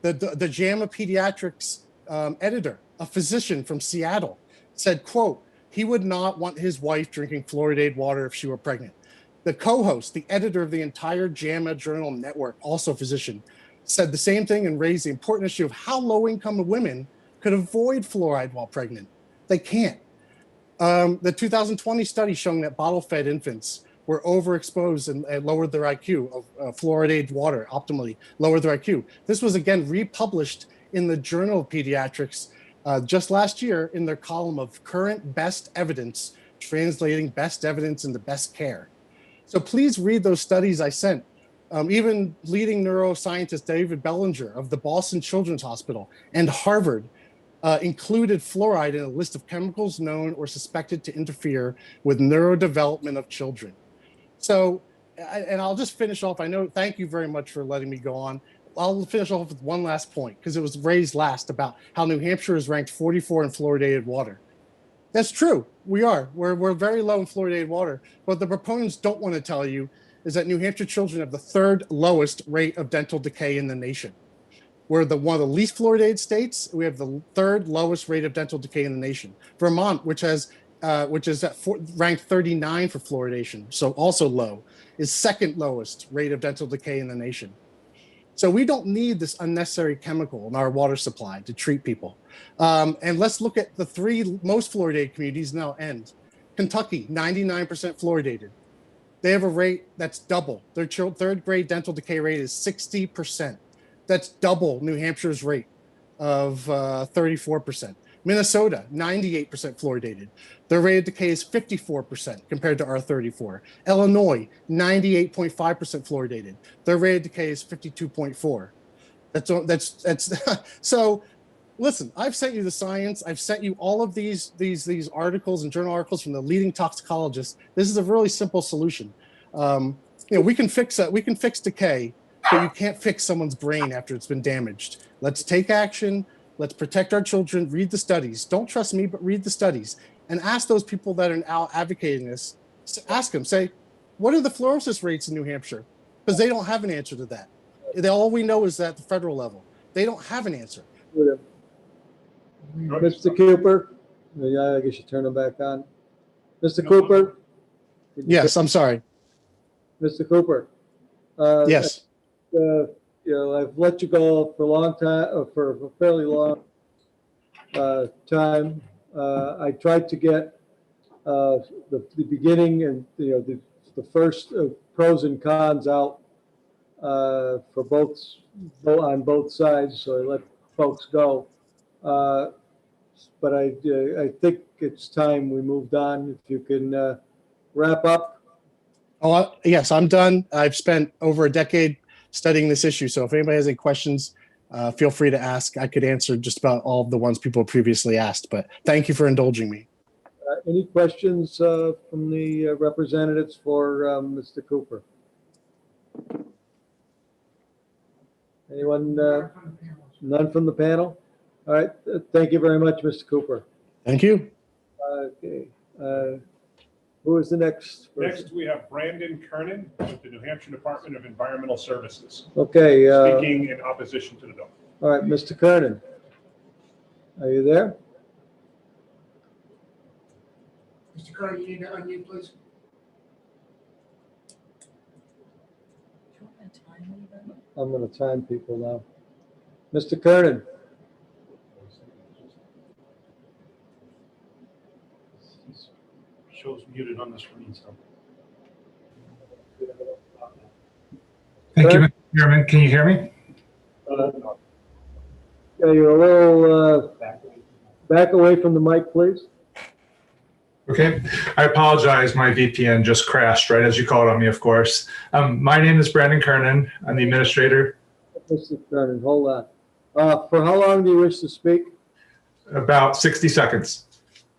The JAMA Pediatrics editor, a physician from Seattle, said, quote, he would not want his wife drinking fluoridated water if she were pregnant. The co-host, the editor of the entire JAMA Journal network, also a physician, said the same thing and raised the important issue of how low-income women could avoid fluoride while pregnant. They can't. The 2020 study showing that bottle-fed infants were overexposed and lowered their IQ of fluoridated water optimally, lowered their IQ. This was again republished in the Journal of Pediatrics just last year in their column of current best evidence, translating best evidence into best care. So please read those studies I sent. Even leading neuroscientist David Bellinger of the Boston Children's Hospital and Harvard included fluoride in a list of chemicals known or suspected to interfere with neurodevelopment of children. So, and I'll just finish off. Thank you very much for letting me go on. I'll finish off with one last point because it was raised last about how New Hampshire is ranked 44 in fluoridated water. That's true. We are. We're very low in fluoridated water. What the proponents don't want to tell you is that New Hampshire children have the 3rd lowest rate of dental decay in the nation. We're one of the least fluoridated states. We have the 3rd lowest rate of dental decay in the nation. Vermont, which is ranked 39 for fluoridation, so also low, is 2nd lowest rate of dental decay in the nation. So we don't need this unnecessary chemical in our water supply to treat people. And let's look at the 3 most fluoridated communities now end. Kentucky, 99% fluoridated. They have a rate that's double. Their 3rd grade dental decay rate is 60%. That's double New Hampshire's rate of 34%. Minnesota, 98% fluoridated. Their rate of decay is 54% compared to our 34. Illinois, 98.5% fluoridated. Their rate of decay is 52.4. That's so. Listen, I've sent you the science. I've sent you all of these articles and journal articles from the leading toxicologists. This is a really simple solution. We can fix decay, but you can't fix someone's brain after it's been damaged. Let's take action. Let's protect our children. Read the studies. Don't trust me, but read the studies and ask those people that are now advocating this. Ask them. Say, what are the fluorosis rates in New Hampshire? Because they don't have an answer to that. All we know is at the federal level. They don't have an answer. Mr. Cooper, I guess you turn them back on. Mr. Cooper? Yes, I'm sorry. Mr. Cooper? Yes. I've let you go for a long time, for a fairly long time. I tried to get the beginning and the first pros and cons out for on both sides, so I let folks go. But I think it's time we moved on. If you can wrap up. Oh, yes, I'm done. I've spent over a decade studying this issue. So if anybody has any questions, feel free to ask. I could answer just about all of the ones people previously asked, but thank you for indulging me. Any questions from the representatives for Mr. Cooper? Anyone? None from the panel? All right. Thank you very much, Mr. Cooper. Thank you. Okay. Who is the next person? Next, we have Brandon Kernan with the New Hampshire Department of Environmental Services. Okay. Speaking in opposition to the bill. All right, Mr. Kernan. Are you there? Mr. Kernan, you need to unmute, please. I'm going to time people now. Mr. Kernan. Shows muted on the screen, so. Thank you, Mr. Chairman. Can you hear me? Yeah, you're a little back away from the mic, please. Okay, I apologize. My VPN just crashed right as you called on me, of course. My name is Brandon Kernan. I'm the administrator. Mr. Kernan, hold on. For how long do you wish to speak? About 60 seconds.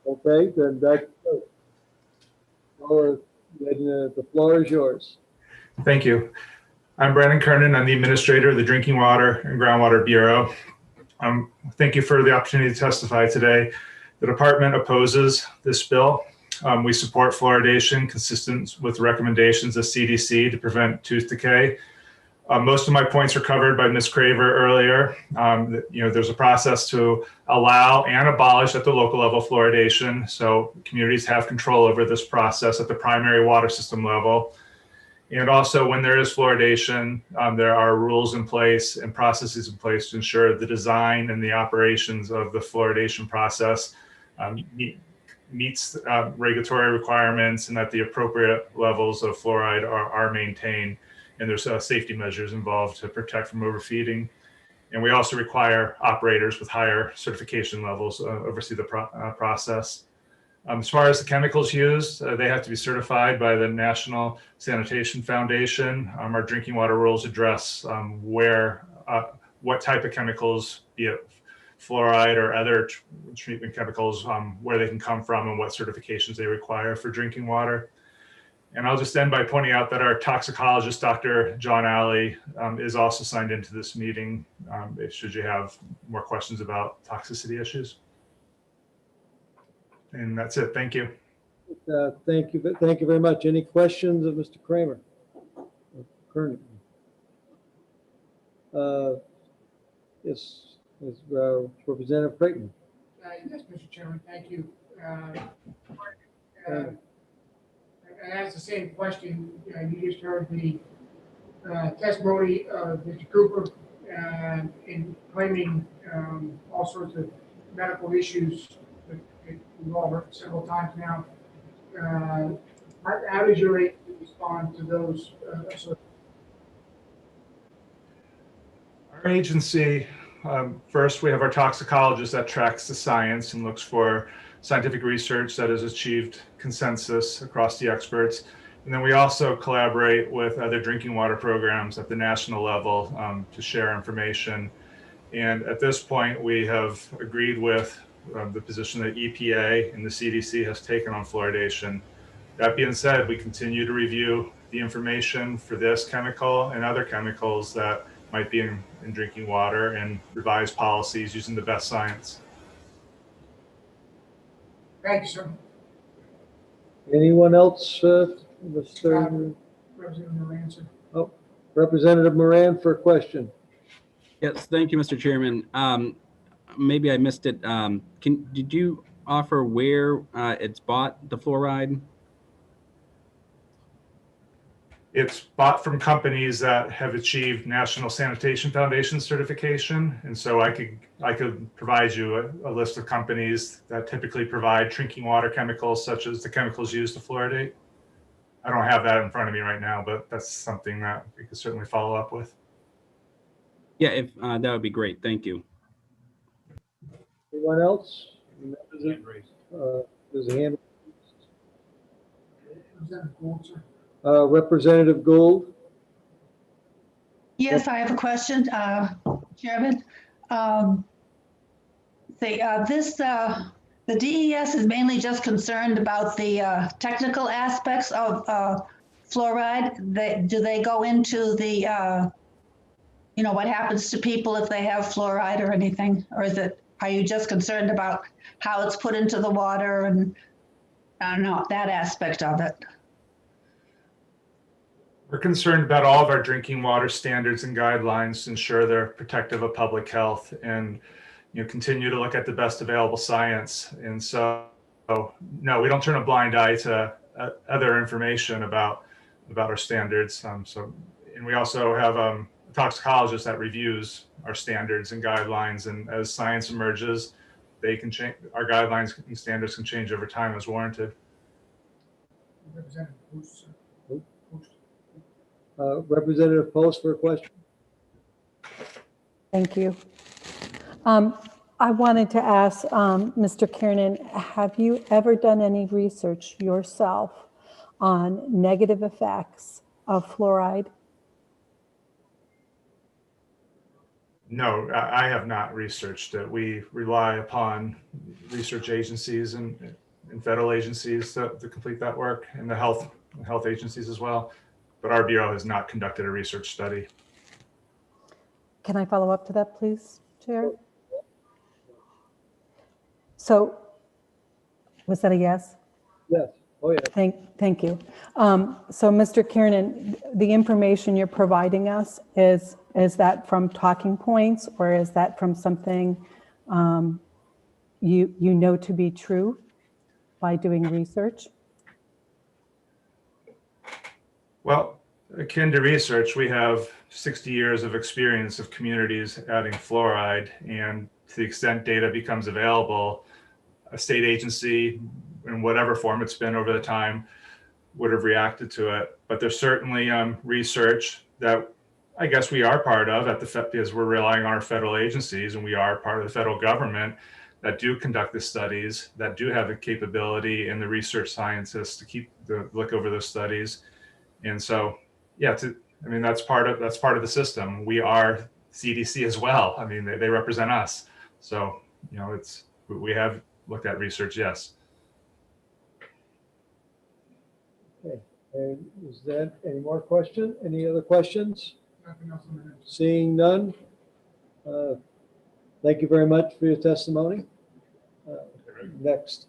Okay, then the floor is yours. Thank you. I'm Brandon Kernan. I'm the administrator of the Drinking Water and Groundwater Bureau. Thank you for the opportunity to testify today. The department opposes this bill. We support fluoridation consistent with recommendations of CDC to prevent tooth decay. Most of my points were covered by Ms. Craver earlier. There's a process to allow and abolish at the local level fluoridation. So communities have control over this process at the primary water system level. And also when there is fluoridation, there are rules in place and processes in place to ensure the design and the operations of the fluoridation process meets regulatory requirements and that the appropriate levels of fluoride are maintained. And there's safety measures involved to protect from overfeeding. And we also require operators with higher certification levels oversee the process. As far as the chemicals used, they have to be certified by the National Sanitation Foundation. Our drinking water rules address what type of chemicals, be it fluoride or other treatment chemicals, where they can come from and what certifications they require for drinking water. And I'll just end by pointing out that our toxicologist, Dr. John Alley, is also signed into this meeting, should you have more questions about toxicity issues. And that's it. Thank you. Thank you. Thank you very much. Any questions of Mr. Kramer? Kernan? Yes, Representative Creighton. Yes, Mr. Chairman, thank you. I asked the same question. You just heard the testimony of Mr. Cooper in claiming all sorts of medical issues that we've all heard several times now. How does your agency respond to those? Our agency, first, we have our toxicologist that tracks the science and looks for scientific research that has achieved consensus across the experts. And then we also collaborate with other drinking water programs at the national level to share information. And at this point, we have agreed with the position that EPA and the CDC has taken on fluoridation. That being said, we continue to review the information for this chemical and other chemicals that might be in drinking water and revise policies using the best science. Thank you, sir. Anyone else, Mr. Representative Moran, sir. Oh, Representative Moran for a question. Yes, thank you, Mr. Chairman. Maybe I missed it. Did you offer where it's bought, the fluoride? It's bought from companies that have achieved National Sanitation Foundation certification. And so I could provide you a list of companies that typically provide drinking water chemicals, such as the chemicals used to fluoridate. I don't have that in front of me right now, but that's something that we could certainly follow up with. Yeah, if that would be great. Thank you. Anyone else? There's a hand. Representative Gould, sir. Representative Gould. Yes, I have a question, Chairman. The DES is mainly just concerned about the technical aspects of fluoride. Do they go into the, what happens to people if they have fluoride or anything? Or are you just concerned about how it's put into the water and, I don't know, that aspect of it? We're concerned about all of our drinking water standards and guidelines to ensure they're protective of public health and continue to look at the best available science. And so, no, we don't turn a blind eye to other information about our standards. And we also have a toxicologist that reviews our standards and guidelines. And as science emerges, they can change. Our guidelines and standards can change over time as warranted. Representative Post, sir. Representative Post for a question. Thank you. I wanted to ask Mr. Kiernan, have you ever done any research yourself on negative effects of fluoride? No, I have not researched it. We rely upon research agencies and federal agencies to complete that work, and the health agencies as well. But our Bureau has not conducted a research study. Can I follow up to that, please, Chair? So, was that a yes? Yes. Oh, yeah. Thank you. So, Mr. Kiernan, the information you're providing us, is that from talking points, or is that from something you know to be true by doing research? Well, akin to research, we have 60 years of experience of communities adding fluoride, and to the extent data becomes available, a state agency in whatever form it's been over the time, would have reacted to it. But there's certainly research that I guess we are part of because we're relying on our federal agencies, and we are part of the federal government that do conduct the studies, that do have the capability and the research scientists to look over those studies. And so, yeah, that's part of the system. We are CDC as well. I mean, they represent us. So, we have looked at research, yes. Okay, and is that any more question? Any other questions? Nothing else on the next. Seeing none, thank you very much for your testimony. Next.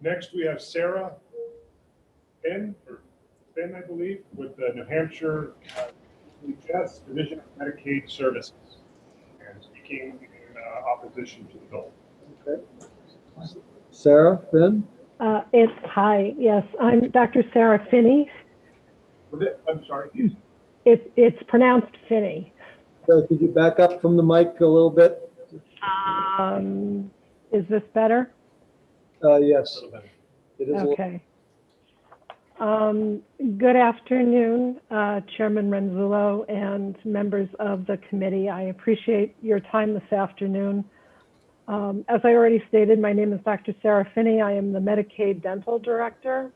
Next, we have Sarah Finn, I believe, with the New Hampshire DHS Division of Medicaid Services, and speaking in opposition to the bill. Okay. Sarah Finn? Hi, yes, I'm Dr. Sarah Finney. I'm sorry. It's pronounced Finney. So could you back up from the mic a little bit? Is this better? Yes. It is. Okay. Good afternoon, Chairman Renzullo and members of the committee. I appreciate your time this afternoon. As I already stated, my name is Dr. Sarah Finney. I am the Medicaid Dental Director.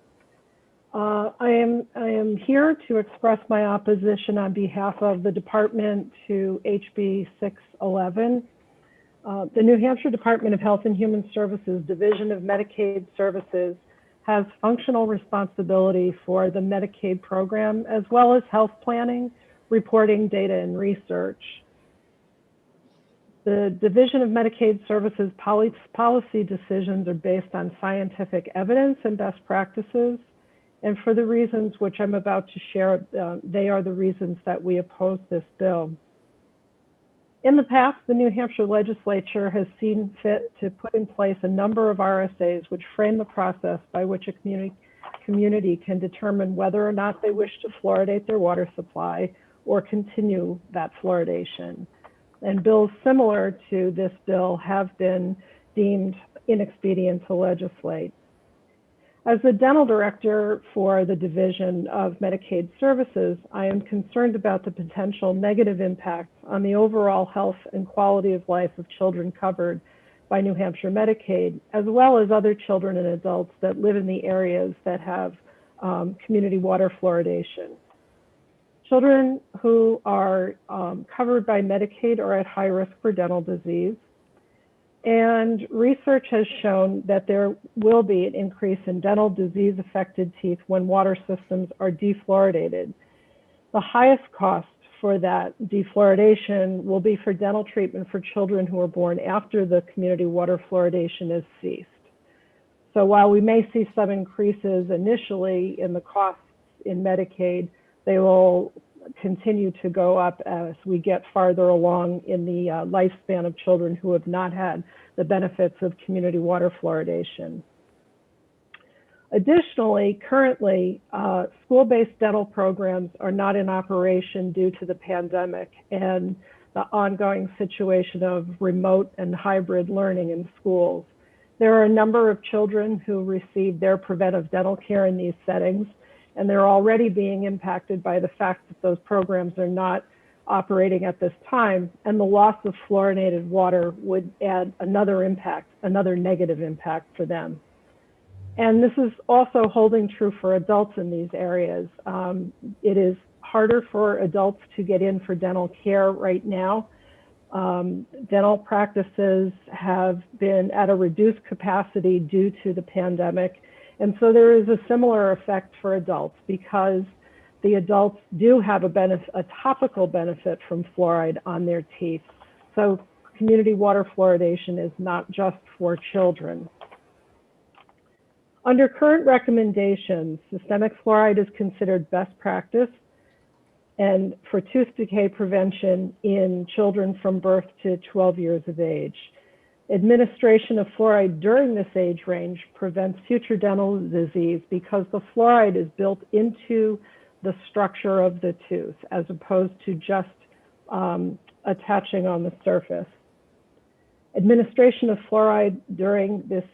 I am here to express my opposition on behalf of the department to HB 611. The New Hampshire Department of Health and Human Services Division of Medicaid Services has functional responsibility for the Medicaid program, as well as health planning, reporting, data, and research. The Division of Medicaid Services policy decisions are based on scientific evidence and best practices. And for the reasons which I'm about to share, they are the reasons that we oppose this bill. In the past, the New Hampshire legislature has seen fit to put in place a number of RSAs which frame the process by which a community can determine whether or not they wish to fluoridate their water supply or continue that fluoridation. And bills similar to this bill have been deemed inexpedient to legislate. As the dental director for the Division of Medicaid Services, I am concerned about the potential negative impact on the overall health and quality of life of children covered by New Hampshire Medicaid, as well as other children and adults that live in the areas that have community water fluoridation. Children who are covered by Medicaid are at high risk for dental disease. And research has shown that there will be an increase in dental disease affected teeth when water systems are defluoridated. The highest cost for that defluoridation will be for dental treatment for children who are born after the community water fluoridation is ceased. So while we may see some increases initially in the costs in Medicaid, they will continue to go up as we get farther along in the lifespan of children who have not had the benefits of community water fluoridation. Additionally, currently, school-based dental programs are not in operation due to the pandemic and the ongoing situation of remote and hybrid learning in schools. There are a number of children who receive their preventive dental care in these settings, and they're already being impacted by the fact that those programs are not operating at this time, and the loss of fluorinated water would add another impact, another negative impact for them. And this is also holding true for adults in these areas. It is harder for adults to get in for dental care right now. Dental practices have been at a reduced capacity due to the pandemic. And so there is a similar effect for adults because the adults do have a topical benefit from fluoride on their teeth. So community water fluoridation is not just for children. Under current recommendations, systemic fluoride is considered best practice and for tooth decay prevention in children from birth to 12 years of age. Administration of fluoride during this age range prevents future dental disease because the fluoride is built into the structure of the tooth as opposed to just attaching on the surface. Administration of fluoride during this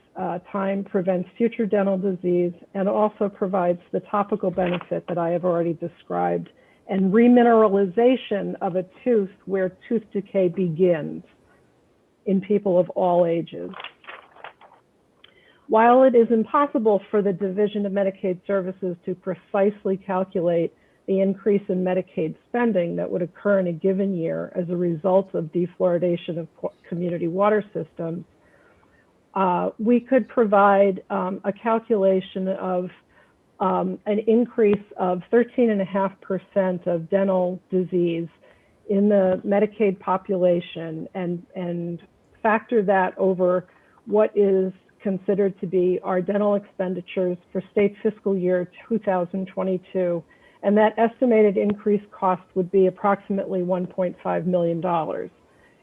time prevents future dental disease and also provides the topical benefit that I have already described, and remineralization of a tooth where tooth decay begins in people of all ages. While it is impossible for the Division of Medicaid Services to precisely calculate the increase in Medicaid spending that would occur in a given year as a result of defluoridation of community water systems, we could provide a calculation of an increase of 13.5% of dental disease in the Medicaid population and factor that over what is considered to be our dental expenditures for state fiscal year 2022. And that estimated increased cost would be approximately $1.5 million.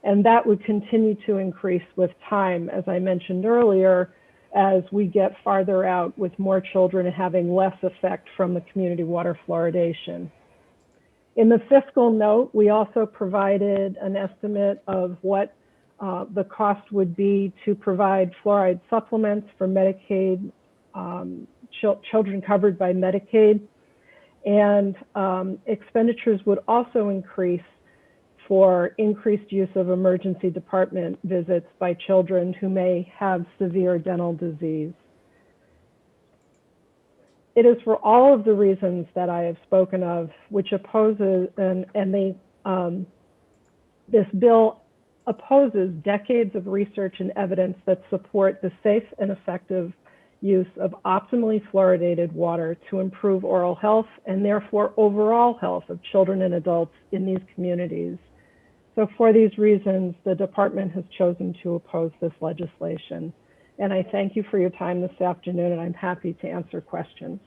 And that would continue to increase with time, as I mentioned earlier, as we get farther out with more children having less effect from the community water fluoridation. In the fiscal note, we also provided an estimate of what the cost would be to provide fluoride supplements for Medicaid, children covered by Medicaid. And expenditures would also increase for increased use of emergency department visits by children who may have severe dental disease. It is for all of the reasons that I have spoken of, which opposes, this bill opposes decades of research and evidence that support the safe and effective use of optimally fluoridated water to improve oral health and therefore overall health of children and adults in these communities. So for these reasons, the department has chosen to oppose this legislation. And I thank you for your time this afternoon, and I'm happy to answer questions.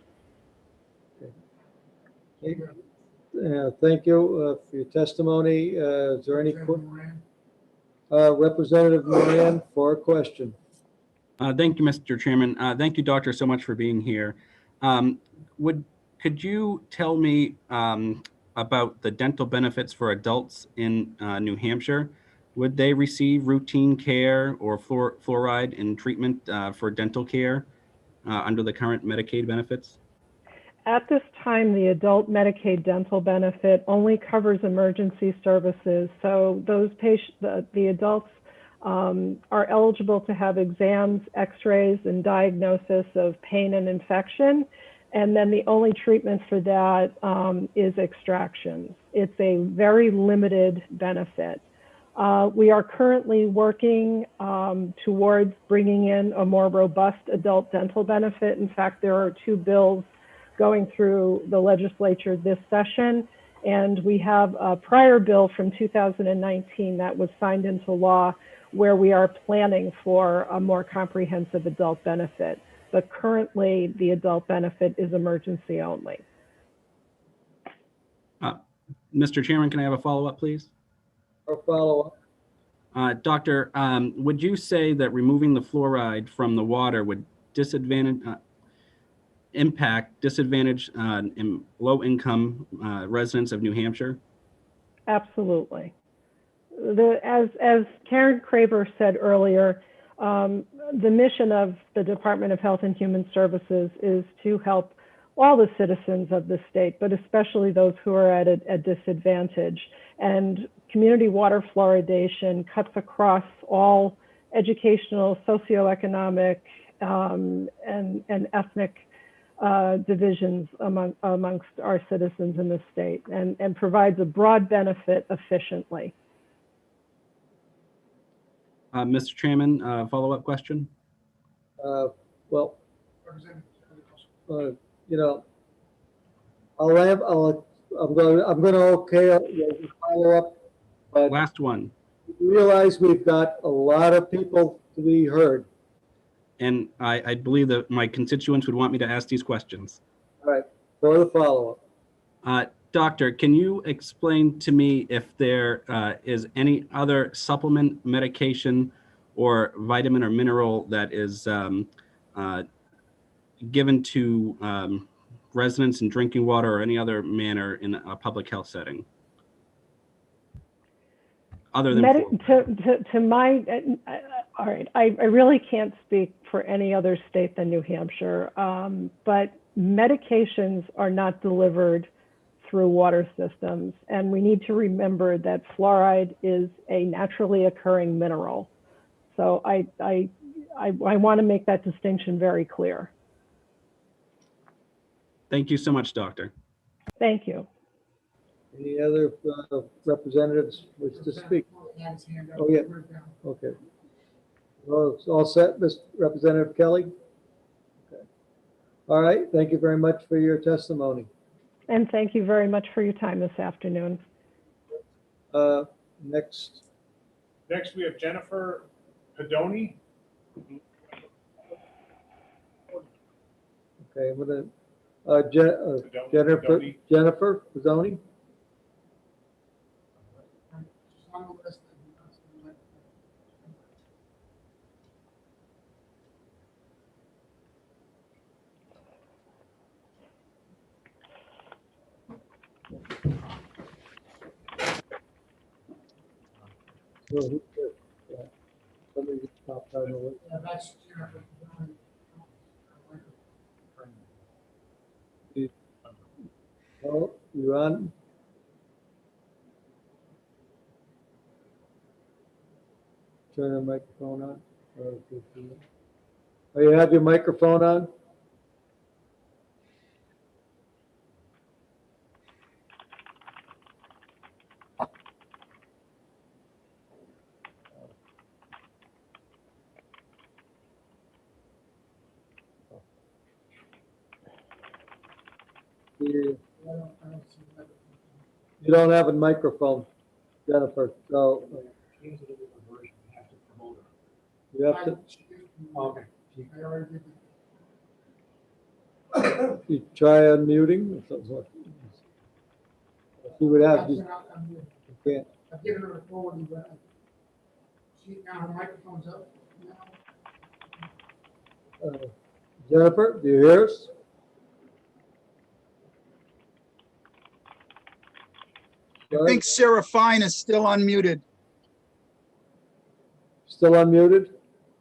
Thank you for your testimony. Is there any Representative Moran for a question? Thank you, Mr. Chairman. Thank you, Doctor, so much for being here. Could you tell me about the dental benefits for adults in New Hampshire? Would they receive routine care or fluoride and treatment for dental care under the current Medicaid benefits? At this time, the adult Medicaid dental benefit only covers emergency services. So those patients, the adults are eligible to have exams, x-rays, and diagnosis of pain and infection. And then the only treatment for that is extractions. It's a very limited benefit. We are currently working towards bringing in a more robust adult dental benefit. In fact, there are 2 bills going through the legislature this session. And we have a prior bill from 2019 that was signed into law where we are planning for a more comprehensive adult benefit. But currently, the adult benefit is emergency only. Mr. Chairman, can I have a follow-up, please? A follow-up. Doctor, would you say that removing the fluoride from the water would impact disadvantaged in low-income residents of New Hampshire? Absolutely. As Karen Craver said earlier, the mission of the Department of Health and Human Services is to help all the citizens of the state, but especially those who are at a disadvantage. And community water fluoridation cuts across all educational, socioeconomic, and ethnic divisions amongst our citizens in the state and provides a broad benefit efficiently. Mr. Chairman, follow-up question? Well, you know, I'm going to okay follow up. But last one. Realize we've got a lot of people to be heard. And I believe that my constituents would want me to ask these questions. All right, for the follow-up. Doctor, can you explain to me if there is any other supplement, medication, or vitamin or mineral that is given to residents in drinking water or any other manner in a public health setting? other than fluoride? To my, all right, I really can't speak for any other state than New Hampshire, but medications are not delivered through water systems. And we need to remember that fluoride is a naturally occurring mineral. So I want to make that distinction very clear. Thank you so much, Doctor. Thank you. Any other representatives wish to speak? Oh, yeah. Okay. Well, it's all set, Mr. Representative Kelly? Okay. All right. Thank you very much for your testimony. And thank you very much for your time this afternoon. Next. Next, we have Jennifer Pedoni. Okay, I'm gonna, Jennifer Pizzoni. Somebody just popped out of the way. That's Jennifer Pedoni. Oh, you on? Turn the microphone on. Oh, you have your microphone on? You don't have a microphone, Jennifer, so you have to. Okay. You try unmuting. She would have. You can't. I've given her a forward, but now her microphone's up now. Jennifer, do you hear us? I think Sarah Fine is still unmuted. Still unmuted?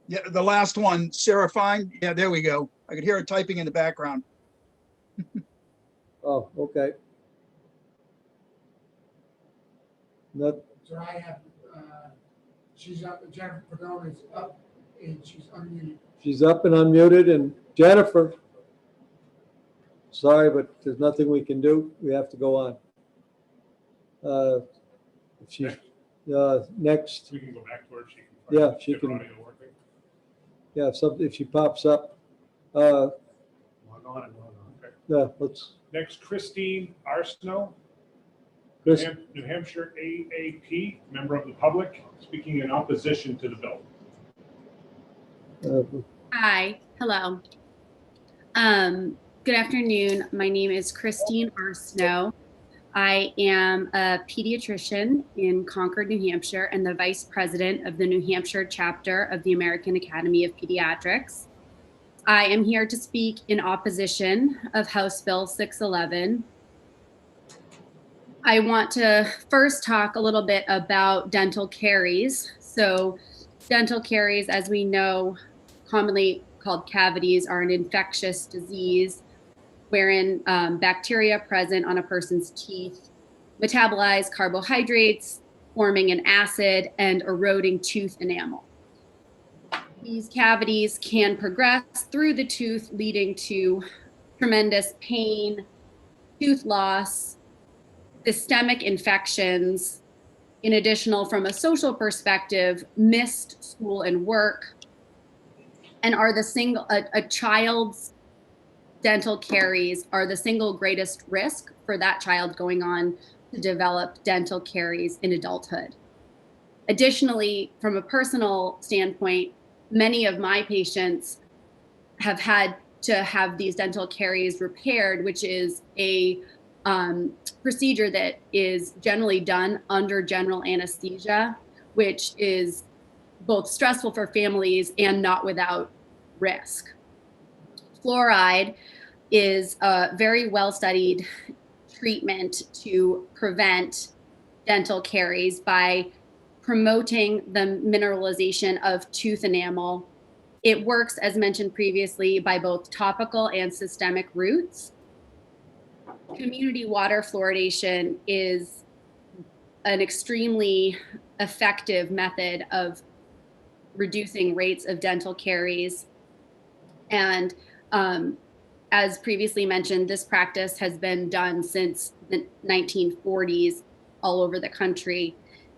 Yeah, the last one, Sarah Fine. Yeah, there we go. I could hear her typing in the background. Oh, okay. Not, So I have, she's up, Jennifer Pedoni's up and she's unmuted. she's up and unmuted, and Jennifer, sorry, but there's nothing we can do. We have to go on. She, next, We can go back to her. She can. Yeah, she get her can. audio working. yeah, if she pops up, Log on and log on. Okay. yeah, let's, Next, Christine Arsenault, Chris, New Hampshire AAP, member of the public, speaking in opposition to the bill. Hi, hello. Good afternoon. My name is Christine Arsenault. I am a pediatrician in Concord, New Hampshire, and the vice president of the New Hampshire chapter of the American Academy of Pediatrics. I am here to speak in opposition of House Bill 611. I want to first talk a little bit about dental caries. So dental caries, as we know, commonly called cavities, are an infectious disease wherein bacteria present on a person's teeth metabolize carbohydrates, forming an acid and eroding tooth enamel. These cavities can progress through the tooth, leading to tremendous pain, tooth loss, systemic infections. In addition, from a social perspective, missed school and work, and are a child's dental caries are the single greatest risk for that child going on to develop dental caries in adulthood. Additionally, from a personal standpoint, many of my patients have had to have these dental caries repaired, which is a procedure that is generally done under general anesthesia, which is both stressful for families and not without risk. Fluoride is a very well-studied treatment to prevent dental caries by promoting the mineralization of tooth enamel. It works, as mentioned previously, by both topical and systemic routes. Community water fluoridation is an extremely effective method of reducing rates of dental caries. And as previously mentioned, this practice has been done since the 1940s all over the country.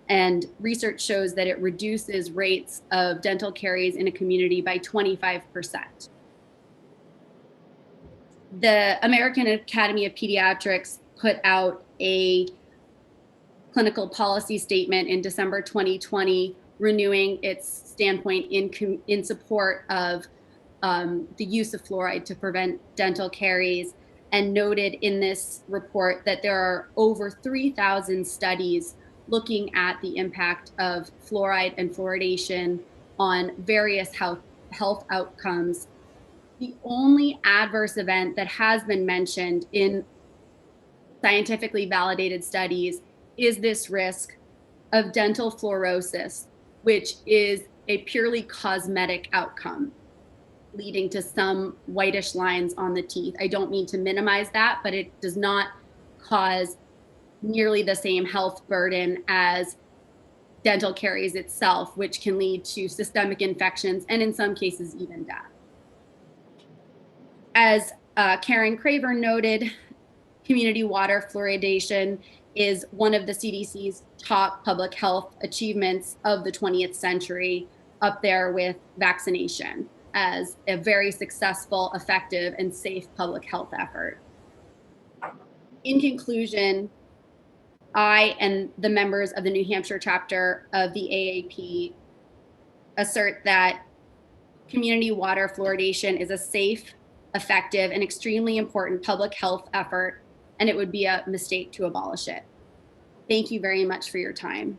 And research shows that it reduces rates of dental caries in a community by 25%. The American Academy of Pediatrics put out a clinical policy statement in December 2020, renewing its standpoint in support of the use of fluoride to prevent dental caries, and noted in this report that there are over 3,000 studies looking at the impact of fluoride and fluoridation on various health outcomes. The only adverse event that has been mentioned in scientifically validated studies is this risk of dental fluorosis, which is a purely cosmetic outcome, leading to some whitish lines on the teeth. I don't mean to minimize that, but it does not cause nearly the same health burden as dental caries itself, which can lead to systemic infections and in some cases even death. As Karen Craver noted, community water fluoridation is one of the CDC's top public health achievements of the 20th century, up there with vaccination as a very successful, effective, and safe public health effort. In conclusion, I and the members of the New Hampshire chapter of the AAP assert that community water fluoridation is a safe, effective, and extremely important public health effort, and it would be a mistake to abolish it. Thank you very much for your time.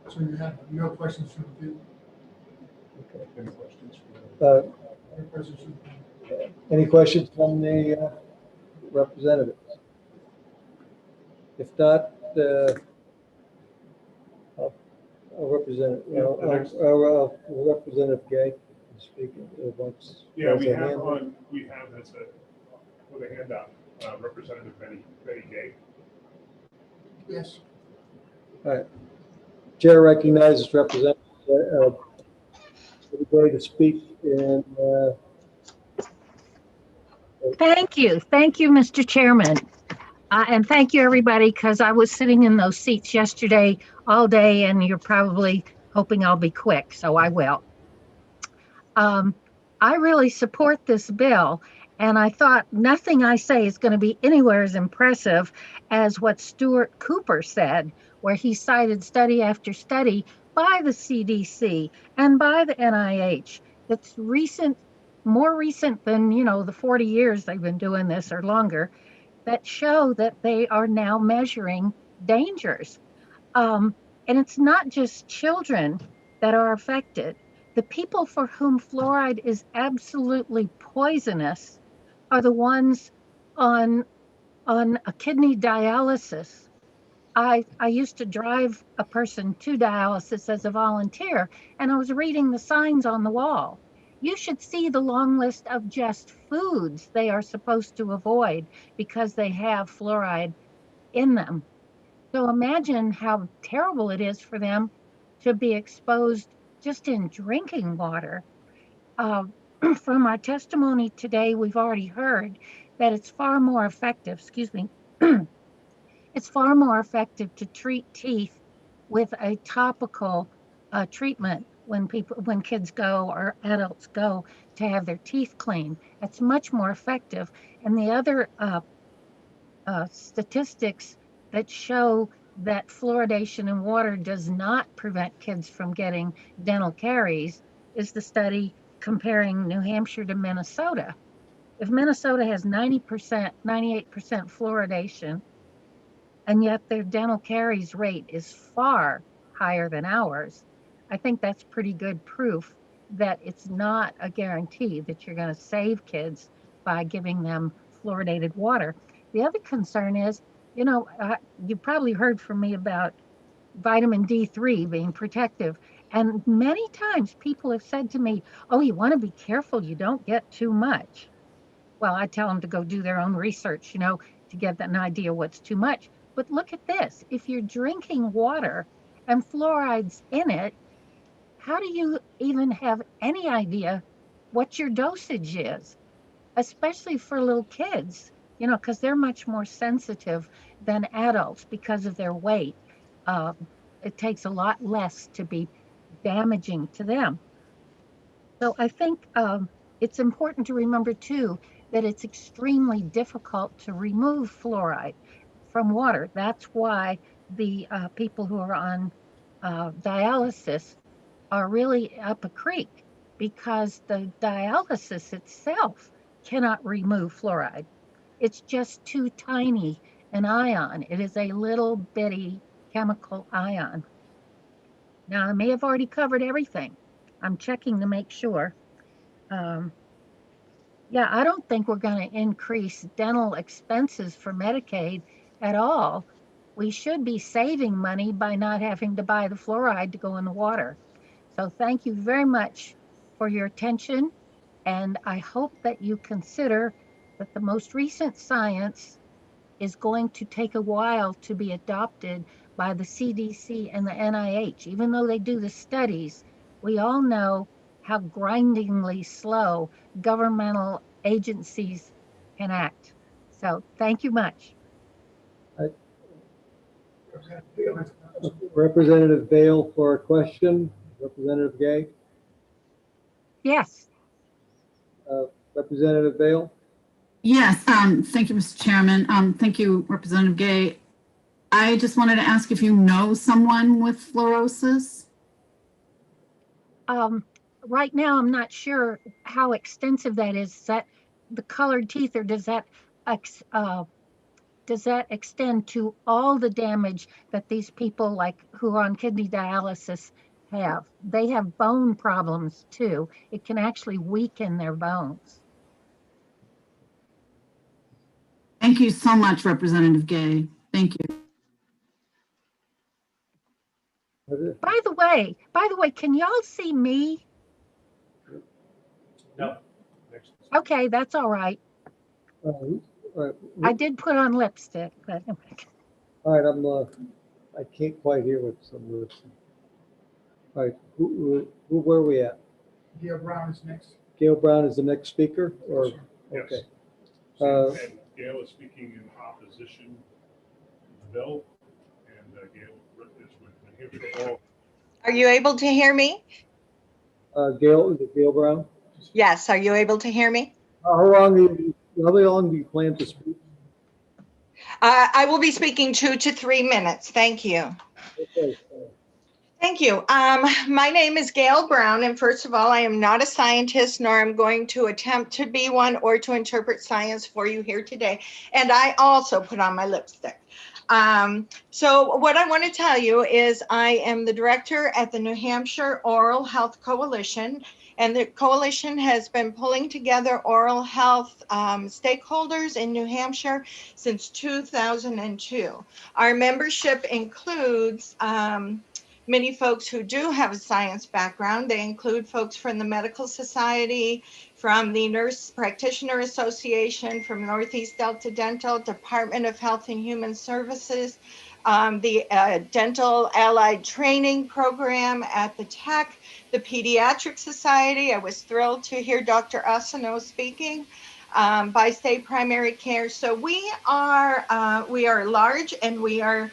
So you have no questions from the field? Any questions from the representatives? If not, Representative Gay speaking. Yeah, we have that's with a handout, Representative Betty Gay. Yes. All right. Chair recognizes Representative Gay to speak and Thank you, Mr. Chairman. And thank you, everybody, because I was sitting in those seats yesterday all day, and you're probably hoping I'll be quick, so I will. I really support this bill, and I thought nothing I say is going to be anywhere as impressive as what Stuart Cooper said, where he cited study after study by the CDC and by the NIH. It's recent, more recent than, the 40 years they've been doing this or longer, that show that they are now measuring dangers. And it's not just children that are affected. The people for whom fluoride is absolutely poisonous are the ones on a kidney dialysis. I used to drive a person to dialysis as a volunteer, and I was reading the signs on the wall. You should see the long list of just foods they are supposed to avoid because they have fluoride in them. So imagine how terrible it is for them to be exposed just in drinking water. From our testimony today, we've already heard that it's far more effective, it's far more effective to treat teeth with a topical treatment when kids go or adults go to have their teeth cleaned. That's much more effective. And the other statistics that show that fluoridation in water does not prevent kids from getting dental caries is the study comparing New Hampshire to Minnesota. If Minnesota has 98% fluoridation, and yet their dental caries rate is far higher than ours, I think that's pretty good proof that it's not a guarantee that you're going to save kids by giving them fluoridated water. The other concern is, you probably heard from me about vitamin D3 being protective. And many times people have said to me, oh, you want to be careful you don't get too much. Well, I tell them to go do their own research, to get an idea what's too much. But look at this. If you're drinking water and fluoride's in it, how do you even have any idea what your dosage is? Especially for little kids, because they're much more sensitive than adults because of their weight. It takes a lot less to be damaging to them. So I think it's important to remember too that it's extremely difficult to remove fluoride from water. That's why the people who are on dialysis are really up a creek, because the dialysis itself cannot remove fluoride. It's just too tiny an ion. It is a little bitty chemical ion. Now, I may have already covered everything. I'm checking to make sure. Yeah, I don't think we're going to increase dental expenses for Medicaid at all. We should be saving money by not having to buy the fluoride to go in the water. So thank you very much for your attention. And I hope that you consider that the most recent science is going to take a while to be adopted by the CDC and the NIH. Even though they do the studies, we all know how grindingly slow governmental agencies can act. So thank you much. Representative Vale for a question. Representative Gay. Yes. Representative Vale. Yes, thank you, Mr. Chairman. Thank you, Representative Gay. I just wanted to ask if you know someone with fluorosis? Right now, I'm not sure how extensive that is. Is that the colored teeth, or does that extend to all the damage that these people, like who are on kidney dialysis, have? They have bone problems too. It can actually weaken their bones. Thank you so much, Representative Gay. Thank you. By the way, can y'all see me? No. Okay, that's all right. I did put on lipstick, but All right, I can't quite hear what some of this. All right, where are we at? Gail Brown is next. Gail Brown is the next speaker, or? Yes. Okay. And Gail is speaking in opposition to the bill, and Gail is with New Hampshire Oral. Are you able to hear me? Gail, is it Gail Brown? Yes, are you able to hear me? How long do you plan to speak? I will be speaking 2 to 3 minutes. Thank you. Okay. Thank you. My name is Gail Brown, and first of all, I am not a scientist, nor am going to attempt to be one or to interpret science for you here today. And I also put on my lipstick. So what I want to tell you is I am the director at the New Hampshire Oral Health Coalition, and the coalition has been pulling together oral health stakeholders in New Hampshire since 2002. Our membership includes many folks who do have a science background. They include folks from the Medical Society, from the Nurse Practitioner Association, from Northeast Delta Dental, Department of Health and Human Services, the Dental Allied Training Program at the Tech, the Pediatric Society. I was thrilled to hear Dr. Asano speaking. By State Primary Care. So we are large, and we are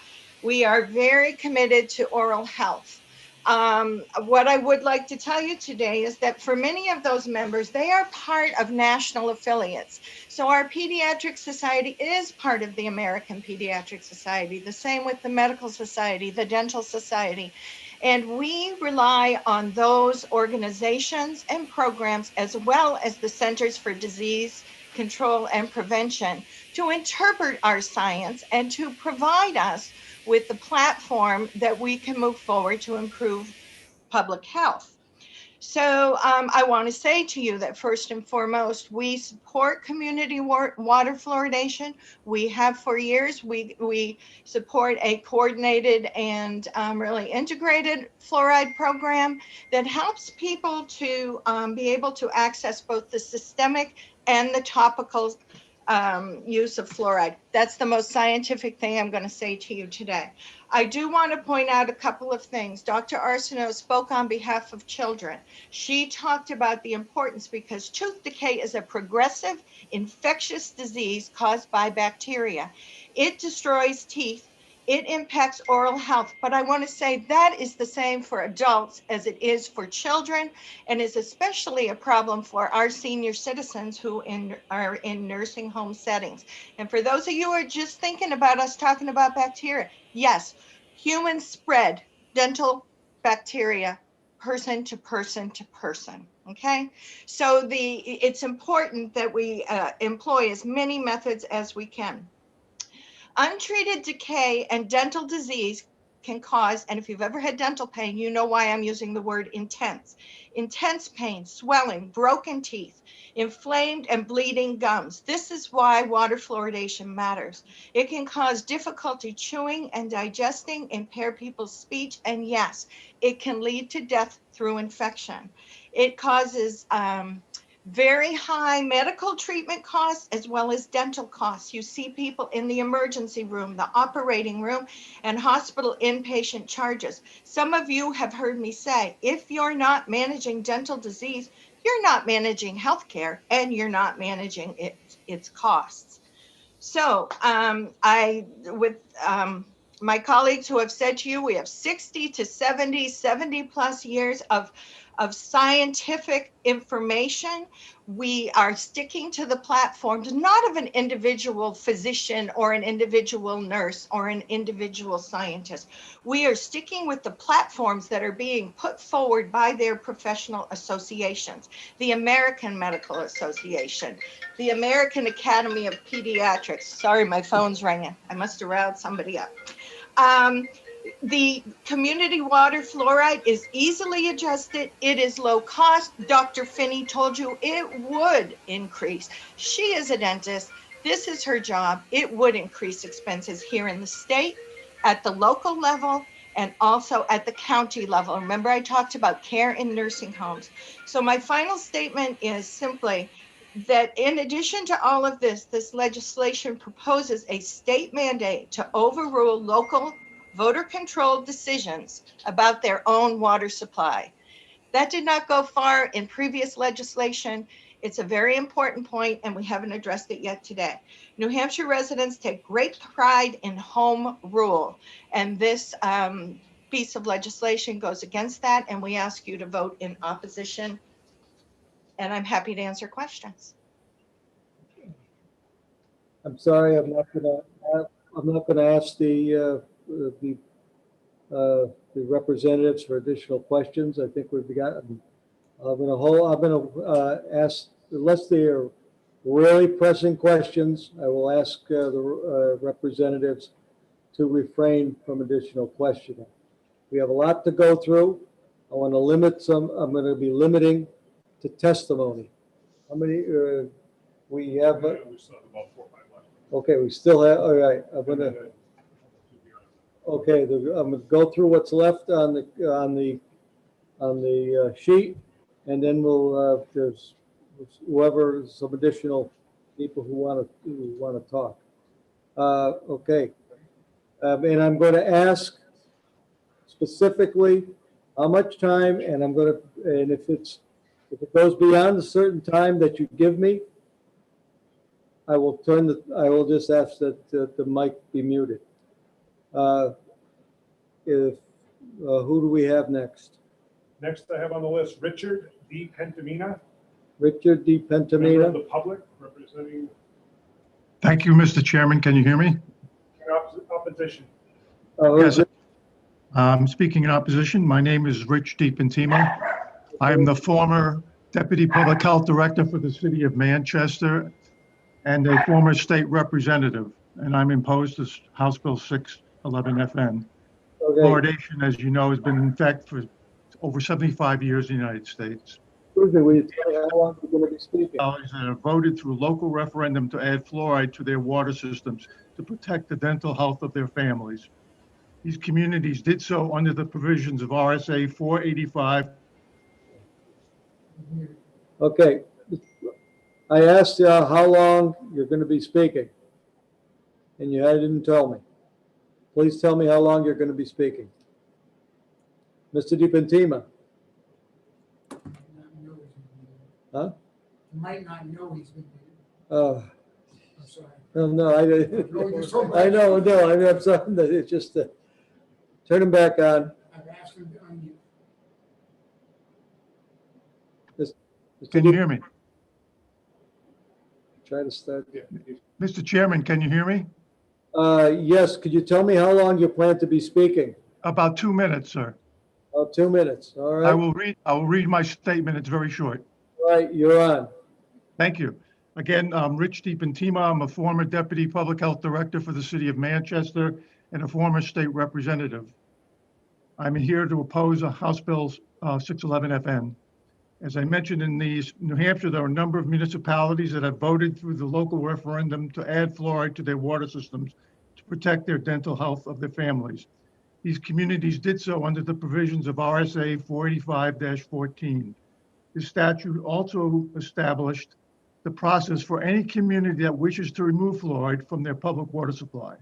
very committed to oral health. What I would like to tell you today is that for many of those members, they are part of national affiliates. So our Pediatric Society is part of the American Pediatric Society, the same with the Medical Society, the Dental Society. And we rely on those organizations and programs, as well as the Centers for Disease Control and Prevention, to interpret our science and to provide us with the platform that we can move forward to improve public health. So I want to say to you that first and foremost, we support community water fluoridation. We have for years. We support a coordinated and really integrated fluoride program that helps people to be able to access both the systemic and the topical use of fluoride. That's the most scientific thing I'm going to say to you today. I do want to point out a couple of things. Dr. Arsenault spoke on behalf of children. She talked about the importance because tooth decay is a progressive infectious disease caused by bacteria. It destroys teeth. It impacts oral health, but I want to say that is the same for adults as it is for children, and is especially a problem for our senior citizens who are in nursing home settings. And for those of you who are just thinking about us talking about bacteria, yes, humans spread dental bacteria person to person to person. Okay, so it's important that we employ as many methods as we can. Untreated decay and dental disease can cause, and if you've ever had dental pain, you know why I'm using the word intense. Intense pain, swelling, broken teeth, inflamed and bleeding gums. This is why water fluoridation matters. It can cause difficulty chewing and digesting, impair people's speech, and yes, it can lead to death through infection. It causes very high medical treatment costs as well as dental costs. You see people in the emergency room, the operating room, and hospital inpatient charges. Some of you have heard me say, if you're not managing dental disease, you're not managing healthcare and you're not managing its costs. So my colleagues who have said to you, we have 60 to 70 plus years of scientific information. We are sticking to the platforms, not of an individual physician or an individual nurse or an individual scientist. We are sticking with the platforms that are being put forward by their professional associations, the American Medical Association, the American Academy of Pediatrics. Sorry, my phone's ringing. I must have riled somebody up. The community water fluoride is easily adjusted. It is low cost. Dr. Finney told you it would increase. She is a dentist. This is her job. It would increase expenses here in the state, at the local level, and also at the county level. Remember, I talked about care in nursing homes. So my final statement is simply that in addition to all of this, this legislation proposes a state mandate to overrule local voter-controlled decisions about their own water supply. That did not go far in previous legislation. It's a very important point, and we haven't addressed it yet today. New Hampshire residents take great pride in home rule, and this piece of legislation goes against that, and we ask you to vote in opposition, and I'm happy to answer questions. I'm sorry, I'm not gonna ask the representatives for additional questions. I think we've got. I'm gonna ask, unless they are really pressing questions, I will ask the representatives to refrain from additional questioning. We have a lot to go through. I want to limit some. I'm going to be limiting to testimony. How many? We have. We still have about 4 or 5 left. Okay, we still have. All right, I'm going to. Okay, I'm going to go through what's left on the sheet, and then we'll there's whoever, some additional people who want to talk. Okay, and I'm going to ask specifically how much time, and I'm going to, and if it goes beyond a certain time that you give me, I will just ask that the mic be muted. Who do we have next? Next, I have on the list Richard D. Pentamina. Richard D. Member Pentamina. of the public representing Thank you, Mr. Chairman. Can you hear me? opposition. Yes. I'm speaking in opposition. My name is Rich D. Pentima. I am the former Deputy Public Health Director for the City of Manchester and a former state representative, and I'm opposed to House Bill 611 FN. Okay. Fluoridation, as you know, has been in effect for over 75 years in the United States. Excuse me, will you tell me how long you're going to be speaking? That have voted through local referendum to add fluoride to their water systems to protect the dental health of their families. These communities did so under the provisions of RSA 485. Okay. I asked you how long you're going to be speaking, and you didn't tell me. Please tell me how long you're going to be speaking. Mr. DiPentima. Huh? You might not know he's been. Oh. I'm sorry. No, I No, you're so I know, right. no, I mean, I'm sorry, it's just, turn him back on. I've asked him to unmute. Can you hear me? Try to start. Mr. Chairman, can you hear me? Yes, could you tell me how long you plan to be speaking? About 2 minutes, sir. Oh, 2 minutes, all right. I will read my statement. It's very short. All right, you're on. Thank you. Again, I'm Rich DiPentima. I'm a former Deputy Public Health Director for the City of Manchester and a former state representative. I'm here to oppose House Bill 611 FN. As I mentioned, in New Hampshire, there are a number of municipalities that have voted through the local referendum to add fluoride to their water systems to protect their dental health of their families. These communities did so under the provisions of RSA 485-14. This statute also established the process for any community that wishes to remove fluoride from their public water supply.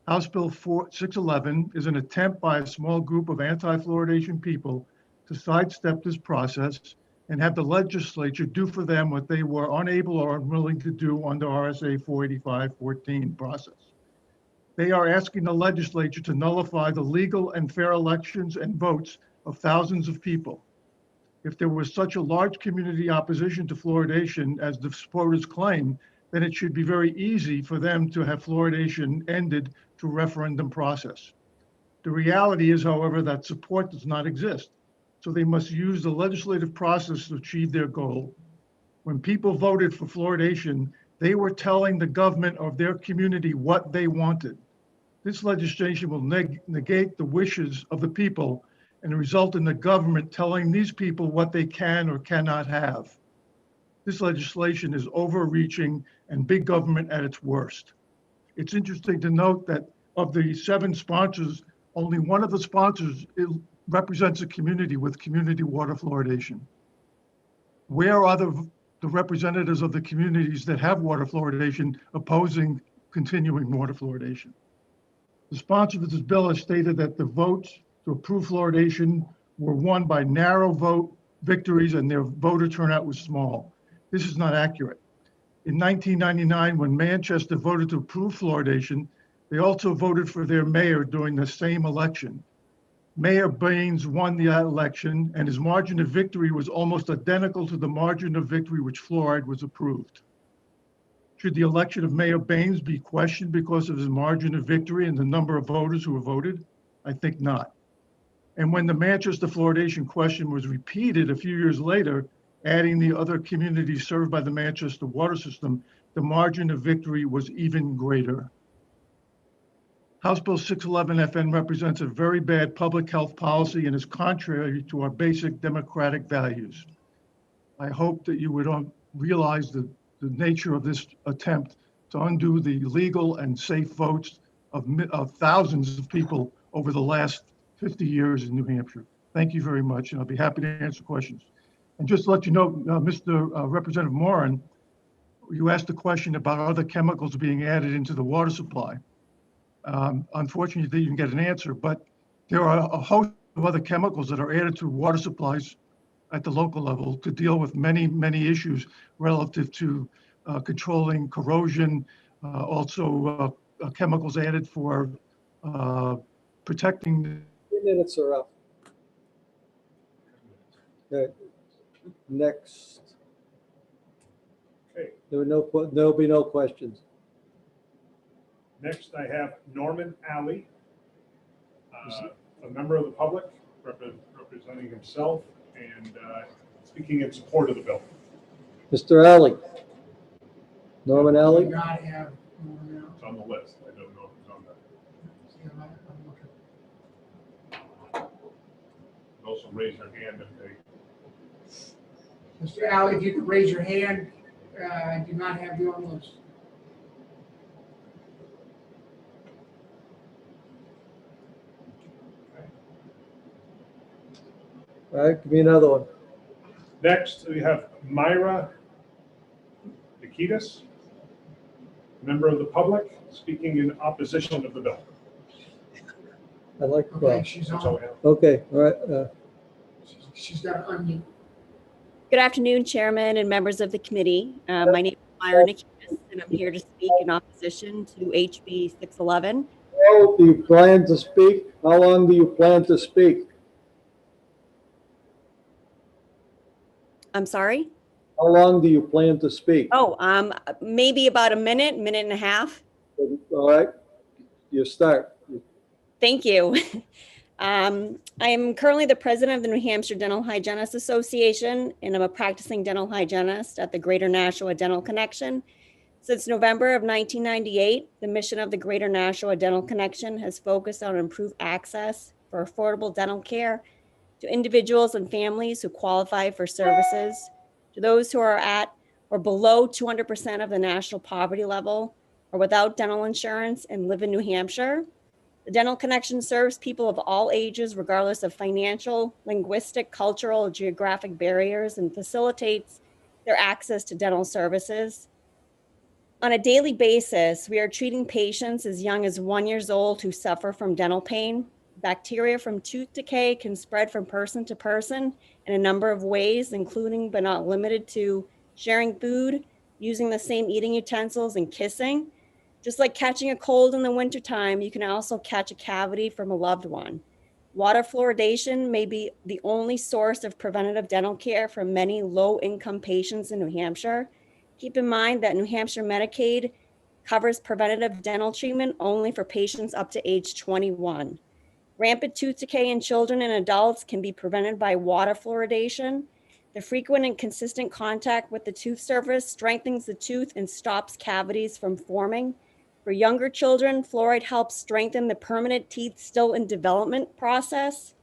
House Bill 611 is an attempt by a small group of anti-fluoridation people to sidestep this process and have the legislature do for them what they were unable or unwilling to do under RSA 485-14 process. They are asking the legislature to nullify the legal and fair elections and votes of thousands of people. If there was such a large community opposition to fluoridation as the supporters claim, then it should be very easy for them to have fluoridation ended through referendum process. The reality is, however, that support does not exist. So they must use the legislative process to achieve their goal. When people voted for fluoridation, they were telling the government of their community what they wanted. This legislation will negate the wishes of the people and result in the government telling these people what they can or cannot have. This legislation is overreaching and big government at its worst. It's interesting to note that of the 7 sponsors, only one of the sponsors represents a community with community water fluoridation. Where are the representatives of the communities that have water fluoridation opposing continuing water fluoridation? The sponsor of this bill has stated that the votes to approve fluoridation were won by narrow vote victories and their voter turnout was small. This is not accurate. In 1999, when Manchester voted to approve fluoridation, they also voted for their mayor during the same election. Mayor Baines won the election and his margin of victory was almost identical to the margin of victory which fluoride was approved. Should the election of Mayor Baines be questioned because of his margin of victory and the number of voters who have voted? I think not. And when the Manchester fluoridation question was repeated a few years later, adding the other communities served by the Manchester water system, the margin of victory was even greater. House Bill 611 FN represents a very bad public health policy and is contrary to our basic democratic values. I hope that you would realize the nature of this attempt to undo the legal and safe votes of thousands of people over the last 50 years in New Hampshire. Thank you very much, and I'll be happy to answer questions. And just to let you know, Mr. Representative Moran, you asked a question about other chemicals being added into the water supply. Unfortunately, you didn't get an answer, but there are a host of other chemicals that are added to water supplies at the local level to deal with many, many issues relative to controlling corrosion, also chemicals added for protecting. 3 minutes are up. Okay. Next. Okay. There'll be no questions. Next, I have Norman Alley, a member of the public representing himself and speaking in support of the bill. Mr. Alley. Norman Alley? Do not have. It's on the list. I don't know if it's on there. also raise their hand if they. Mr. Alley, if you could raise your hand, I do not have you on the list. All right, give me another one. Next, we have Myra Nikitas, member of the public, speaking in opposition of the bill. I'd like, Okay, she's That's all on. we have. okay, all right. She's got to unmute. Good afternoon, Chairman and members of the committee. My name is Myra Nikitas, and I'm here to speak in opposition to HB 611. How do you plan to speak? How long do you plan to speak? I'm sorry? How long do you plan to speak? Oh, maybe about a minute and a half. All right, you start. Thank you. I am currently the president of the New Hampshire Dental Hygienists Association, and I'm a practicing dental hygienist at the Greater Nashua Dental Connection. Since November of 1998, the mission of the Greater Nashua Dental Connection has focused on improved access for affordable dental care to individuals and families who qualify for services, to those who are at or below 200% of the national poverty level or without dental insurance and live in New Hampshire. The Dental Connection serves people of all ages, regardless of financial, linguistic, cultural, or geographic barriers, and facilitates their access to dental services. On a daily basis, we are treating patients as young as 1 year old who suffer from dental pain. Bacteria from tooth decay can spread from person to person in a number of ways, including but not limited to sharing food, using the same eating utensils, and kissing. Just like catching a cold in the wintertime, you can also catch a cavity from a loved one. Water fluoridation may be the only source of preventative dental care for many low-income patients in New Hampshire. Keep in mind that New Hampshire Medicaid covers preventative dental treatment only for patients up to age 21. Rampant tooth decay in children and adults can be prevented by water fluoridation. The frequent and consistent contact with the tooth surface strengthens the tooth and stops cavities from forming. For younger children, fluoride helps strengthen the permanent teeth still in development process.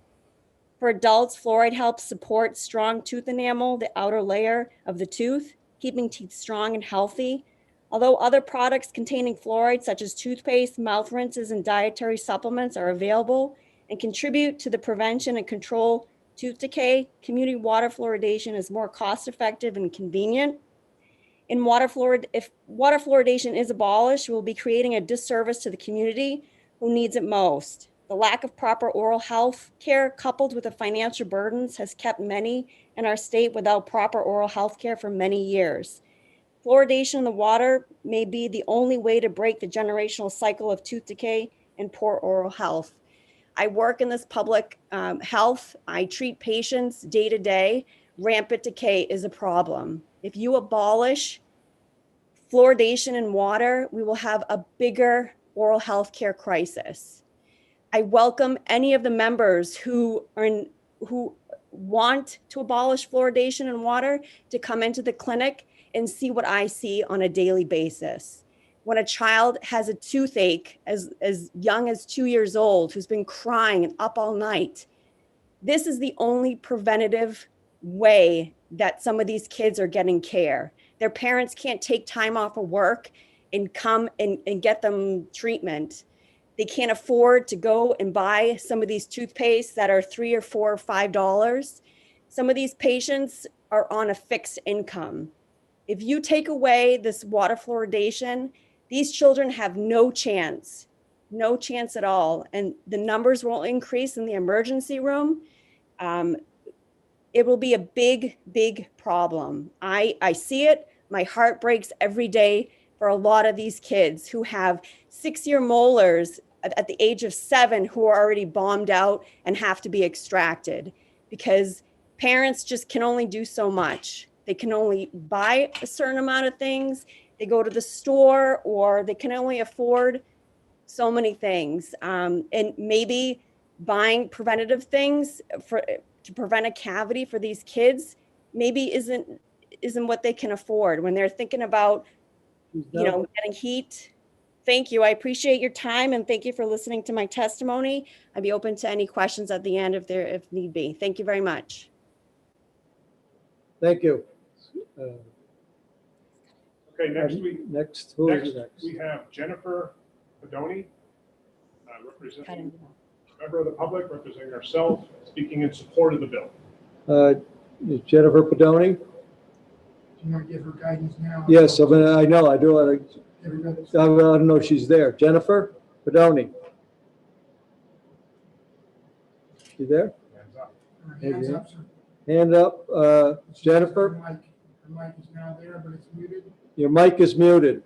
For adults, fluoride helps support strong tooth enamel, the outer layer of the tooth, keeping teeth strong and healthy. Although other products containing fluoride, such as toothpaste, mouth rinses, and dietary supplements are available and contribute to the prevention and control tooth decay, community water fluoridation is more cost-effective and convenient. If water fluoridation is abolished, we'll be creating a disservice to the community who needs it most. The lack of proper oral health care coupled with the financial burdens has kept many in our state without proper oral health care for many years. Fluoridation in the water may be the only way to break the generational cycle of tooth decay and poor oral health. I work in this public health. I treat patients day to day. Rampant decay is a problem. If you abolish fluoridation in water, we will have a bigger oral health care crisis. I welcome any of the members who want to abolish fluoridation in water to come into the clinic and see what I see on a daily basis. When a child has a toothache as young as 2 years old, who's been crying and up all night, this is the only preventative way that some of these kids are getting care. Their parents can't take time off of work and come and get them treatment. They can't afford to go and buy some of these toothpastes that are $3 or $4 or $5. Some of these patients are on a fixed income. If you take away this water fluoridation, these children have no chance at all. And the numbers will increase in the emergency room. It will be a big, big problem. I see it. My heart breaks every day for a lot of these kids who have 6-year molars at the age of 7 who are already bombed out and have to be extracted because parents just can only do so much. They can only buy a certain amount of things. They go to the store or they can only afford so many things. And maybe buying preventative things to prevent a cavity for these kids maybe isn't what they can afford when they're thinking about, getting heat Thank you. I appreciate your time and thank you for listening to my testimony. I'd be open to any questions at the end if need be. Thank you very much. Thank you. Okay, next who is next? we have Jennifer Pedoni, representing member of the public, representing herself, speaking in support of the bill. Jennifer Pedoni? Do you want to give her guidance now? Yes, I know, I do. I Everybody- don't know if she's there. Jennifer Pedoni? You there? Hands up, sir. Hand up, Jennifer? Her mic is now there, but it's muted, Your mic is muted.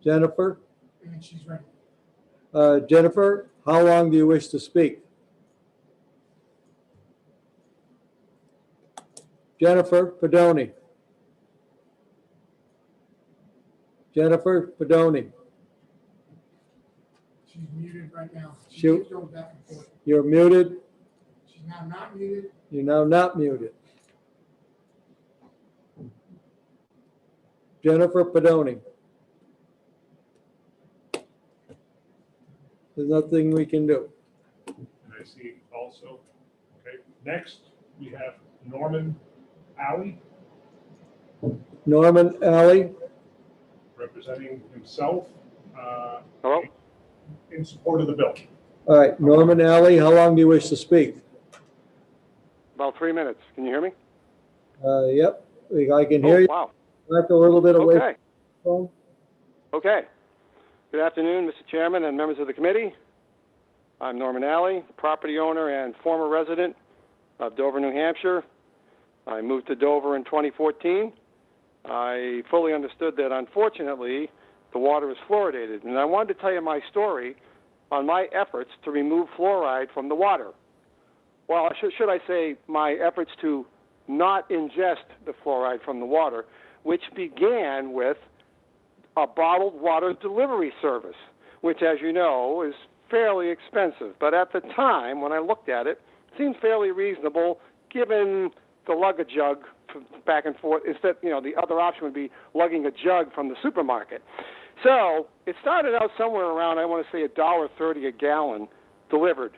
Jennifer? and she's ready. Jennifer, how long do you wish to speak? Jennifer Pedoni. Jennifer Pedoni. She's muted right now. She Shoot. keeps going back and forth. You're muted. She's now not muted. You're now not muted. Jennifer Pedoni. There's nothing we can do. And I see also, okay, next we have Norman Alley, Norman Alley. representing himself Hello? in support of the bill. All right, Norman Alley, how long do you wish to speak? About 3 minutes. Can you hear me? Yep, I can hear you. Wow. Back a little bit away. Okay. Okay. Good afternoon, Mr. Chairman and members of the committee. I'm Norman Alley, property owner and former resident of Dover, New Hampshire. I moved to Dover in 2014. I fully understood that, unfortunately, the water is fluoridated. And I wanted to tell you my story on my efforts to remove fluoride from the water. Well, should I say my efforts to not ingest the fluoride from the water, which began with a bottled water delivery service, which, as you know, is fairly expensive. But at the time, when I looked at it, it seemed fairly reasonable given to lug a jug back and forth. Instead, the other option would be lugging a jug from the supermarket. So it started out somewhere around, I want to say, $1.30 a gallon delivered.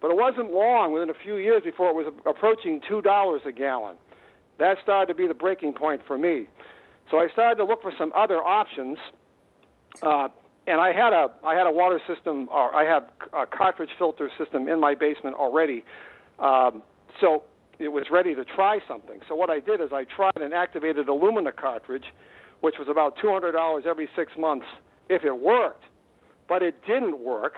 But it wasn't long, within a few years, before it was approaching $2 a gallon. That started to be the breaking point for me. So I started to look for some other options, and I had a water system, or I have a cartridge filter system in my basement already. So it was ready to try something. So what I did is I tried an activated alumina cartridge, which was about $200 every 6 months if it worked. But it didn't work.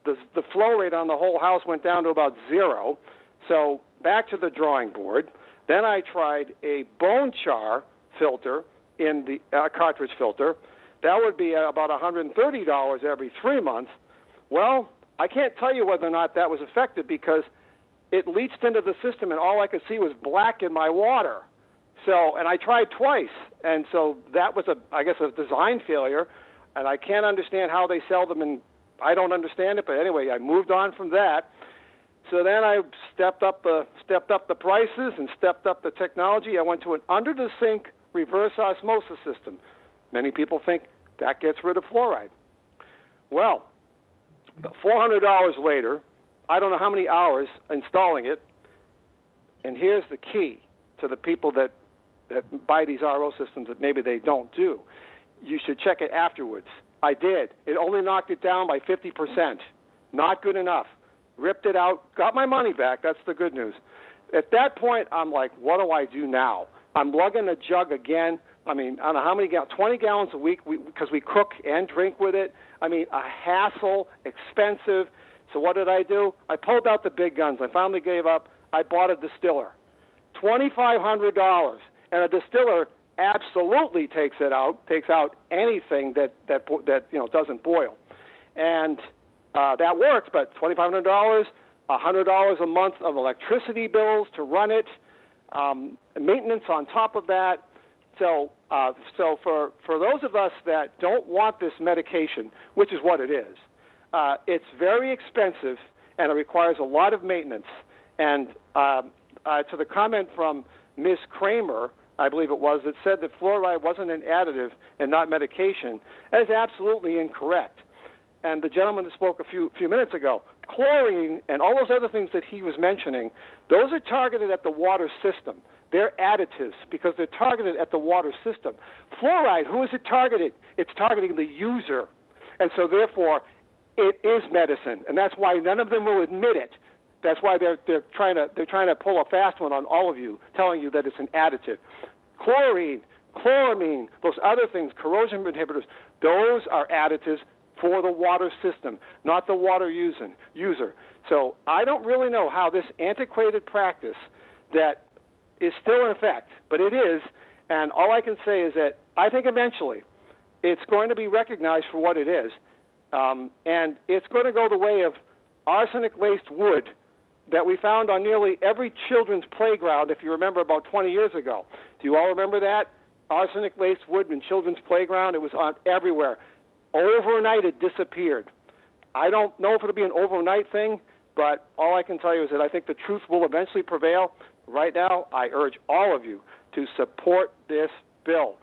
The flow rate on the whole house went down to about 0. So back to the drawing board. Then I tried a bone char filter in the cartridge filter. That would be about $130 every 3 months. Well, I can't tell you whether or not that was effective because it leached into the system and all I could see was black in my water. So, and I tried twice. And so that was I guess a design failure. And I can't understand how they sell them, and I don't understand it. But anyway, I moved on from that. So then I stepped up the prices and stepped up the technology. I went to an under the sink reverse osmosis system. Many people think that gets rid of fluoride. Well, $400 later, I don't know how many hours installing it, and here's the key to the people that buy these RO systems that maybe they don't do. You should check it afterwards. I did. It only knocked it down by 50%. Not good enough. Ripped it out, got my money back. That's the good news. At that point, I'm like, what do I do now? I'm lugging a jug again. I mean, I don't know how many gallons, 20 gallons a week because we cook and drink with it. I mean, a hassle, expensive. So what did I do? I pulled out the big guns. I finally gave up. I bought a distiller. $2,500. And a distiller absolutely takes out anything that doesn't boil. And that works, but $2,500, $100 a month of electricity bills to run it, maintenance on top of that. So for those of us that don't want this medication, which is what it is, it's very expensive and it requires a lot of maintenance. And to the comment from Ms. Kramer I believe it was, that said that fluoride wasn't an additive and not medication. That is absolutely incorrect. And the gentleman that spoke a few minutes ago, chlorine and all those other things that he was mentioning, those are targeted at the water system. They're additives because they're targeted at the water system. Fluoride, who is it targeted? It's targeting the user. And so therefore, it is medicine. And that's why none of them will admit it. That's why they're trying to pull a fast one on all of you, telling you that it's an additive. Chlorine, chloramine, those other things, corrosion inhibitors, those are additives for the water system, not the water user. So I don't really know how this antiquated practice that is still in effect, but it is, and all I can say is that I think eventually it's going to be recognized for what it is, and it's going to go the way of arsenic-laced wood that we found on nearly every children's playground, if you remember, about 20 years ago. Do you all remember that? Arsenic-laced wood in children's playground, it was on everywhere. Overnight, it disappeared. I don't know if it'll be an overnight thing, but all I can tell you is that I think the truth will eventually prevail. Right now, I urge all of you to support this bill.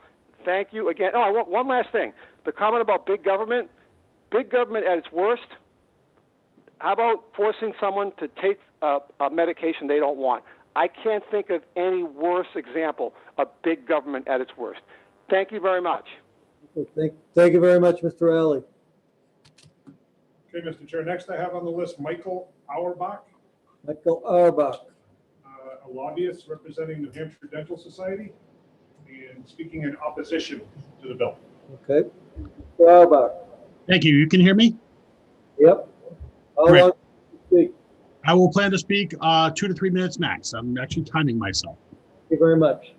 Thank you again. Oh, I want one last thing. The comment about big government at its worst, how about forcing someone to take a medication they don't want? I can't think of any worse example of big government at its worst. Thank you very much. Thank you very much, Mr. Alley. Okay, Mr. Chair, next I have on the list Michael Auerbach, Michael Auerbach. a lobbyist representing New Hampshire Dental Society and speaking in opposition to the bill. Okay. Mr. Auerbach. Thank you. You can hear me? Yep. How Great. long do you speak? I will plan to speak 2 to 3 minutes max. I'm actually timing myself. Thank you very much.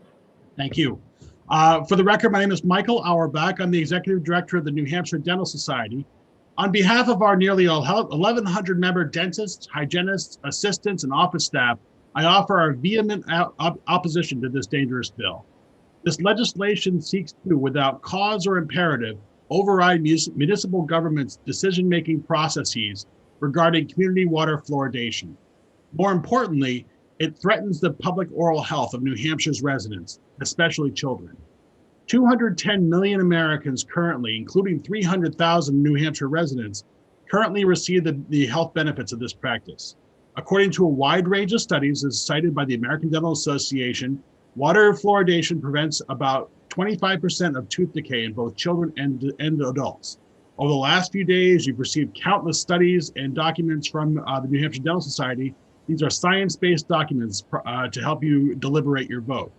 Thank you. For the record, my name is Michael Auerbach. I'm the Executive Director of the New Hampshire Dental Society. On behalf of our nearly 1,100 member dentists, hygienists, assistants, and office staff, I offer our vehement opposition to this dangerous bill. This legislation seeks to, without cause or imperative, override municipal government's decision-making processes regarding community water fluoridation. More importantly, it threatens the public oral health of New Hampshire's residents, especially children. 210 million Americans currently, including 300,000 New Hampshire residents, currently receive the health benefits of this practice. According to a wide range of studies as cited by the American Dental Association, water fluoridation prevents about 25% of tooth decay in both children and adults. Over the last few days, you've received countless studies and documents from the New Hampshire Dental Society. These are science-based documents to help you deliberate your vote.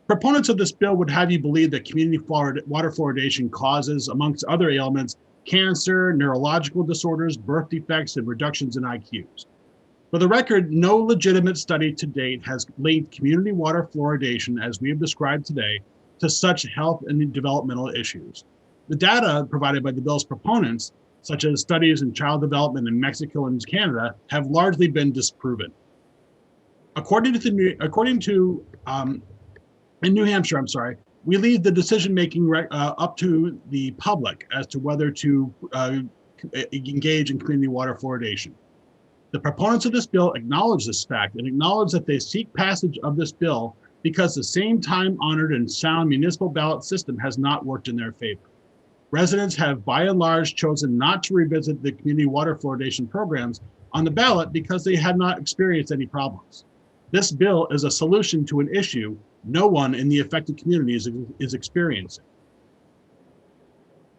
Proponents of this bill would have you believe that community water fluoridation causes, amongst other ailments, cancer, neurological disorders, birth defects, and reductions in IQs. For the record, no legitimate study to date has linked community water fluoridation, as we have described today, to such health and developmental issues. The data provided by the bill's proponents, such as studies in child development in Mexico and Canada, have largely been disproven. In New Hampshire, we leave the decision-making up to the public as to whether to engage in community water fluoridation. The proponents of this bill acknowledge this fact and acknowledge that they seek passage of this bill because the same time-honored and sound municipal ballot system has not worked in their favor. Residents have, by and large, chosen not to revisit the community water fluoridation programs on the ballot because they had not experienced any problems. This bill is a solution to an issue no one in the affected communities is experiencing.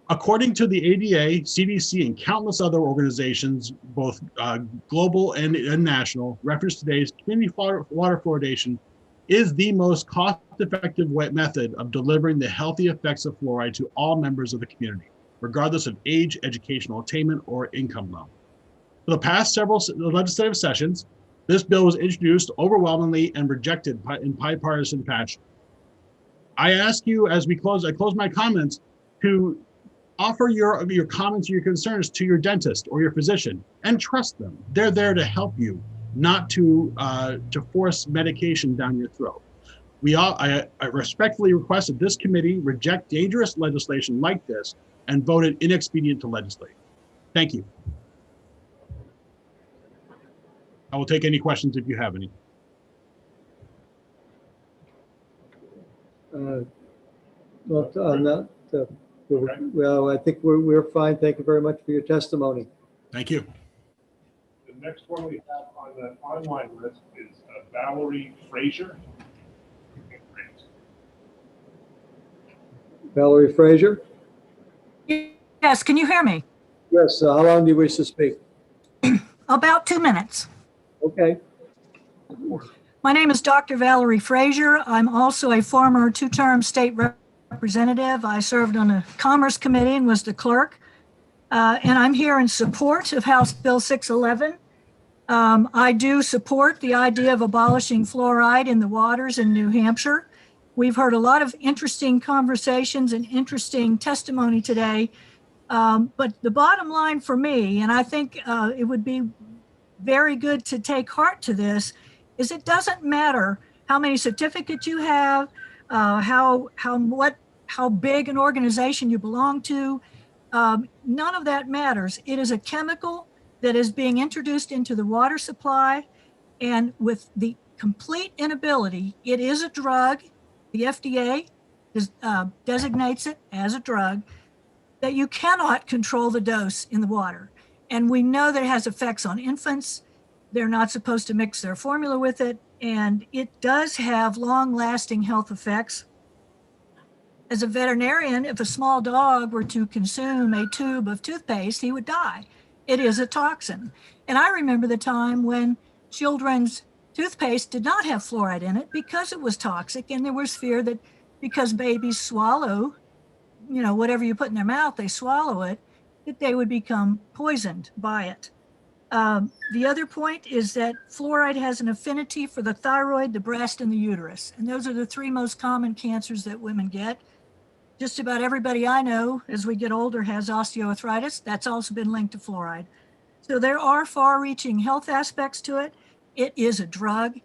According to the ADA, CDC, and countless other organizations, both global and national, reference today's community water fluoridation is the most cost-effective method of delivering the healthy effects of fluoride to all members of the community, regardless of age, educational attainment, or income level. For the past several legislative sessions, this bill was introduced overwhelmingly and rejected in bipartisan fashion. I ask you, as I close my comments, to offer your comments or your concerns to your dentist or your physician and trust them. They're there to help you, not to force medication down your throat. I respectfully request that this committee reject dangerous legislation like this and vote it inexpedient to legislate. Thank you. I will take any questions if you have any. Well, on that, well, I think we're fine. Thank you very much for your testimony. Thank you. The next one we have on the online list is Valerie Frazier. Valerie Frazier? Yes, can you hear me? Yes, how long do you wish to speak? About 2 minutes. Okay. My name is Dr. Valerie Frazier. I'm also a former 2-term state representative. I served on the Commerce Committee and was the clerk. And I'm here in support of House Bill 611. I do support the idea of abolishing fluoride in the waters in New Hampshire. We've heard a lot of interesting conversations and interesting testimony today. But the bottom line for me, and I think it would be very good to take heart to this, is it doesn't matter how many certificates you have, how big an organization you belong to. None of that matters. It is a chemical that is being introduced into the water supply, and with the complete inability, it is a drug. The FDA designates it as a drug, that you cannot control the dose in the water. And we know that it has effects on infants. They're not supposed to mix their formula with it. And it does have long-lasting health effects. As a veterinarian, if a small dog were to consume a tube of toothpaste, he would die. It is a toxin. And I remember the time when children's toothpaste did not have fluoride in it because it was toxic, and there was fear that because babies swallow, whatever you put in their mouth, they swallow it, that they would become poisoned by it. The other point is that fluoride has an affinity for the thyroid, the breast, and the uterus. And those are the 3 most common cancers that women get. Just about everybody I know as we get older has osteoarthritis. That's also been linked to fluoride. So there are far-reaching health aspects to it. It is a drug.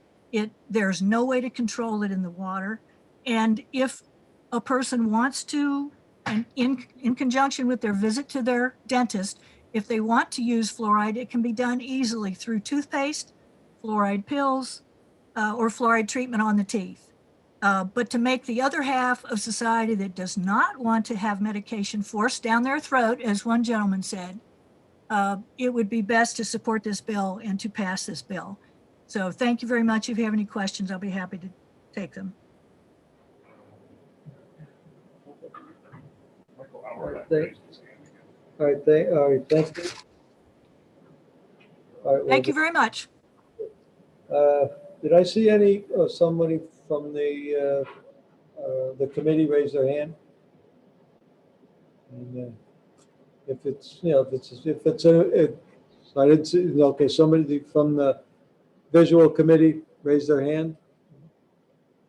There's no way to control it in the water. And if a person wants to, and in conjunction with their visit to their dentist, if they want to use fluoride, it can be done easily through toothpaste, fluoride pills, or fluoride treatment on the teeth. But to make the other half of society that does not want to have medication forced down their throat, as one gentleman said, it would be best to support this bill and to pass this bill. So thank you very much. If you have any questions, I'll be happy to take them. All right, thank you. All right, Thank you very much. Did I see somebody from the committee raise their hand? And if I didn't see, okay, somebody from the visual committee raise their hand.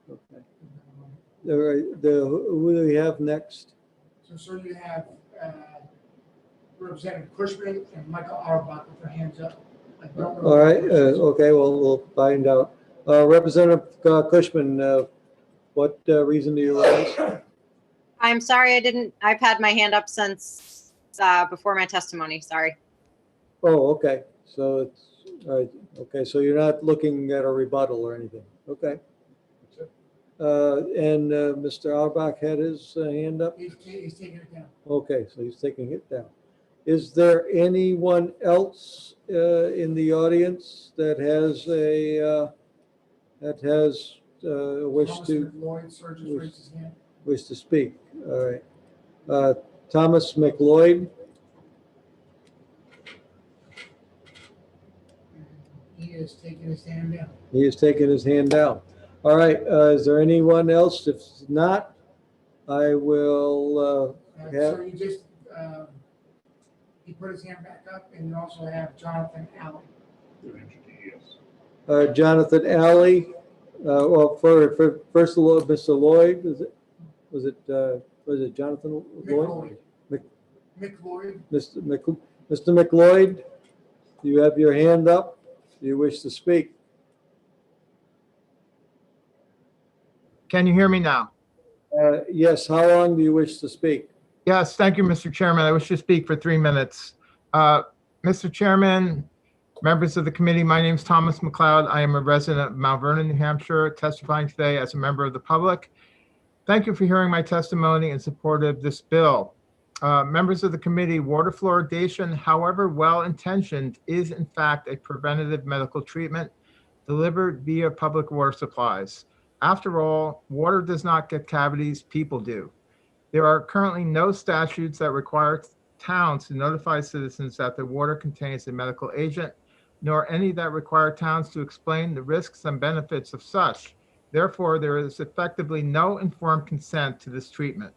Okay. All right, who do we have next? So, sir, you have Representative Cushman and Michael Auerbach with their hands up. I don't know. All right, okay, well, we'll find out. Representative Cushman, what reason do you raise? I'm sorry, I've had my hand up since before my testimony, sorry. Oh, okay, so it's, all right, okay, so you're not looking at a rebuttal or anything, okay. And Mr. Auerbach had his hand up? He's taking it down. Okay, so he's taking it down. Is there anyone else in the audience that has wish to speak? All right. Thomas McLeod. He is taking his hand down. He is taking his hand down. All right. Is there anyone else? If not, I will have. So you just he put his hand back up, and you also have Jonathan Alley. Jonathan Alley. Well, first of all, Mr. Lloyd, was it Jonathan Lloyd? McLeod. Mr. McLeod, you have your hand up. Do you wish to speak? Can you hear me now? Yes. How long do you wish to speak? Yes, thank you, Mr. Chairman. I wish to speak for 3 minutes. Mr. Chairman, members of the committee, my name is Thomas McLeod. I am a resident of Mount Vernon, New Hampshire, testifying today as a member of the public. Thank you for hearing my testimony in support of this bill. Members of the committee, water fluoridation, however well-intentioned, is in fact a preventative medical treatment delivered via public water supplies. After all, water does not get cavities, people do. There are currently no statutes that require towns to notify citizens that their water contains a medical agent, nor any that require towns to explain the risks and benefits of such. Therefore, there is effectively no informed consent to this treatment.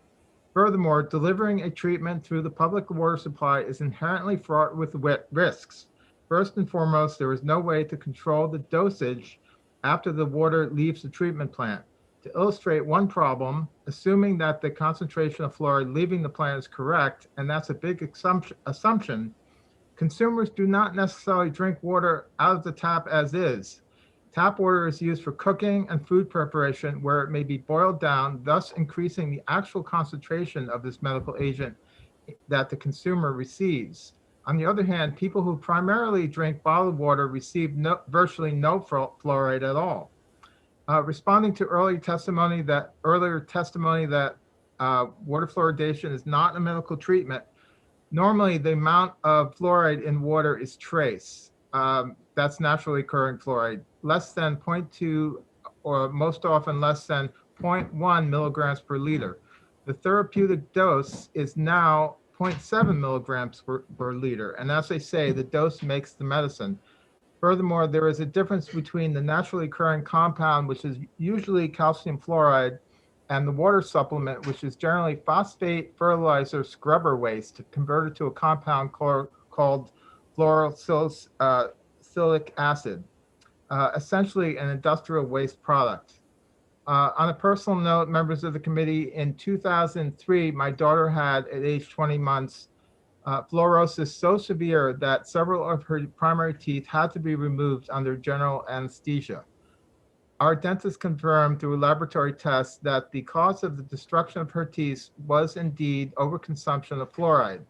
Furthermore, delivering a treatment through the public water supply is inherently fraught with risks. First and foremost, there is no way to control the dosage after the water leaves the treatment plant. To illustrate one problem, assuming that the concentration of fluoride leaving the plant is correct, and that's a big assumption, consumers do not necessarily drink water out of the tap as is. Tap water is used for cooking and food preparation where it may be boiled down, thus increasing the actual concentration of this medical agent that the consumer receives. On the other hand, people who primarily drink bottled water receive virtually no fluoride at all. Responding to earlier testimony that water fluoridation is not a medical treatment, normally the amount of fluoride in water is trace. That's naturally occurring fluoride, less than 0.2 or most often less than 0.1 milligrams per liter. The therapeutic dose is now 0.7 milligrams per liter. And as they say, the dose makes the medicine. Furthermore, there is a difference between the naturally occurring compound, which is usually calcium fluoride, and the water supplement, which is generally phosphate fertilizer scrubber waste converted to a compound called fluorosilicic acid, essentially an industrial waste product. On a personal note, members of the committee, in 2003, my daughter had, at age 20 months, fluorosis so severe that several of her primary teeth had to be removed under general anesthesia. Our dentist confirmed through laboratory tests that the cause of the destruction of her teeth was indeed overconsumption of fluoride.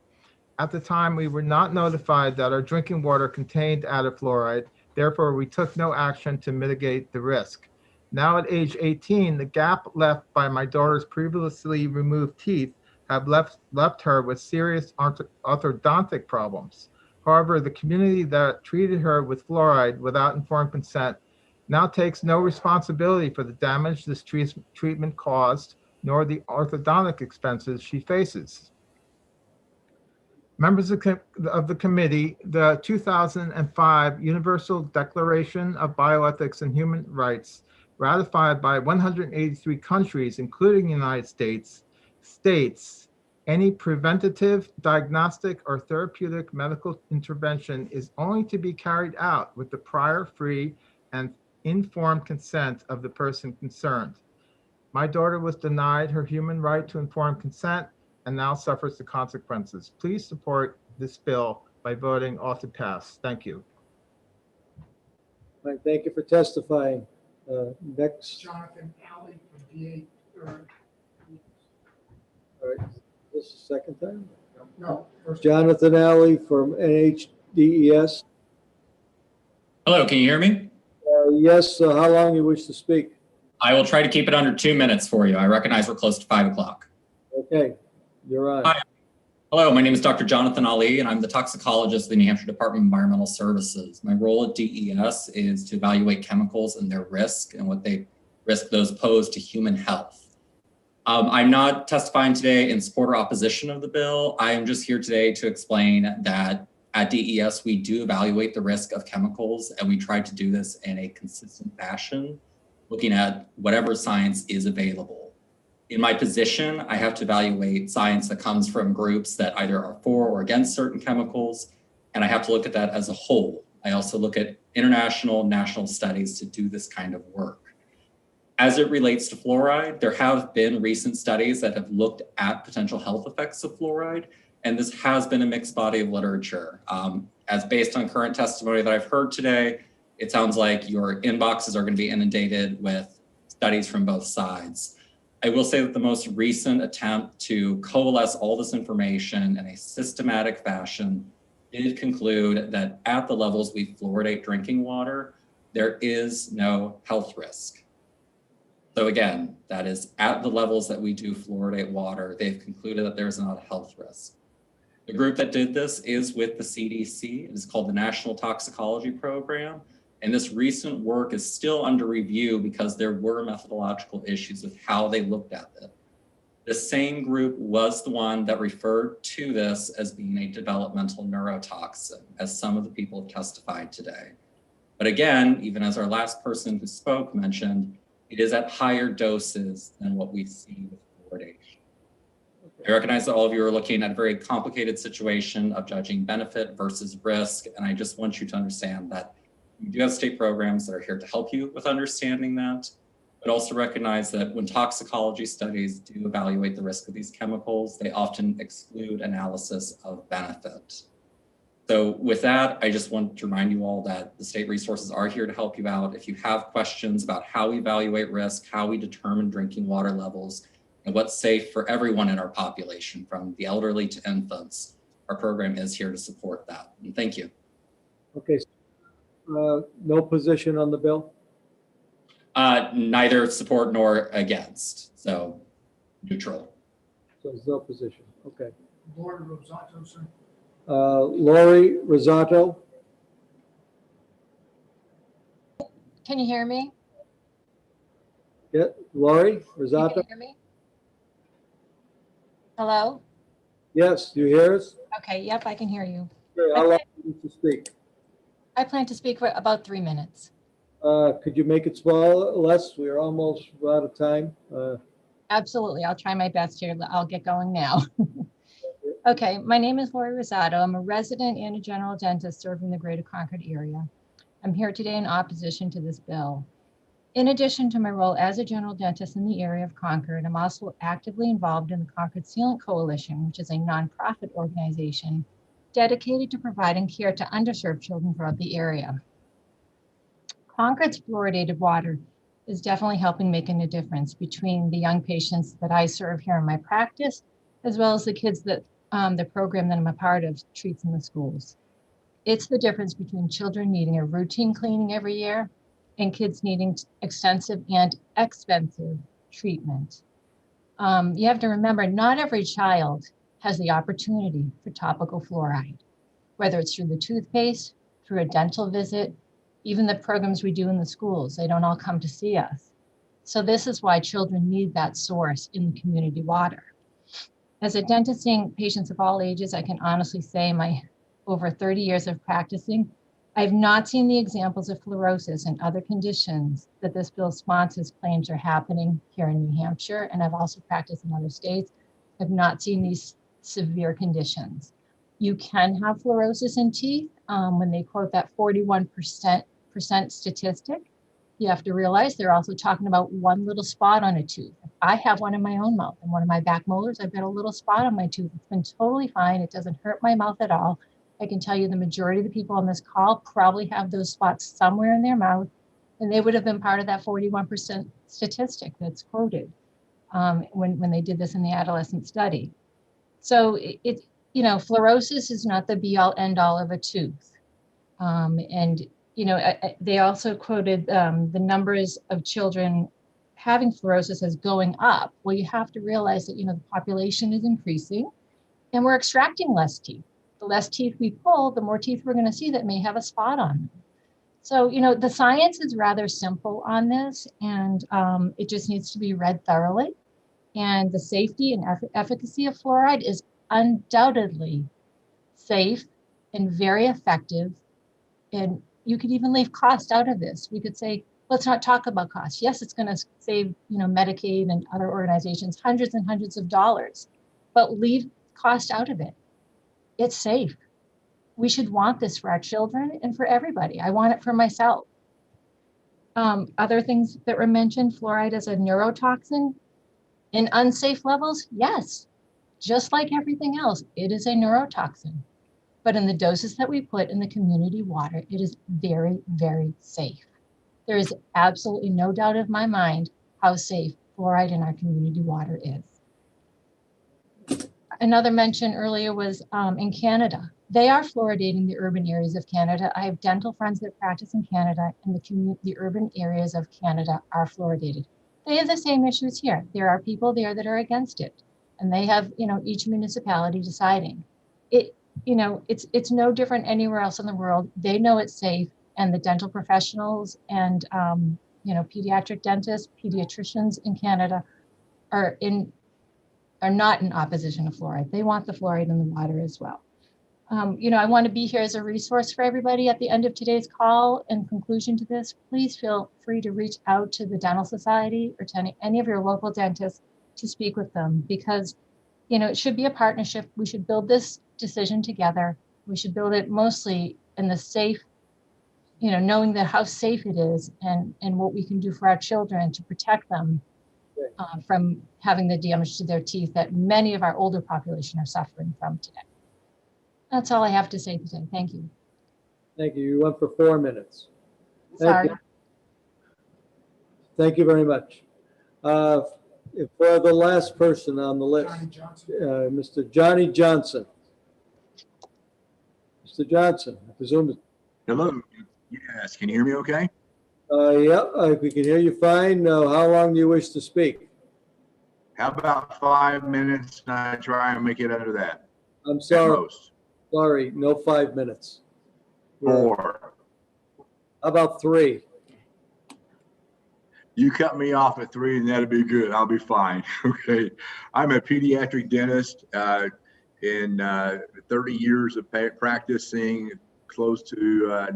At the time, we were not notified that our drinking water contained added fluoride. Therefore, we took no action to mitigate the risk. Now at age 18, the gap left by my daughter's previously removed teeth have left her with serious orthodontic problems. However, the community that treated her with fluoride without informed consent now takes no responsibility for the damage this treatment caused, nor the orthodontic expenses she faces. Members of the committee, the 2005 Universal Declaration of Bioethics and Human Rights, ratified by 183 countries, including the United States, states any preventative, diagnostic, or therapeutic medical intervention is only to be carried out with the prior free and informed consent of the person concerned. My daughter was denied her human right to informed consent and now suffers the consequences. Please support this bill by voting ought to pass. Thank you. All right, thank you for testifying. Next. Jonathan Alley from DA. All right, this is the second time? No, first. Jonathan Alley from NHDES. Hello, can you hear me? Yes, how long you wish to speak? I will try to keep it under 2 minutes for you. I recognize we're close to 5 o'clock. Okay, you're on. Hi. Hello, my name is Dr. Jonathan Ali, and I'm the toxicologist of the New Hampshire Department of Environmental Services. My role at DES is to evaluate chemicals and their risk and what they risk those pose to human health. I'm not testifying today in support or opposition of the bill. I am just here today to explain that at DES, we do evaluate the risk of chemicals, and we try to do this in a consistent fashion, looking at whatever science is available. In my position, I have to evaluate science that comes from groups that either are for or against certain chemicals, and I have to look at that as a whole. I also look at international, national studies to do this kind of work. As it relates to fluoride, there have been recent studies that have looked at potential health effects of fluoride, and this has been a mixed body of literature. As based on current testimony that I've heard today, it sounds like your inboxes are going to be inundated with studies from both sides. I will say that the most recent attempt to coalesce all this information in a systematic fashion did conclude that at the levels we fluoridate drinking water, there is no health risk. So again, that is at the levels that we do fluoridate water, they've concluded that there's not a health risk. The group that did this is with the CDC. It is called the National Toxicology Program. And this recent work is still under review because there were methodological issues with how they looked at it. The same group was the one that referred to this as being a developmental neurotoxin, as some of the people have testified today. But again, even as our last person who spoke mentioned, it is at higher doses than what we see with fluoridation. I recognize that all of you are looking at a very complicated situation of judging benefit versus risk. And I just want you to understand that we do have state programs that are here to help you with understanding that, but also recognize that when toxicology studies do evaluate the risk of these chemicals, they often exclude analysis of benefit. So with that, I just want to remind you all that the state resources are here to help you out. If you have questions about how we evaluate risk, how we determine drinking water levels, and what's safe for everyone in our population, from the elderly to infants, our program is here to support that. And thank you. Okay. No position on the bill? Neither support nor against, so neutral. So there's no position. Okay. Lori Rosato, sir. Lori Rosato? Can you hear me? Yeah, Lori You Rosato? can hear me? Hello? Yes, you hear us? Okay, yep, I can hear you. Okay, I'll allow you to speak. I plan to speak for about 3 minutes. Could you make it small, less? We're almost out of time. Absolutely, I'll try my best here. I'll get going now. Okay, my name is Lori Rosato. I'm a resident and a general dentist serving the greater Concord area. I'm here today in opposition to this bill. In addition to my role as a general dentist in the area of Concord, I'm also actively involved in the Concord Sealant Coalition, which is a nonprofit organization dedicated to providing care to underserved children throughout the area. Concord's fluoridated water is definitely helping making a difference between the young patients that I serve here in my practice, as well as the kids that the program that I'm a part of treats in the schools. It's the difference between children needing a routine cleaning every year and kids needing extensive and expensive treatment. You have to remember, not every child has the opportunity for topical fluoride, whether it's through the toothpaste, through a dental visit, even the programs we do in the schools, they don't all come to see us. So this is why children need that source in the community water. As a dentist seeing patients of all ages, I can honestly say my over 30 years of practicing, I've not seen the examples of fluorosis and other conditions that this bill sponsors claims are happening here in New Hampshire, and I've also practiced in other states. I've not seen these severe conditions. You can have fluorosis in teeth. When they quote that 41% statistic, you have to realize they're also talking about one little spot on a tooth. I have one in my own mouth, and one of my back molars, I've got a little spot on my tooth. It's been totally fine. It doesn't hurt my mouth at all. I can tell you the majority of the people on this call probably have those spots somewhere in their mouth, and they would have been part of that 41% statistic that's quoted when they did this in the adolescent study. So fluorosis is not the be all end all of a tooth. They also quoted the numbers of children having fluorosis as going up. Well, you have to realize that, the population is increasing and we're extracting less teeth. The less teeth we pull, the more teeth we're going to see that may have a spot on them. So, the science is rather simple on this, and it just needs to be read thoroughly. And the safety and efficacy of fluoride is undoubtedly safe and very effective. And you could even leave cost out of this. We could say, let's not talk about cost. Yes, it's going to save, Medicaid and other organizations hundreds and hundreds of dollars, but leave cost out of it. It's safe. We should want this for our children and for everybody. I want it for myself. Other things that were mentioned, fluoride as a neurotoxin in unsafe levels, yes. Just like everything else, it is a neurotoxin. But in the doses that we put in the community water, it is very, very safe. There is absolutely no doubt in my mind how safe fluoride in our community water is. Another mention earlier was in Canada. They are fluoridating the urban areas of Canada. I have dental friends that practice in Canada, and the urban areas of Canada are fluoridated. They have the same issues here. There are people there that are against it, and they have, each municipality deciding. It's no different anywhere else in the world. They know it's safe, and the dental professionals and pediatric dentists, pediatricians in Canada are not in opposition to fluoride. They want the fluoride in the water as well. I want to be here as a resource for everybody at the end of today's call. In conclusion to this, please feel free to reach out to the Dental Society or to any of your local dentists to speak with them, because, it should be a partnership. We should build this decision together. We should build it mostly in the safe, knowing that how safe it is and what we can do for our children to protect them from having the damage to their teeth that many of our older population are suffering from today. That's all I have to say today. Thank you. Thank you. You went for 4 minutes. Sorry. Thank you very much. For the last person on the list, Mr. Johnny Johnson. Mr. Johnson, I presume. Hello. Yes. Can you hear me okay? Yeah, we can hear you fine. How long do you wish to speak? How about 5 minutes? And I try and make it under that. I'm sorry. At most. Sorry, no 5 minutes. 4. How about 3? You cut me off at 3 and that'll be good. I'll be fine. Okay. I'm a pediatric dentist in 30 years of practicing, close to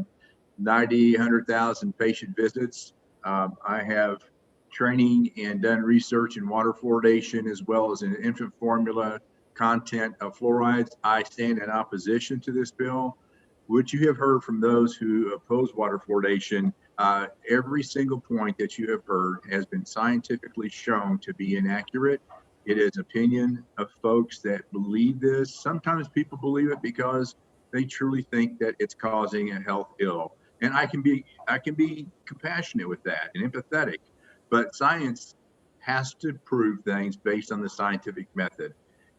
90, 100,000 patient visits. I have training and done research in water fluoridation as well as in infant formula content of fluorides. I stand in opposition to this bill, which you have heard from those who oppose water fluoridation. Every single point that you have heard has been scientifically shown to be inaccurate. It is opinion of folks that believe this. Sometimes people believe it because they truly think that it's causing a health ill. And I can be compassionate with that and empathetic, but science has to prove things based on the scientific method.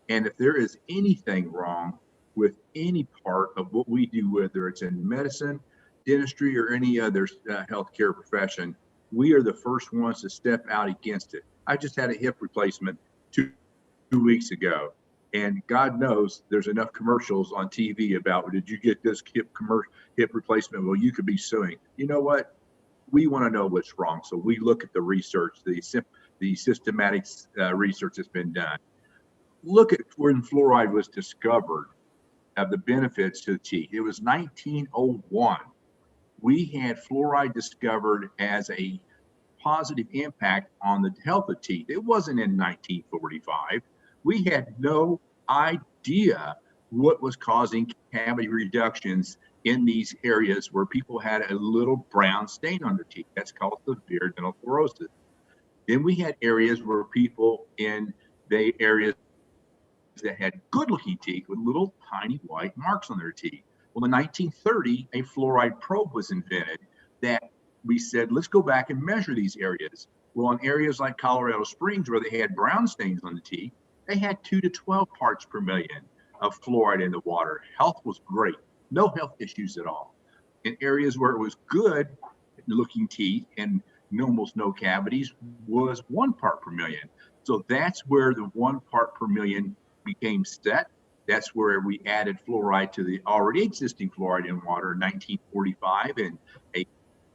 And if there is anything wrong with any part of what we do, whether it's in medicine, dentistry, or any other healthcare profession, we are the first ones to step out against it. I just had a hip replacement two weeks ago, and God knows there's enough commercials on TV about, did you get this hip replacement? Well, you could be suing. You know what? We want to know what's wrong. So we look at the research, the systematic research that's been done. Look at when fluoride was discovered, of the benefits to the teeth. It was 1901. We had fluoride discovered as a positive impact on the health of teeth. It wasn't in 1945. We had no idea what was causing cavity reductions in these areas where people had a little brown stain on their teeth. That's called severe dental fluorosis. Then we had areas where people in the areas that had good-looking teeth with little tiny white marks on their teeth. Well, in 1930, a fluoride probe was invented that we said, let's go back and measure these areas. Well, in areas like Colorado Springs, where they had brown stains on the teeth, they had 2 to 12 parts per million of fluoride in the water. Health was great. No health issues at all. In areas where it was good looking teeth and almost no cavities was 1 part per million. So that's where the 1 part per million became set. That's where we added fluoride to the already existing fluoride in water in 1945 in a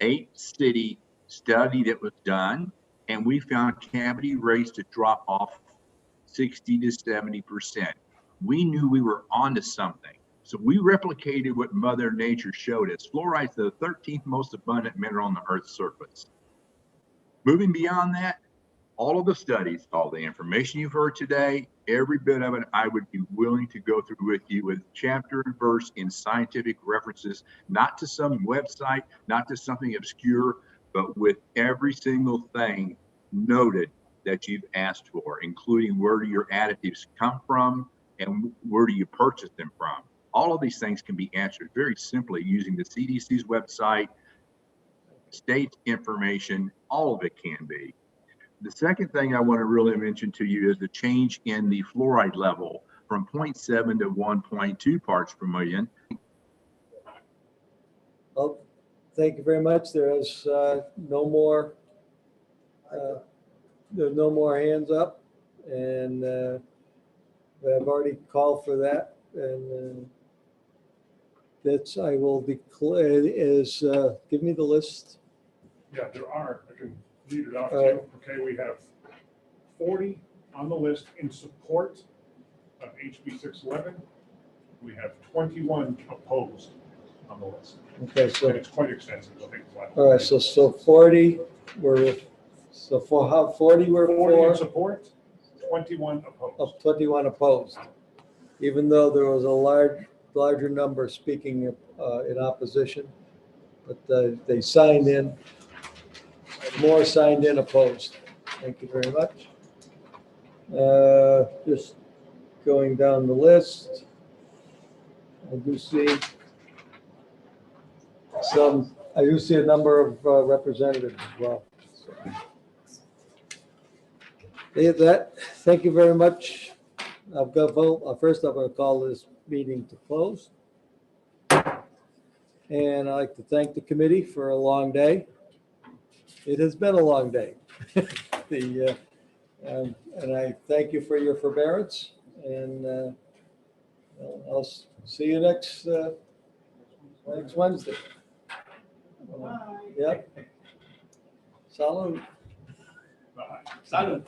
8-city study that was done. And we found cavity rates to drop off 60 to 70%. We knew we were onto something. So we replicated what Mother Nature showed us. Fluoride is the 13th most abundant mineral on the Earth's surface. Moving beyond that, all of the studies, all the information you've heard today, every bit of it, I would be willing to go through with you with chapter and verse in scientific references, not to some website, not to something obscure, but with every single thing noted that you've asked for, including where do your additives come from and where do you purchase them from. All of these things can be answered very simply using the CDC's website, state information, all of it can be. The second thing I want to really mention to you is the change in the fluoride level from 0.7 to 1.2 parts per million. Well, thank you very much. There is no more there's no more hands up, and I've already called for that, and that's, I will declare is, give me the list. Yeah, there are, I can read it off to All right. you. Okay, we have 40 on the list in support of HB 611. We have 21 opposed on the list. Okay, so, And it's quite extensive, I think. all right, so 40 were, so for how, 40 were 40 in for, support, 21 opposed. of 21 opposed, even though there was a larger number speaking in opposition, but they signed in, more signed in opposed. Thank you very much. Just going down the list, I do see a number of representatives as well. Thank you very much. I've got to vote. First, I'm going to call this meeting to close. And I'd like to thank the committee for a long day. It has been a long day. And I thank you for your forbearance, and I'll see you next Wednesday. Yep. Salud. Salud.